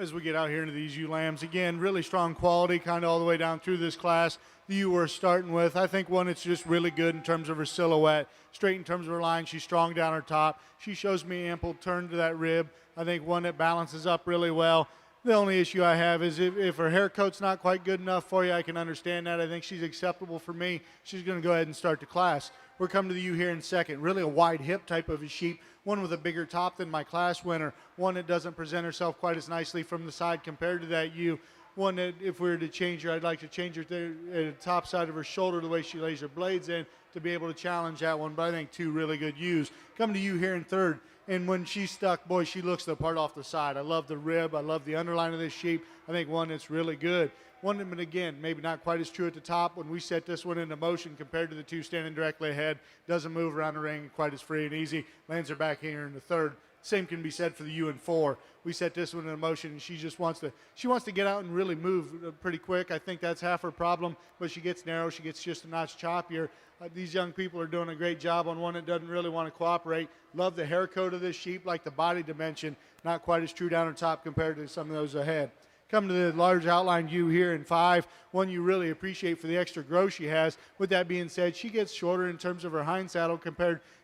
Speaker 5: As we get out here into these ewe lambs, again, really strong quality, kind of all the way down through this class. The ewe we're starting with, I think one that's just really good in terms of her silhouette, straight in terms of her line. She's strong down her top. She shows me ample turn to that rib. I think one that balances up really well. The only issue I have is if her hair coat's not quite good enough for you, I can understand that. I think she's acceptable for me. She's going to go ahead and start the class. We're coming to the ewe here in second. Really a wide hip type of a sheep, one with a bigger top than my class winner, one that doesn't present herself quite as nicely from the side compared to that ewe. One that if we were to change her, I'd like to change her at the top side of her shoulder, the way she lays her blades in, to be able to challenge that one. But I think two really good ewes. Coming to ewe here in third. And when she's stuck, boy, she looks the part off the side. I love the rib. I love the underline of this sheep. I think one that's really good. One that, again, maybe not quite as true at the top. When we set this one into motion compared to the two standing directly ahead, doesn't move around the ring quite as free and easy. Lands her back here in the third. Same can be said for the ewe and 4. We set this one in motion, and she wants to get out and really move pretty quick. I think that's half her problem, but she gets narrow. She gets just a notch choppier. These young people are doing a great job on one that doesn't really want to cooperate. Love the hair coat of this sheep, like the body dimension, not quite as true down on top compared to some of those ahead. Come to the large outline ewe here in 5, one you really appreciate for the extra growth she has. With that being said, she gets shorter in terms of her hind saddle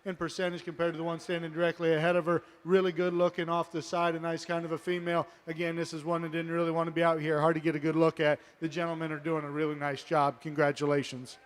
Speaker 5: in percentage compared to the one standing directly ahead of her. Really good looking off the side, a nice kind of a female. Again, this is one that didn't really want to be out here, hard to get a good look at. The gentlemen are doing a really nice job. Congratulations.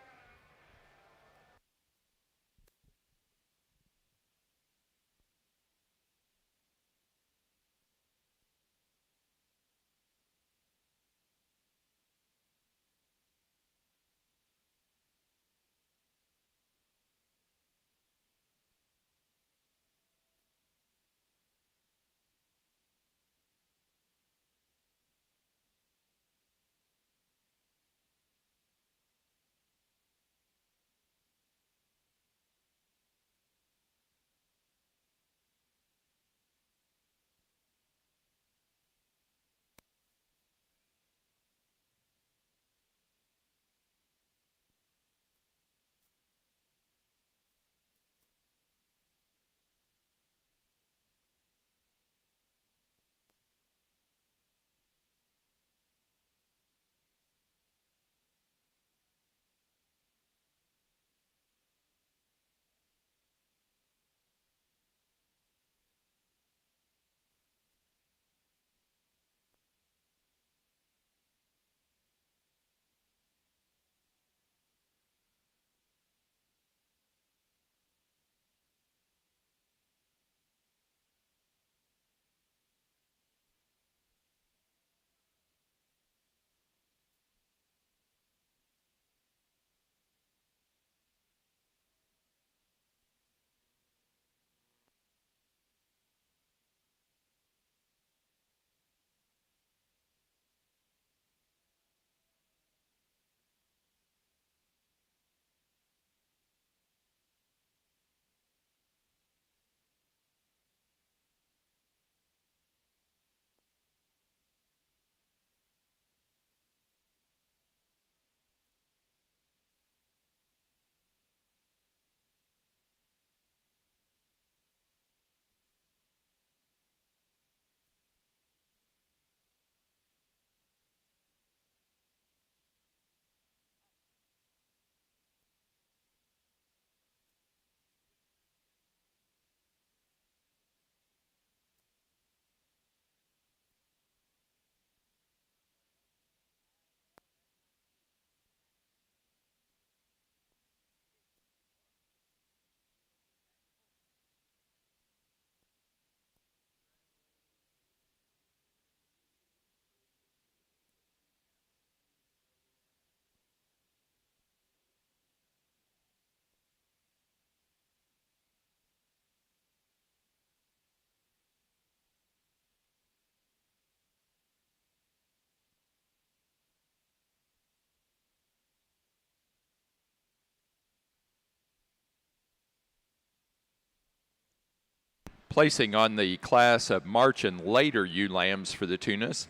Speaker 2: Placing on the class of March and later ewe lambs for the Tunis.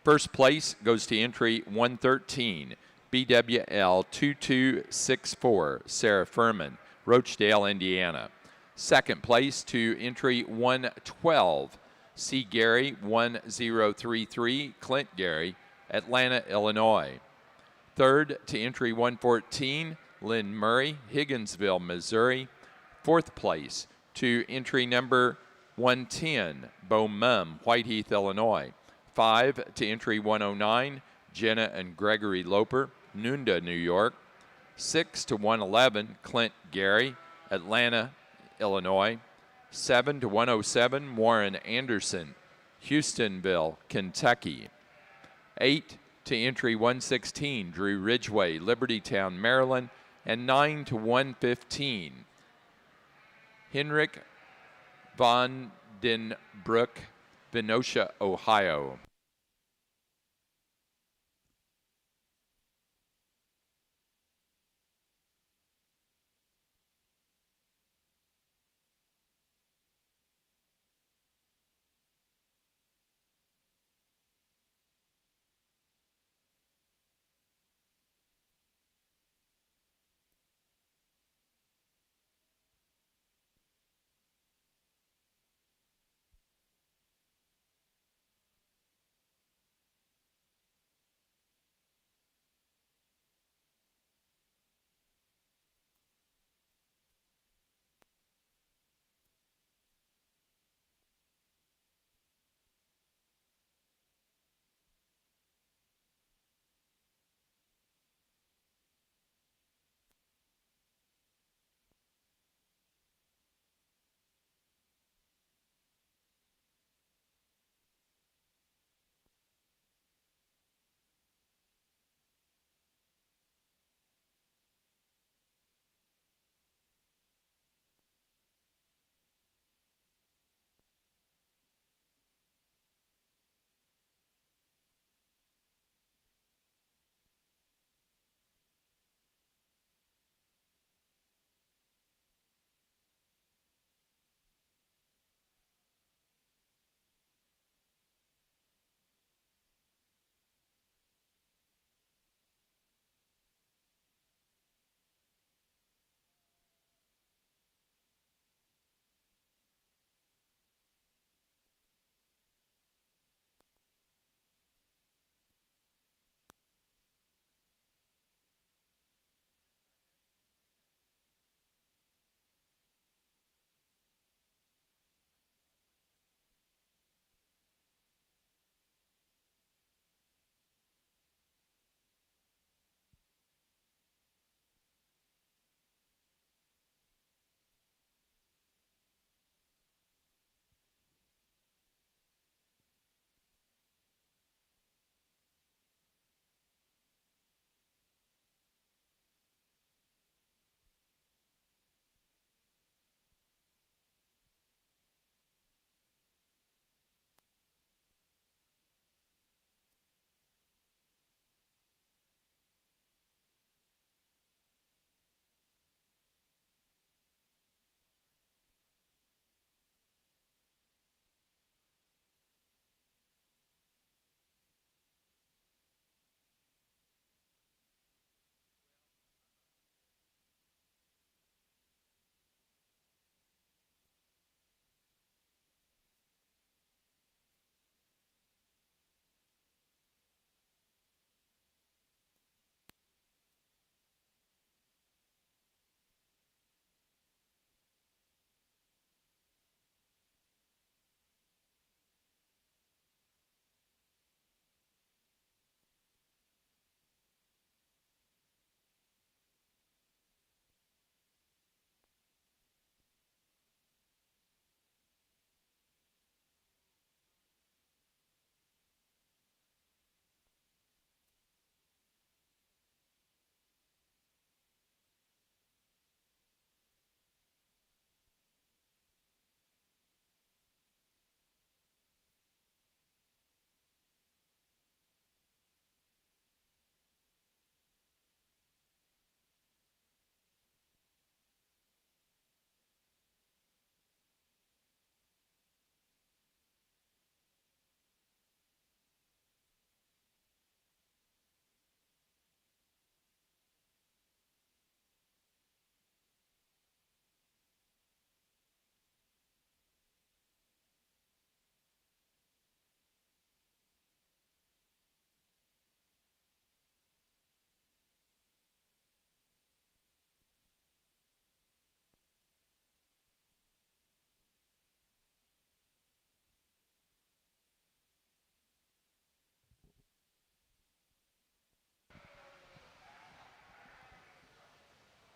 Speaker 2: First place goes to entry 113, BWL 2264, Sarah Furman, Rochdale, Indiana. Second place to entry 112, C. Gary 1033, Clint Gary, Atlanta, Illinois. Third to entry 114, Lynn Murray, Higginsville, Missouri. Fourth place to entry number 110, Bo Mum, Whiteheath, Illinois. 5 to entry 109, Jenna and Gregory Loper, Nunda, New York. 6 to 111, Clint Gary, Atlanta, Illinois. 7 to 107, Warren Anderson, Houstonville, Kentucky. 8 to entry 116, Drew Ridgway, Libertytown, Maryland. And 9 to 115, Henrik Von Den Broek, Venosha, Ohio.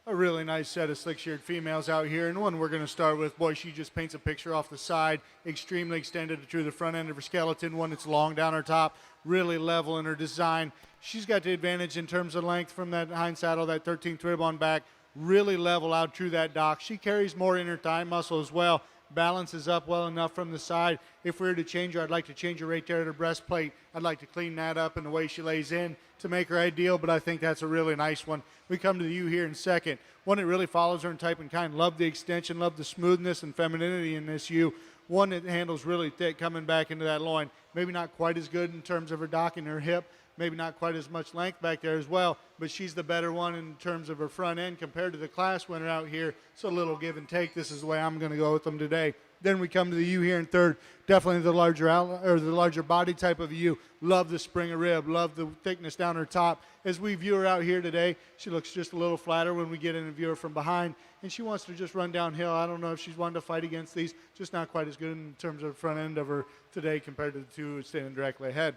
Speaker 5: a really nice set of slick-sheared females out here, and one we're going to start with. Boy, she just paints a picture off the side, extremely extended through the front end of her skeleton, one that's long down her top, really level in her design. She's got the advantage in terms of length from that hind saddle, that 13th rib on back, really level out through that dock. She carries more inner thigh muscle as well, balances up well enough from the side. If we were to change her, I'd like to change her right there at her breastplate. I'd like to clean that up and the way she lays in to make her ideal, but I think that's a really nice one. We come to the ewe here in second. One that really follows her in type and kind. Love the extension, love the smoothness and femininity in this ewe. One that handles really thick coming back into that loin. Maybe not quite as good in terms of her dock and her hip. Maybe not quite as much length back there as well, but she's the better one in terms of her front end compared to the class winner out here. So a little give and take. This is the way I'm going to go with them today. Then we come to the ewe here in third. Definitely the larger body type of ewe. Love the spring of rib. Love the thickness down her top. As we view her out here today, she looks just a little flatter when we get in and view her from behind, and she wants to just run downhill. I don't know if she's wanting to fight against these. Just not quite as good in terms of the front end of her today compared to the two standing directly ahead.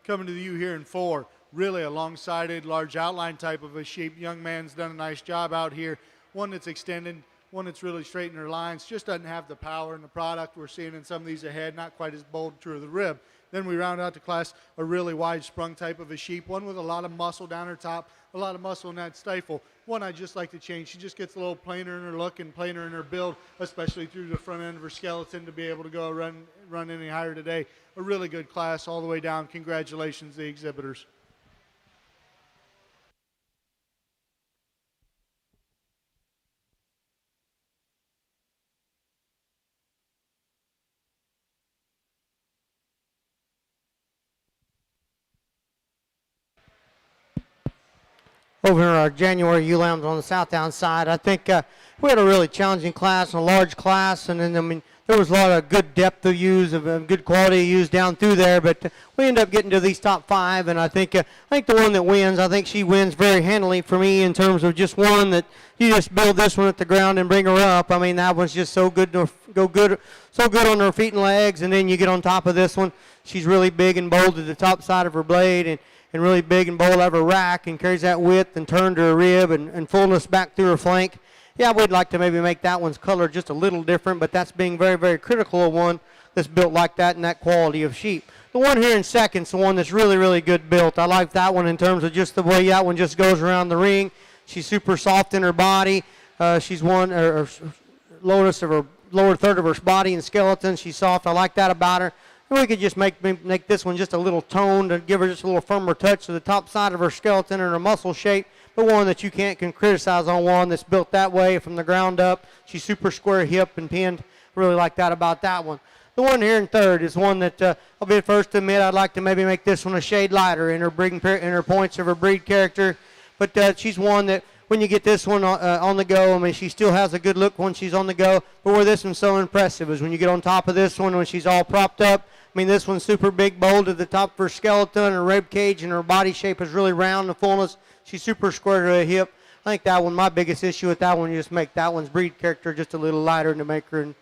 Speaker 5: Coming to the ewe here in four, really a long-sided, large outline type of a sheep. Young man's done a nice job out here. One that's extended, one that's really straight in her lines, just doesn't have the power and the product we're seeing in some of these ahead, not quite as bold through the rib. Then we round out the class a really wide-sprung type of a sheep, one with a lot of muscle down her top, a lot of muscle in that stifle. One I'd just like to change. She just gets a little plainer in her look and plainer in her build, especially through the front end of her skeleton to be able to go run any higher today. A really good class all the way down. Congratulations, the exhibitors.
Speaker 4: Over in our January ewe lambs on the Southdown side, I think we had a really challenging class, a large class, and then, I mean, there was a lot of good depth of ewes, of good quality of ewes down through there, but we ended up getting to these top five, and I think the one that wins, I think she wins very handily for me in terms of just one that you just build this one at the ground and bring her up. I mean, that one's just so good to so good on her feet and legs, and then you get on top of this one. She's really big and bold to the top side of her blade, and really big and bold out of her rack, and carries that width and turn to her rib and fullness back through her flank. Yeah, we'd like to maybe make that one's color just a little different, but that's being very, very critical of one that's built like that and that quality of sheep. The one here in second's the one that's really, really good built. I like that one in terms of just the way that one just goes around the ring. She's super soft in her body. She's lower third of her body and skeleton. She's soft. I like that about her. And we could just make this one just a little toned and give her just a little firmer touch to the top side of her skeleton and her muscle shape, but one that you can criticize on one that's built that way from the ground up. She's super square hip and pinned. Really like that about that one. The one here in third is one that I'll be the first to admit I'd like to maybe make this one a shade lighter in her points of her breed character, but she's one that when you get this one on the go, I mean, she still has a good look when she's on the go, but where this one's so impressive is when you get on top of this one when she's all propped up. I mean, this one's super big, bold at the top of her skeleton, her rib cage, and her body shape is really round and fullness. She's super square to the hip. I think that one, my biggest issue with that one, you just make that one's breed character just a little lighter to make her, and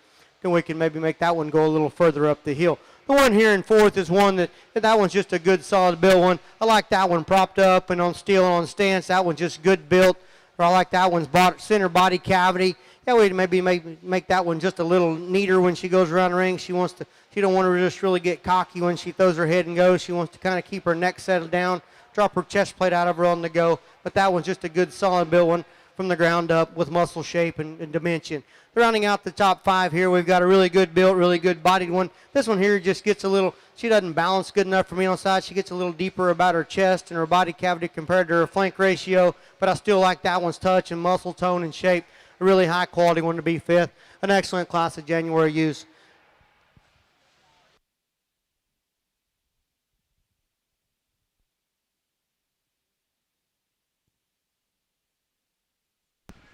Speaker 4: then we can maybe make that one go a little further up the hill. The one here in fourth is one that one's just a good solid build one. I like that one propped up and on steel and on stance. That one's just good built. Or I like that one's center body cavity. Yeah, we maybe make that one just a little neater when she goes around the ring. She don't want to just really get cocky when she throws her head and goes. She wants to kind of keep her neck settled down, drop her chest plate out of her on the go. But that one's just a good solid build one from the ground up with muscle shape and dimension. Rounding out the top five here, we've got a really good built, really good bodied one. This one here just gets a little, she doesn't balance good enough for me on side. She gets a little deeper about her chest and her body cavity compared to her flank ratio, but I still like that one's touch and muscle tone and shape. A really high quality one to be fifth. An excellent class of January ewes.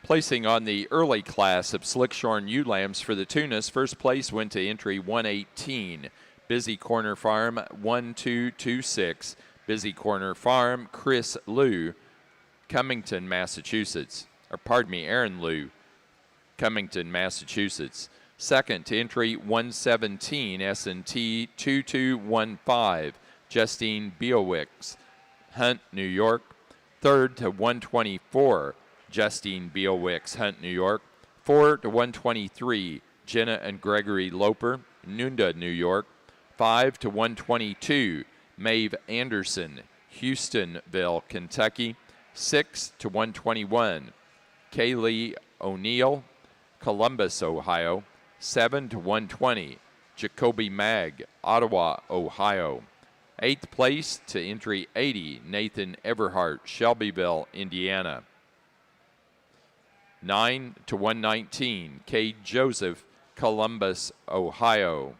Speaker 2: Placing on the early class of Slick-shorn ewe lambs for the Tunis, first place went to entry 118. Busy Corner Farm 1226. Busy Corner Farm, Chris Liu, Cummington, Massachusetts. Aaron Liu, Cummington, Massachusetts. Second to entry 117, S&T 2215. Justine Biowicks, Hunt, New York. Third to 124. Justine Beowicks, Hunt, New York. 4 to 123, Jenna and Gregory Loper, Nunda, New York. 5 to 122, Maeve Anderson, Houstonville, Kentucky. 6 to 121, Kaylee O'Neill, Columbus, Ohio. 7 to 120, Jacoby Mag, Ottawa, Ohio. 8th place to entry 80, Nathan Everhart, Shelbyville, Indiana. 9 to 119, Cade Joseph, Columbus, Ohio.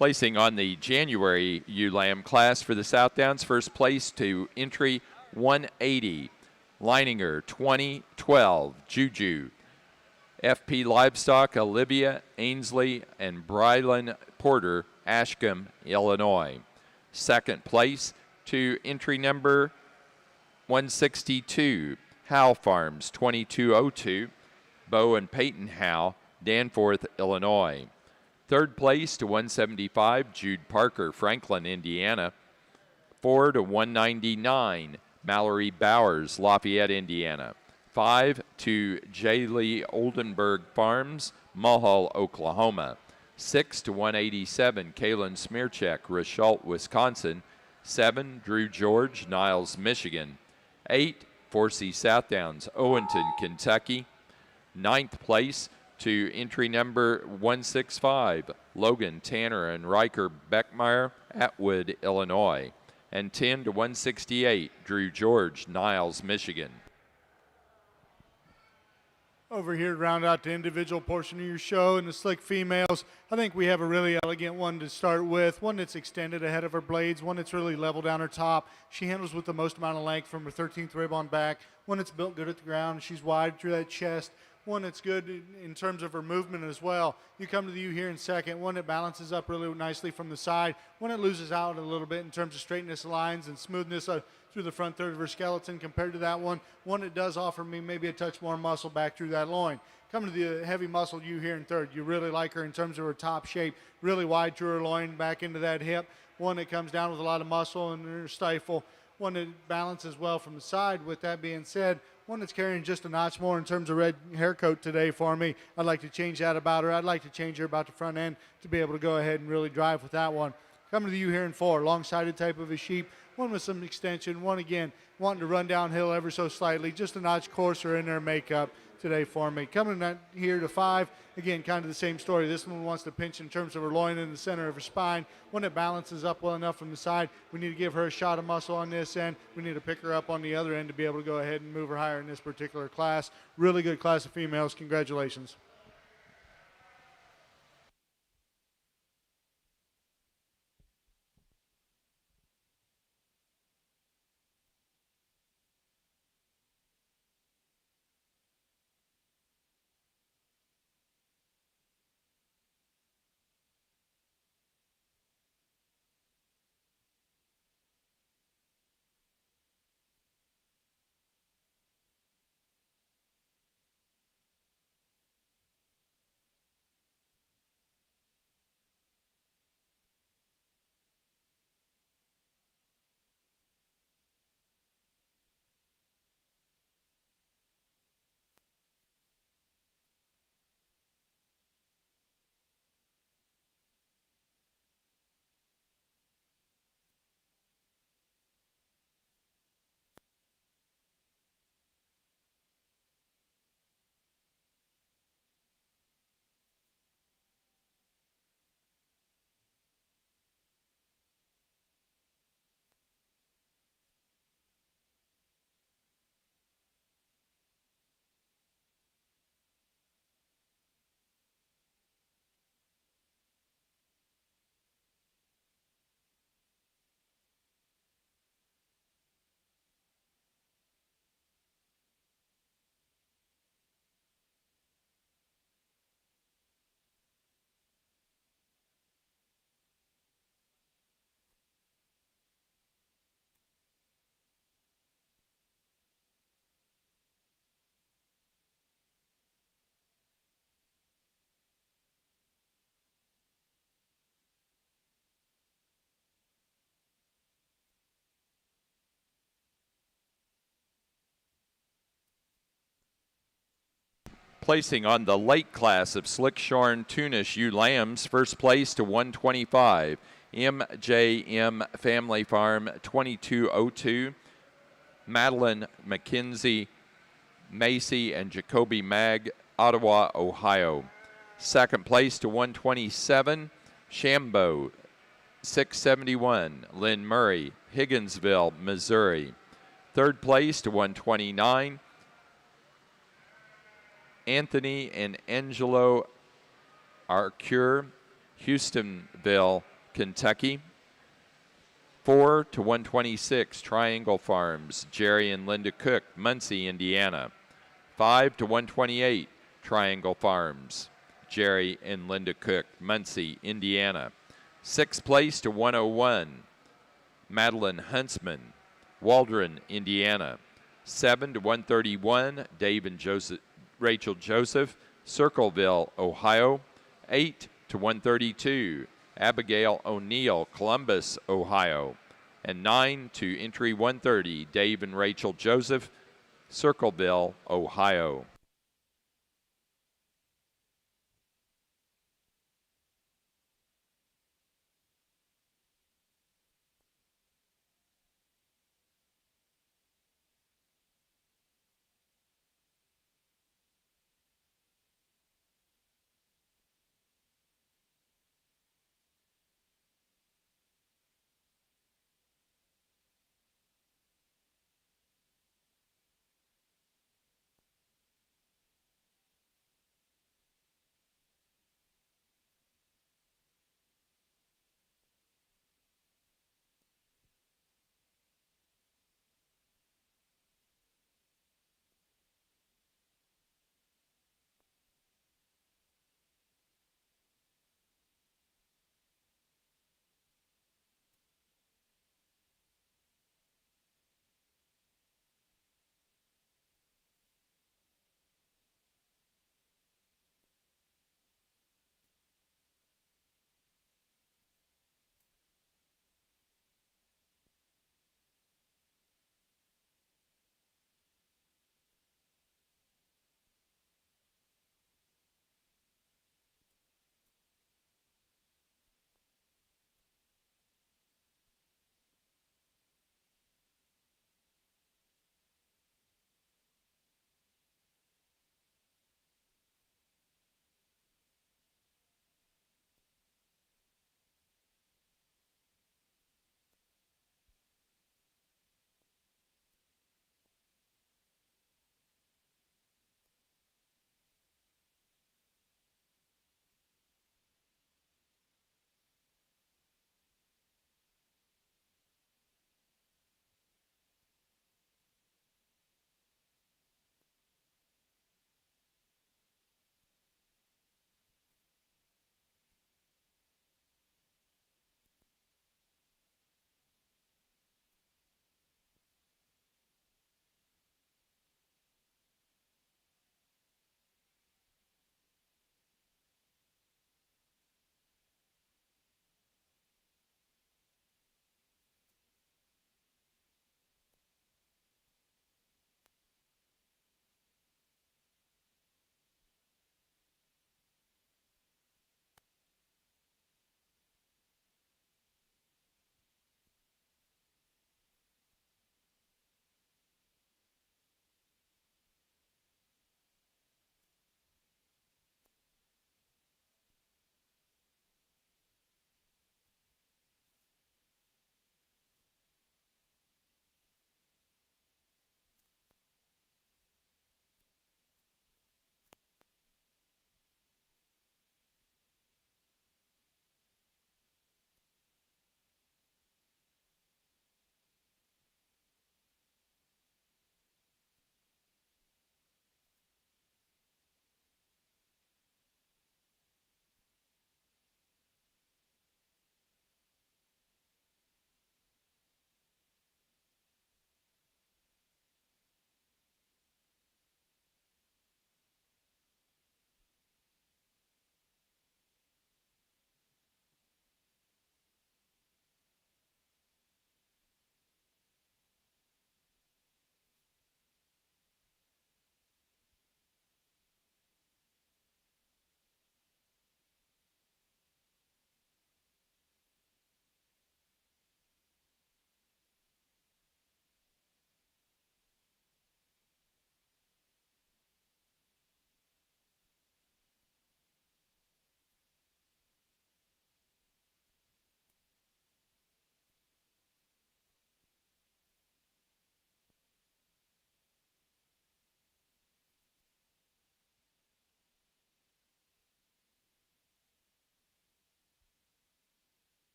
Speaker 2: Placing on the January ewe lamb class for the Southdowns, first place to entry 180, Leininger 2012, Juju. FP Livestock, Olivia Ainsley and Brylan Porter, Ashcombe, Illinois. Second place to entry number 162, Howe Farms 2202, Bo and Peyton Howe, Danforth, Illinois. Third place to 175, Jude Parker, Franklin, Indiana. 4 to 199, Mallory Bowers, Lafayette, Indiana. 5 to J. Lee Oldenburg Farms, Mulhall, Oklahoma. 6 to 187, Kaylin Smearcheck, Richalt, Wisconsin. 7, Drew George, Niles, Michigan. 8, 4C Southdowns, Owenton, Kentucky. 9th place to entry number 165, Logan Tanner and Riker Beckmeyer, Atwood, Illinois. And 10 to 168, Drew George, Niles, Michigan.
Speaker 5: Over here to round out the individual portion of your show and the slick females, I think we have a really elegant one to start with, one that's extended ahead of her blades, one that's really level down her top. She handles with the most amount of length from her 13th rib on back, one that's built good at the ground. She's wide through that chest, one that's good in terms of her movement as well. You come to the ewe here in second, one that balances up really nicely from the side, one that loses out a little bit in terms of straightness of lines and smoothness through the front third of her skeleton compared to that one that does offer me maybe a touch more muscle back through that loin. Coming to the heavy muscle ewe here in third, you really like her in terms of her top shape, really wide through her loin back into that hip, one that comes down with a lot of muscle in her stifle, one that balances well from the side. With that being said, one that's carrying just a notch more in terms of red hair coat today for me. I'd like to change that about her. I'd like to change her about the front end to be able to go ahead and really drive with that one. Coming to the ewe here in four, long-sided type of a sheep, one with some extension, one again wanting to run downhill ever so slightly, just a notch coarser in their makeup today for me. Coming here to five, again, kind of the same story. This one wants to pinch in terms of her loin in the center of her spine, one that balances up well enough from the side. We need to give her a shot of muscle on this end. We need to pick her up on the other end to be able to go ahead and move her higher in this particular class. Really good class of females. Congratulations.
Speaker 2: Placing on the late class of Slick-shorn Tunis ewe lambs, first place to 125, MJM Family Farm 2202, Madeline McKenzie Macy and Jacoby Mag, Ottawa, Ohio. Second place to 127, Shambo 671, Lynn Murray, Higginsville, Missouri. Third place to 129, Anthony and Angelo Arcure, Houstonville, Kentucky. 4 to 126, Triangle Farms, Jerry and Linda Cook, Muncie, Indiana. 5 to 128, Triangle Farms, Jerry and Linda Cook, Muncie, Indiana. Sixth place to 101, Madeline Huntsman, Waldron, Indiana. 7 to 131, Dave and Rachel Joseph, Circleville, Ohio. 8 to 132, Abigail O'Neill, Columbus, Ohio. And 9 to entry 130, Dave and Rachel Joseph, Circleville, Ohio.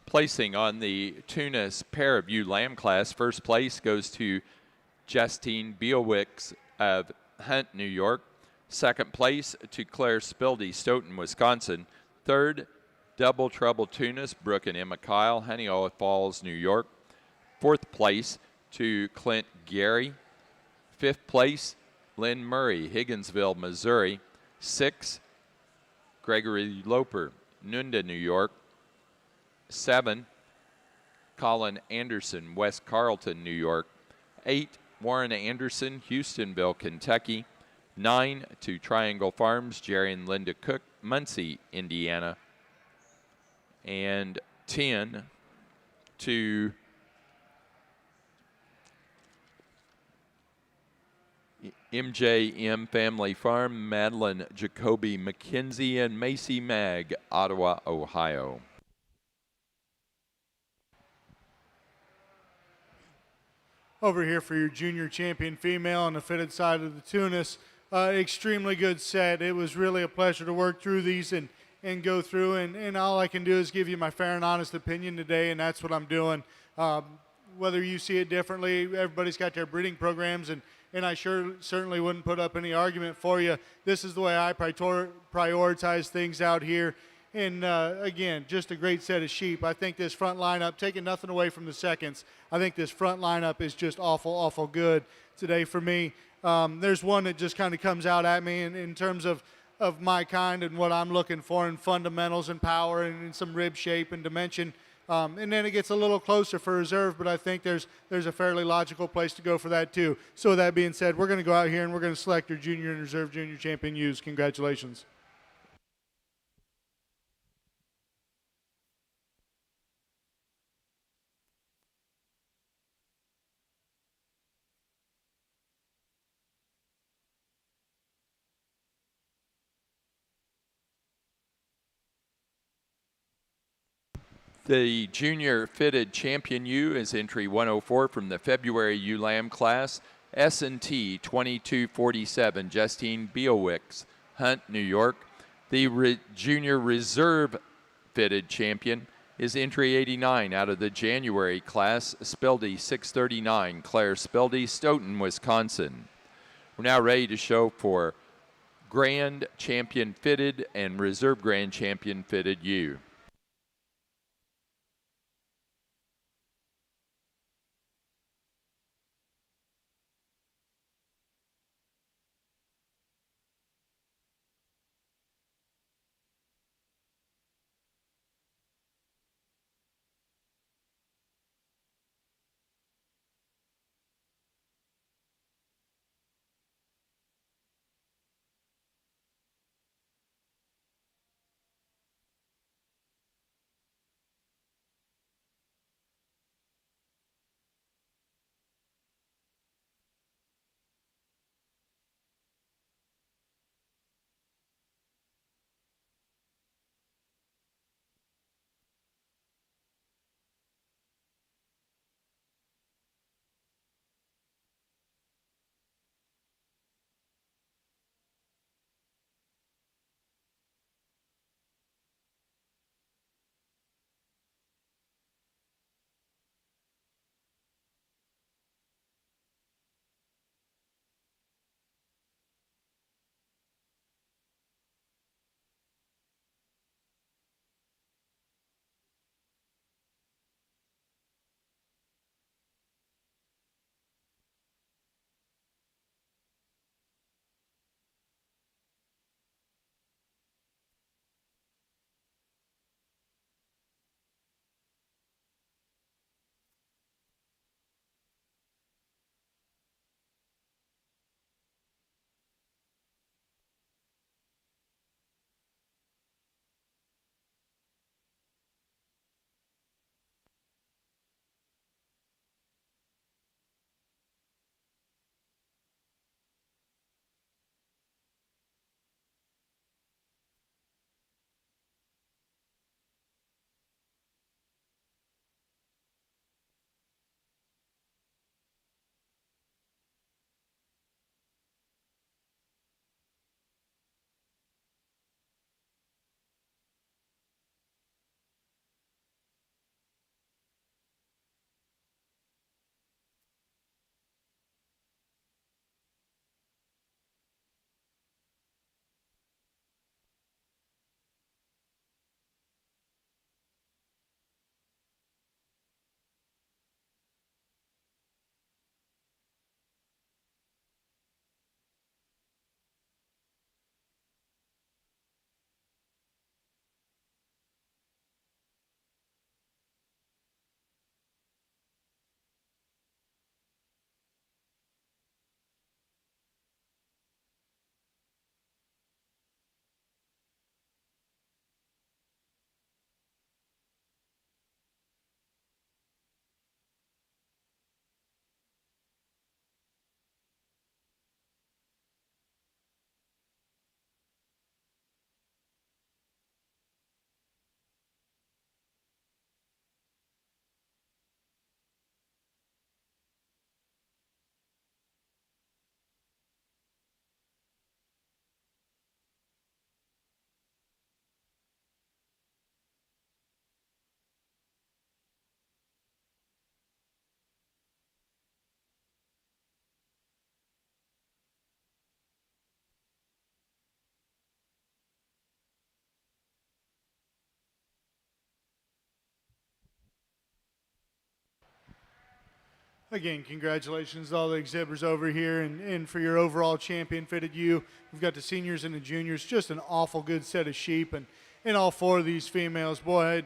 Speaker 2: Placing on the Tunis pair of ewe lamb class, first place goes to Justine Beowicks of Hunt, New York. Second place to Claire Spildy, Stoughton, Wisconsin. Third, Double Trouble Tunis, Brooke and Emma Kyle, Honeyola Falls, New York. Fourth place to Clint Gary. Fifth place, Lynn Murray, Higginsville, Missouri. Sixth, Gregory Loper, Nunda, New York. 7, Colin Anderson, West Carlton, New York. 8, Warren Anderson, Houstonville, Kentucky. 9 to Triangle Farms, Jerry and Linda Cook, Muncie, Indiana. And 10 to MJM Family Farm, Madeline Jacoby McKenzie and Macy Mag, Ottawa, Ohio.
Speaker 5: Over here for your junior champion female on the fitted side of the Tunis. Extremely good set. It was really a pleasure to work through these and go through, and all I can do is give you my fair and honest opinion today, and that's what I'm doing. Whether you see it differently, everybody's got their breeding programs, and I certainly wouldn't put up any argument for you. This is the way I prioritize things out here. And again, just a great set of sheep. I think this front lineup, taking nothing away from the seconds, I think this front lineup is just awful, awful good today for me. There's one that just kind of comes out at me in terms of my kind and what I'm looking for in fundamentals and power and in some rib shape and dimension. And then it gets a little closer for reserve, but I think there's a fairly logical place to go for that too. So with that being said, we're going to go out here and we're going to select your junior and reserve junior champion ewes. Congratulations.
Speaker 2: The junior fitted champion ewe is entry 104 from the February ewe lamb class. S&T 2247, Justine Beowicks, Hunt, New York. The junior reserve fitted champion is entry 89 out of the January class. Spildy 639, Claire Spildy, Stoughton, Wisconsin. We're now ready to show for Grand Champion fitted and Reserve Grand Champion fitted ewe.
Speaker 5: Again, congratulations to all the exhibitors over here and for your overall champion fitted ewe. We've got the seniors and the juniors, just an awful good set of sheep. And all four of these females, boy,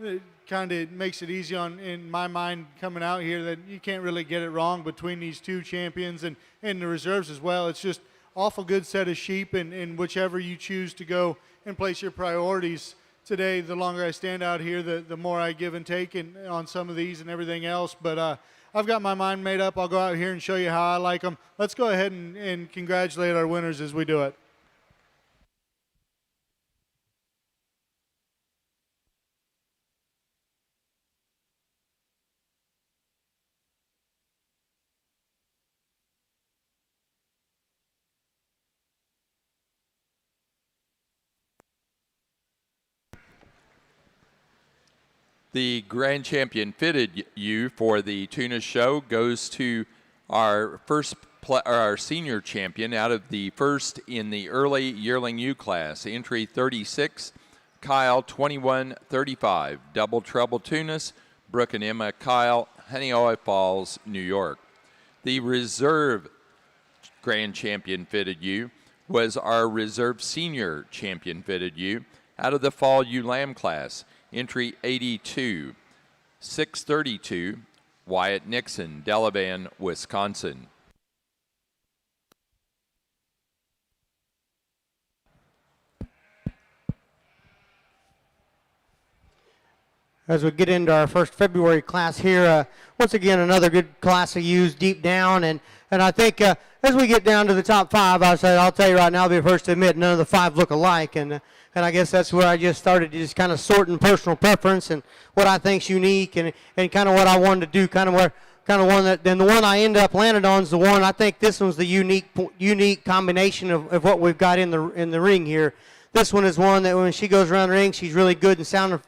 Speaker 5: it kind of makes it easy in my mind coming out here that you can't really get it wrong between these two champions and the reserves as well. It's just awful good set of sheep, and whichever you choose to go and place your priorities today, the longer I stand out here, the more I give and take on some of these and everything else. But I've got my mind made up. I'll go out here and show you how I like them. Let's go ahead and congratulate our winners as we do it.
Speaker 2: The grand champion fitted ewe for the Tunis show goes to our our senior champion out of the first in the early yearling ewe class, entry 36, Kyle 2135, Double Trouble Tunis, Brooke and Emma Kyle, Honeoye Falls, New York. The reserve grand champion fitted ewe was our reserve senior champion fitted ewe out of the fall ewe lamb class, entry 82, 632, Wyatt Nixon, Delavan, Wisconsin.
Speaker 4: As we get into our first February class here, once again, another good class of ewes deep down. And I think as we get down to the top five, I'll tell you right now, I'll be the first to admit, none of the five look alike. And I guess that's where I just started just kind of sorting personal preference and what I think's unique and kind of what I wanted to do, kind of one that, then the one I end up landed on is the one, I think this one's the unique combination of what we've got in the ring here. This one is one that when she goes around the ring, she's really good and sound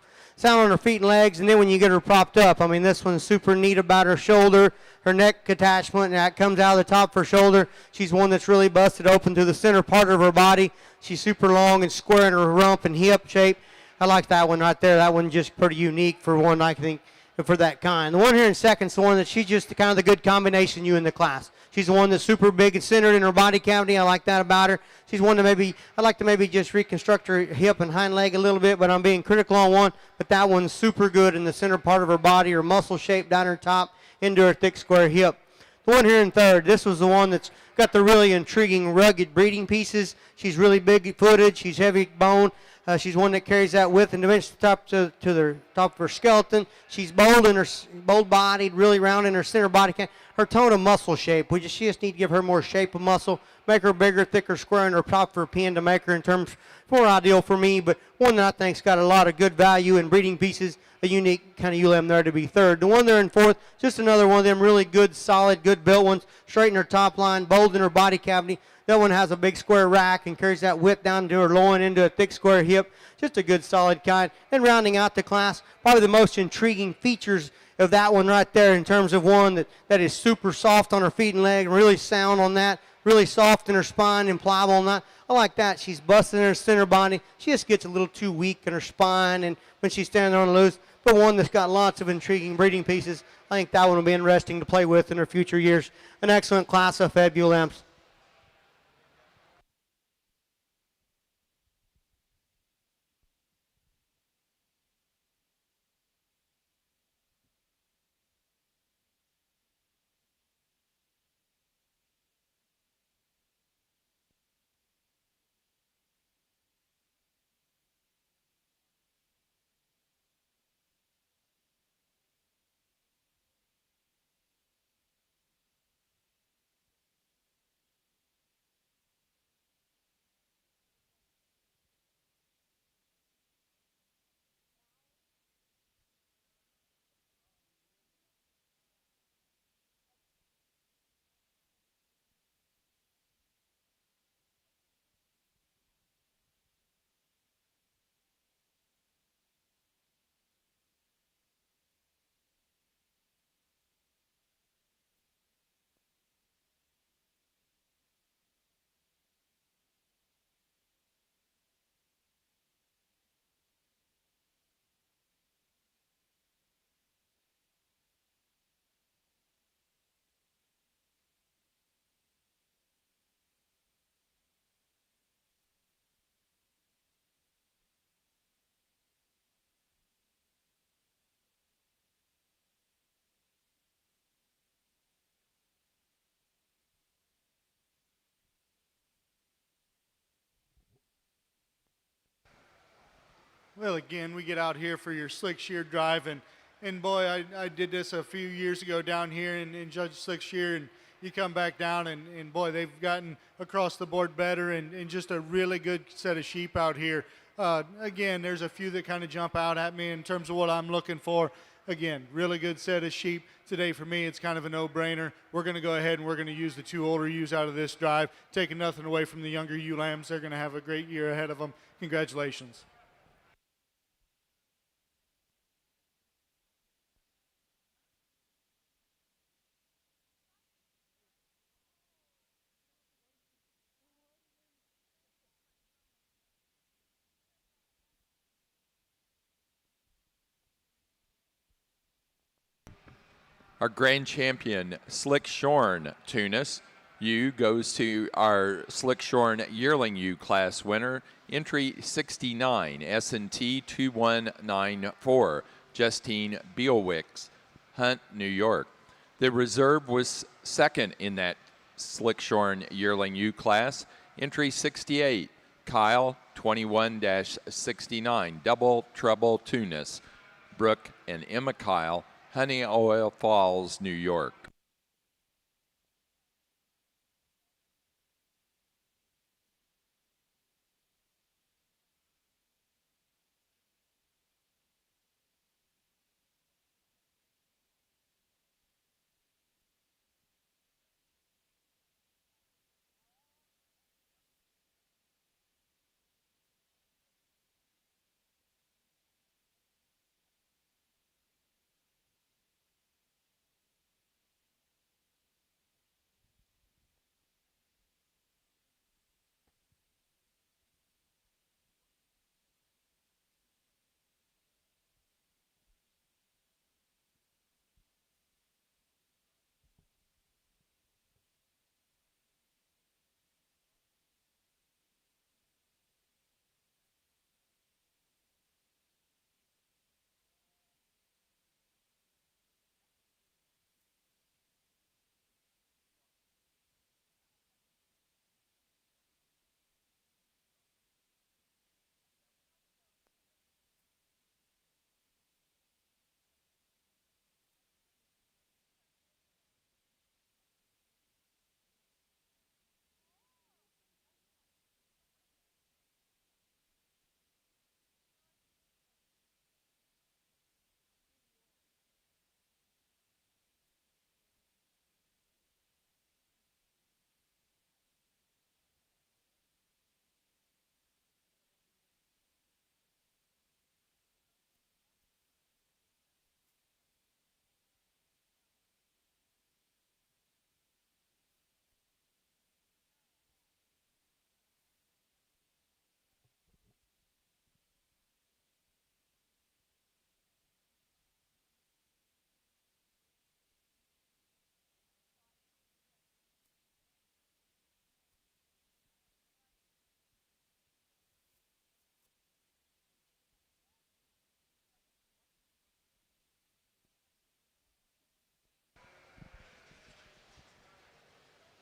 Speaker 4: on her feet and legs, and then when you get her propped up, I mean, this one's super neat about her shoulder, her neck attachment, and that comes out of the top of her shoulder. She's one that's really busted open to the center part of her body. She's super long and square in her rump and hip shape. I like that one right there. That one's just pretty unique for one, I think, for that kind. The one here in second's the one that she's just kind of the good combination you in the class. She's the one that's super big and centered in her body cavity. I like that about her. She's one that I'd like to maybe just reconstruct her hip and hind leg a little bit, but I'm being critical on one. But that one's super good in the center part of her body, her muscle shape down her top into her thick square hip. The one here in third, this was the one that's got the really intriguing rugged breeding pieces. She's really big footed. She's heavy bone. She's one that carries that width and dimension to the top of her skeleton. She's bold bodied, really round in her center body. Her tone of muscle shape, she just need to give her more shape of muscle, make her bigger, thicker, square in her top of her pin to make her in terms more ideal for me, but one that I think's got a lot of good value in breeding pieces, a unique kind of ewe lamb there to be third. The one there in fourth, just another one of them really good, solid, good built ones, straight in her top line, bold in her body cavity. That one has a big square rack and carries that width down to her loin into a thick square hip. Just a good solid kind. And rounding out the class, probably the most intriguing features of that one right there in terms of one that is super soft on her feet and leg, really sound on that, really soft in her spine and pliable on that. I like that. She's busted in her center body. She just gets a little too weak in her spine and when she's standing on the loose. But one that's got lots of intriguing breeding pieces. I think that one will be interesting to play with in her future years. An excellent class of fed ewe lambs.
Speaker 5: Well, again, we get out here for your Slick-shorn drive, and boy, I did this a few years ago down here in Judge Slick-shorn, and you come back down, and boy, they've gotten across the board better, and just a really good set of sheep out here. Again, there's a few that kind of jump out at me in terms of what I'm looking for. Again, really good set of sheep. Today for me, it's kind of a no-brainer. We're going to go ahead and we're going to use the 2 older ewes out of this drive, taking nothing away from the younger ewe lambs. They're going to have a great year ahead of them. Congratulations.
Speaker 2: Our grand champion, Slick-shorn, Tunis. Ewe goes to our Slick-shorn yearling ewe class winner, entry 69, S&T 2194, Justine Beelwicks, Hunt, New York. The reserve was second in that Slick-shorn yearling ewe class, entry 68, Kyle 21-69, Double Trouble, Tunis, Brooke and Emma Kyle, Honey Oil Falls, New York.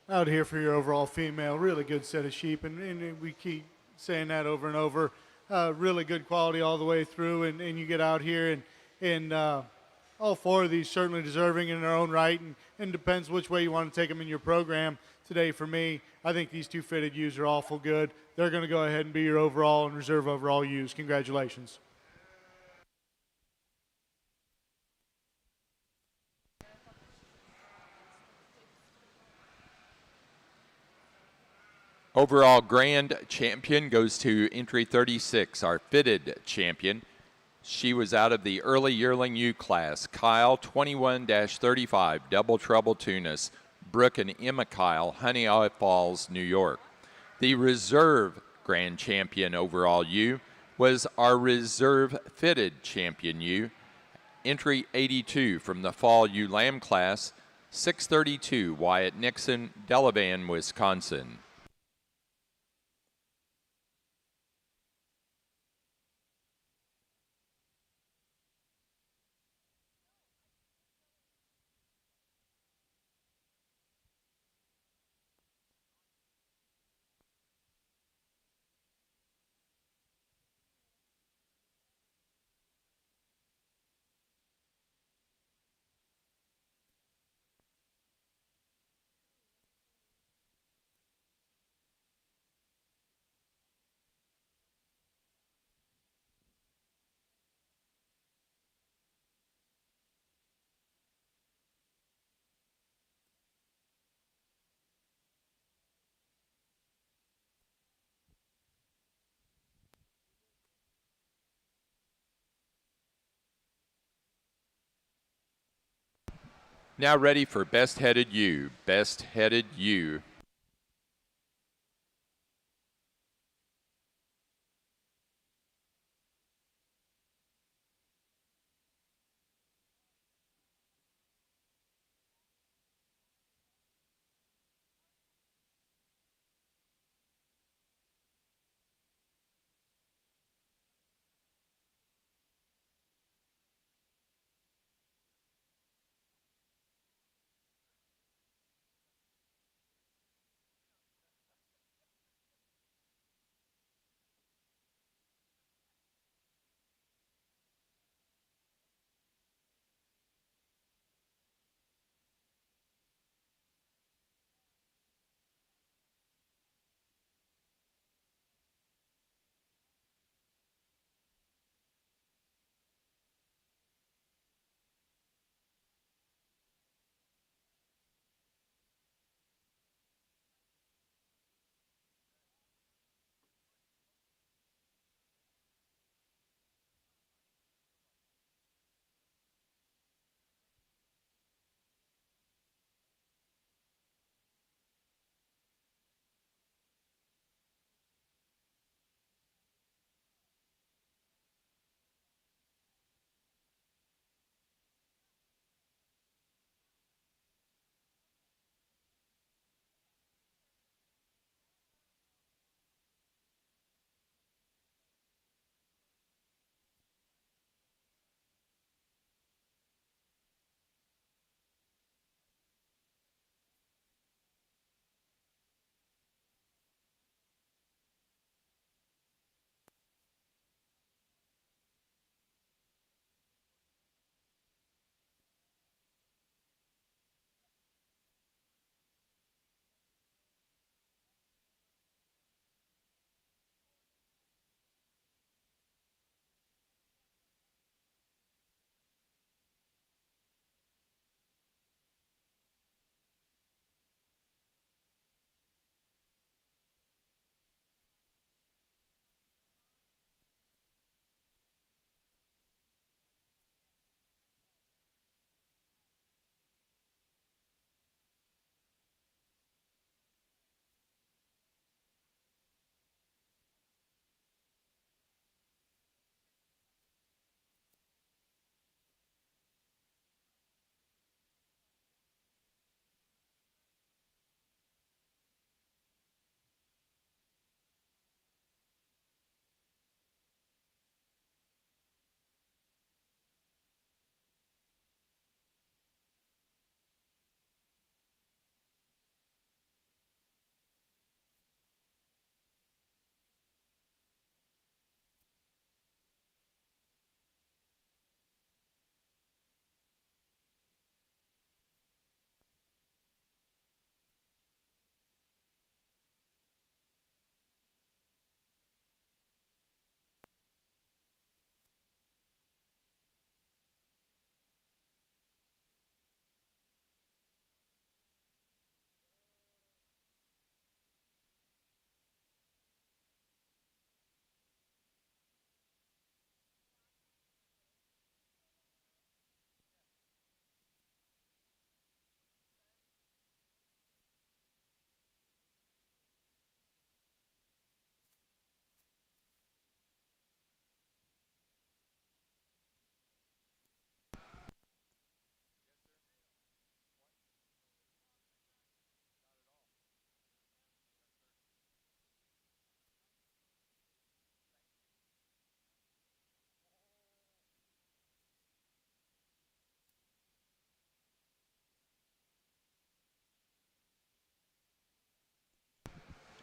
Speaker 5: Out here for your overall female, really good set of sheep, and we keep saying that over and over. Really good quality all the way through, and you get out here, and all 4 of these certainly deserving in their own right, and depends which way you want to take them in your program. Today for me, I think these 2 fitted ewes are awful good. They're going to go ahead and be your overall and reserve overall ewes. Congratulations.
Speaker 2: Overall grand champion goes to entry 36, our fitted champion. She was out of the early yearling ewe class. Kyle 21-35, Double Trouble, Tunis. Brooke and Emma Kyle, Honey Oil Falls, New York. The reserve grand champion overall ewe was our reserve fitted champion ewe. Entry 82 from the fall ewe lamb class, 632, Wyatt Nixon, Delavan, Wisconsin. Now ready for best headed ewe. Best headed ewe.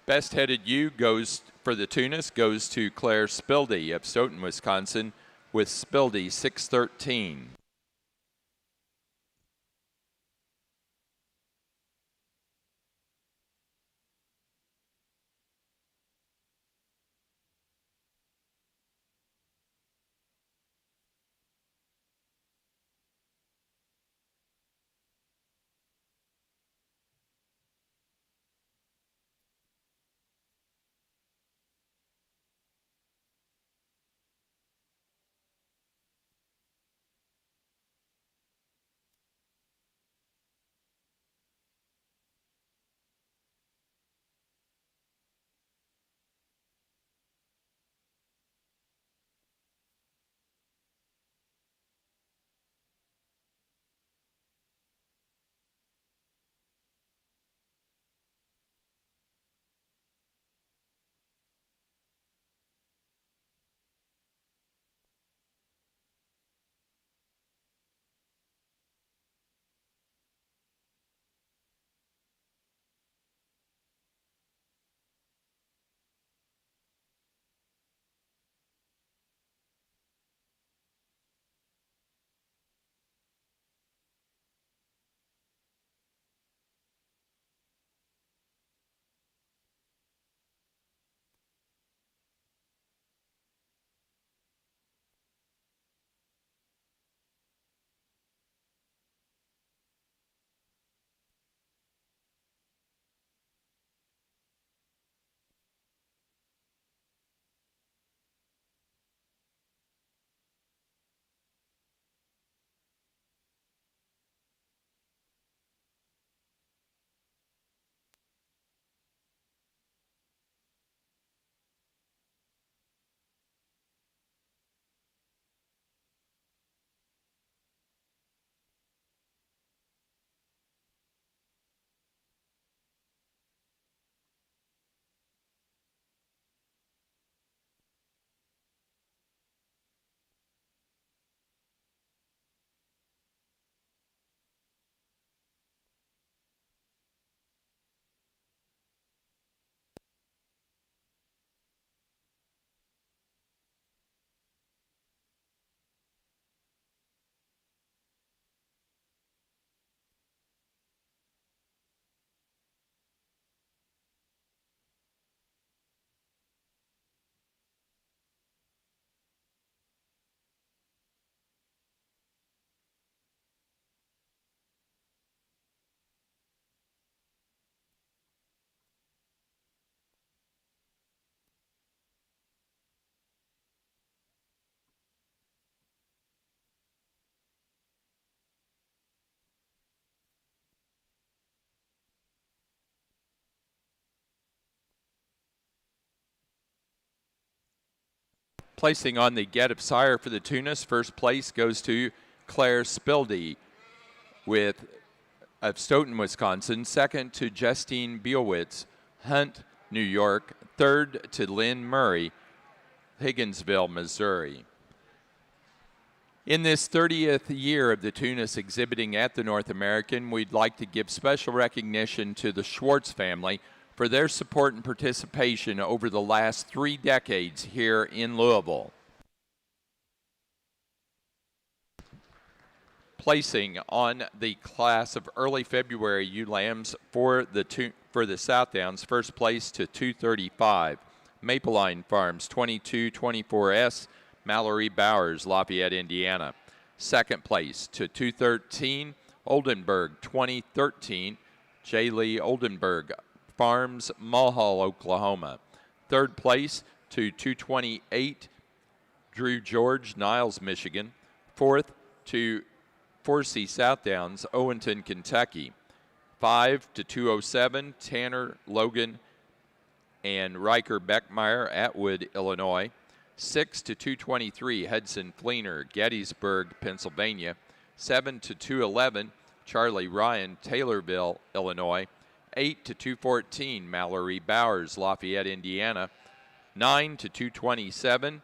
Speaker 2: Best headed ewe goes for the Tunis goes to Claire Spildy of Stoughton, Wisconsin, with Spildy 613. Placing on the get of sire for the Tunis, first place goes to Claire Spildy of Stoughton, Wisconsin. Second to Justine Bielwitz, Hunt, New York. Third to Lynn Murray, Higginsville, Missouri. In this 30th year of the Tunis exhibiting at the North American, we'd like to give special recognition to the Schwartz family for their support and participation over the last 3 decades here in Louisville. Placing on the class of early February ewe lambs for the Southdowns, first place to 235. Mapleline Farms 2224S, Mallory Bowers, Lafayette, Indiana. Second place to 213, Oldenburg 2013, J. Lee Oldenburg Farms, Mulhall, Oklahoma. Third place to 228, Drew George, Niles, Michigan. Fourth to 4C Southdowns, Owenton, Kentucky. 5 to 207, Tanner Logan and Riker Beckmeyer, Atwood, Illinois. 6 to 223, Hudson Fleener, Gettysburg, Pennsylvania. 7 to 211, Charlie Ryan, Taylorville, Illinois. 8 to 214, Mallory Bowers, Lafayette, Indiana. 9 to 227,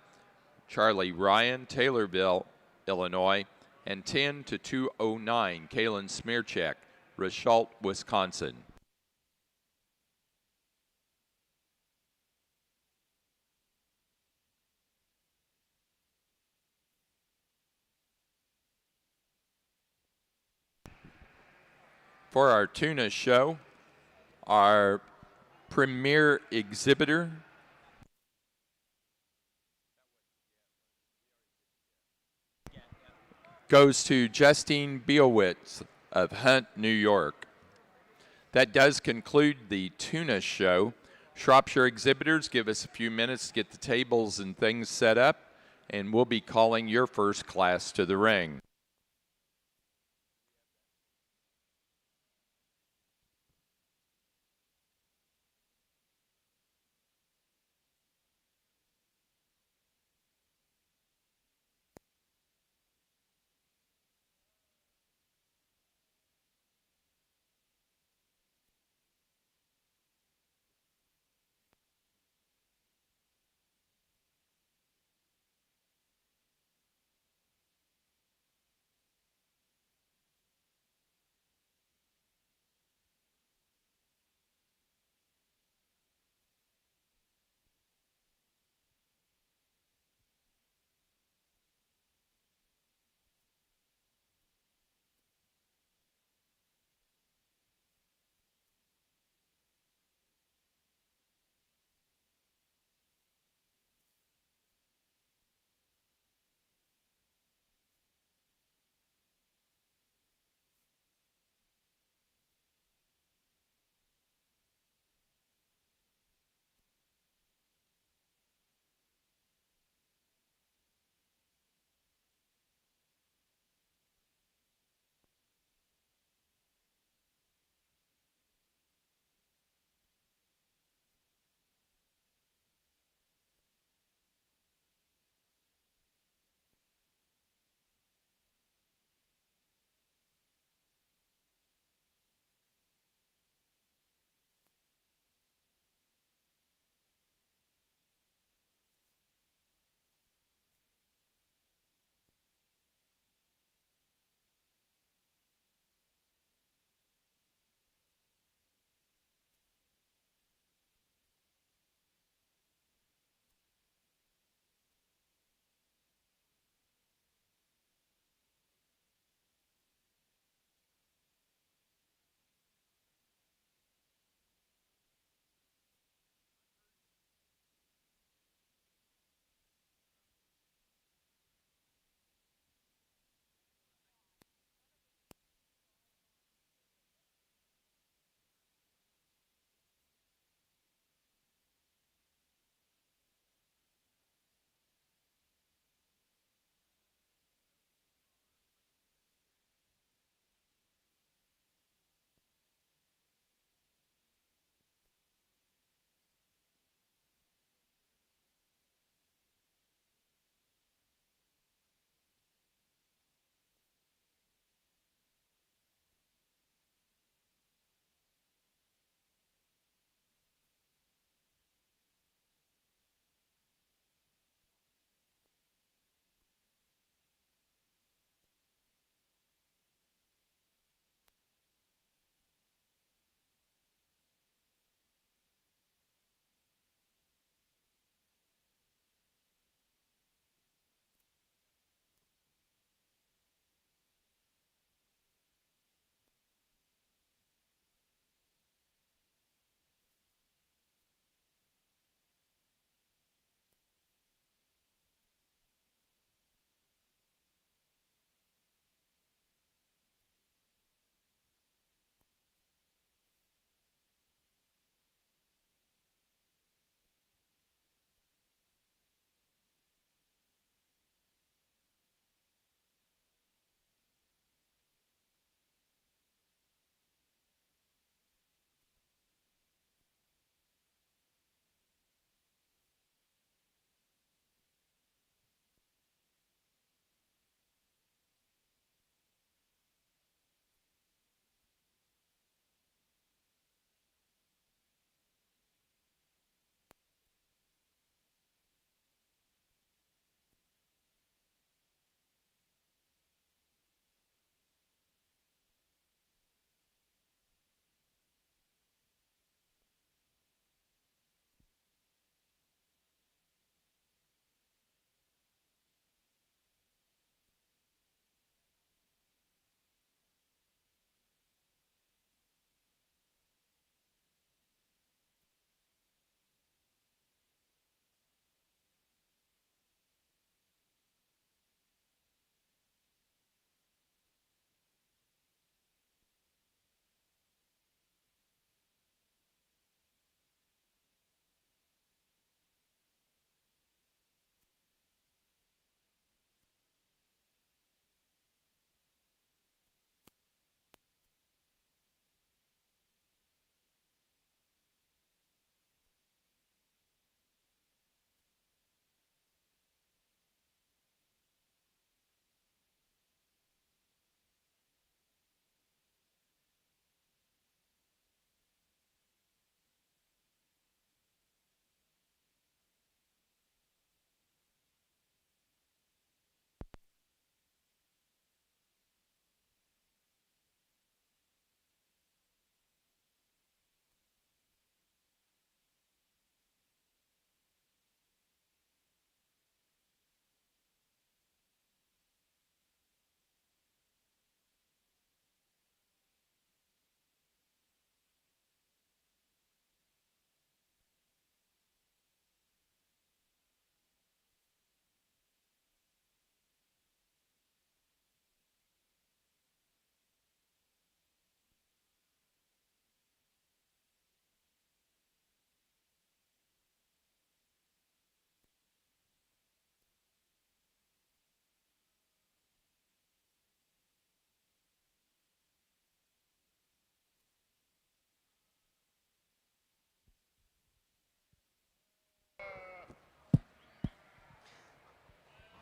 Speaker 2: Charlie Ryan, Taylorville, Illinois. And 10 to 209, Kalen Smearcheck, Richalt, Wisconsin. For our Tunis show, our premier exhibitor goes to Justine Bielwitz of Hunt, New York. That does conclude the Tunis show. Shropshire exhibitors, give us a few minutes to get the tables and things set up, and we'll be calling your first class to the ring.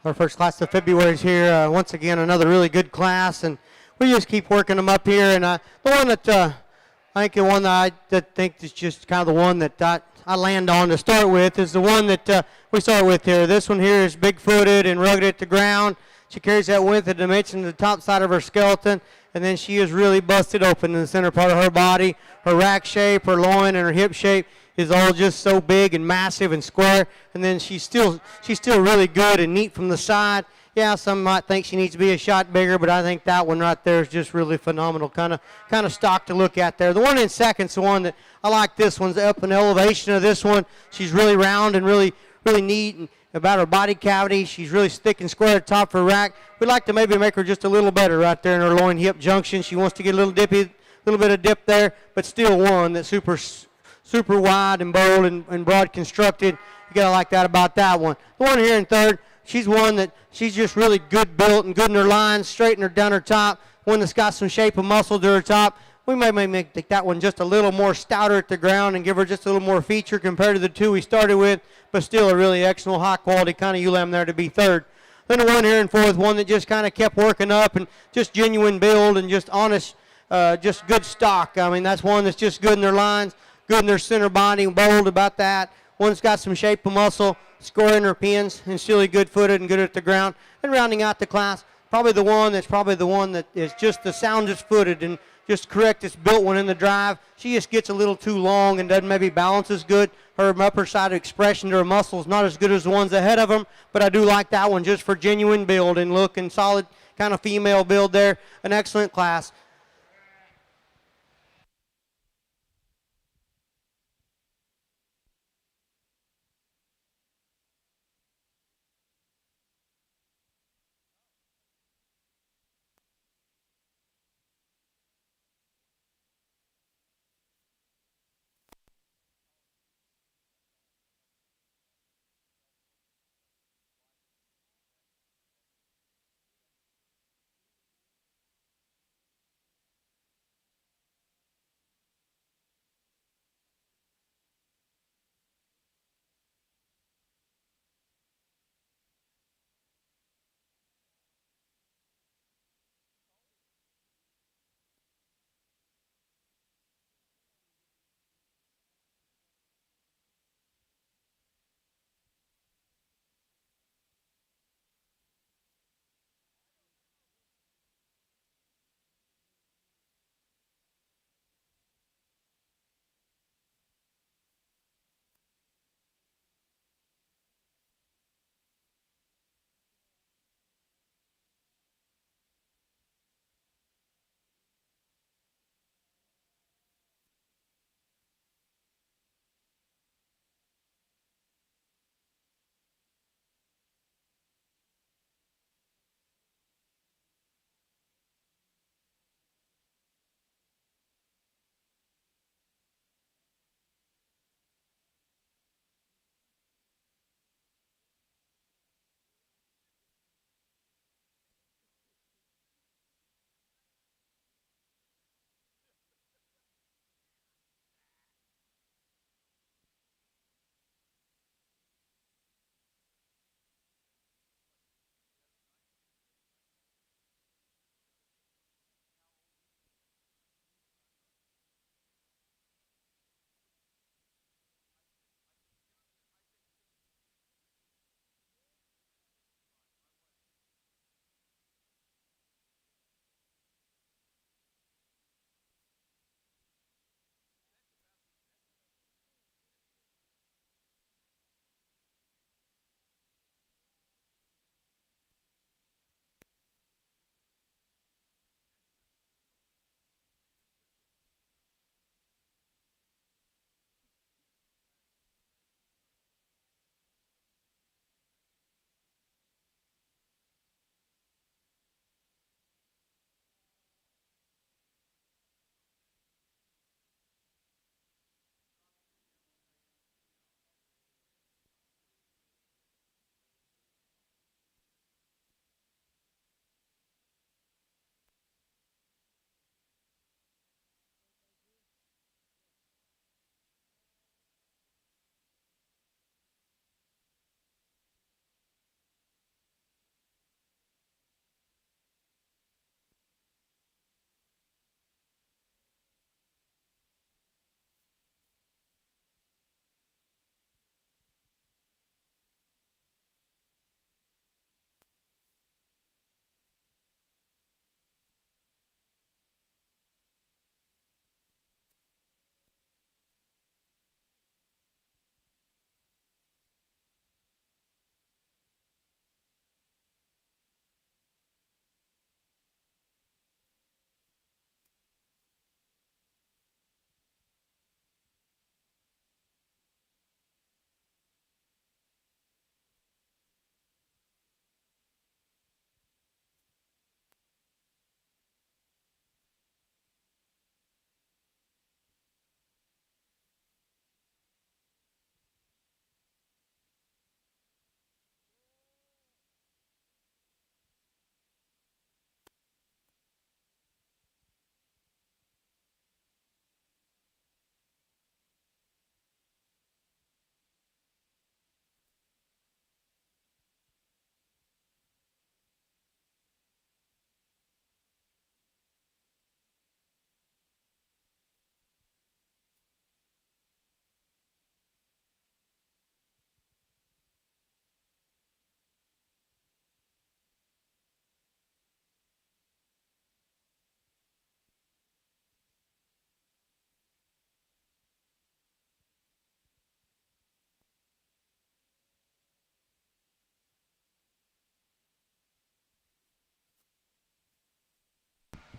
Speaker 4: Our first class of February is here. Once again, another really good class, and we just keep working them up here. And the one that I think the one that I think is just kind of the one that I land on to start with is the one that we start with here. This one here is big-footed and rugged at the ground. She carries that width and dimension to the top side of her skeleton, and then she is really busted open in the center part of her body. Her rack shape, her loin, and her hip shape is all just so big and massive and square, and then she's still really good and neat from the side. Yeah, some might think she needs to be a shot bigger, but I think that one right there is just really phenomenal, kind of stock to look at there. The one in second's the one that I like. This one's up in elevation of this one. She's really round and really neat, and about her body cavity, she's really thick and square at the top of her rack. We'd like to maybe make her just a little better right there in her loin hip junction. She wants to get a little bit of dip there, but still one that's super wide and bold and broad constructed. You gotta like that about that one. The one here in third, she's one that she's just really good built and good in her lines, straighten her down her top. One that's got some shape and muscle to her top. We may make that one just a little more stouter at the ground and give her just a little more feature compared to the two we started with, but still a really excellent high quality kind of ewe lamb there to be third. Then the one here in fourth, one that just kind of kept working up and just genuine build and just honest, just good stock. I mean, that's one that's just good in their lines, good in their center body, bold about that. One's got some shape and muscle, square in her pins, and still good footed and good at the ground. And rounding out the class, probably the one that is just the soundest footed and just correctest built one in the drive. She just gets a little too long and doesn't maybe balance as good. Her upper side expression to her muscles not as good as the ones ahead of them, but I do like that one just for genuine build and look and solid kind of female build there. An excellent class.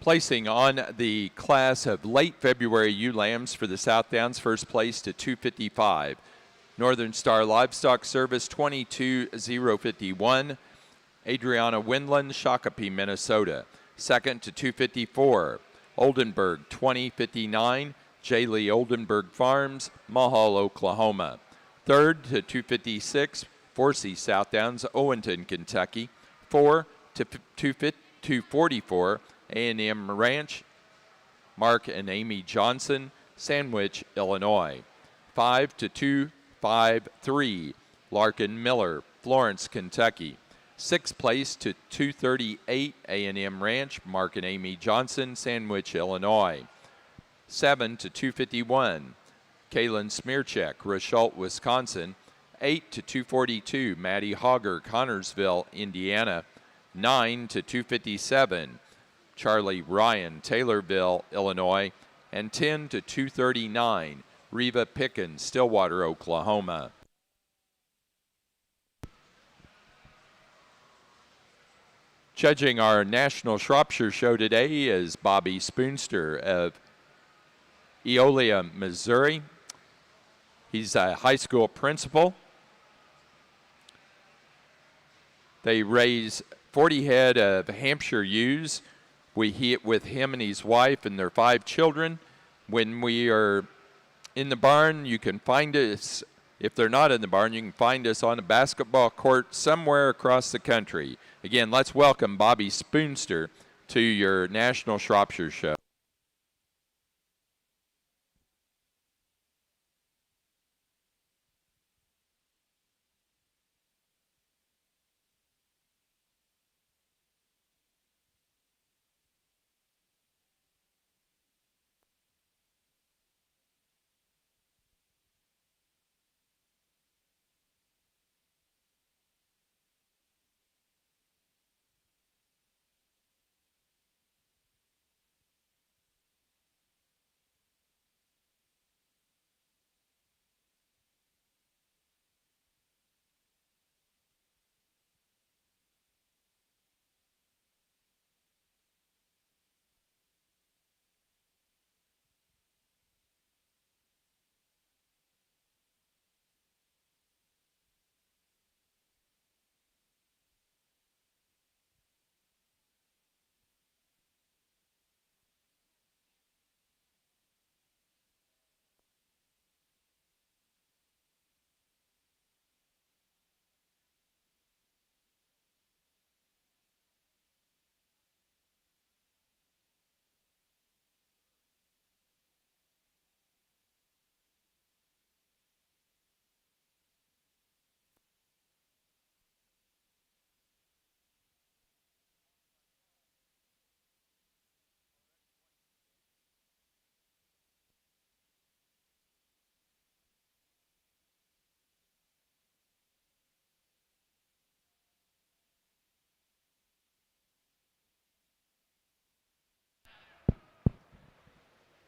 Speaker 2: Placing on the class of late February ewe lambs for the Southdowns, first place to 255. Northern Star Livestock Service 22051. Adriana Windland, Shakopee, Minnesota. Second to 254. Oldenburg 2059. J. Lee Oldenburg Farms, Mahal, Oklahoma. Third to 256. Forsey Southdowns, Owenton, Kentucky. 4 to 244. A&M Ranch, Mark and Amy Johnson, Sandwich, Illinois. 5 to 253, Larkin Miller, Florence, Kentucky. Sixth place to 238, A&M Ranch, Mark and Amy Johnson, Sandwich, Illinois. 7 to 251, Kaylin Smearcheck, Rochelle, Wisconsin. 8 to 242, Maddie Hogger, Connorsville, Indiana. 9 to 257, Charlie Ryan, Taylorville, Illinois, and 10 to 239, Reva Pickens, Stillwater, Oklahoma. Judging our National Shropshire Show today is Bobby Spoonster of Eolia, Missouri. He's a high school principal. They raise 40 head of Hampshire ewes. We hit with him and his wife and their 5 children. When we are in the barn, you can find us. If they're not in the barn, you can find us on a basketball court somewhere across the country. Again, let's welcome Bobby Spoonster to your National Shropshire Show.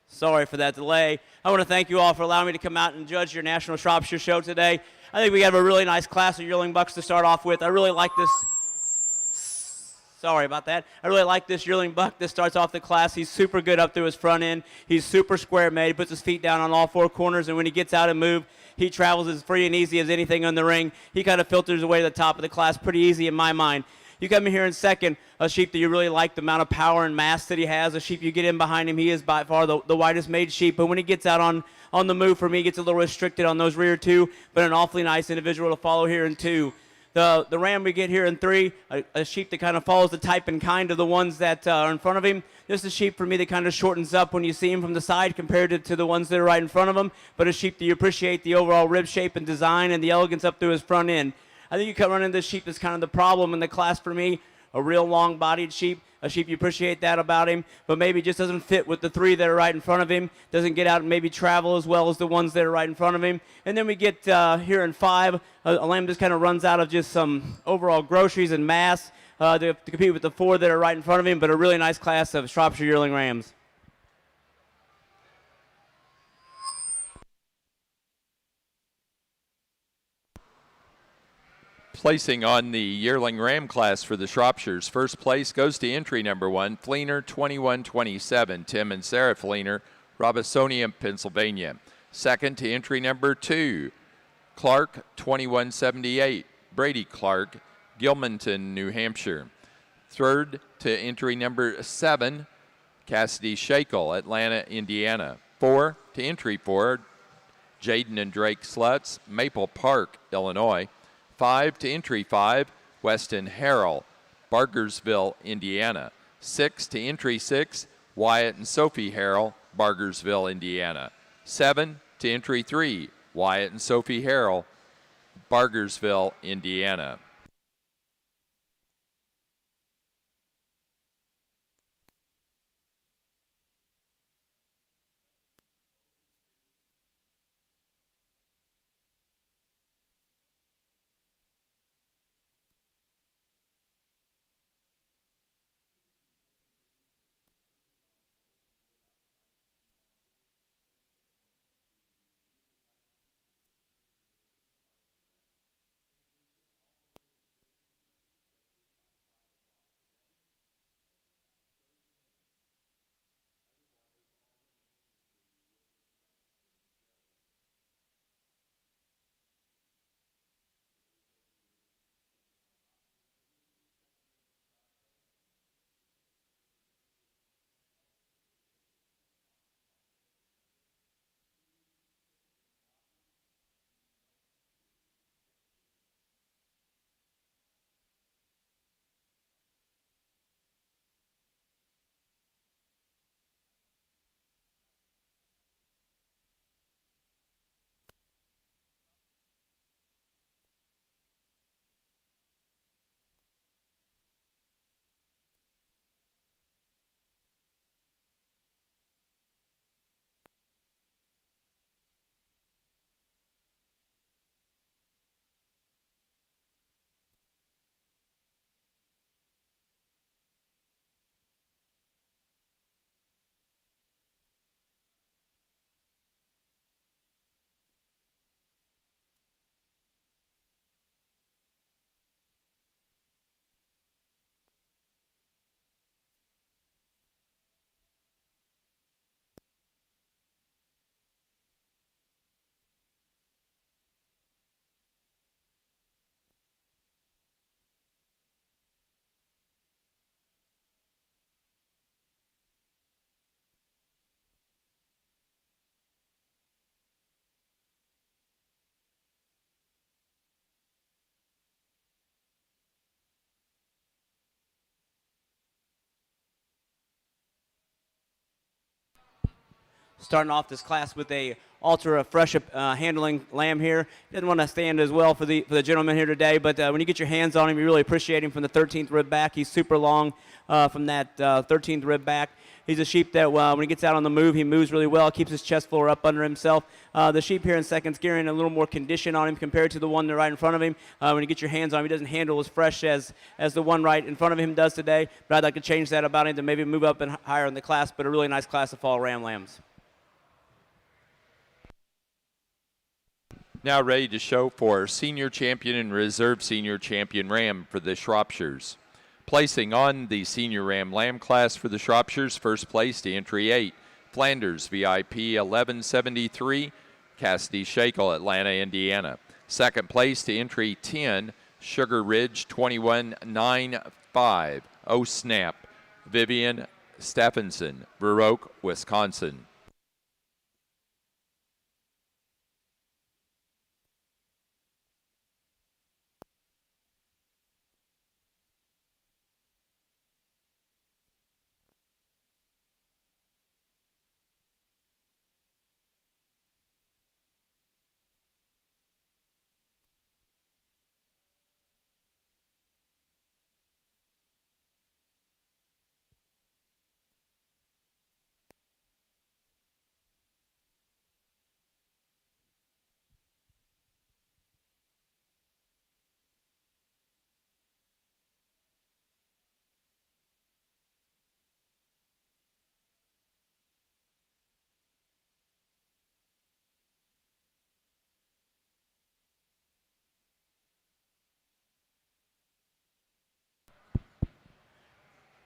Speaker 6: Sorry for that delay. I want to thank you all for allowing me to come out and judge your National Shropshire Show today. I think we have a really nice class of yearling bucks to start off with. I really like this. Sorry about that. I really like this yearling buck that starts off the class. He's super good up through his front end. He's super square made. He puts his feet down on all 4 corners, and when he gets out and move, he travels as free and easy as anything on the ring. He kind of filters away to the top of the class pretty easy in my mind. You come in here in second, a sheep that you really like, the amount of power and mass that he has. A sheep you get in behind him, he is by far the widest made sheep. But when he gets out on the move, for me, he gets a little restricted on those rear 2, but an awfully nice individual to follow here in 2. The ram we get here in 3, a sheep that kind of follows the type and kind of the ones that are in front of him. This is a sheep for me that kind of shortens up when you see him from the side compared to the ones that are right in front of him, but a sheep that you appreciate the overall rib shape and design and the elegance up through his front end. I think you can run into this sheep that's kind of the problem in the class for me. A real long-bodied sheep, a sheep you appreciate that about him, but maybe just doesn't fit with the 3 that are right in front of him, doesn't get out and maybe travel as well as the ones that are right in front of him. And then we get here in 5, a lamb just kind of runs out of just some overall groceries and mass to compete with the 4 that are right in front of him, but a really nice class of Shropshire yearling rams.
Speaker 2: Placing on the yearling ram class for the Shropshires, first place goes to entry number 1, Fleener 2127, Tim and Sarah Fleener, Robisonia, Pennsylvania. Second to entry number 2, Clark 2178, Brady Clark, Gilmanton, New Hampshire. Third to entry number 7, Cassidy Shakel, Atlanta, Indiana. 4 to entry 4, Jaden and Drake Slutz, Maple Park, Illinois. 5 to entry 5, Weston Harrell, Bargersville, Indiana. 6 to entry 6, Wyatt and Sophie Harrell, Bargersville, Indiana. 7 to entry 3, Wyatt and Sophie Harrell, Bargersville, Indiana.
Speaker 6: Starting off this class with a ultra fresh handling lamb here. Didn't want to stand as well for the gentleman here today, but when you get your hands on him, you really appreciate him from the 13th rib back. He's super long from that 13th rib back. He's a sheep that when he gets out on the move, he moves really well, keeps his chest floor up under himself. The sheep here in second's gearing a little more condition on him compared to the one right in front of him. When you get your hands on him, he doesn't handle as fresh as the one right in front of him does today, but I'd like to change that about him to maybe move up and higher in the class, but a really nice class of fall ram lambs.
Speaker 2: Now ready to show for senior champion and reserve senior champion ram for the Shropshires. Placing on the senior ram lamb class for the Shropshires, first place to entry 8, Flanders VIP 1173, Cassidy Shakel, Atlanta, Indiana. Second place to entry 10, Sugar Ridge 2195, O Snap, Vivian Stephenson, Baroque, Wisconsin.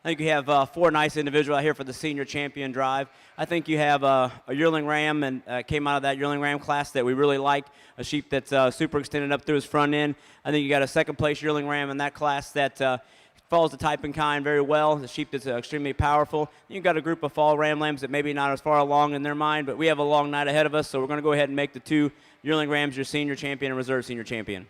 Speaker 6: think you have 4 nice individuals out here for the senior champion drive. I think you have a yearling ram and came out of that yearling ram class that we really like, a sheep that's super extended up through his front end. I think you got a second place yearling ram in that class that follows the type and kind very well. The sheep that's extremely powerful. You've got a group of fall ram lambs that maybe not as far along in their mind, but we have a long night ahead of us, so we're going to go ahead and make the 2 yearling rams your senior champion and reserve senior champion.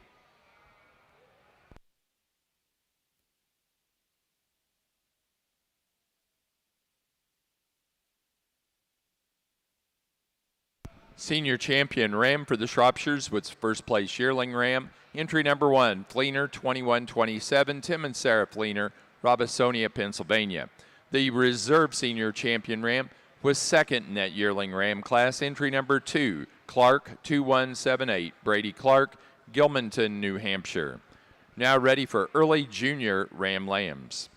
Speaker 2: Senior champion ram for the Shropshires was first place yearling ram. Entry number 1, Fleener, 2127, Tim and Sarah Fleener, Robisonia, Pennsylvania. The reserve senior champion ram was second in that yearling ram class. Entry number 2, Clark, 2178, Brady Clark, Gilmanton, New Hampshire. Now ready for early junior ram lambs.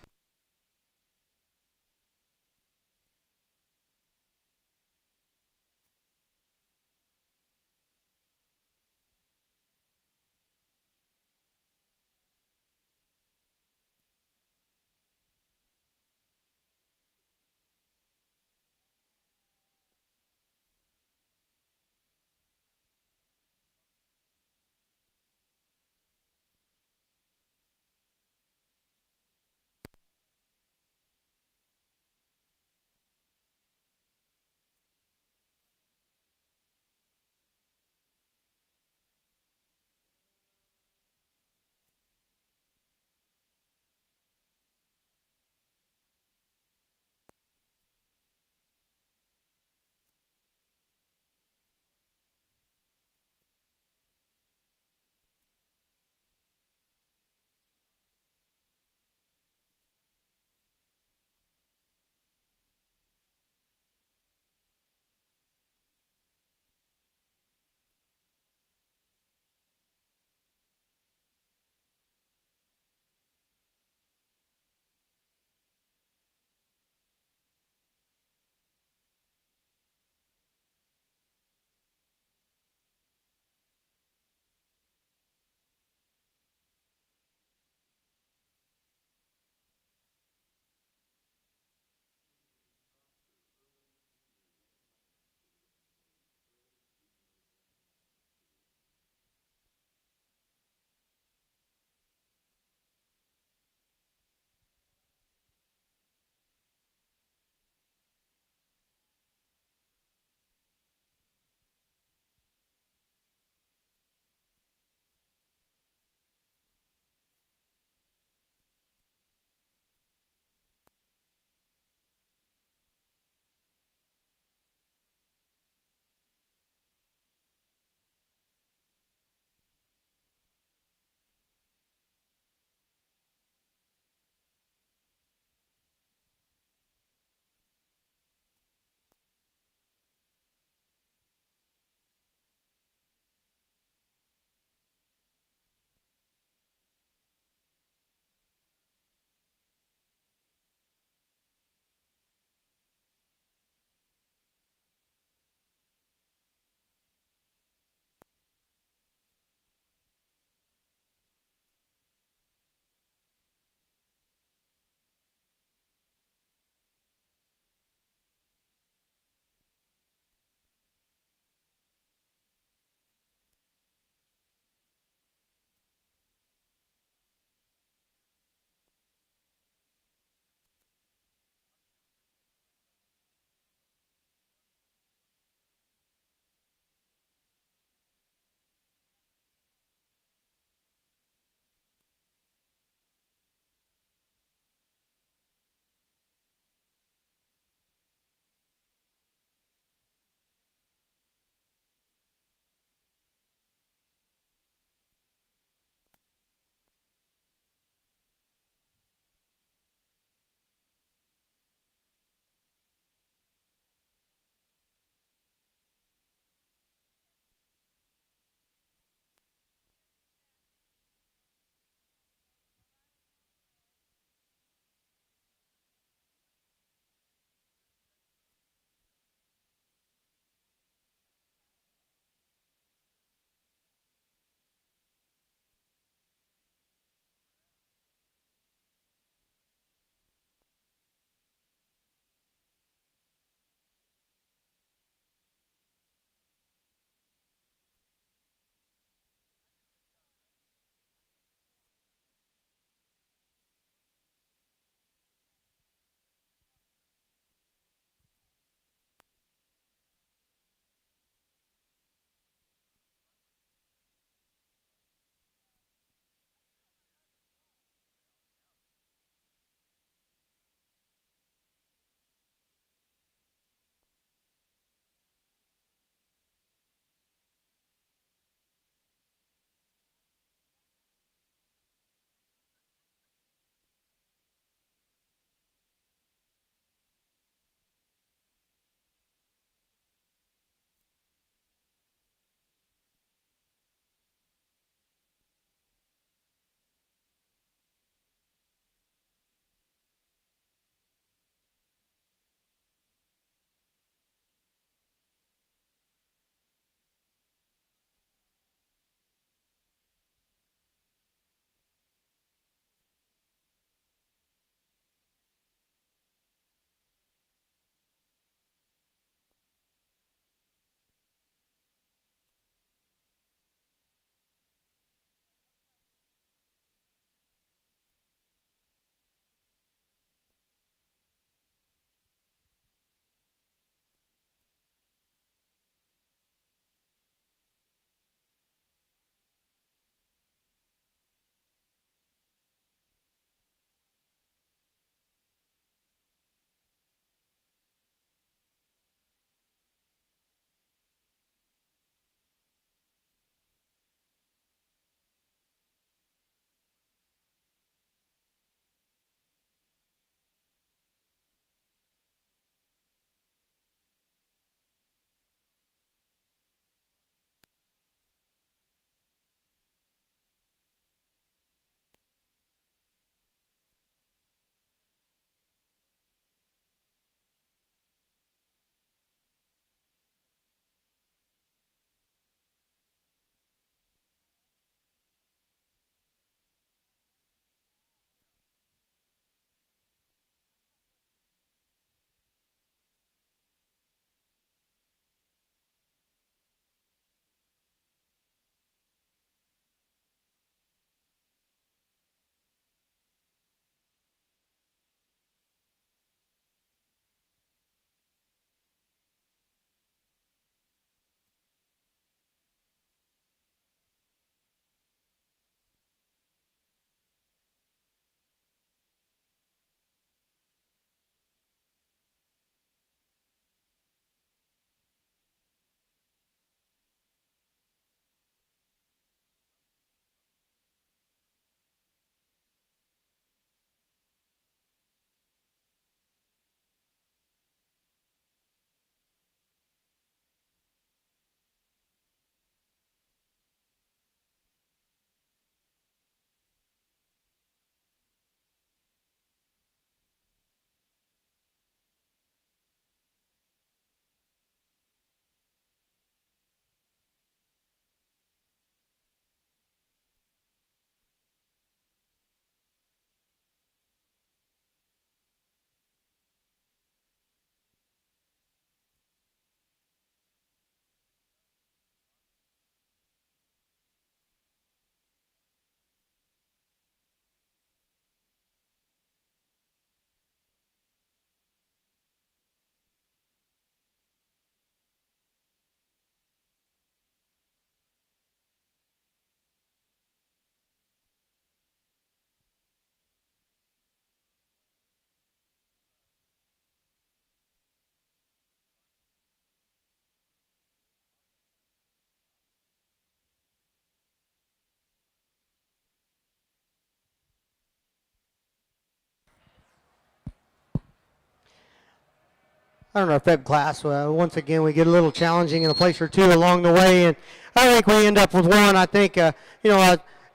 Speaker 4: I don't know, Feb class. Once again, we get a little challenging in a place or two along the way, and I think we end up with one. I think, I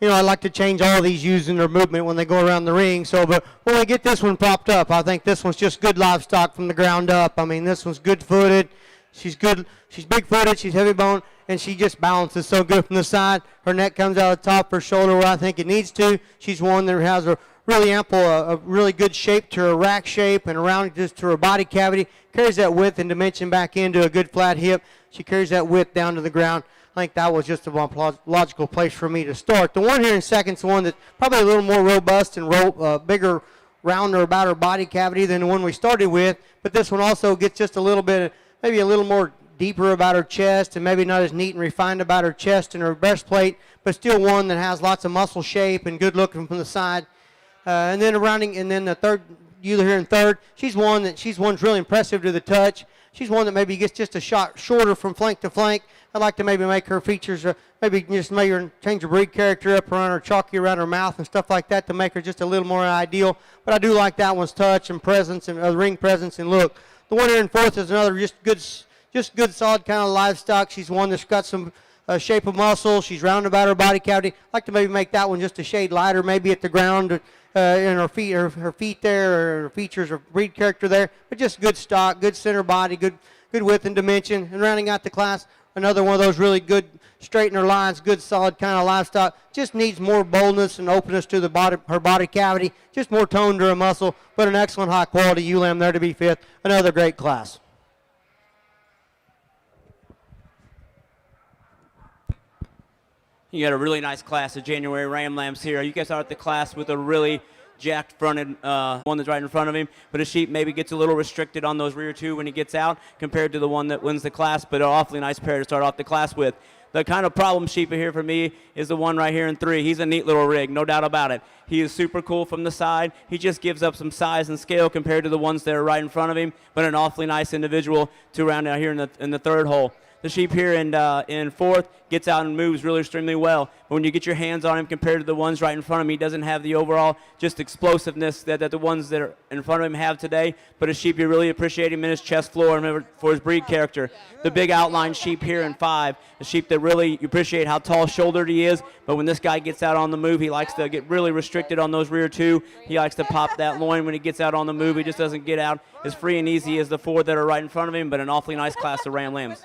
Speaker 4: like to change all these ewes in their movement when they go around the ring. So, but when we get this one propped up, I think this one's just good livestock from the ground up. I mean, this one's good-footed. She's good. She's big-footed. She's heavy bone, and she just balances so good from the side. Her neck comes out of the top of her shoulder where I think it needs to. She's one that has a really ample, a really good shape to her rack shape and around just to her body cavity. Carries that width and dimension back into a good flat hip. She carries that width down to the ground. I think that was just a logical place for me to start. The one here in second is the one that's probably a little more robust and bigger, rounder about her body cavity than the one we started with. But this one also gets just a little bit, maybe a little more deeper about her chest and maybe not as neat and refined about her chest and her breastplate, but still one that has lots of muscle shape and good looking from the side. And then the third ewe here in third, she's one's really impressive to the touch. She's one that maybe gets just a shot shorter from flank to flank. I'd like to maybe make her features, maybe change her breed character up around her, chalky around her mouth and stuff like that to make her just a little more ideal. But I do like that one's touch and presence and ring presence and look. The one here in fourth is another just good solid kind of livestock. She's one that's got some shape of muscle. She's round about her body cavity. I'd like to maybe make that one just a shade lighter, maybe at the ground in her feet, her feet there, or her features, or breed character there. But just good stock, good center body, good width and dimension. And rounding out the class, another one of those really good straightener lines, good solid kind of livestock. Just needs more boldness and openness to her body cavity. Just more tone to her muscle, but an excellent high quality ewe lamb there to be fifth. Another great class.
Speaker 6: You got a really nice class of January ram lambs here. You guys are at the class with a really jacked fronted one that's right in front of him, but a sheep maybe gets a little restricted on those rear two when he gets out compared to the one that wins the class, but an awfully nice pair to start off the class with. The kind of problem sheep here for me is the one right here in three. He's a neat little rig, no doubt about it. He is super cool from the side. He just gives up some size and scale compared to the ones that are right in front of him, but an awfully nice individual to round out here in the third hole. The sheep here in fourth gets out and moves really extremely well. But when you get your hands on him compared to the ones right in front of him, he doesn't have the overall just explosiveness that the ones that are in front of him have today. But a sheep you really appreciate him in his chest floor and for his breed character. The big outline sheep here in five, a sheep that really you appreciate how tall-shouldered he is. But when this guy gets out on the move, he likes to get really restricted on those rear two. He likes to pop that loin when he gets out on the move. He just doesn't get out as free and easy as the four that are right in front of him, but an awfully nice class of ram lambs.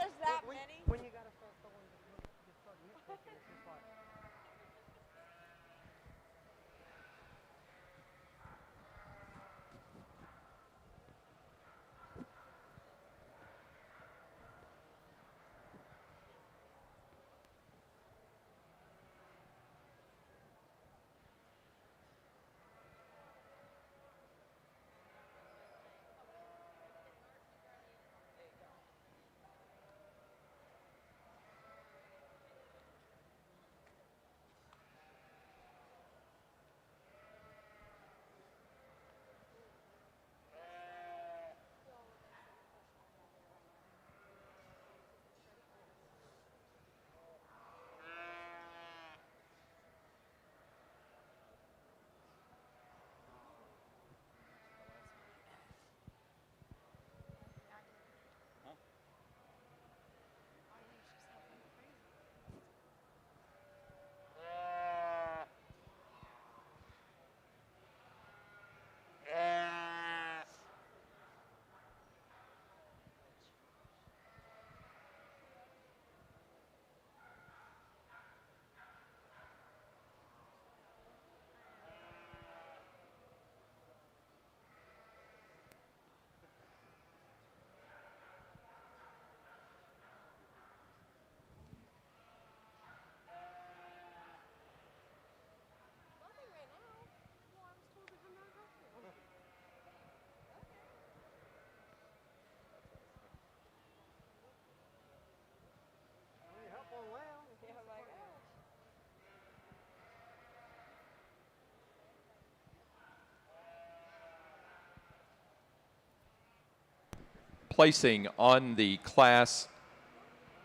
Speaker 2: Placing on the class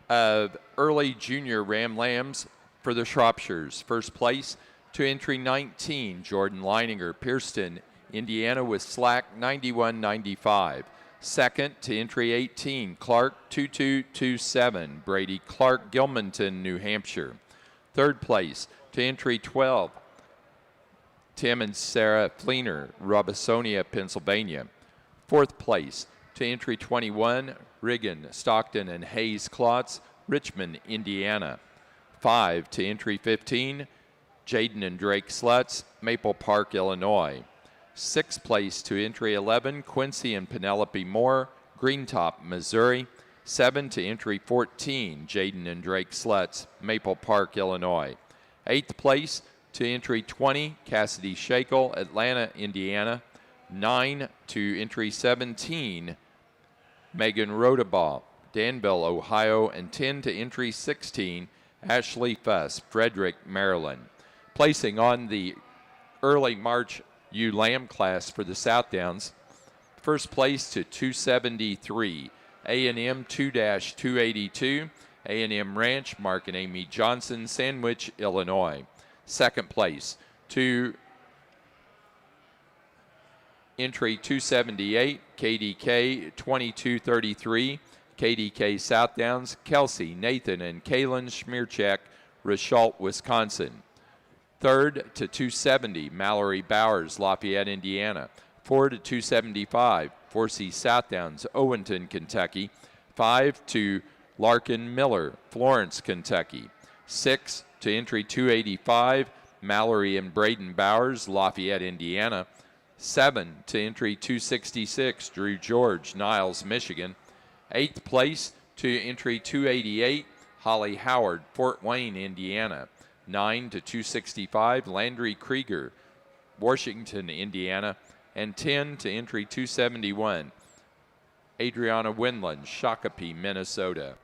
Speaker 2: of early junior ram lambs for the Shropshires. First place to entry 19, Jordan Leininger, Pierceton, Indiana, with slack 91.95. Second to entry 18, Clark 2227, Brady Clark, Gilmanton, New Hampshire. Third place to entry 12, Tim and Sarah Fleener, Robisonia, Pennsylvania. Fourth place to entry 21, Riggin, Stockton, and Hayes Klotz, Richmond, Indiana. 5 to entry 15, Jaden and Drake Slutz, Maple Park, Illinois. Sixth place to entry 11, Quincy and Penelope Moore, Greentop, Missouri. 7 to entry 14, Jaden and Drake Slutz, Maple Park, Illinois. Eighth place to entry 20, Cassidy Shakel, Atlanta, Indiana. 9 to entry 17, Megan Rodabaugh, Danville, Ohio. And 10 to entry 16, Ashley Fuss, Frederick, Maryland. Placing on the early March ewe lamb class for the Southdowns, first place to 273, A&M 2-282, A&M Ranch, Mark and Amy Johnson, Sandwich, Illinois. Second place to entry 278, KDK 2233, KDK Southdowns, Kelsey, Nathan, and Kaylin Schmierczak, Richalt, Wisconsin. Third to 270, Mallory Bowers, Lafayette, Indiana. 4 to 275, Forsey Southdowns, Owenton, Kentucky. 5 to Larkin Miller, Florence, Kentucky. 6 to entry 285, Mallory and Braden Bowers, Lafayette, Indiana. 7 to entry 266, Drew George, Niles, Michigan. 8th place to entry 288, Holly Howard, Fort Wayne, Indiana. 9 to 265, Landry Krieger, Washington, Indiana. And 10 to entry 271, Adriana Winland, Shakopee, Minnesota.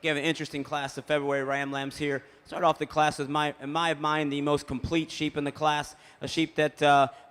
Speaker 6: you have an interesting class of February ram lambs here. Start off the class with, in my mind, the most complete sheep in the class. A sheep that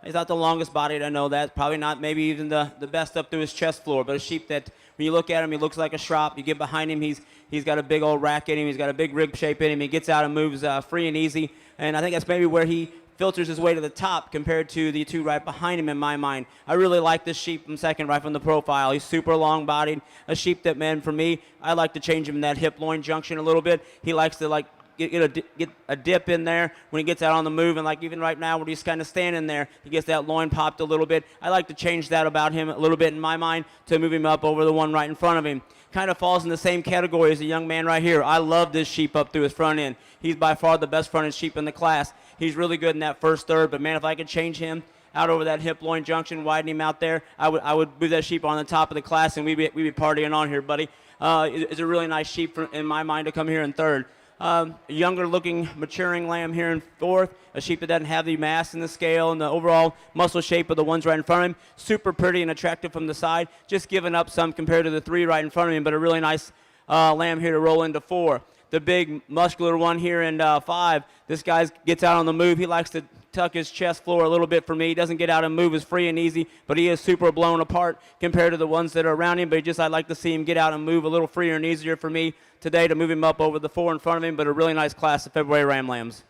Speaker 6: is not the longest bodied, I know that. Probably not maybe even the best up through his chest floor, but a sheep that when you look at him, he looks like a Shrop. You get behind him, he's got a big old rack in him. He's got a big rib shape in him. He gets out and moves free and easy. And I think that's maybe where he filters his way to the top compared to the two right behind him in my mind. I really like this sheep from second right from the profile. He's super long bodied. A sheep that, man, for me, I like to change him in that hip loin junction a little bit. He likes to get a dip in there when he gets out on the move, and like even right now where he's kind of standing there, he gets that loin popped a little bit. I like to change that about him a little bit in my mind to move him up over the one right in front of him. Kind of falls in the same category as the young man right here. I love this sheep up through his front end. He's by far the best front end sheep in the class. He's really good in that first third, but man, if I could change him out over that hip loin junction, widen him out there, I would move that sheep on the top of the class, and we'd be partying on here, buddy. It's a really nice sheep in my mind to come here in third. A younger looking maturing lamb here in fourth, a sheep that doesn't have the mass in the scale and the overall muscle shape of the ones right in front of him. Super pretty and attractive from the side, just giving up some compared to the three right in front of him, but a really nice lamb here to roll into four. The big muscular one here in five, this guy gets out on the move. He likes to tuck his chest floor a little bit for me. He doesn't get out and move as free and easy, but he is super blown apart compared to the ones that are around him. But I'd like to see him get out and move a little freer and easier for me today to move him up over the four in front of him, but a really nice class of February ram lambs.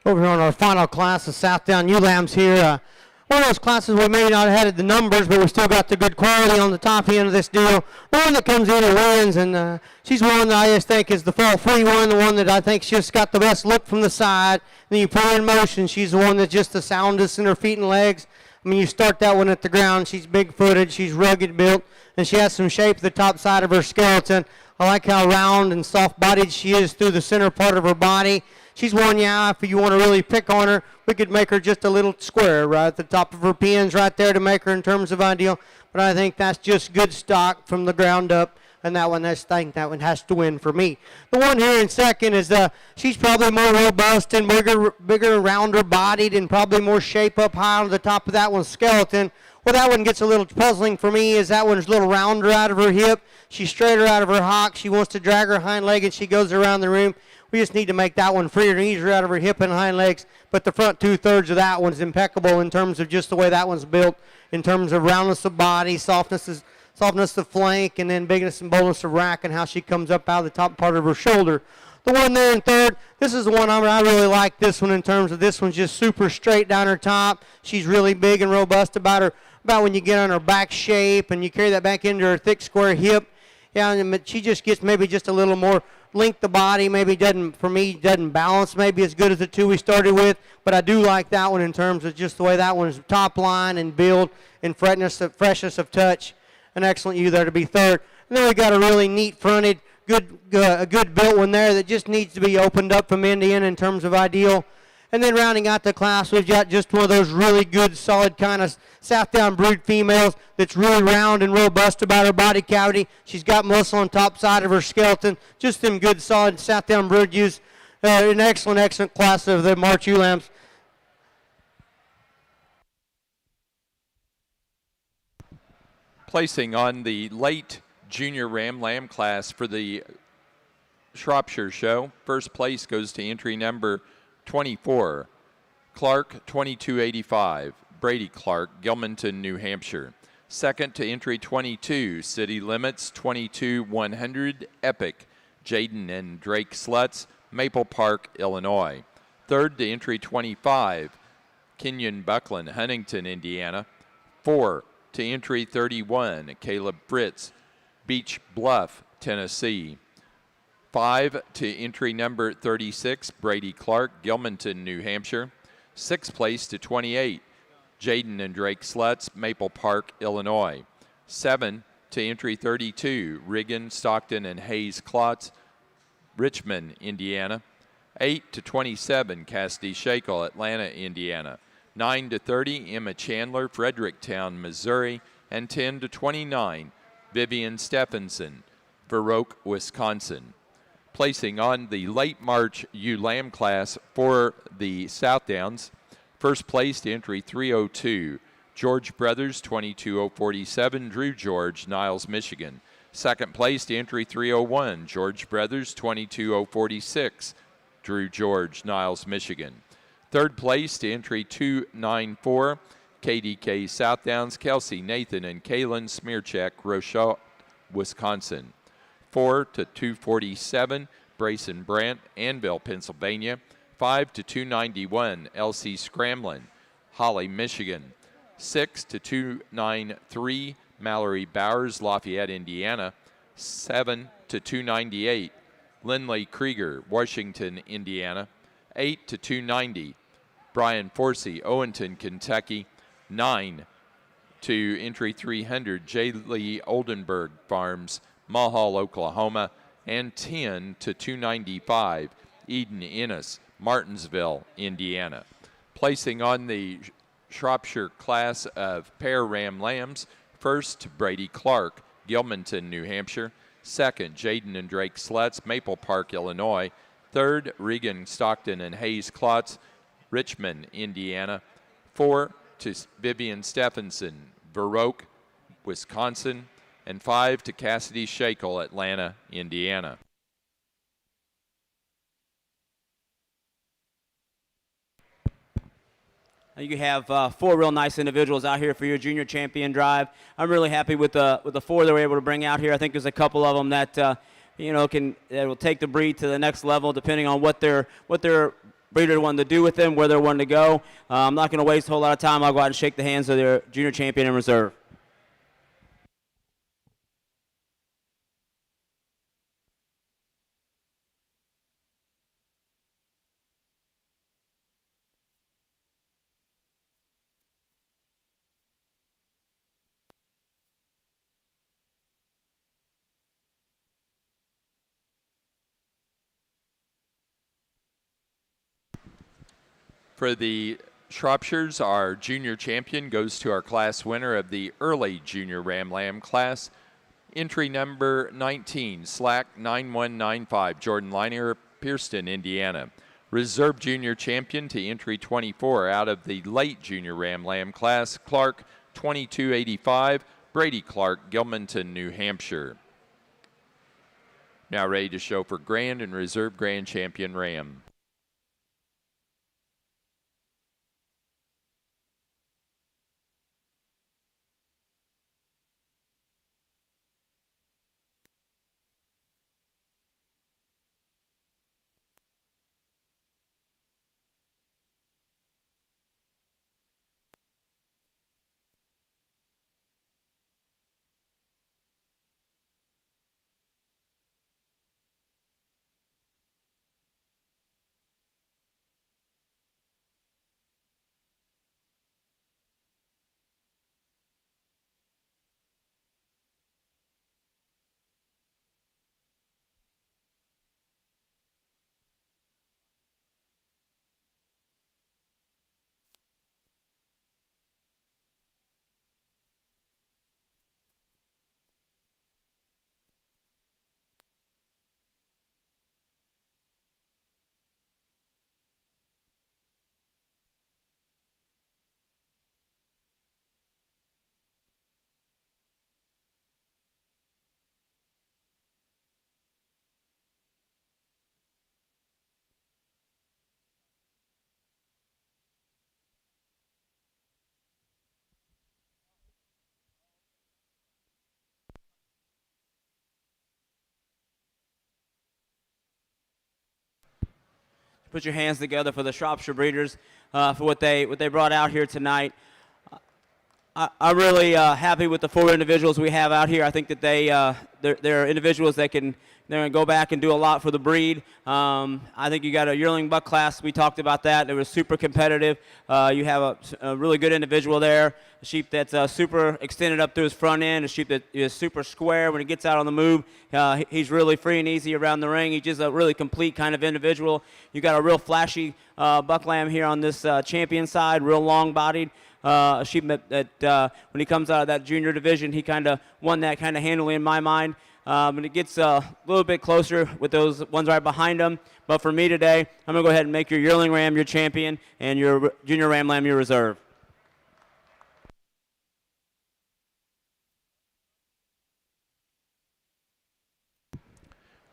Speaker 4: Over here on our final class of Southdown ewe lambs here. One of those classes we may not have had the numbers, but we still got the good quality on the top end of this deal. The one that comes in and wins, and she's one that I just think is the fall-free one, the one that I think's just got the best look from the side. Then you put her in motion, she's the one that's just the soundest in her feet and legs. I mean, you start that one at the ground, she's big-footed, she's rugged built, and she has some shape to the top side of her skeleton. I like how round and soft-bodied she is through the center part of her body. She's one, yeah, if you want to really pick on her, we could make her just a little square right at the top of her pins right there to make her in terms of ideal. But I think that's just good stock from the ground up, and that one has to win for me. The one here in second is she's probably more robust and bigger, rounder bodied, and probably more shape up high on the top of that one's skeleton. Well, that one gets a little puzzling for me is that one's a little rounder out of her hip. She's straighter out of her hock. She wants to drag her hind leg, and she goes around the room. We just need to make that one freer and easier out of her hip and hind legs. But the front two-thirds of that one's impeccable in terms of just the way that one's built, in terms of roundness of body, softness of flank, and then bigness and boldness of rack, and how she comes up out of the top part of her shoulder. The one there in third, this is the one I really like this one in terms of this one's just super straight down her top. She's really big and robust about when you get on her back shape and you carry that back into her thick square hip. Yeah, she just gets maybe just a little more length of body, maybe doesn't balance maybe as good as the two we started with, but I do like that one in terms of just the way that one's top line and build and freshness of touch. An excellent ewe there to be third. And then we got a really neat fronted, a good built one there that just needs to be opened up from end to end in terms of ideal. And then rounding out the class, we've got just one of those really good, solid kind of Southdown brood females that's really round and robust about her body cavity. She's got muscle on top side of her skeleton. Just them good, solid Southdown brood ewes. An excellent class of the March ewe lambs.
Speaker 2: Placing on the late junior ram lamb class for the Shropshire show. First place goes to entry number 24, Clark 2285, Brady Clark, Gilmanton, New Hampshire. Second to entry 22, City Limits 22100, Epic, Jaden and Drake Sluts, Maple Park, Illinois. Third to entry 25, Kenyon Buckland, Huntington, Indiana. 4 to entry 31, Caleb Fritz, Beach Bluff, Tennessee. 5 to entry number 36, Brady Clark, Gilmanton, New Hampshire. 6th place to 28, Jaden and Drake Sluts, Maple Park, Illinois. 7 to entry 32, Riggin, Stockton, and Hayes Klotz, Richmond, Indiana. 8 to 27, Cassidy Shakel, Atlanta, Indiana. 9 to 30, Emma Chandler, Fredericktown, Missouri. And 10 to 29, Vivian Stephenson, Baroque, Wisconsin. Placing on the late March ewe lamb class for the Southdowns, First place to entry 302, George Brothers 22047, Drew George, Niles, Michigan. Second place to entry 301, George Brothers 22046, Drew George, Niles, Michigan. Third place to entry 294, KDK Southdowns, Kelsey, Nathan, and Kaylin Smearcheck, Rochelle, Wisconsin. 4 to 247, Brayson Brandt, Annville, Pennsylvania. 5 to 291, LC Scramlin, Holly, Michigan. 6 to 293, Mallory Bowers, Lafayette, Indiana. 7 to 298, Lindley Krieger, Washington, Indiana. 8 to 290, Brian Forsey, Owenton, Kentucky. 9 to entry 300, J. Lee Oldenburg Farms, Mulhall, Oklahoma. And 10 to 295, Eden Ennis, Martinsville, Indiana. Placing on the Shropshire class of pair ram lambs, first, Brady Clark, Gilmanton, New Hampshire. Second, Jaden and Drake Slutz, Maple Park, Illinois. Third, Regan Stockton and Hayes Klotz, Richmond, Indiana. 4 to Vivian Stephenson, Baroque, Wisconsin. And 5 to Cassidy Shakel, Atlanta, Indiana.
Speaker 6: You have 4 real nice individuals out here for your junior champion drive. I'm really happy with the 4 that we're able to bring out here. I think there's a couple of them that that will take the breed to the next level, depending on what their breeder wanted to do with them, where they're wanting to go. I'm not going to waste a whole lot of time. I'll go out and shake the hands of their junior champion in reserve.
Speaker 2: For the Shropshires, our junior champion goes to our class winner of the early junior Ram Lamb class. Entry number 19, Slack 9195, Jordan Linier, Pierceton, Indiana. Reserve junior champion to entry 24 out of the late junior Ram Lamb class, Clark 2285, Brady Clark, Gilmanton, New Hampshire. Now ready to show for Grand and Reserve Grand Champion Ram.
Speaker 6: Put your hands together for the Shropshire breeders for what they brought out here tonight. I'm really happy with the 4 individuals we have out here. I think that they're individuals that they're going to go back and do a lot for the breed. I think you got a yearling buck class. We talked about that. It was super competitive. You have a really good individual there, a sheep that's super extended up through his front end, a sheep that is super square when he gets out on the move. He's really free and easy around the ring. He's just a really complete kind of individual. You got a real flashy buck lamb here on this champion side, real long-bodied. A sheep that when he comes out of that junior division, he kind of won that kind of handily in my mind. And it gets a little bit closer with those ones right behind them. But for me today, I'm going to go ahead and make your yearling ram your champion and your junior ram lamb your reserve.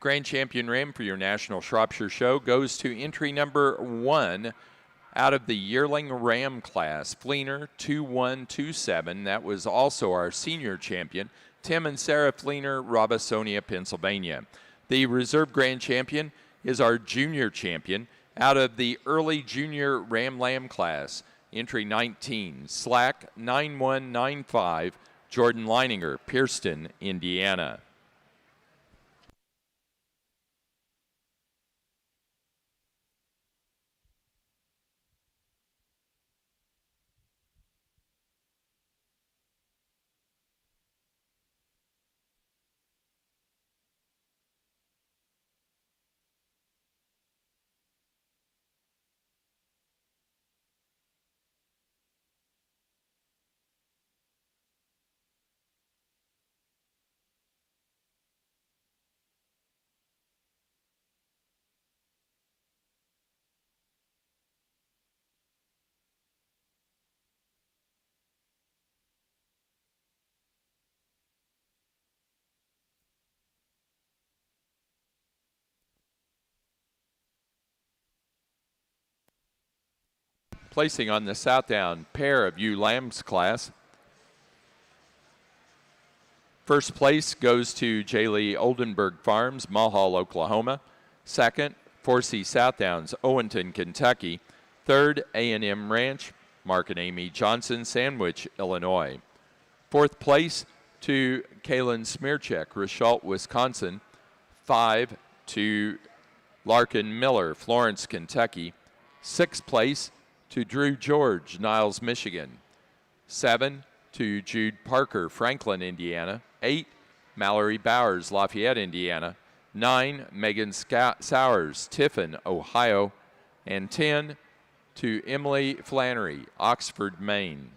Speaker 2: Grand champion ram for your National Shropshire Show goes to entry number 1 out of the yearling ram class, Fleener 2127. That was also our senior champion, Tim and Sarah Fleener, Robisonia, Pennsylvania. The reserve grand champion is our junior champion out of the early junior ram lamb class, entry 19, Slack 9195, Jordan Leininger, Pierceton, Indiana. Placing on the Southdown pair of ewe lambs class. First place goes to J. Lee Oldenburg Farms, Mulhall, Oklahoma. Second, Forsey Southdowns, Owenton, Kentucky. Third, A&M Ranch, Mark and Amy Johnson, Sandwich, Illinois. Fourth place to Kaylin Smearcheck, Richalt, Wisconsin. 5 to Larkin Miller, Florence, Kentucky. Sixth place to Drew George, Niles, Michigan. 7 to Jude Parker, Franklin, Indiana. 8, Mallory Bowers, Lafayette, Indiana. 9, Megan Sowers, Tiffin, Ohio. And 10 to Emily Flannery, Oxford, Maine.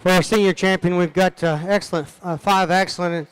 Speaker 4: for our senior champion, we've got excellent 5 excellent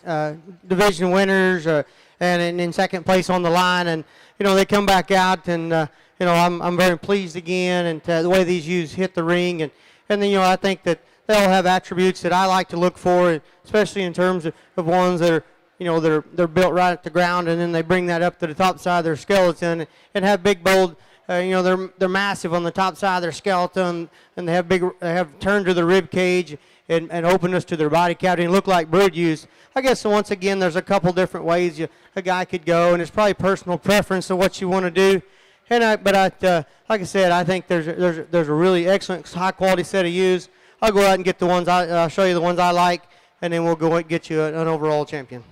Speaker 4: division winners, and in second place on the line, and they come back out, and I'm very pleased again, and the way these ewes hit the ring, and then I think that they all have attributes that I like to look for, especially in terms of ones that are they're built right at the ground, and then they bring that up to the top side of their skeleton and have big, bold. They're massive on the top side of their skeleton, and they have turn to the rib cage and openness to their body cavity and look like brood ewes. I guess once again, there's a couple different ways a guy could go, and it's probably personal preference of what you want to do. But like I said, I think there's a really excellent, high quality set of ewes. I'll go out and get the ones I'll show you the ones I like, and then we'll go and get you an overall champion.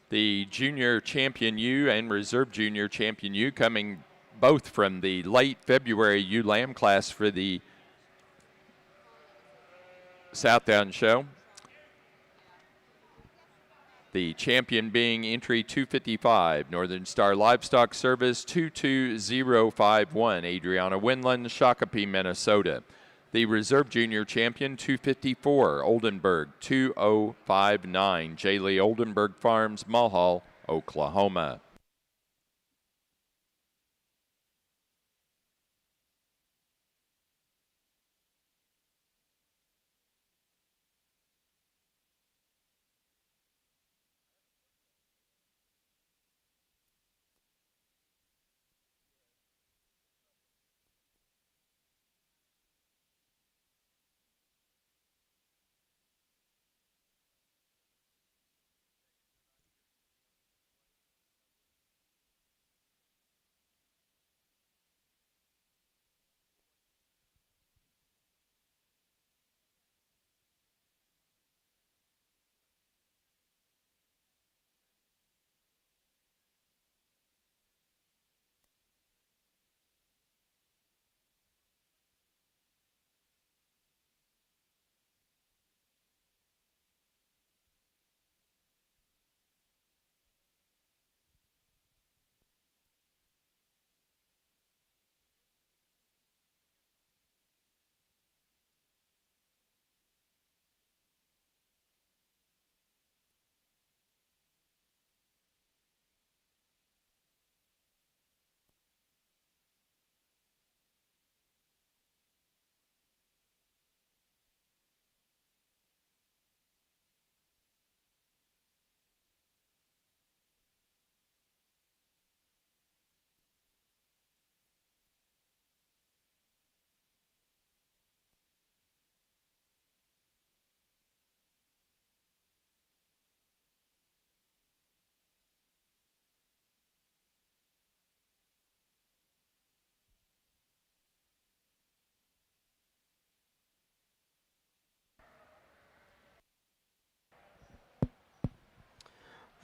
Speaker 2: The junior champion ewe and reserve junior champion ewe coming both from the late February ewe lamb class for the Southdown show. The champion being entry 255, Northern Star Livestock Service 22051, Adriana Winland, Shakopee, Minnesota. The reserve junior champion 254, Oldenburg 2059, J. Lee Oldenburg Farms, Mulhall, Oklahoma.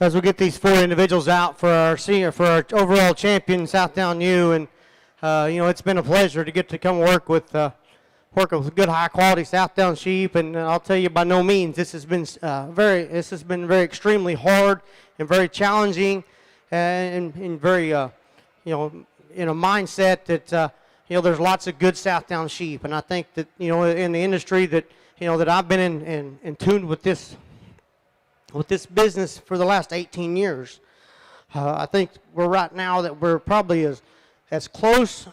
Speaker 4: As we get these 4 individuals out for our overall champion, Southdown ewe, and it's been a pleasure to get to come work with good high quality Southdown sheep, and I'll tell you, by no means this has been very extremely hard and very challenging, and very in a mindset that there's lots of good Southdown sheep, and I think that in the industry that that I've been in tune with this business for the last 18 years. I think we're right now that we're probably as close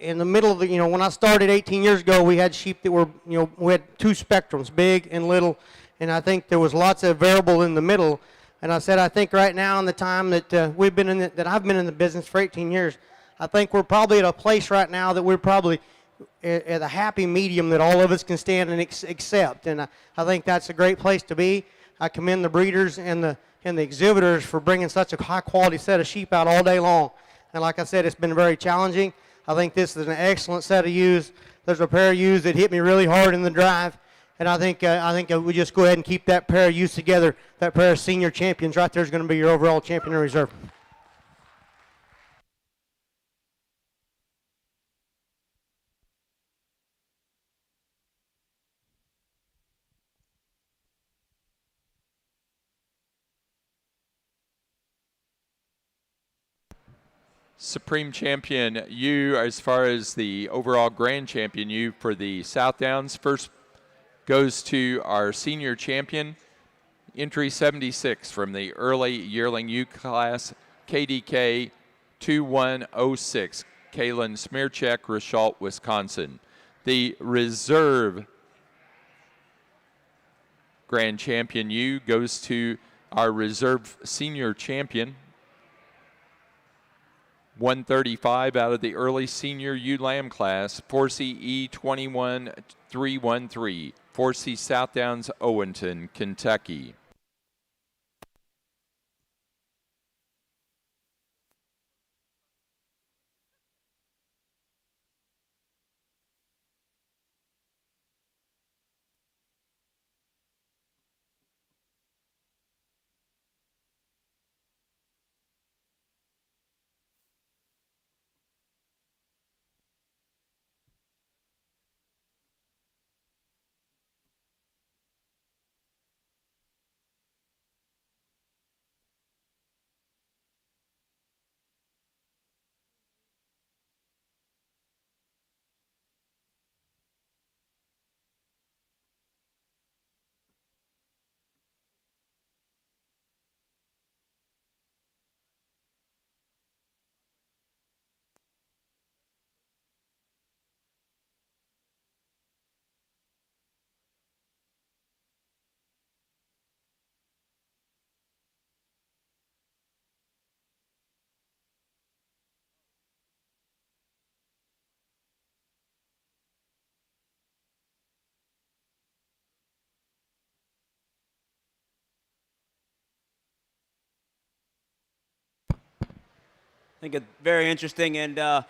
Speaker 4: in the middle of the, when I started 18 years ago, we had sheep that were, we had two spectrums, big and little, and I think there was lots of variable in the middle. And I said, I think right now in the time that that I've been in the business for 18 years, I think we're probably at a place right now that we're probably at a happy medium that all of us can stand and accept. And I think that's a great place to be. I commend the breeders and the exhibitors for bringing such a high quality set of sheep out all day long. And like I said, it's been very challenging. I think this is an excellent set of ewes. There's a pair of ewes that hit me really hard in the drive. And I think we just go ahead and keep that pair of ewes together. That pair of senior champions right there is going to be your overall champion in reserve.
Speaker 2: Supreme Champion, you, as far as the overall grand champion, you for the Southdowns, first goes to our senior champion, entry 76 from the early yearling U class, KDK 2106, Kaylin Smearcheck, Richalt, Wisconsin. The reserve grand champion U goes to our reserve senior champion, 135 out of the early senior ewe lamb class, 4CE 21313, 4C Southdowns, Owenton, Kentucky.
Speaker 6: I think it's very interesting and kind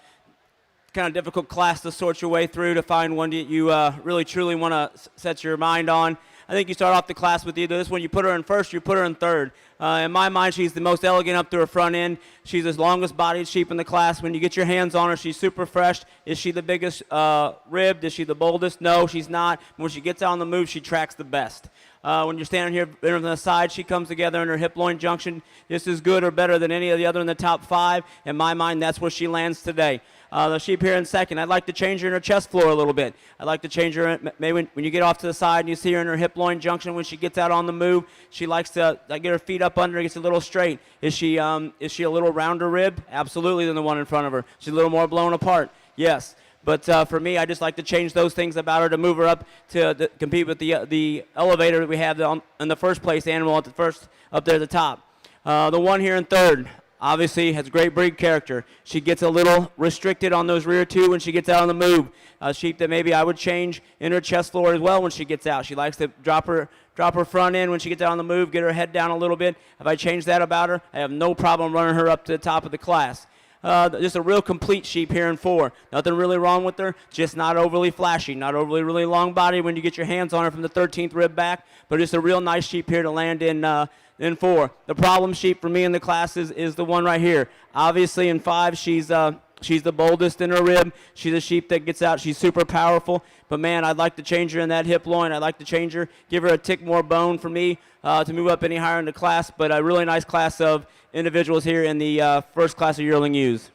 Speaker 6: of difficult class to sort your way through to find one that you really truly want to set your mind on. I think you start off the class with either this one, you put her in first, you put her in third. In my mind, she's the most elegant up to her front end. She's the longest bodied sheep in the class. When you get your hands on her, she's super fresh. Is she the biggest ribbed? Is she the boldest? No, she's not. When she gets out on the move, she tracks the best. When you're standing here on the side, she comes together in her hip-loin junction. This is good or better than any of the other in the top 5. In my mind, that's where she lands today. The sheep here in second, I'd like to change her in her chest floor a little bit. I'd like to change her, maybe when you get off to the side and you see her in her hip-loin junction, when she gets out on the move, she likes to get her feet up under, gets a little straight. Is she a little rounder ribbed? Absolutely, than the one in front of her. She's a little more blown apart. Yes. But for me, I just like to change those things about her to move her up to compete with the elevator that we have in the first place animal at the first up there at the top. The one here in third obviously has great breed character. She gets a little restricted on those rear two when she gets out on the move. A sheep that maybe I would change in her chest floor as well when she gets out. She likes to drop her front end when she gets out on the move, get her head down a little bit. If I change that about her, I have no problem running her up to the top of the class. Just a real complete sheep here in 4. Nothing really wrong with her, just not overly flashy, not overly really long body when you get your hands on her from the 13th rib back, but just a real nice sheep here to land in 4. The problem sheep for me in the class is the one right here. Obviously in 5, she's the boldest in her rib. She's a sheep that gets out. She's super powerful. But, man, I'd like to change her in that hip loin. I'd like to change her, give her a tick more bone for me to move up any higher in the class. But a really nice class of individuals here in the first class of yearling ewes.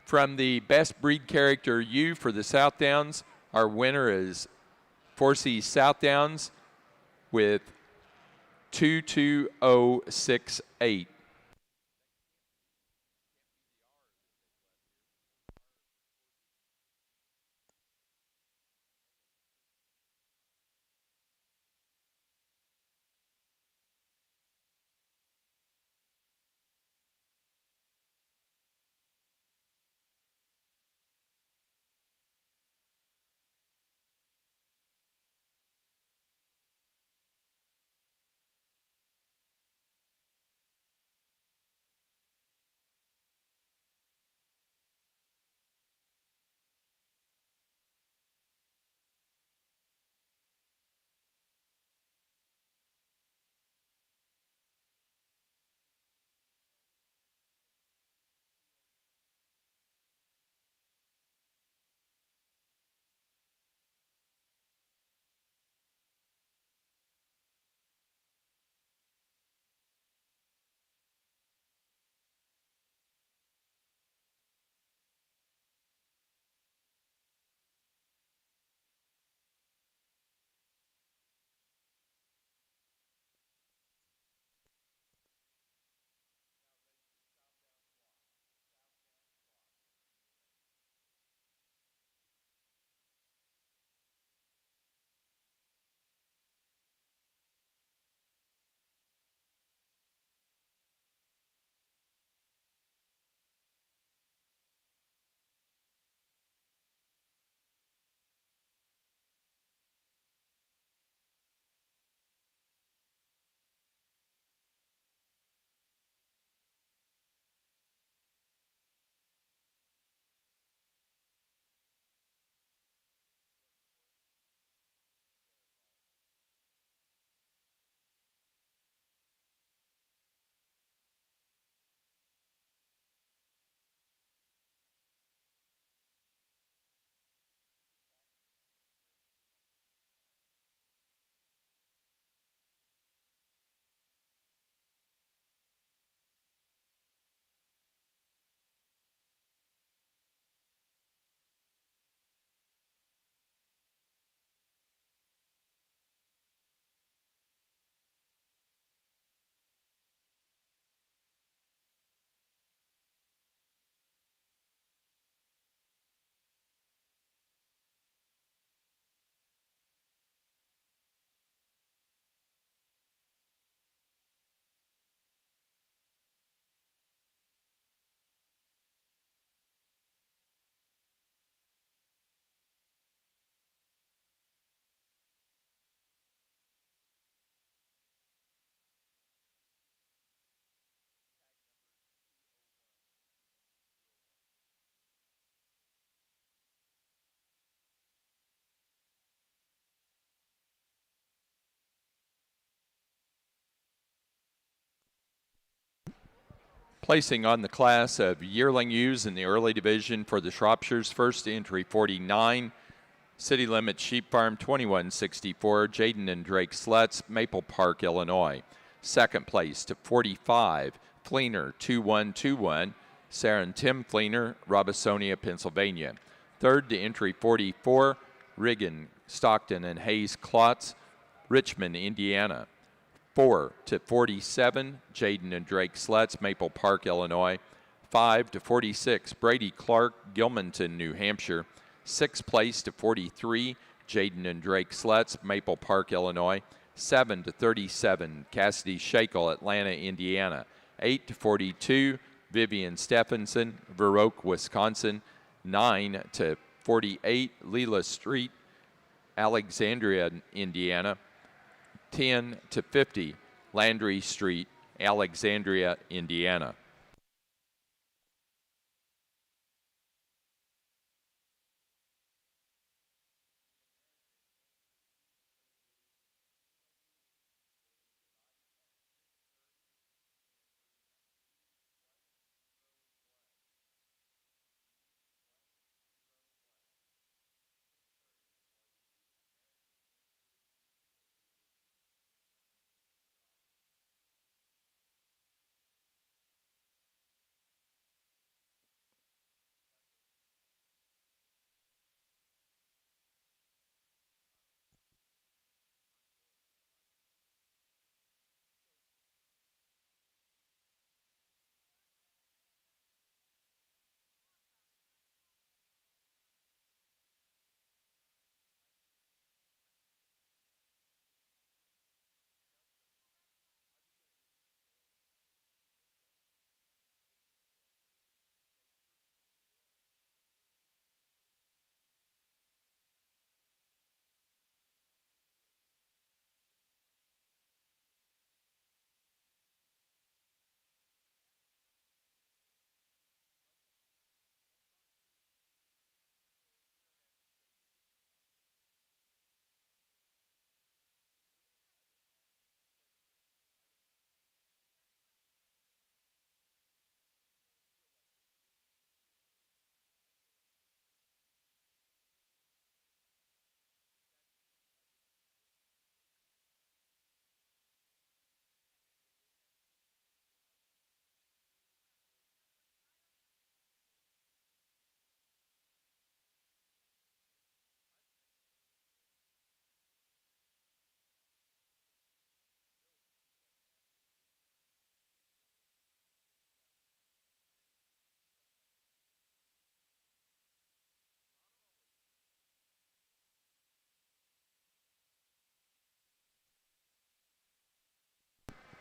Speaker 2: From the best breed character ewe for the Southdowns, our winner is 4C Southdowns with 22068. Placing on the class of yearling ewes in the early division for the Shropshire's first entry 49, City Limit Sheep Farm 2164, Jaden and Drake Sluts, Maple Park, Illinois. Second place to 45, Fleener 2121, Sarah and Tim Fleener, Robisonia, Pennsylvania. Third to entry 44, Riggin, Stockton and Hayes Klotz, Richmond, Indiana. 4 to 47, Jaden and Drake Sluts, Maple Park, Illinois. 5 to 46, Brady Clark, Gilmanton, New Hampshire. 6th place to 43, Jaden and Drake Sluts, Maple Park, Illinois. 7 to 37, Cassidy Shakel, Atlanta, Indiana. 8 to 42, Vivian Stephenson, Verroque, Wisconsin. 9 to 48, Leela Street, Alexandria, Indiana. 10 to 50, Landry Street, Alexandria, Indiana.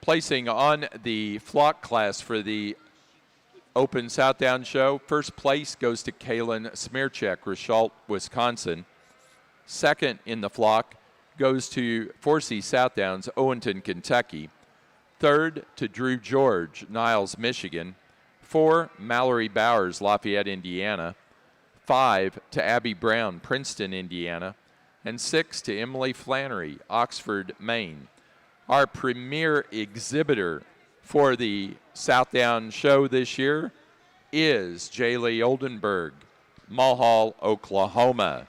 Speaker 2: Placing on the flock class for the Open Southdown show, first place goes to Kaylin Smearcheck, Richalt, Wisconsin. Second in the flock goes to Forsey Southdowns, Owenton, Kentucky. Third to Drew George, Niles, Michigan. 4, Mallory Bowers, Lafayette, Indiana. 5 to Abby Brown, Princeton, Indiana. And 6 to Emily Flannery, Oxford, Maine. Our premier exhibitor for the Southdown show this year is Jaylee Oldenburg, Mulhall, Oklahoma.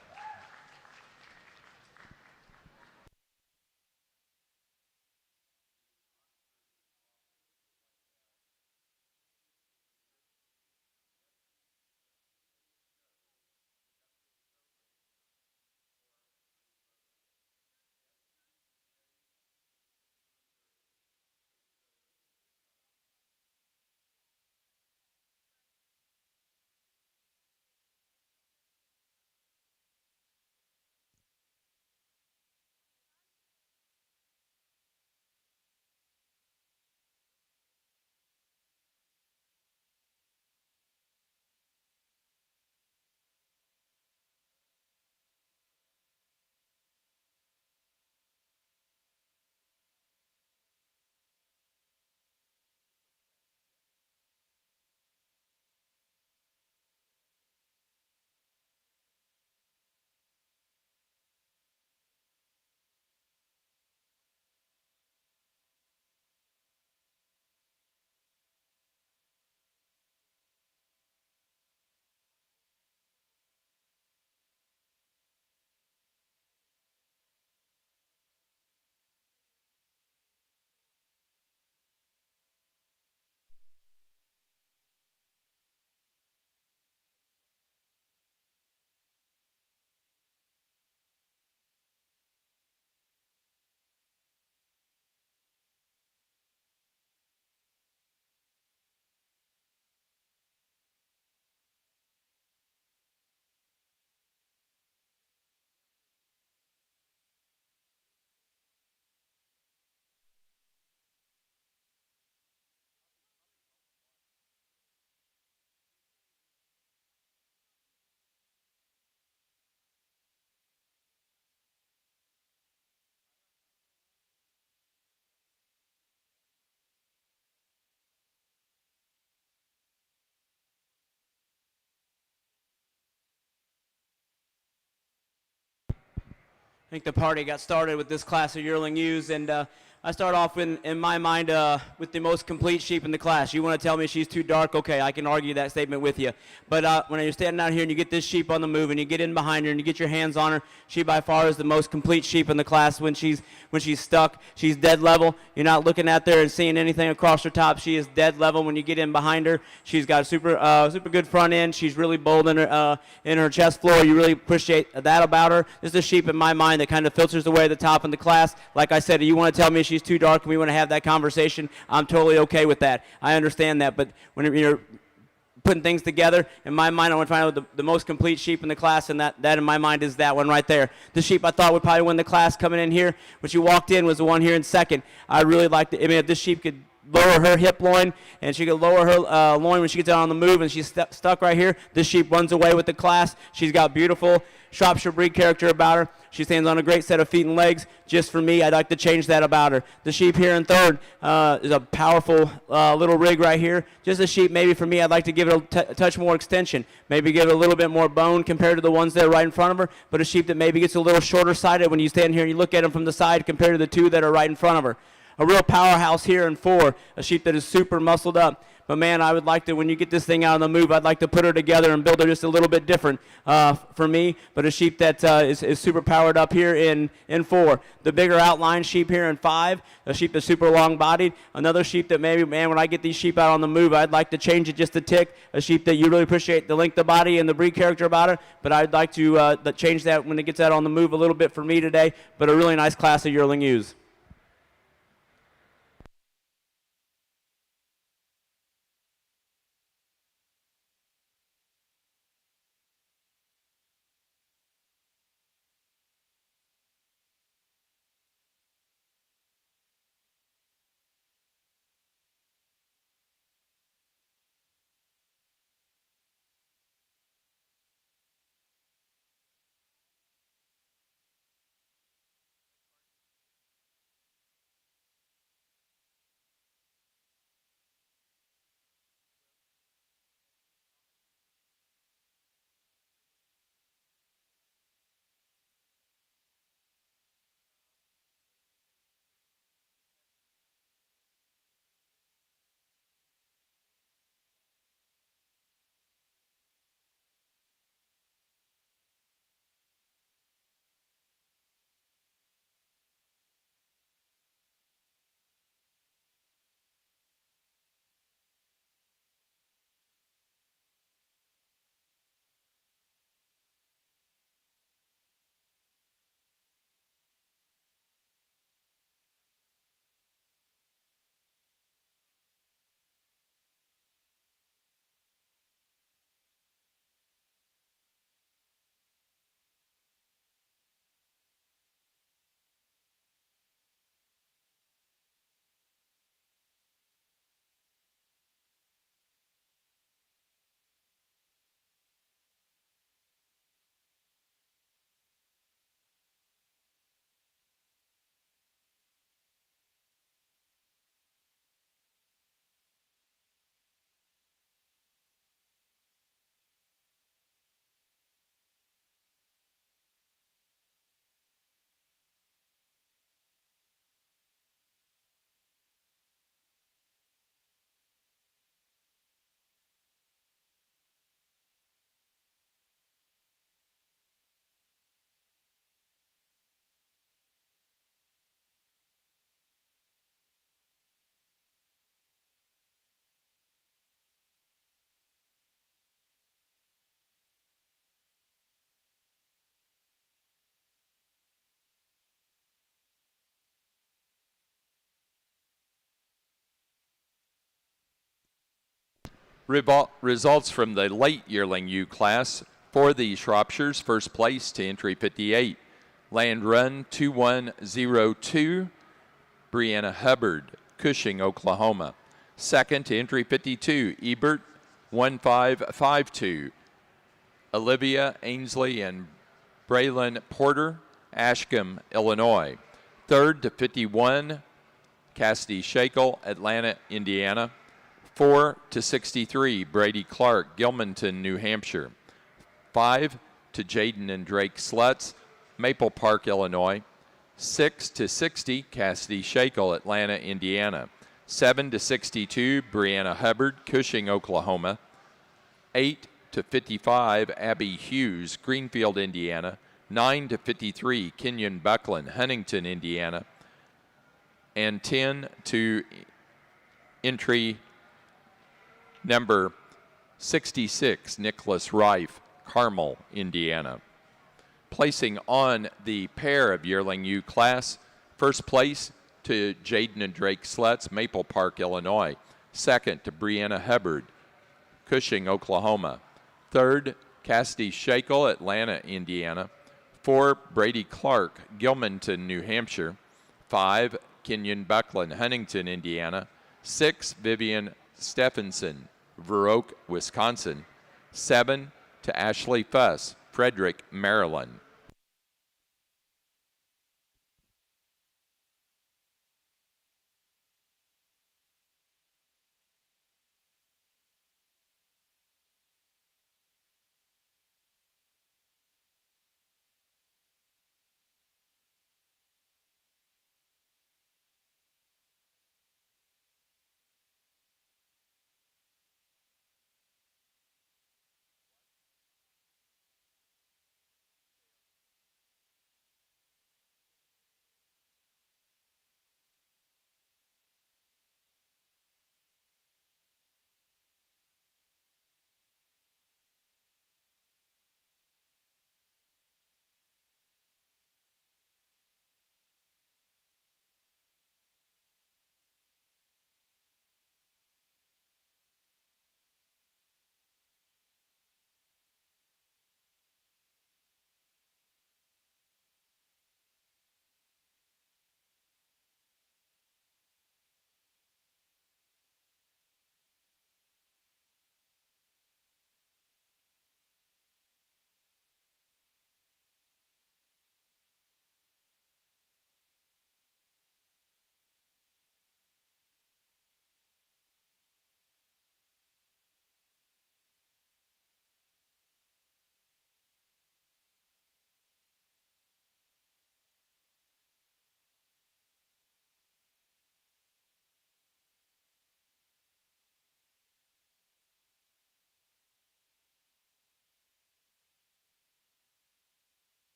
Speaker 6: I think the party got started with this class of yearling ewes, and I start off in my mind with the most complete sheep in the class. You want to tell me she's too dark? Okay, I can argue that statement with you. But when you're standing out here and you get this sheep on the move and you get in behind her and you get your hands on her, she by far is the most complete sheep in the class. When she's stuck, she's dead level. You're not looking at there and seeing anything across her top. She is dead level when you get in behind her. She's got a super good front end. She's really bold in her chest floor. You really appreciate that about her. This is a sheep in my mind that kind of filters away the top in the class. Like I said, you want to tell me she's too dark and we want to have that conversation, I'm totally okay with that. I understand that, but when you're putting things together, in my mind, I want to find out the most complete sheep in the class, and that in my mind is that one right there. The sheep I thought would probably win the class coming in here, when she walked in, was the one here in second. I really liked it. I mean, if this sheep could lower her hip loin, and she could lower her loin when she gets out on the move, and she's stuck right here, this sheep runs away with the class. She's got beautiful Shropshire breed character about her. She stands on a great set of feet and legs. Just for me, I'd like to change that about her. The sheep here in third is a powerful little rig right here. Just a sheep, maybe for me, I'd like to give it a touch more extension. Maybe give it a little bit more bone compared to the ones that are right in front of her, but a sheep that maybe gets a little shorter sided when you stand here and you look at them from the side compared to the two that are right in front of her. A real powerhouse here in four, a sheep that is super muscled up. But man, I would like to, when you get this thing out on the move, I'd like to put her together and build her just a little bit different for me. But a sheep that is super powered up here in four. The bigger outline sheep here in five, a sheep that's super long-bodied. Another sheep that maybe, man, when I get these sheep out on the move, I'd like to change it just a tick. A sheep that you really appreciate the length of body and the breed character about her. But I'd like to change that when it gets out on the move a little bit for me today. But a really nice class of yearling ewes.
Speaker 2: Results from the late yearling ewe class for the Shropshires. First place to entry 58. Land Run 2102, Brianna Hubbard, Cushing, Oklahoma. Second to entry 52, Ebert 1552, Olivia Ainsley and Braylon Porter, Ashcombe, Illinois. Third to 51, Cassidy Shakel, Atlanta, Indiana. 4 to 63, Brady Clark, Gilmanton, New Hampshire. 5 to Jaden and Drake Slutz, Maple Park, Illinois. 6 to 60, Cassidy Shakel, Atlanta, Indiana. 7 to 62, Brianna Hubbard, Cushing, Oklahoma. 8 to 55, Abby Hughes, Greenfield, Indiana. 9 to 53, Kenyon Buckland, Huntington, Indiana. And 10 to entry number 66, Nicholas Reif, Carmel, Indiana. Placing on the pair of yearling ewe class, first place to Jaden and Drake Slutz, Maple Park, Illinois. Second to Brianna Hubbard, Cushing, Oklahoma. Third, Cassidy Shakel, Atlanta, Indiana. 4, Brady Clark, Gilmanton, New Hampshire. 5, Kenyon Buckland, Huntington, Indiana. 6, Vivian Stephenson, Verroque, Wisconsin. 7 to Ashley Fuss, Frederick, Maryland.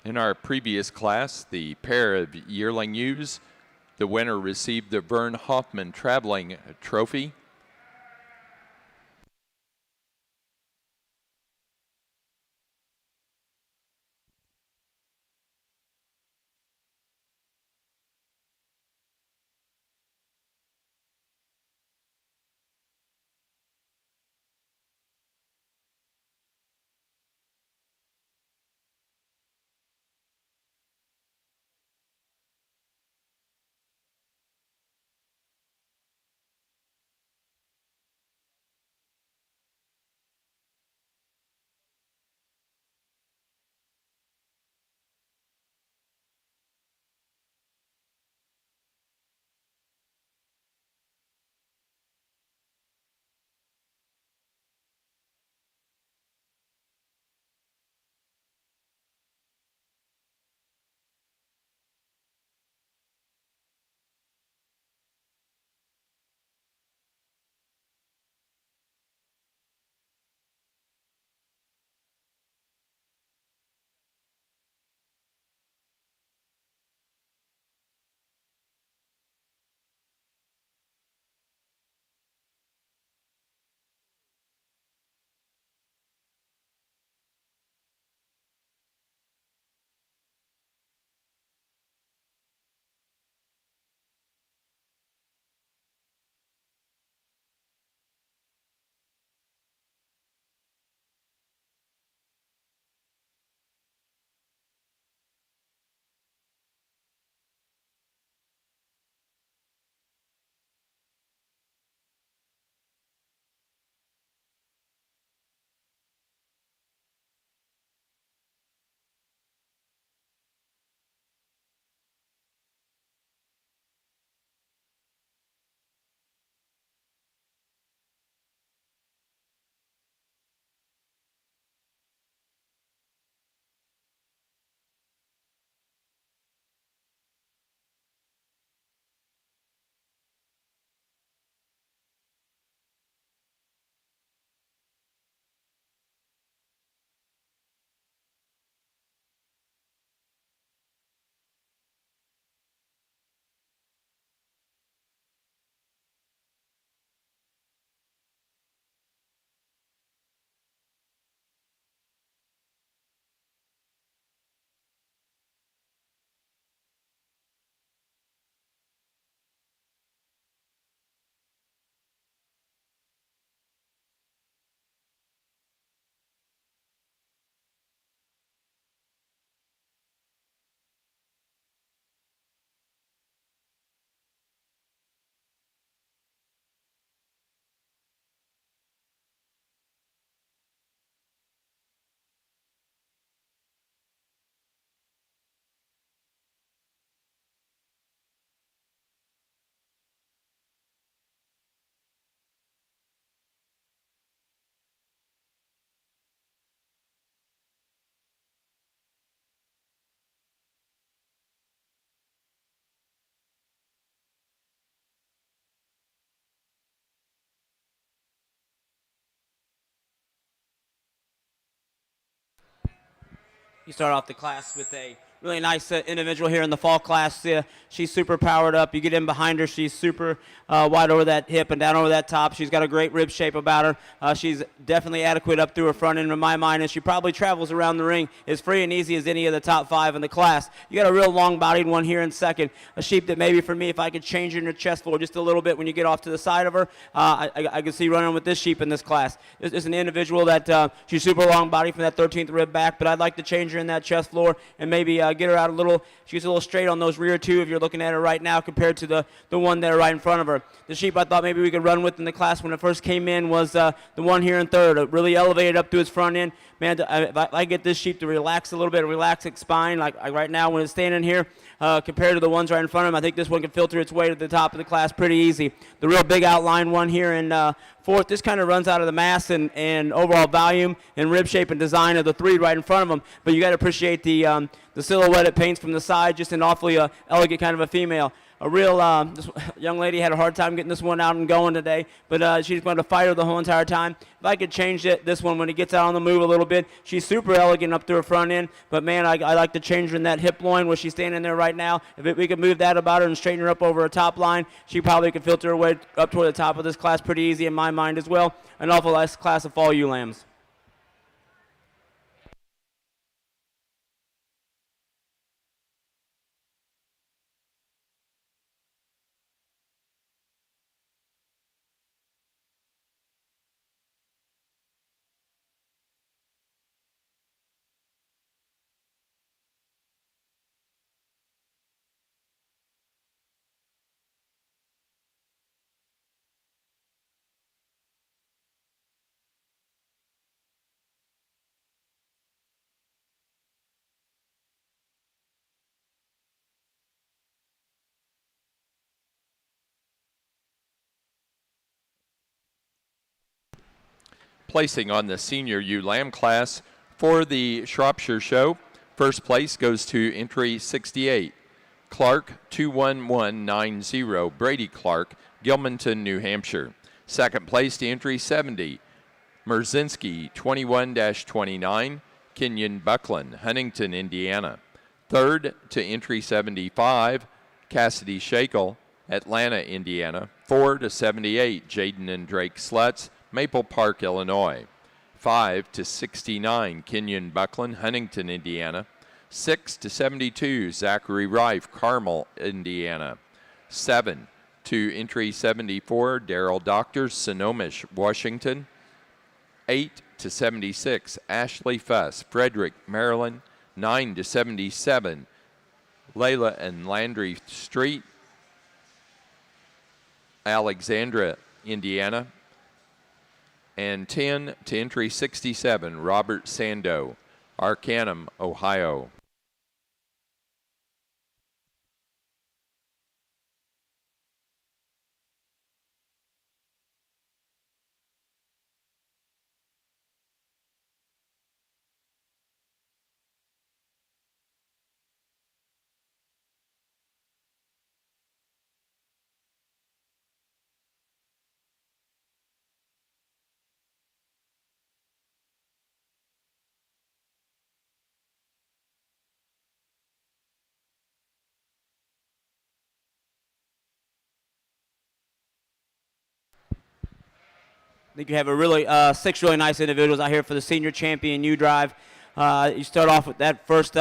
Speaker 2: In our previous class, the pair of yearling ewes, the winner received the Vern Hoffman Traveling Trophy.
Speaker 6: You start off the class with a really nice individual here in the fall class. She's super powered up. You get in behind her. She's super wide over that hip and down over that top. She's got a great rib shape about her. She's definitely adequate up through her front end in my mind, and she probably travels around the ring as free and easy as any of the top 5 in the class. You got a real long-bodied one here in second, a sheep that maybe for me, if I could change her in her chest floor just a little bit when you get off to the side of her, I could see running with this sheep in this class. It's an individual that she's super long-bodied from that 13th rib back, but I'd like to change her in that chest floor and maybe get her out a little. She's a little straight on those rear two if you're looking at her right now compared to the one there right in front of her. The sheep I thought maybe we could run with in the class when it first came in was the one here in third. It really elevated up to its front end. Man, if I get this sheep to relax a little bit, relax its spine, like right now when it's standing here, compared to the ones right in front of him, I think this one can filter its way to the top of the class pretty easy. The real big outline one here in fourth, this kind of runs out of the mass and overall volume and rib shape and design of the 3 right in front of them, but you got to appreciate the silhouette it paints from the side, just an awfully elegant kind of a female. a real this young lady had a hard time getting this one out and going today, but she's going to fight her the whole entire time. If I could change this one when he gets out on the move a little bit, she's super elegant up to her front end, but man, I like to change her in that hip loin where she's standing there right now. If we could move that about her and straighten her up over her top line, she probably could filter her way up toward the top of this class pretty easy in my mind as well. An awful nice class of fall ewe lambs.
Speaker 2: Placing on the senior ewe lamb class for the Shropshire show, first place goes to entry 68, Clark 21190, Brady Clark, Gilmanton, New Hampshire. Second place to entry 70, Merzinski 21-29, Kenyon Buckland, Huntington, Indiana. Third to entry 75, Cassidy Shakel, Atlanta, Indiana. 4 to 78, Jaden and Drake Slutz, Maple Park, Illinois. 5 to 69, Kenyon Buckland, Huntington, Indiana. 6 to 72, Zachary Rife, Carmel, Indiana. 7 to entry 74, Daryl Doctor, Sonomish, Washington. 8 to 76, Ashley Fuss, Frederick, Maryland. 9 to 77, Layla and Landry Street, Alexandra, Indiana. And 10 to entry 67, Robert Sando, Arcanum, Ohio.
Speaker 6: I think you have a really 6 really nice individuals out here for the senior champion ewe drive. You start off with that first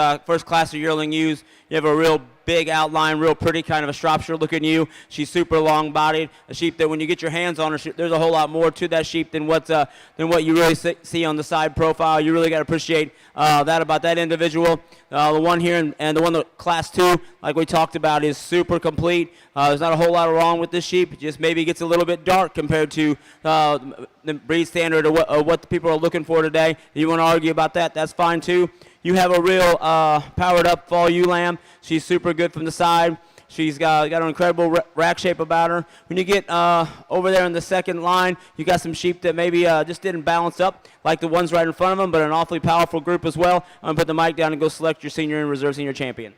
Speaker 6: class of yearling ewes. You have a real big outline, real pretty, kind of a Shropshire looking ewe. She's super long bodied, a sheep that when you get your hands on her, there's a whole lot more to that sheep than what you really see on the side profile. You really got to appreciate that about that individual. The one here and the one that class 2, like we talked about, is super complete. There's not a whole lot wrong with this sheep. It just maybe gets a little bit dark compared to the breed standard or what the people are looking for today. If you want to argue about that, that's fine too. You have a real powered up fall ewe lamb. She's super good from the side. She's got an incredible rack shape about her. When you get over there in the second line, you got some sheep that maybe just didn't balance up like the ones right in front of them, but an awfully powerful group as well. I'm going to put the mic down and go select your senior and reserve senior champion.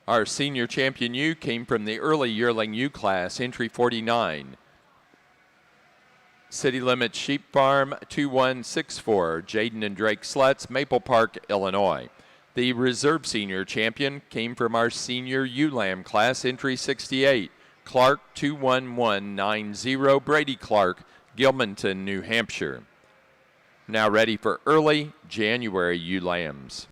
Speaker 2: Our senior champion ewe came from the early yearling ewe class, entry 49. City Limits Sheep Farm 2164, Jaden and Drake Slutz, Maple Park, Illinois. The reserve senior champion came from our senior ewe lamb class, entry 68. Clark 21190, Brady Clark, Gilmanton, New Hampshire. Now ready for early January ewe lambs.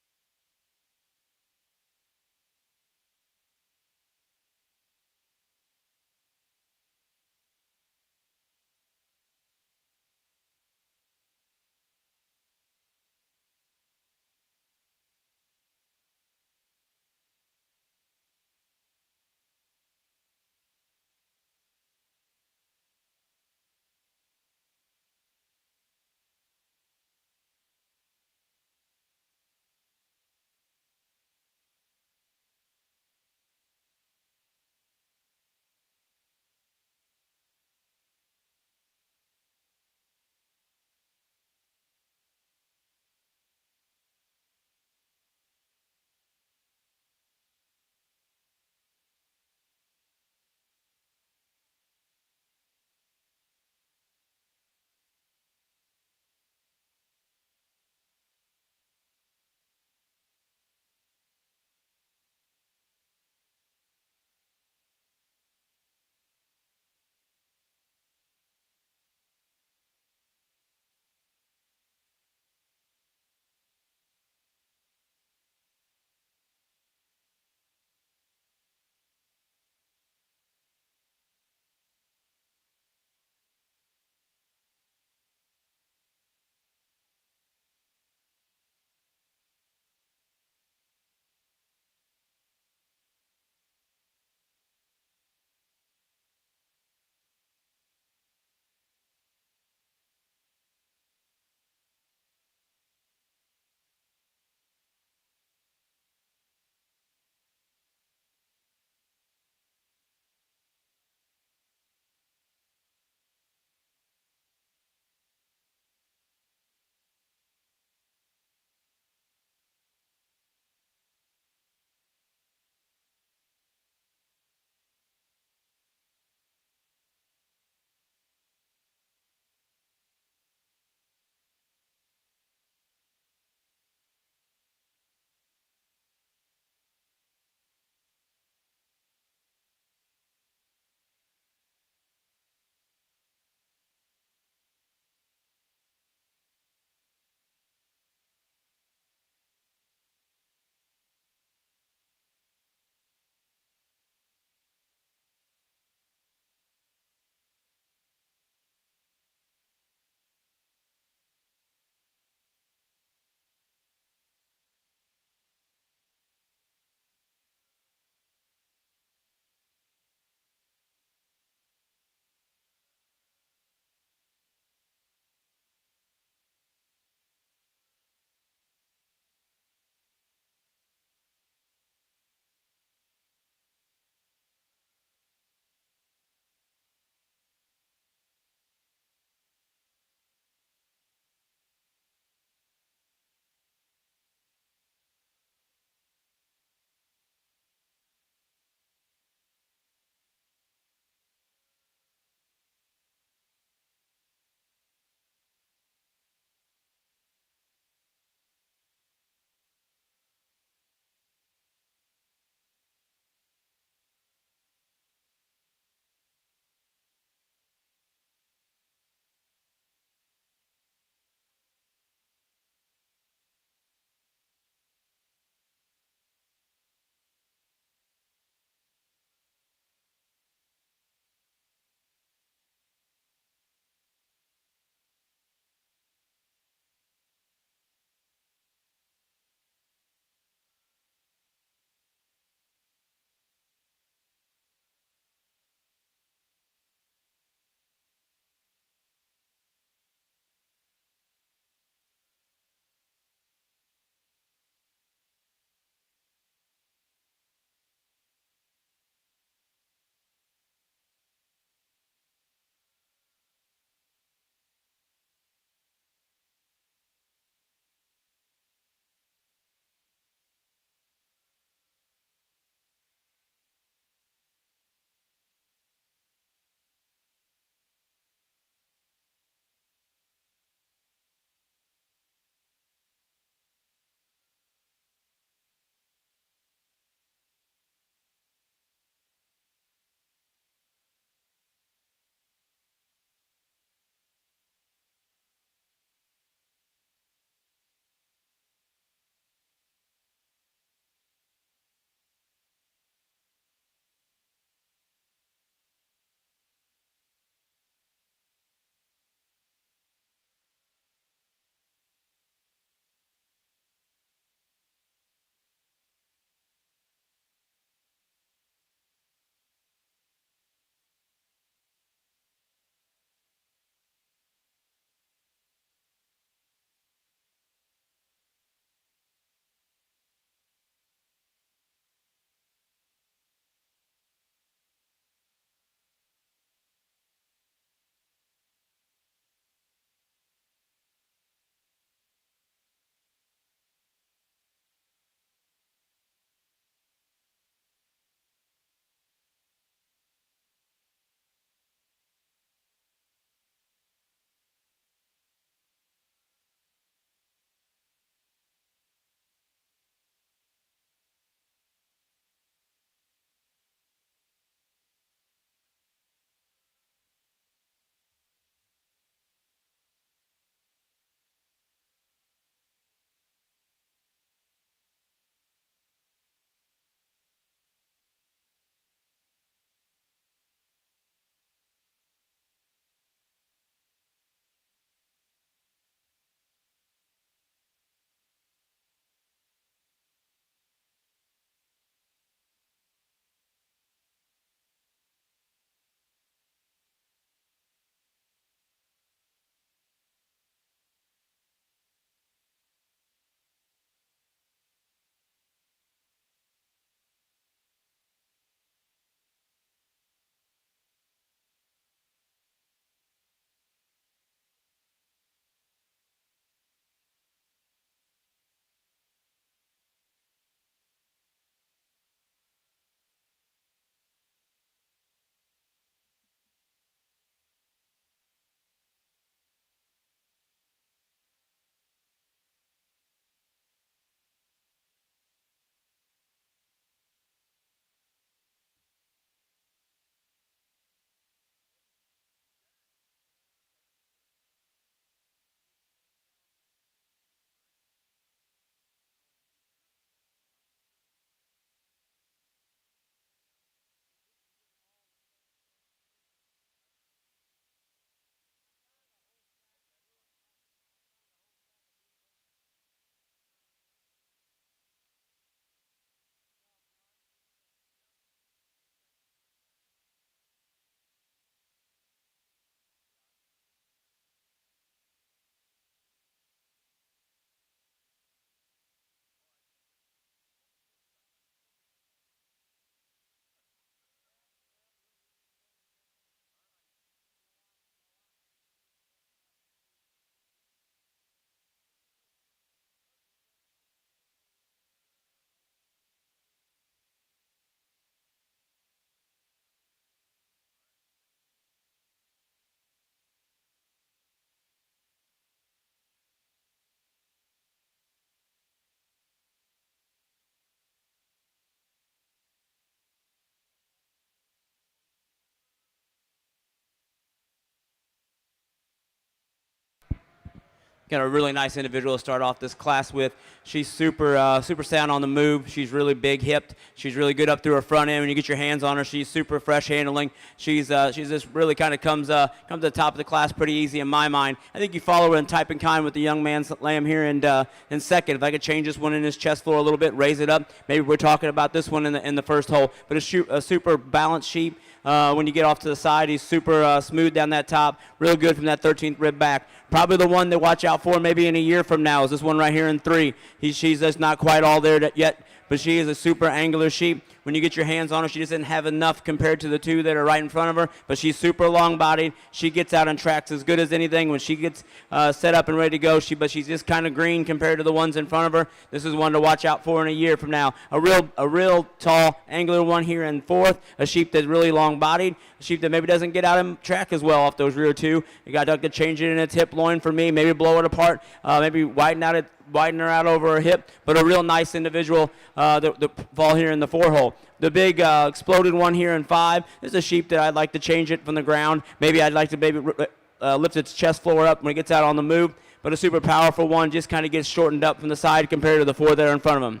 Speaker 6: got a really nice individual to start off this class with. She's super sound on the move. She's really big hipped. She's really good up through her front end. When you get your hands on her, she's super fresh handling. She's just really kind of comes to the top of the class pretty easy in my mind. I think you follow her in type and kind with the young man's lamb here in second. If I could change this one in his chest floor a little bit, raise it up. Maybe we're talking about this one in the first hole. But a super balanced sheep. When you get off to the side, he's super smooth down that top, real good from that 13th rib back. Probably the one to watch out for maybe in a year from now is this one right here in 3. She's just not quite all there yet, but she is a super angular sheep. When you get your hands on her, she just didn't have enough compared to the 2 that are right in front of her, but she's super long-bodied. She gets out on tracks as good as anything. When she gets set up and ready to go, but she's just kind of green compared to the ones in front of her. This is one to watch out for in a year from now. A real tall, angular one here in 4th, a sheep that's really long-bodied, a sheep that maybe doesn't get out and track as well off those rear 2. You got to change it in its hip loin for me, maybe blow it apart, maybe widen her out over her hip, but a real nice individual that fall here in the 4 hole. The big exploded one here in 5 is a sheep that I'd like to change it from the ground. Maybe I'd like to lift its chest floor up when it gets out on the move, but a super powerful one just kind of gets shortened up from the side compared to the 4 that are in front of him.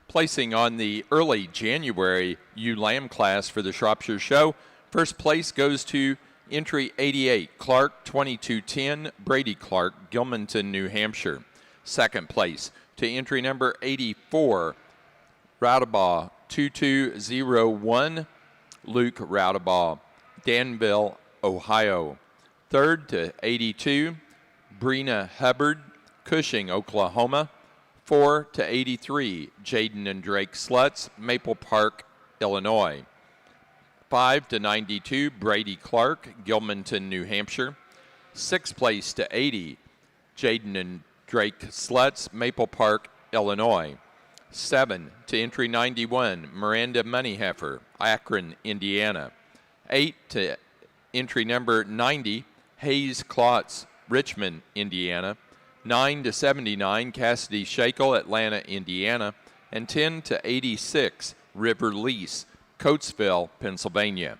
Speaker 2: Placing on the early January ewe lamb class for the Shropshire Show, first place goes to entry 88, Clark 2210, Brady Clark, Gilmanton, New Hampshire. Second place to entry number 84, Roudabaugh 2201, Luke Roudabaugh, Danville, Ohio. Third to 82, Brina Hubbard, Cushing, Oklahoma. 4 to 83, Jaden and Drake Sluts, Maple Park, Illinois. 5 to 92, Brady Clark, Gilmanton, New Hampshire. Sixth place to 80, Jaden and Drake Sluts, Maple Park, Illinois. 7 to entry 91, Miranda Moneyheffer, Akron, Indiana. 8 to entry number 90, Hayes Klotz, Richmond, Indiana. 9 to 79, Cassidy Shakel, Atlanta, Indiana. And 10 to 86, River Lease, Coatesville, Pennsylvania.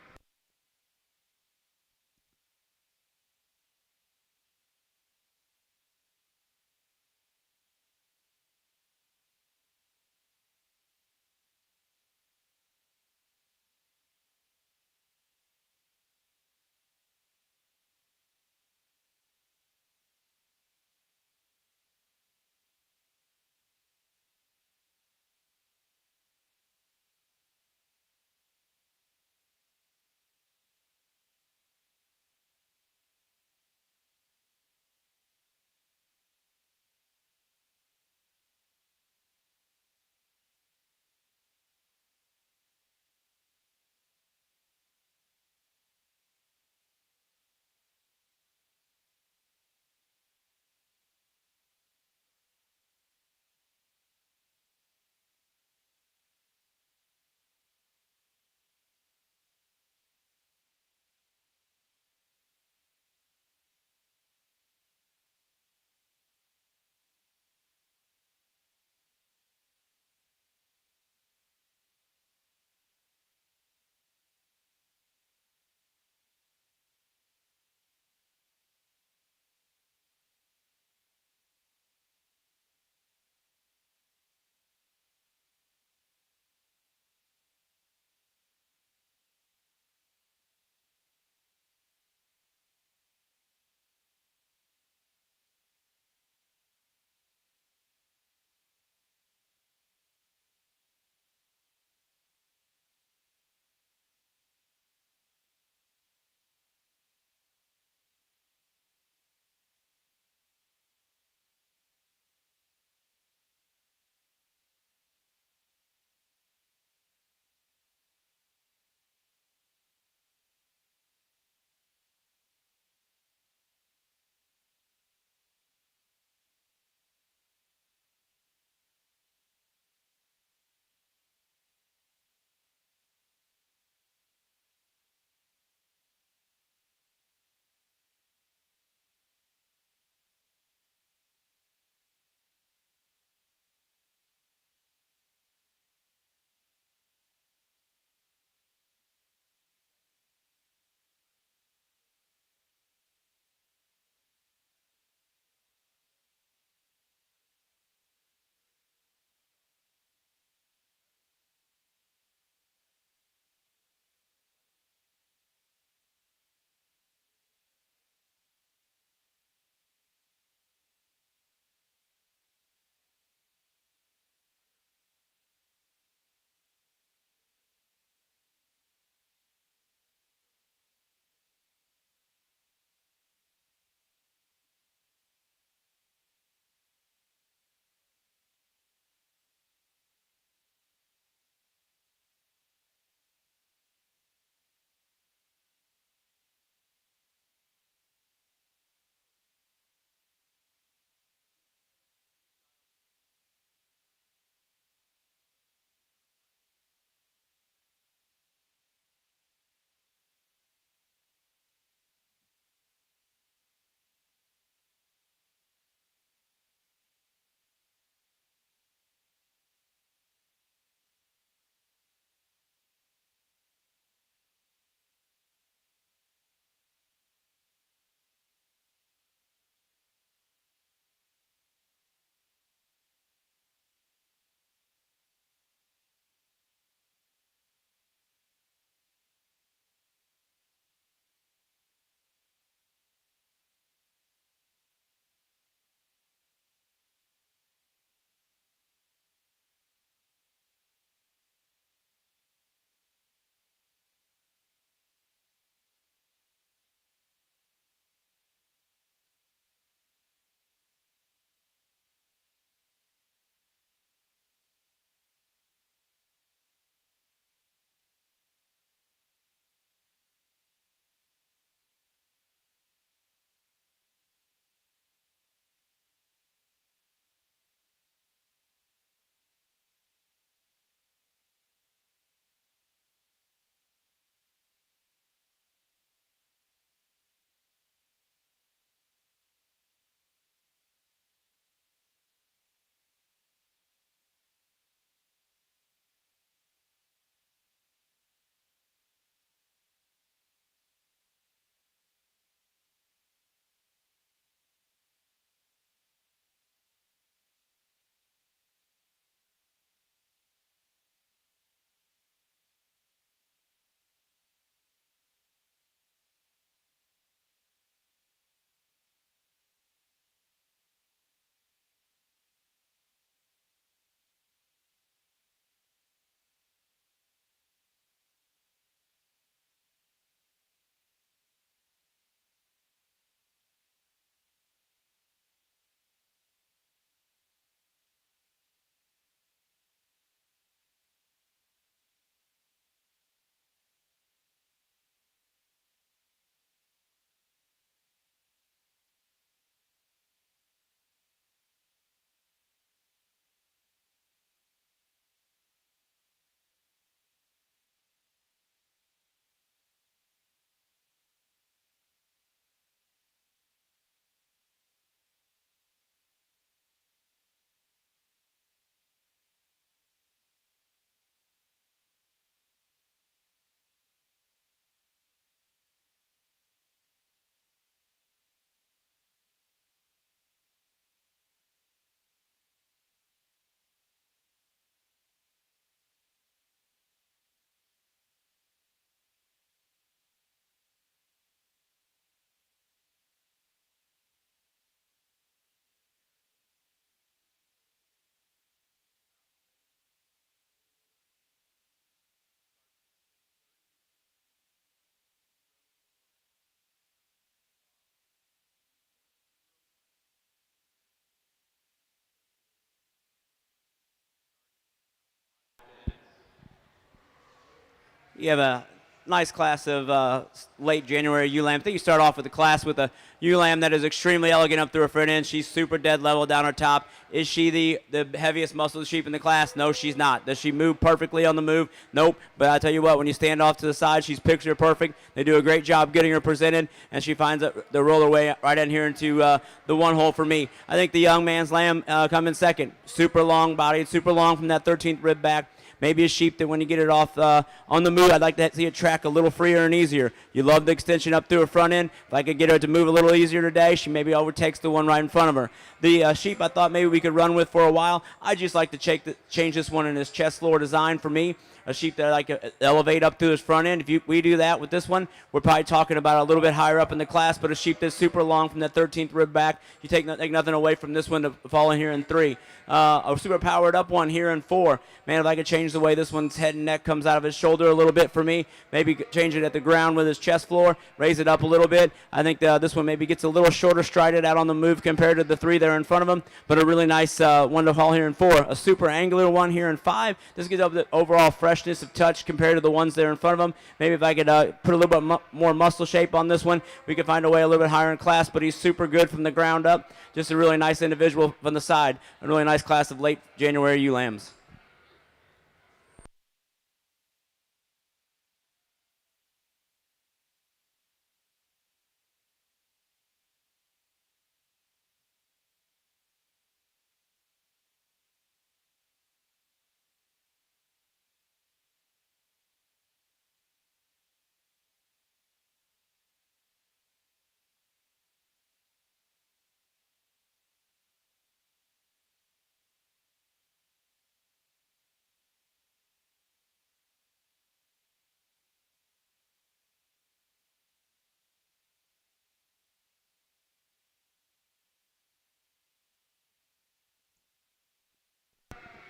Speaker 6: you have a nice class of late January ewe lamb. I think you start off with the class with a ewe lamb that is extremely elegant up through her front end. She's super dead level down her top. Is she the heaviest muscle sheep in the class? No, she's not. Does she move perfectly on the move? Nope. But I tell you what, when you stand off to the side, she's picture perfect. They do a great job getting her presented, and she finds the roller way right in here into the one hole for me. I think the young man's lamb come in second. Super long bodied, super long from that 13th rib back. Maybe a sheep that when you get it off on the move, I'd like to see it track a little freer and easier. You love the extension up through her front end. If I could get her to move a little easier today, she maybe overtakes the one right in front of her. The sheep I thought maybe we could run with for a while, I just like to change this one in his chest floor design for me. A sheep that I like to elevate up to his front end. If we do that with this one, we're probably talking about a little bit higher up in the class, but a sheep that's super long from that 13th rib back, you take nothing away from this one to fall in here in 3. A super powered up one here in 4. Man, if I could change the way this one's head and neck comes out of his shoulder a little bit for me, maybe change it at the ground with his chest floor, raise it up a little bit. I think this one maybe gets a little shorter strided out on the move compared to the 3 there in front of him, but a really nice one to fall here in 4. A super angular one here in 5. This gives up the overall freshness of touch compared to the ones there in front of him. Maybe if I could put a little bit more muscle shape on this one, we could find a way a little bit higher in class, but he's super good from the ground up. Just a really nice individual from the side. A really nice class of late January ewe lambs.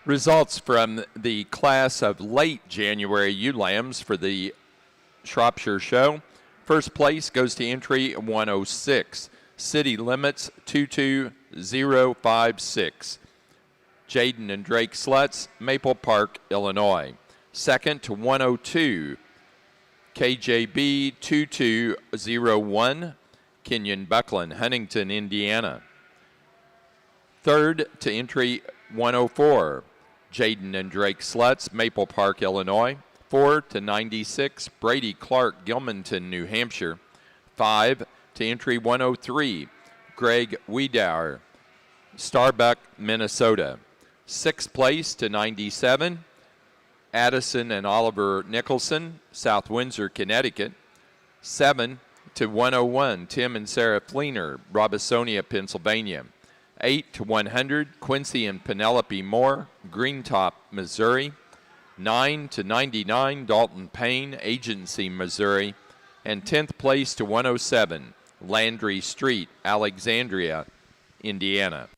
Speaker 2: Results from the class of late January ewe lambs for the Shropshire show. First place goes to entry 106. City limits 22056. Jaden and Drake Sluts, Maple Park, Illinois. Second to 102. KJB 2201. Kenyon Buckland, Huntington, Indiana. Third to entry 104. Jaden and Drake Sluts, Maple Park, Illinois. 4 to 96, Brady Clark, Gilmanton, New Hampshire. 5 to entry 103, Greg Wiedauer, Starbuck, Minnesota. 6th place to 97, Addison and Oliver Nicholson, South Windsor, Connecticut. 7 to 101, Tim and Sarah Fleener, Robisonia, Pennsylvania. 8 to 100, Quincy and Penelope Moore, Greentop, Missouri. 9 to 99, Dalton Payne, Agency, Missouri. And 10th place to 107, Landry Street, Alexandria, Indiana.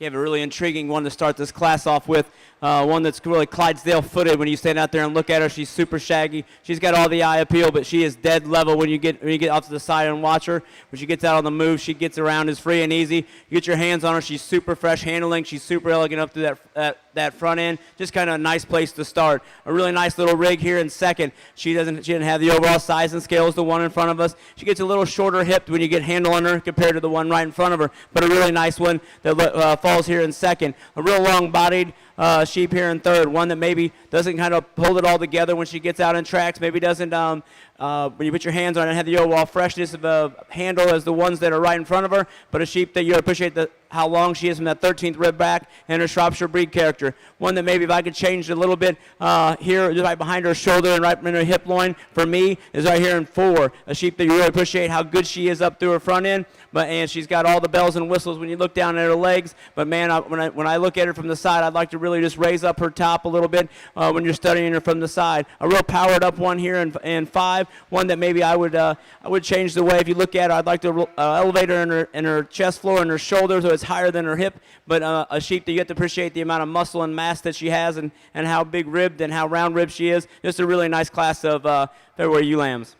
Speaker 6: You have a really intriguing one to start this class off with. One that's really Clydesdale-footed. When you stand out there and look at her, she's super shaggy. She's got all the eye appeal, but she is dead level when you get off to the side and watch her. When she gets out on the move, she gets around as free and easy. You get your hands on her, she's super fresh handling. She's super elegant up to that front end. Just kind of a nice place to start. A really nice little rig here in second. She didn't have the overall size and scale as the one in front of us. She gets a little shorter hipped when you get handle on her compared to the one right in front of her, but a really nice one that falls here in second. A real long-bodied sheep here in third, one that maybe doesn't kind of hold it all together when she gets out in tracks, maybe doesn't, when you put your hands on it, have the overall freshness of a handle as the ones that are right in front of her, but a sheep that you appreciate how long she is from that 13th rib back and her Shropshire breed character. One that maybe if I could change it a little bit here, just right behind her shoulder and right in her hip loin, for me, is right here in 4. A sheep that you really appreciate how good she is up through her front end, and she's got all the bells and whistles when you look down at her legs. But man, when I look at her from the side, I'd like to really just raise up her top a little bit when you're studying her from the side. A real powered up one here in 5. One that maybe I would change the way if you look at her. I'd like to elevate her in her chest floor and her shoulder so it's higher than her hip. But a sheep that you have to appreciate the amount of muscle and mass that she has and how big ribbed and how round ribbed she is. Just a really nice class of February ewe lambs.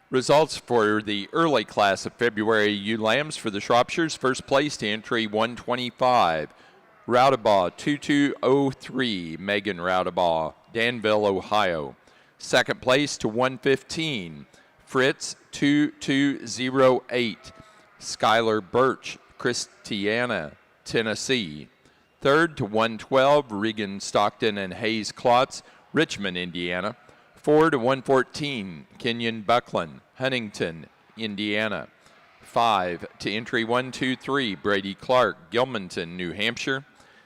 Speaker 2: Results for the early class of February ewe lambs for the Shropshires. First place to entry 125. Roudabaugh 2203, Megan Roudabaugh, Danville, Ohio. Second place to 115. Fritz 2208, Skylar Birch, Christiana, Tennessee. Third to 112, Regan Stockton and Hayes Klotz, Richmond, Indiana. 4 to 114, Kenyon Buckland, Huntington, Indiana. 5 to entry 123, Brady Clark, Gilmanton, New Hampshire.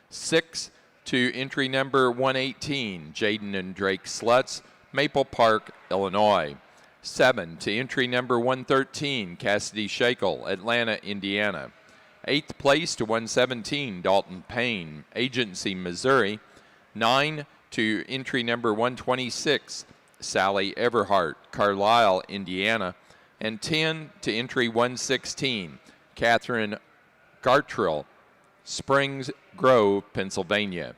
Speaker 2: 6 to entry number 118, Jaden and Drake Slutz, Maple Park, Illinois. 7 to entry number 113, Cassidy Shakel, Atlanta, Indiana. 8th place to 117, Dalton Payne, Agency, Missouri. 9 to entry number 126, Sally Everhart, Carlisle, Indiana. And 10 to entry 116, Catherine Gartrell, Springs Grove, Pennsylvania.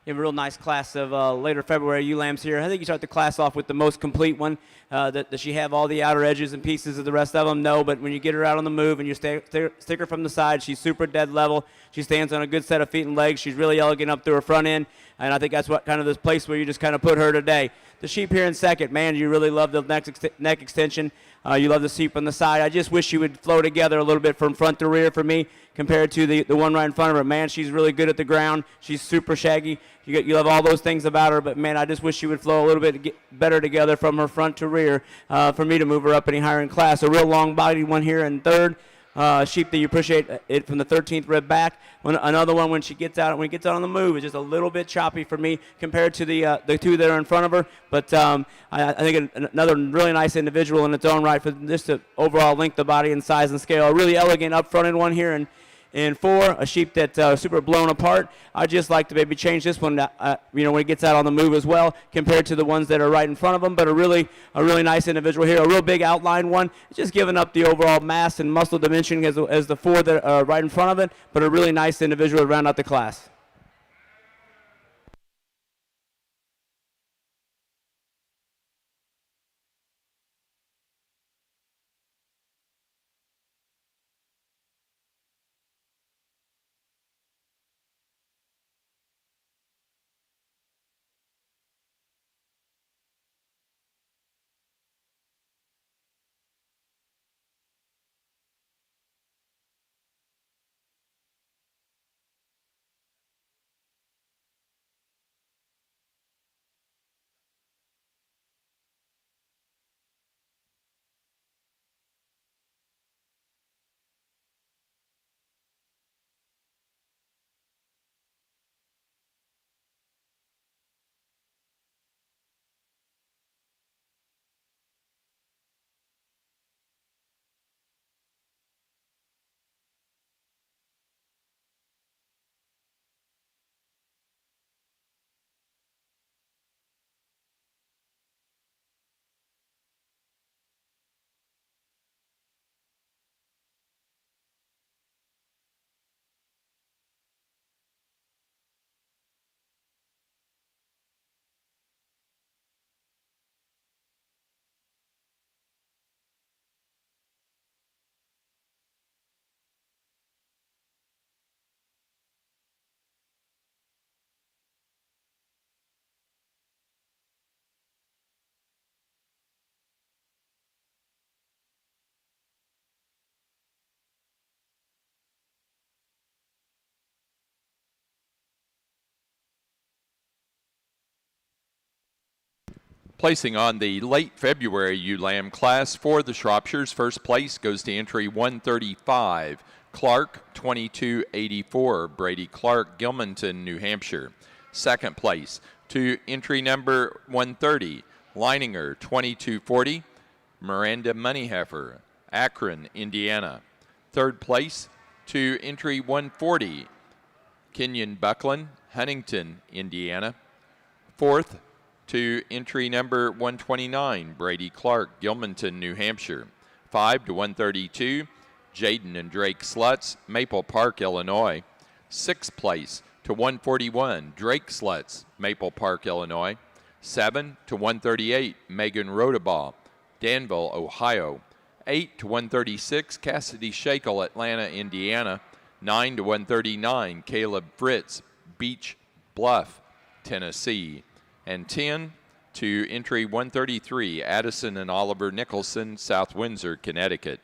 Speaker 6: You have a real nice class of later February ewe lambs here. I think you start the class off with the most complete one. Does she have all the outer edges and pieces of the rest of them? No, but when you get her out on the move and you stick her from the side, she's super dead level. She stands on a good set of feet and legs. She's really elegant up through her front end, and I think that's what kind of this place where you just kind of put her today. The sheep here in second, man, you really love the neck extension. You love the sheep on the side. I just wish she would flow together a little bit from front to rear for me compared to the one right in front of her. Man, she's really good at the ground. She's super shaggy. You love all those things about her, but, man, I just wish she would flow a little bit better together from her front to rear for me to move her up any higher in class. A real long-bodied one here in third. Sheep that you appreciate it from the 13th rib back. Another one when he gets out on the move is just a little bit choppy for me compared to the two that are in front of her. But I think another really nice individual in its own right for just the overall length of body and size and scale. A really elegant up-fronted one here in four, a sheep that's super blown apart. I just like to maybe change this one, when it gets out on the move as well, compared to the ones that are right in front of them. But a really nice individual here, a real big outline one, just giving up the overall mass and muscle dimension as the four that are right in front of it. But a really nice individual to round out the class.
Speaker 2: Placing on the late February ewe lamb class for the Shropshires, first place goes to entry 135, Clark 2284, Brady Clark, Gilmanton, New Hampshire. Second place to entry number 130, Leininger 2240, Miranda Moneyheffer, Akron, Indiana. Third place to entry 140, Kenyon Buckland, Huntington, Indiana. Fourth to entry number 129, Brady Clark, Gilmanton, New Hampshire. 5 to 132, Jaden and Drake Slutz, Maple Park, Illinois. Sixth place to 141, Drake Slutz, Maple Park, Illinois. 7 to 138, Megan Rodabaugh, Danville, Ohio. 8 to 136, Cassidy Shakel, Atlanta, Indiana. 9 to 139, Caleb Fritz, Beach Bluff, Tennessee. And 10 to entry 133, Addison and Oliver Nicholson, South Windsor, Connecticut.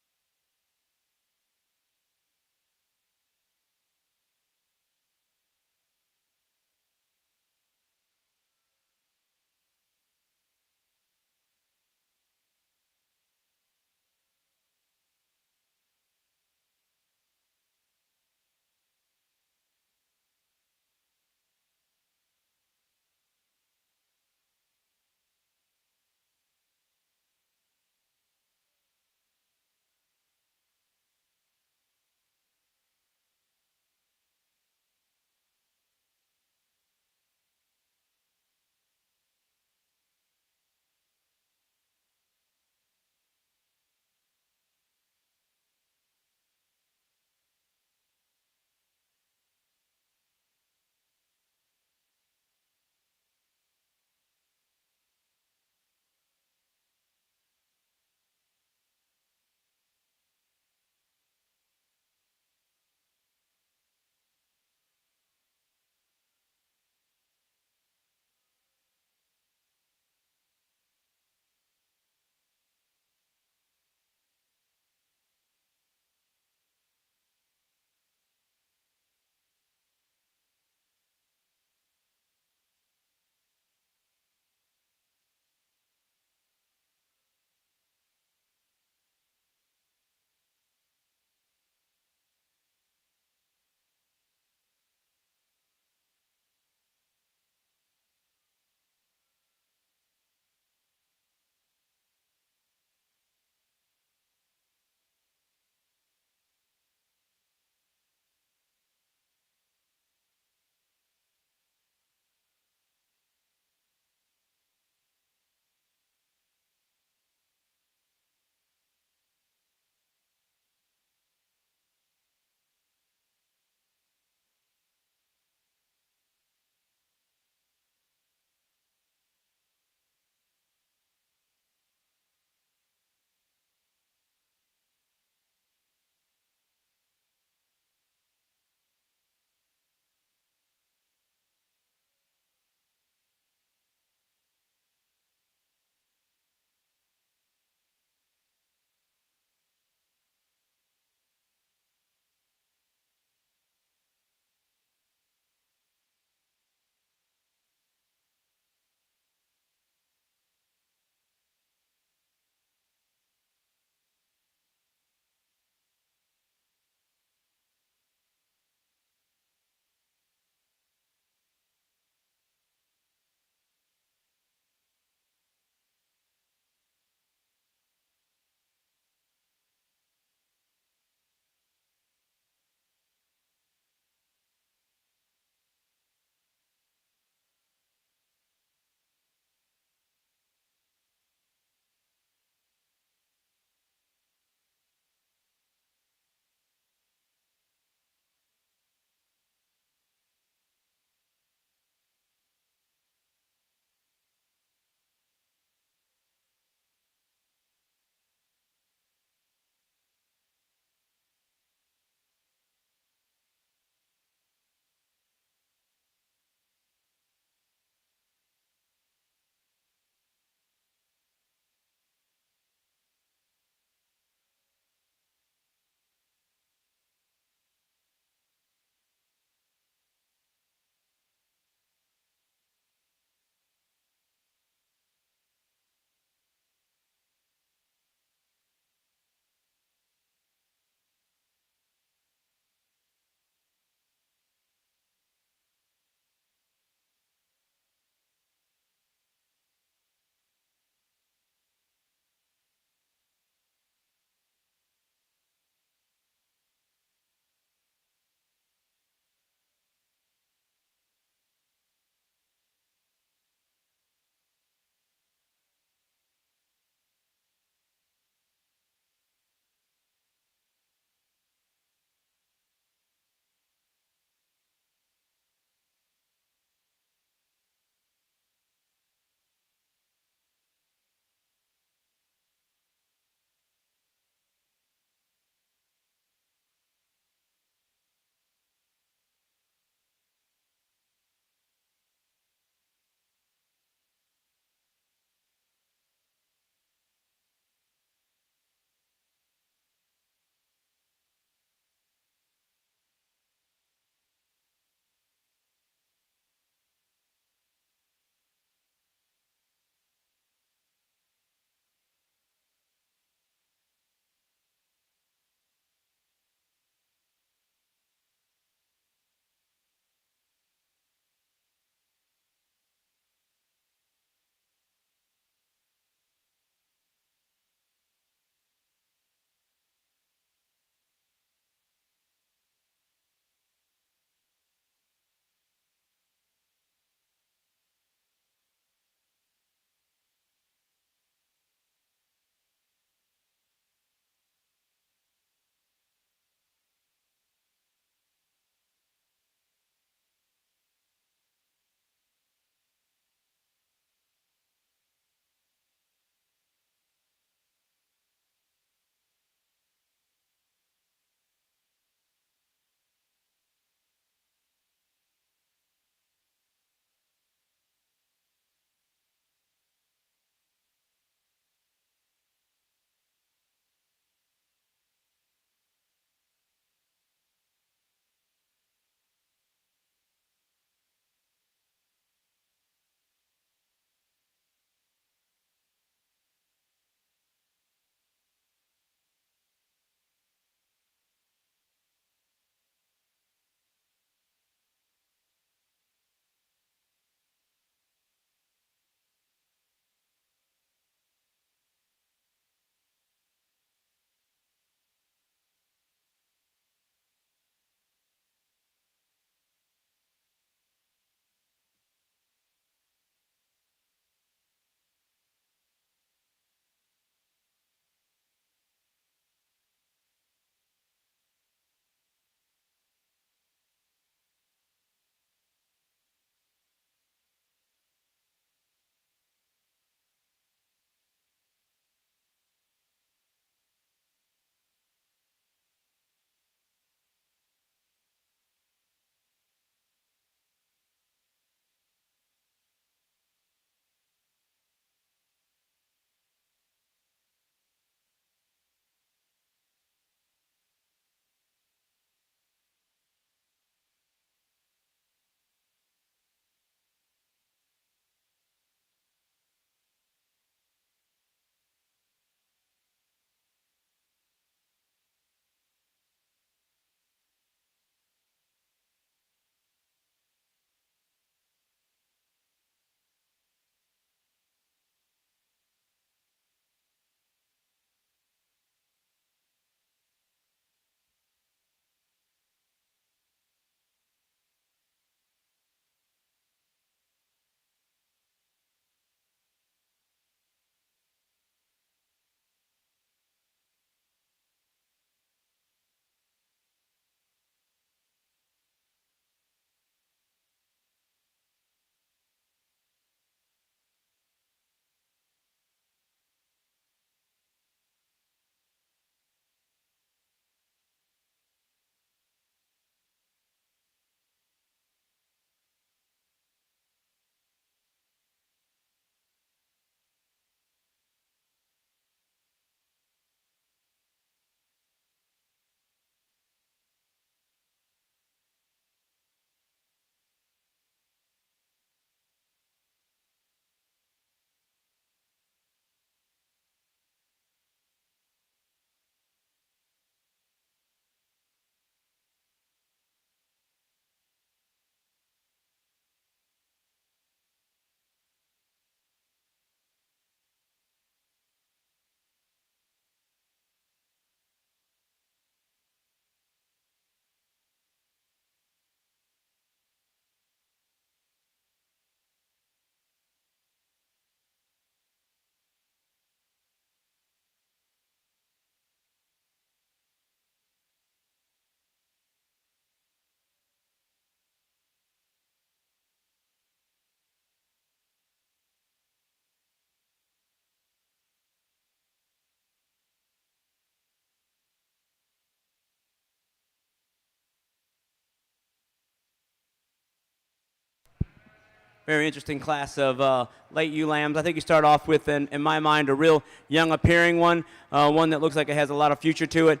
Speaker 6: very interesting class of late ewe lambs. I think you start off with, in my mind, a real young appearing one, one that looks like it has a lot of future to it.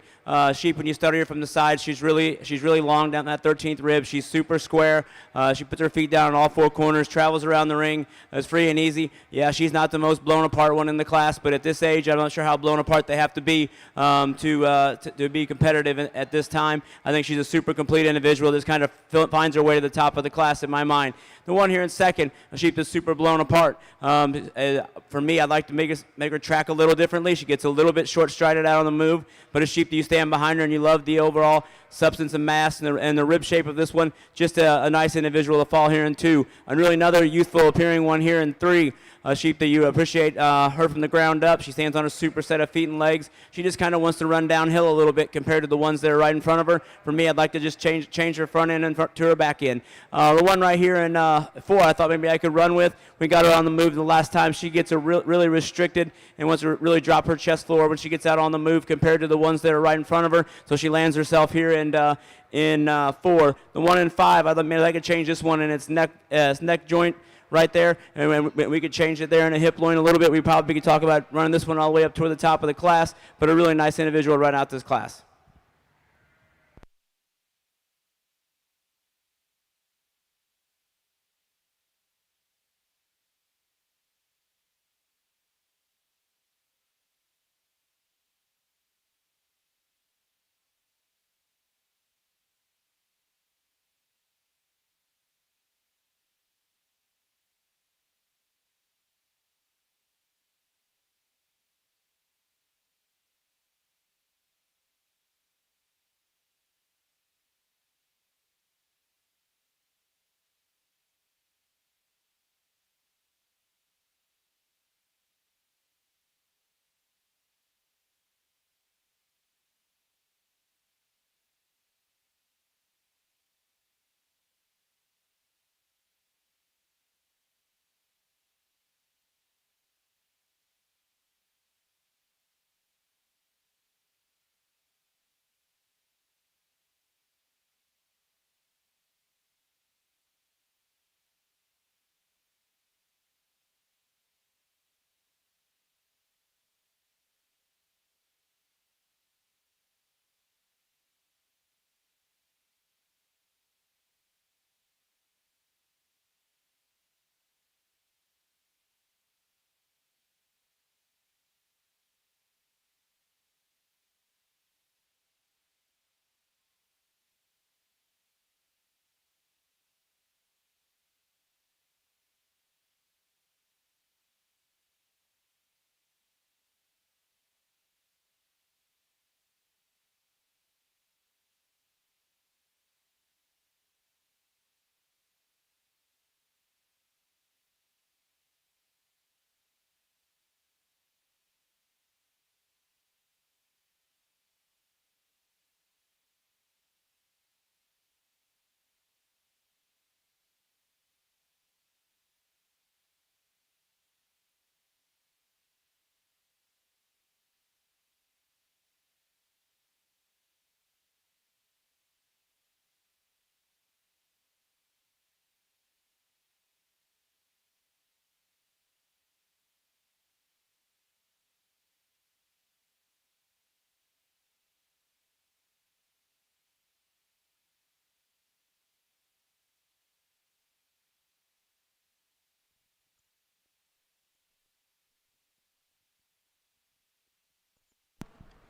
Speaker 6: Sheep, when you start her from the side, she's really long down that 13th rib. She's super square. She puts her feet down on all four corners, travels around the ring, is free and easy. Yeah, she's not the most blown apart one in the class, but at this age, I'm not sure how blown apart they have to be to be competitive at this time. I think she's a super complete individual. This kind of finds her way to the top of the class in my mind. The one here in second, a sheep that's super blown apart. For me, I'd like to make her track a little differently. She gets a little bit short-strided out on the move, but a sheep that you stand behind her and you love the overall substance and mass and the rib shape of this one, just a nice individual to fall here in 2. And really another youthful appearing one here in 3. A sheep that you appreciate her from the ground up. She stands on a super set of feet and legs. She just kind of wants to run downhill a little bit compared to the ones that are right in front of her. For me, I'd like to just change her front end and to her back end. The one right here in 4, I thought maybe I could run with. We got her on the move the last time. She gets really restricted and wants to really drop her chest floor when she gets out on the move compared to the ones that are right in front of her. So she lands herself here in 4. The one in 5, I thought maybe I could change this one in its neck joint right there, and we could change it there in a hip loin a little bit. We probably could talk about running this one all the way up toward the top of the class, but a really nice individual right out this class.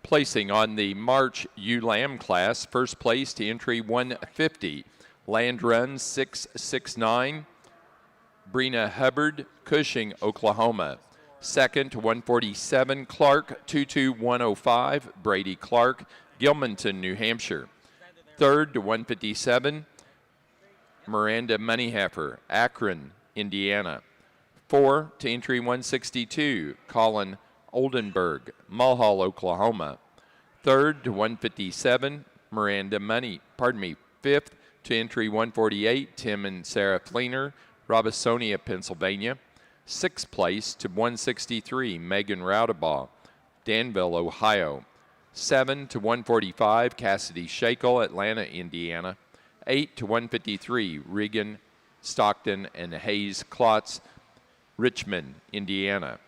Speaker 2: Placing on the March ewe lamb class, first place to entry 150, Land Run 669, Brina Hubbard, Cushing, Oklahoma. Second to 147, Clark 22105, Brady Clark, Gilmanton, New Hampshire. Third to 157, Miranda Moneyheffer, Akron, Indiana. 4 to entry 162, Colin Oldenburg, Mulhall, Oklahoma. Third to 157, Fifth to entry 148, Tim and Sarah Fleener, Robisonia, Pennsylvania. Sixth place to 163, Megan Roudabaugh, Danville, Ohio. 7 to 145, Cassidy Shakel, Atlanta, Indiana. 8 to 153, Regan Stockton and Hayes Klotz, Richmond, Indiana.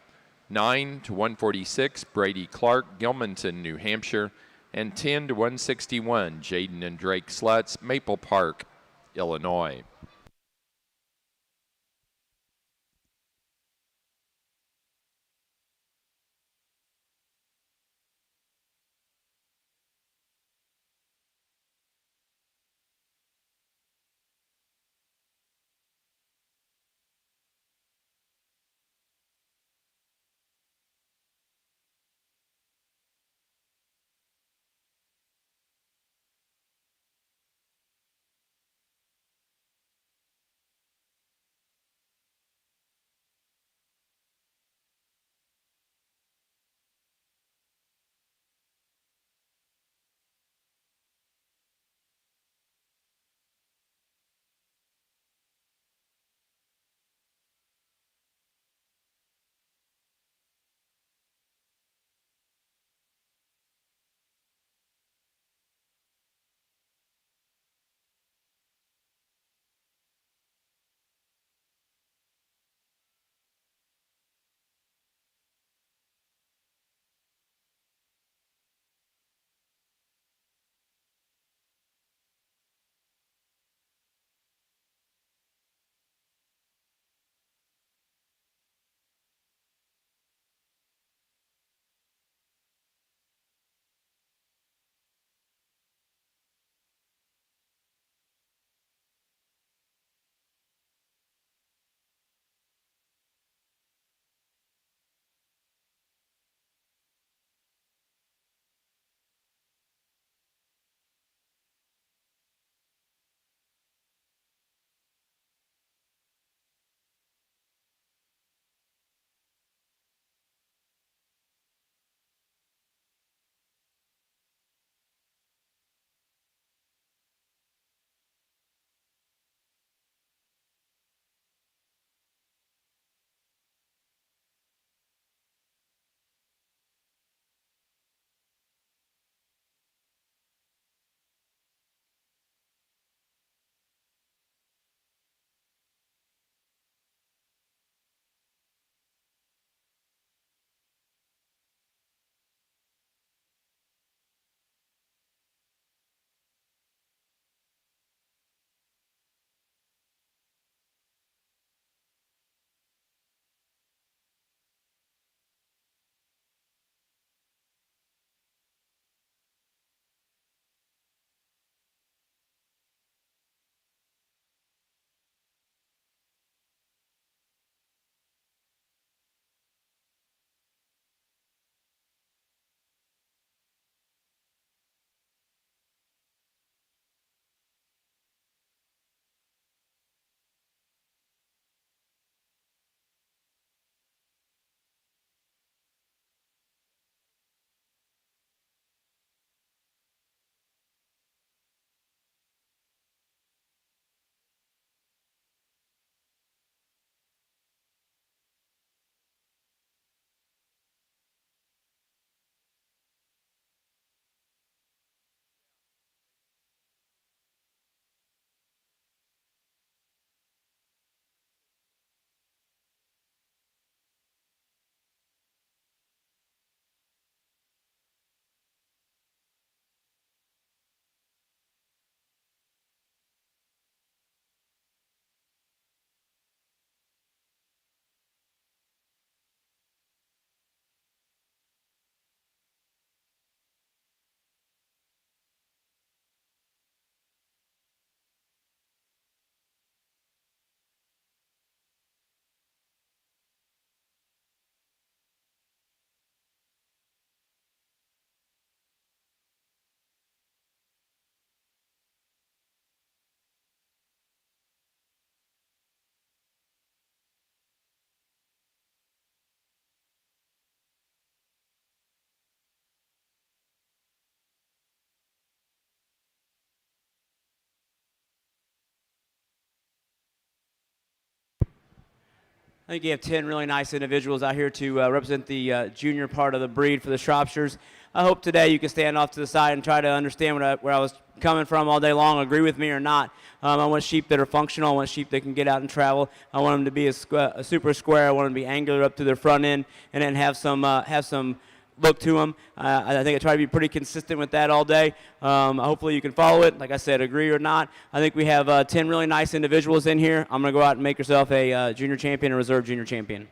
Speaker 2: 9 to 146, Brady Clark, Gilmanton, New Hampshire. And 10 to 161, Jaden and Drake Slutz, Maple Park, Illinois.
Speaker 6: I think you have 10 really nice individuals out here to represent the junior part of the breed for the Shropshires. I hope today you can stand off to the side and try to understand where I was coming from all day long, agree with me or not. I want sheep that are functional. I want sheep that can get out and travel. I want them to be a super square. I want them to be angular up to their front end and then have some look to them. I think I try to be pretty consistent with that all day. Hopefully you can follow it. Like I said, agree or not. I think we have 10 really nice individuals in here. I'm going to go out and make yourself a junior champion or reserve junior champion.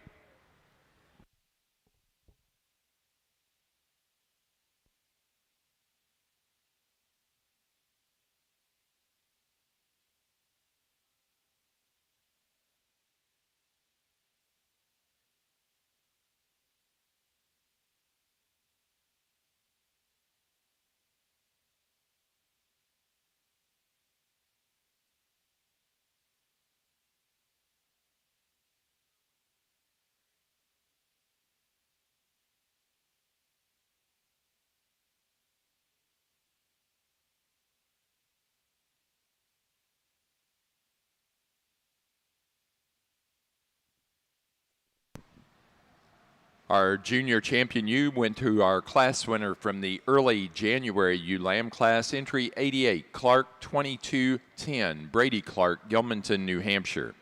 Speaker 2: Our junior champion ewe went to our class winner from the early January ewe lamb class, entry 88, Clark 2210, Brady Clark, Gilmanton, New Hampshire.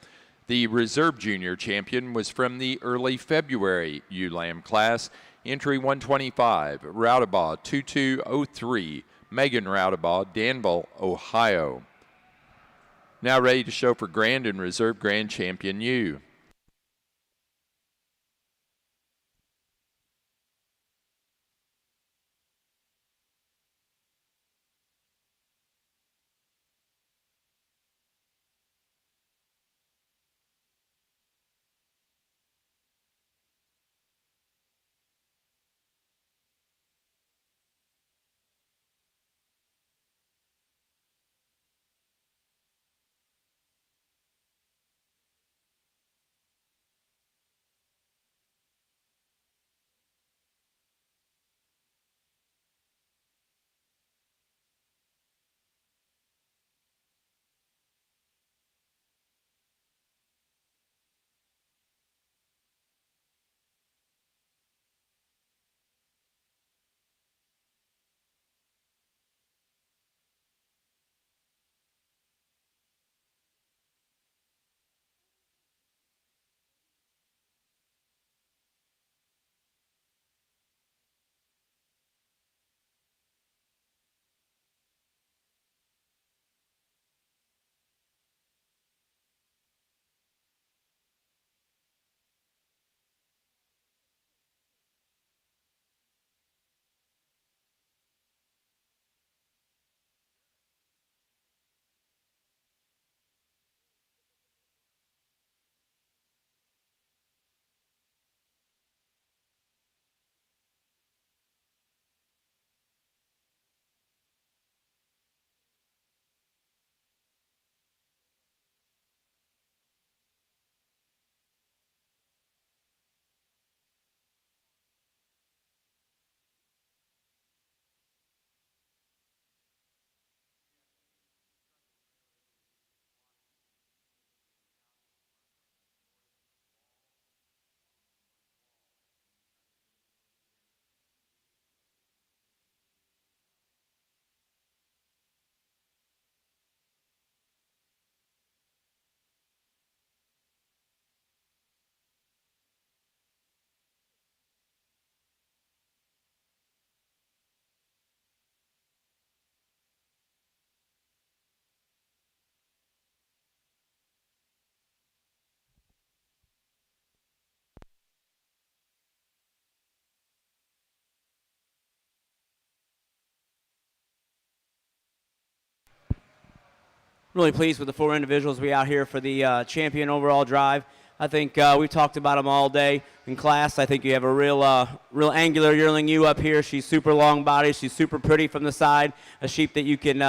Speaker 2: The reserve junior champion was from the early February ewe lamb class, entry 125, Roudabaugh 2203, Megan Roudabaugh, Danville, Ohio. Now ready to show for grand and reserve grand champion ewe.
Speaker 6: Really pleased with the 4 individuals we out here for the champion overall drive. I think we talked about them all day in class. I think you have a real angular yearling ewe up here. She's super long body. She's super pretty from the side. A sheep that you can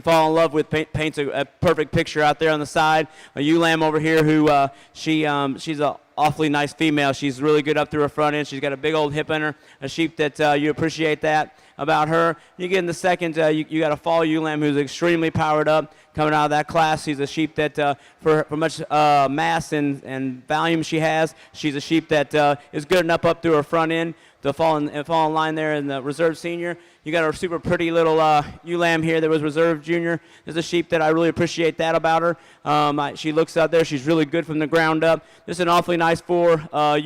Speaker 6: fall in love with. Paints a perfect picture out there on the side. A ewe lamb over here who she's a awfully nice female. She's really good up through her front end. She's got a big old hip in her. A sheep that you appreciate that about her. You get in the second, you got a fall ewe lamb who's extremely powered up. coming out of that class. She's a sheep that, for much mass and volume she has, she's a sheep that is good enough up through her front end to fall in line there in the reserve senior. You got our super pretty little ewe lamb here that was reserve junior. There's a sheep that I really appreciate that about her. She looks out there. She's really good from the ground up. This is an awfully nice 4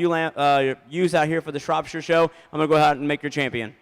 Speaker 6: ewes out here for the Shropshire show. I'm going to go ahead and make your champion.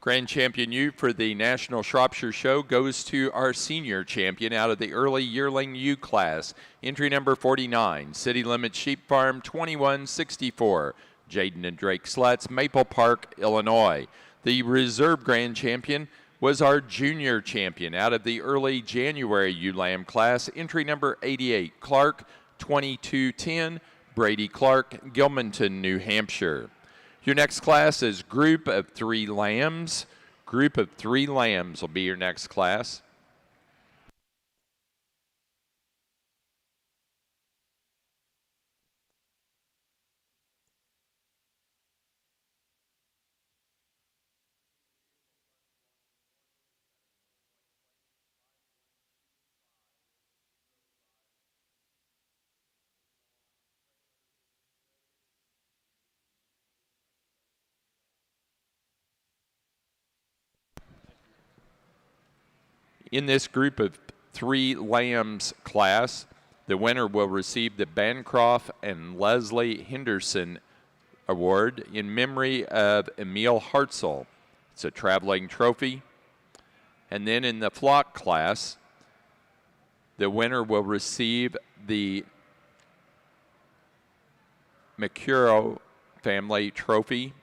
Speaker 2: Grand Champion ewe for the National Shropshire Show goes to our senior champion out of the early yearling ewe class. Entry number 49, City Limits Sheep Farm 2164, Jaden and Drake Sluts, Maple Park, Illinois. The reserve grand champion was our junior champion out of the early January ewe lamb class. Entry number 88, Clark 2210, Brady Clark, Gilmanton, New Hampshire. Your next class is Group of 3 Lambs. Group of 3 Lambs will be your next class. In this Group of 3 Lambs class, the winner will receive the Bancroft and Leslie Henderson Award in memory of Emil Hartzell. It's a traveling trophy. And then in the flock class, the winner will receive the Mercuro family trophy.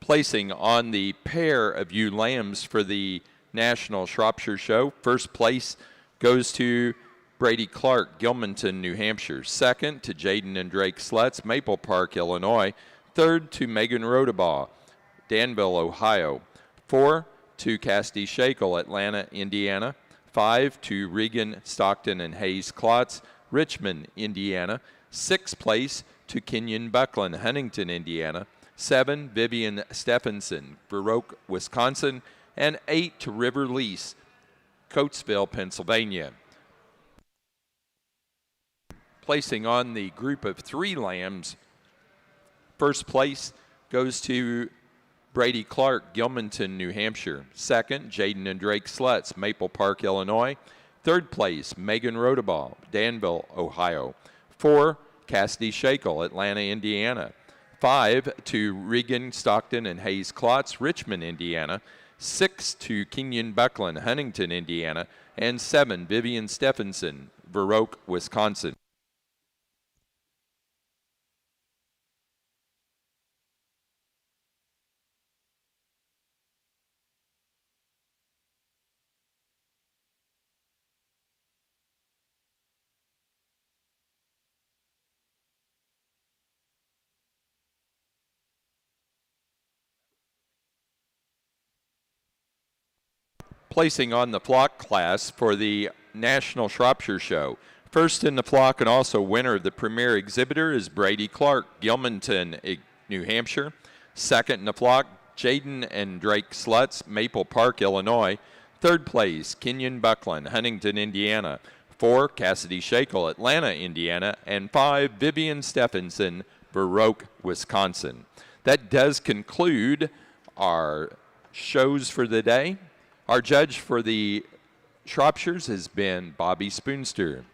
Speaker 2: Placing on the pair of ewe lambs for the National Shropshire Show, first place goes to Brady Clark, Gilmanton, New Hampshire. Second to Jaden and Drake Slutz, Maple Park, Illinois. Third to Megan Rodabaugh, Danville, Ohio. 4 to Cassidy Shakel, Atlanta, Indiana. 5 to Regan Stockton and Hayes Klotz, Richmond, Indiana. 6th place to Kenyon Buckland, Huntington, Indiana. 7, Vivian Stephenson, Baroque, Wisconsin. And 8 to River Lease, Coatesville, Pennsylvania. Placing on the group of 3 lambs, first place goes to Brady Clark, Gilmanton, New Hampshire. Second, Jaden and Drake Slutz, Maple Park, Illinois. Third place, Megan Rodabaugh, Danville, Ohio. 4, Cassidy Shakel, Atlanta, Indiana. 5 to Regan Stockton and Hayes Klotz, Richmond, Indiana. 6 to Kenyon Buckland, Huntington, Indiana. And 7, Vivian Stephenson, Baroque, Wisconsin. Placing on the flock class for the National Shropshire Show. First in the flock and also winner of the premier exhibitor is Brady Clark, Gilmanton, New Hampshire. Second in the flock, Jaden and Drake Slutz, Maple Park, Illinois. Third place, Kenyon Buckland, Huntington, Indiana. 4, Cassidy Shakel, Atlanta, Indiana. And 5, Vivian Stephenson, Baroque, Wisconsin. That does conclude our shows for the day. Our judge for the Shropshires has been Bobby Spoonster.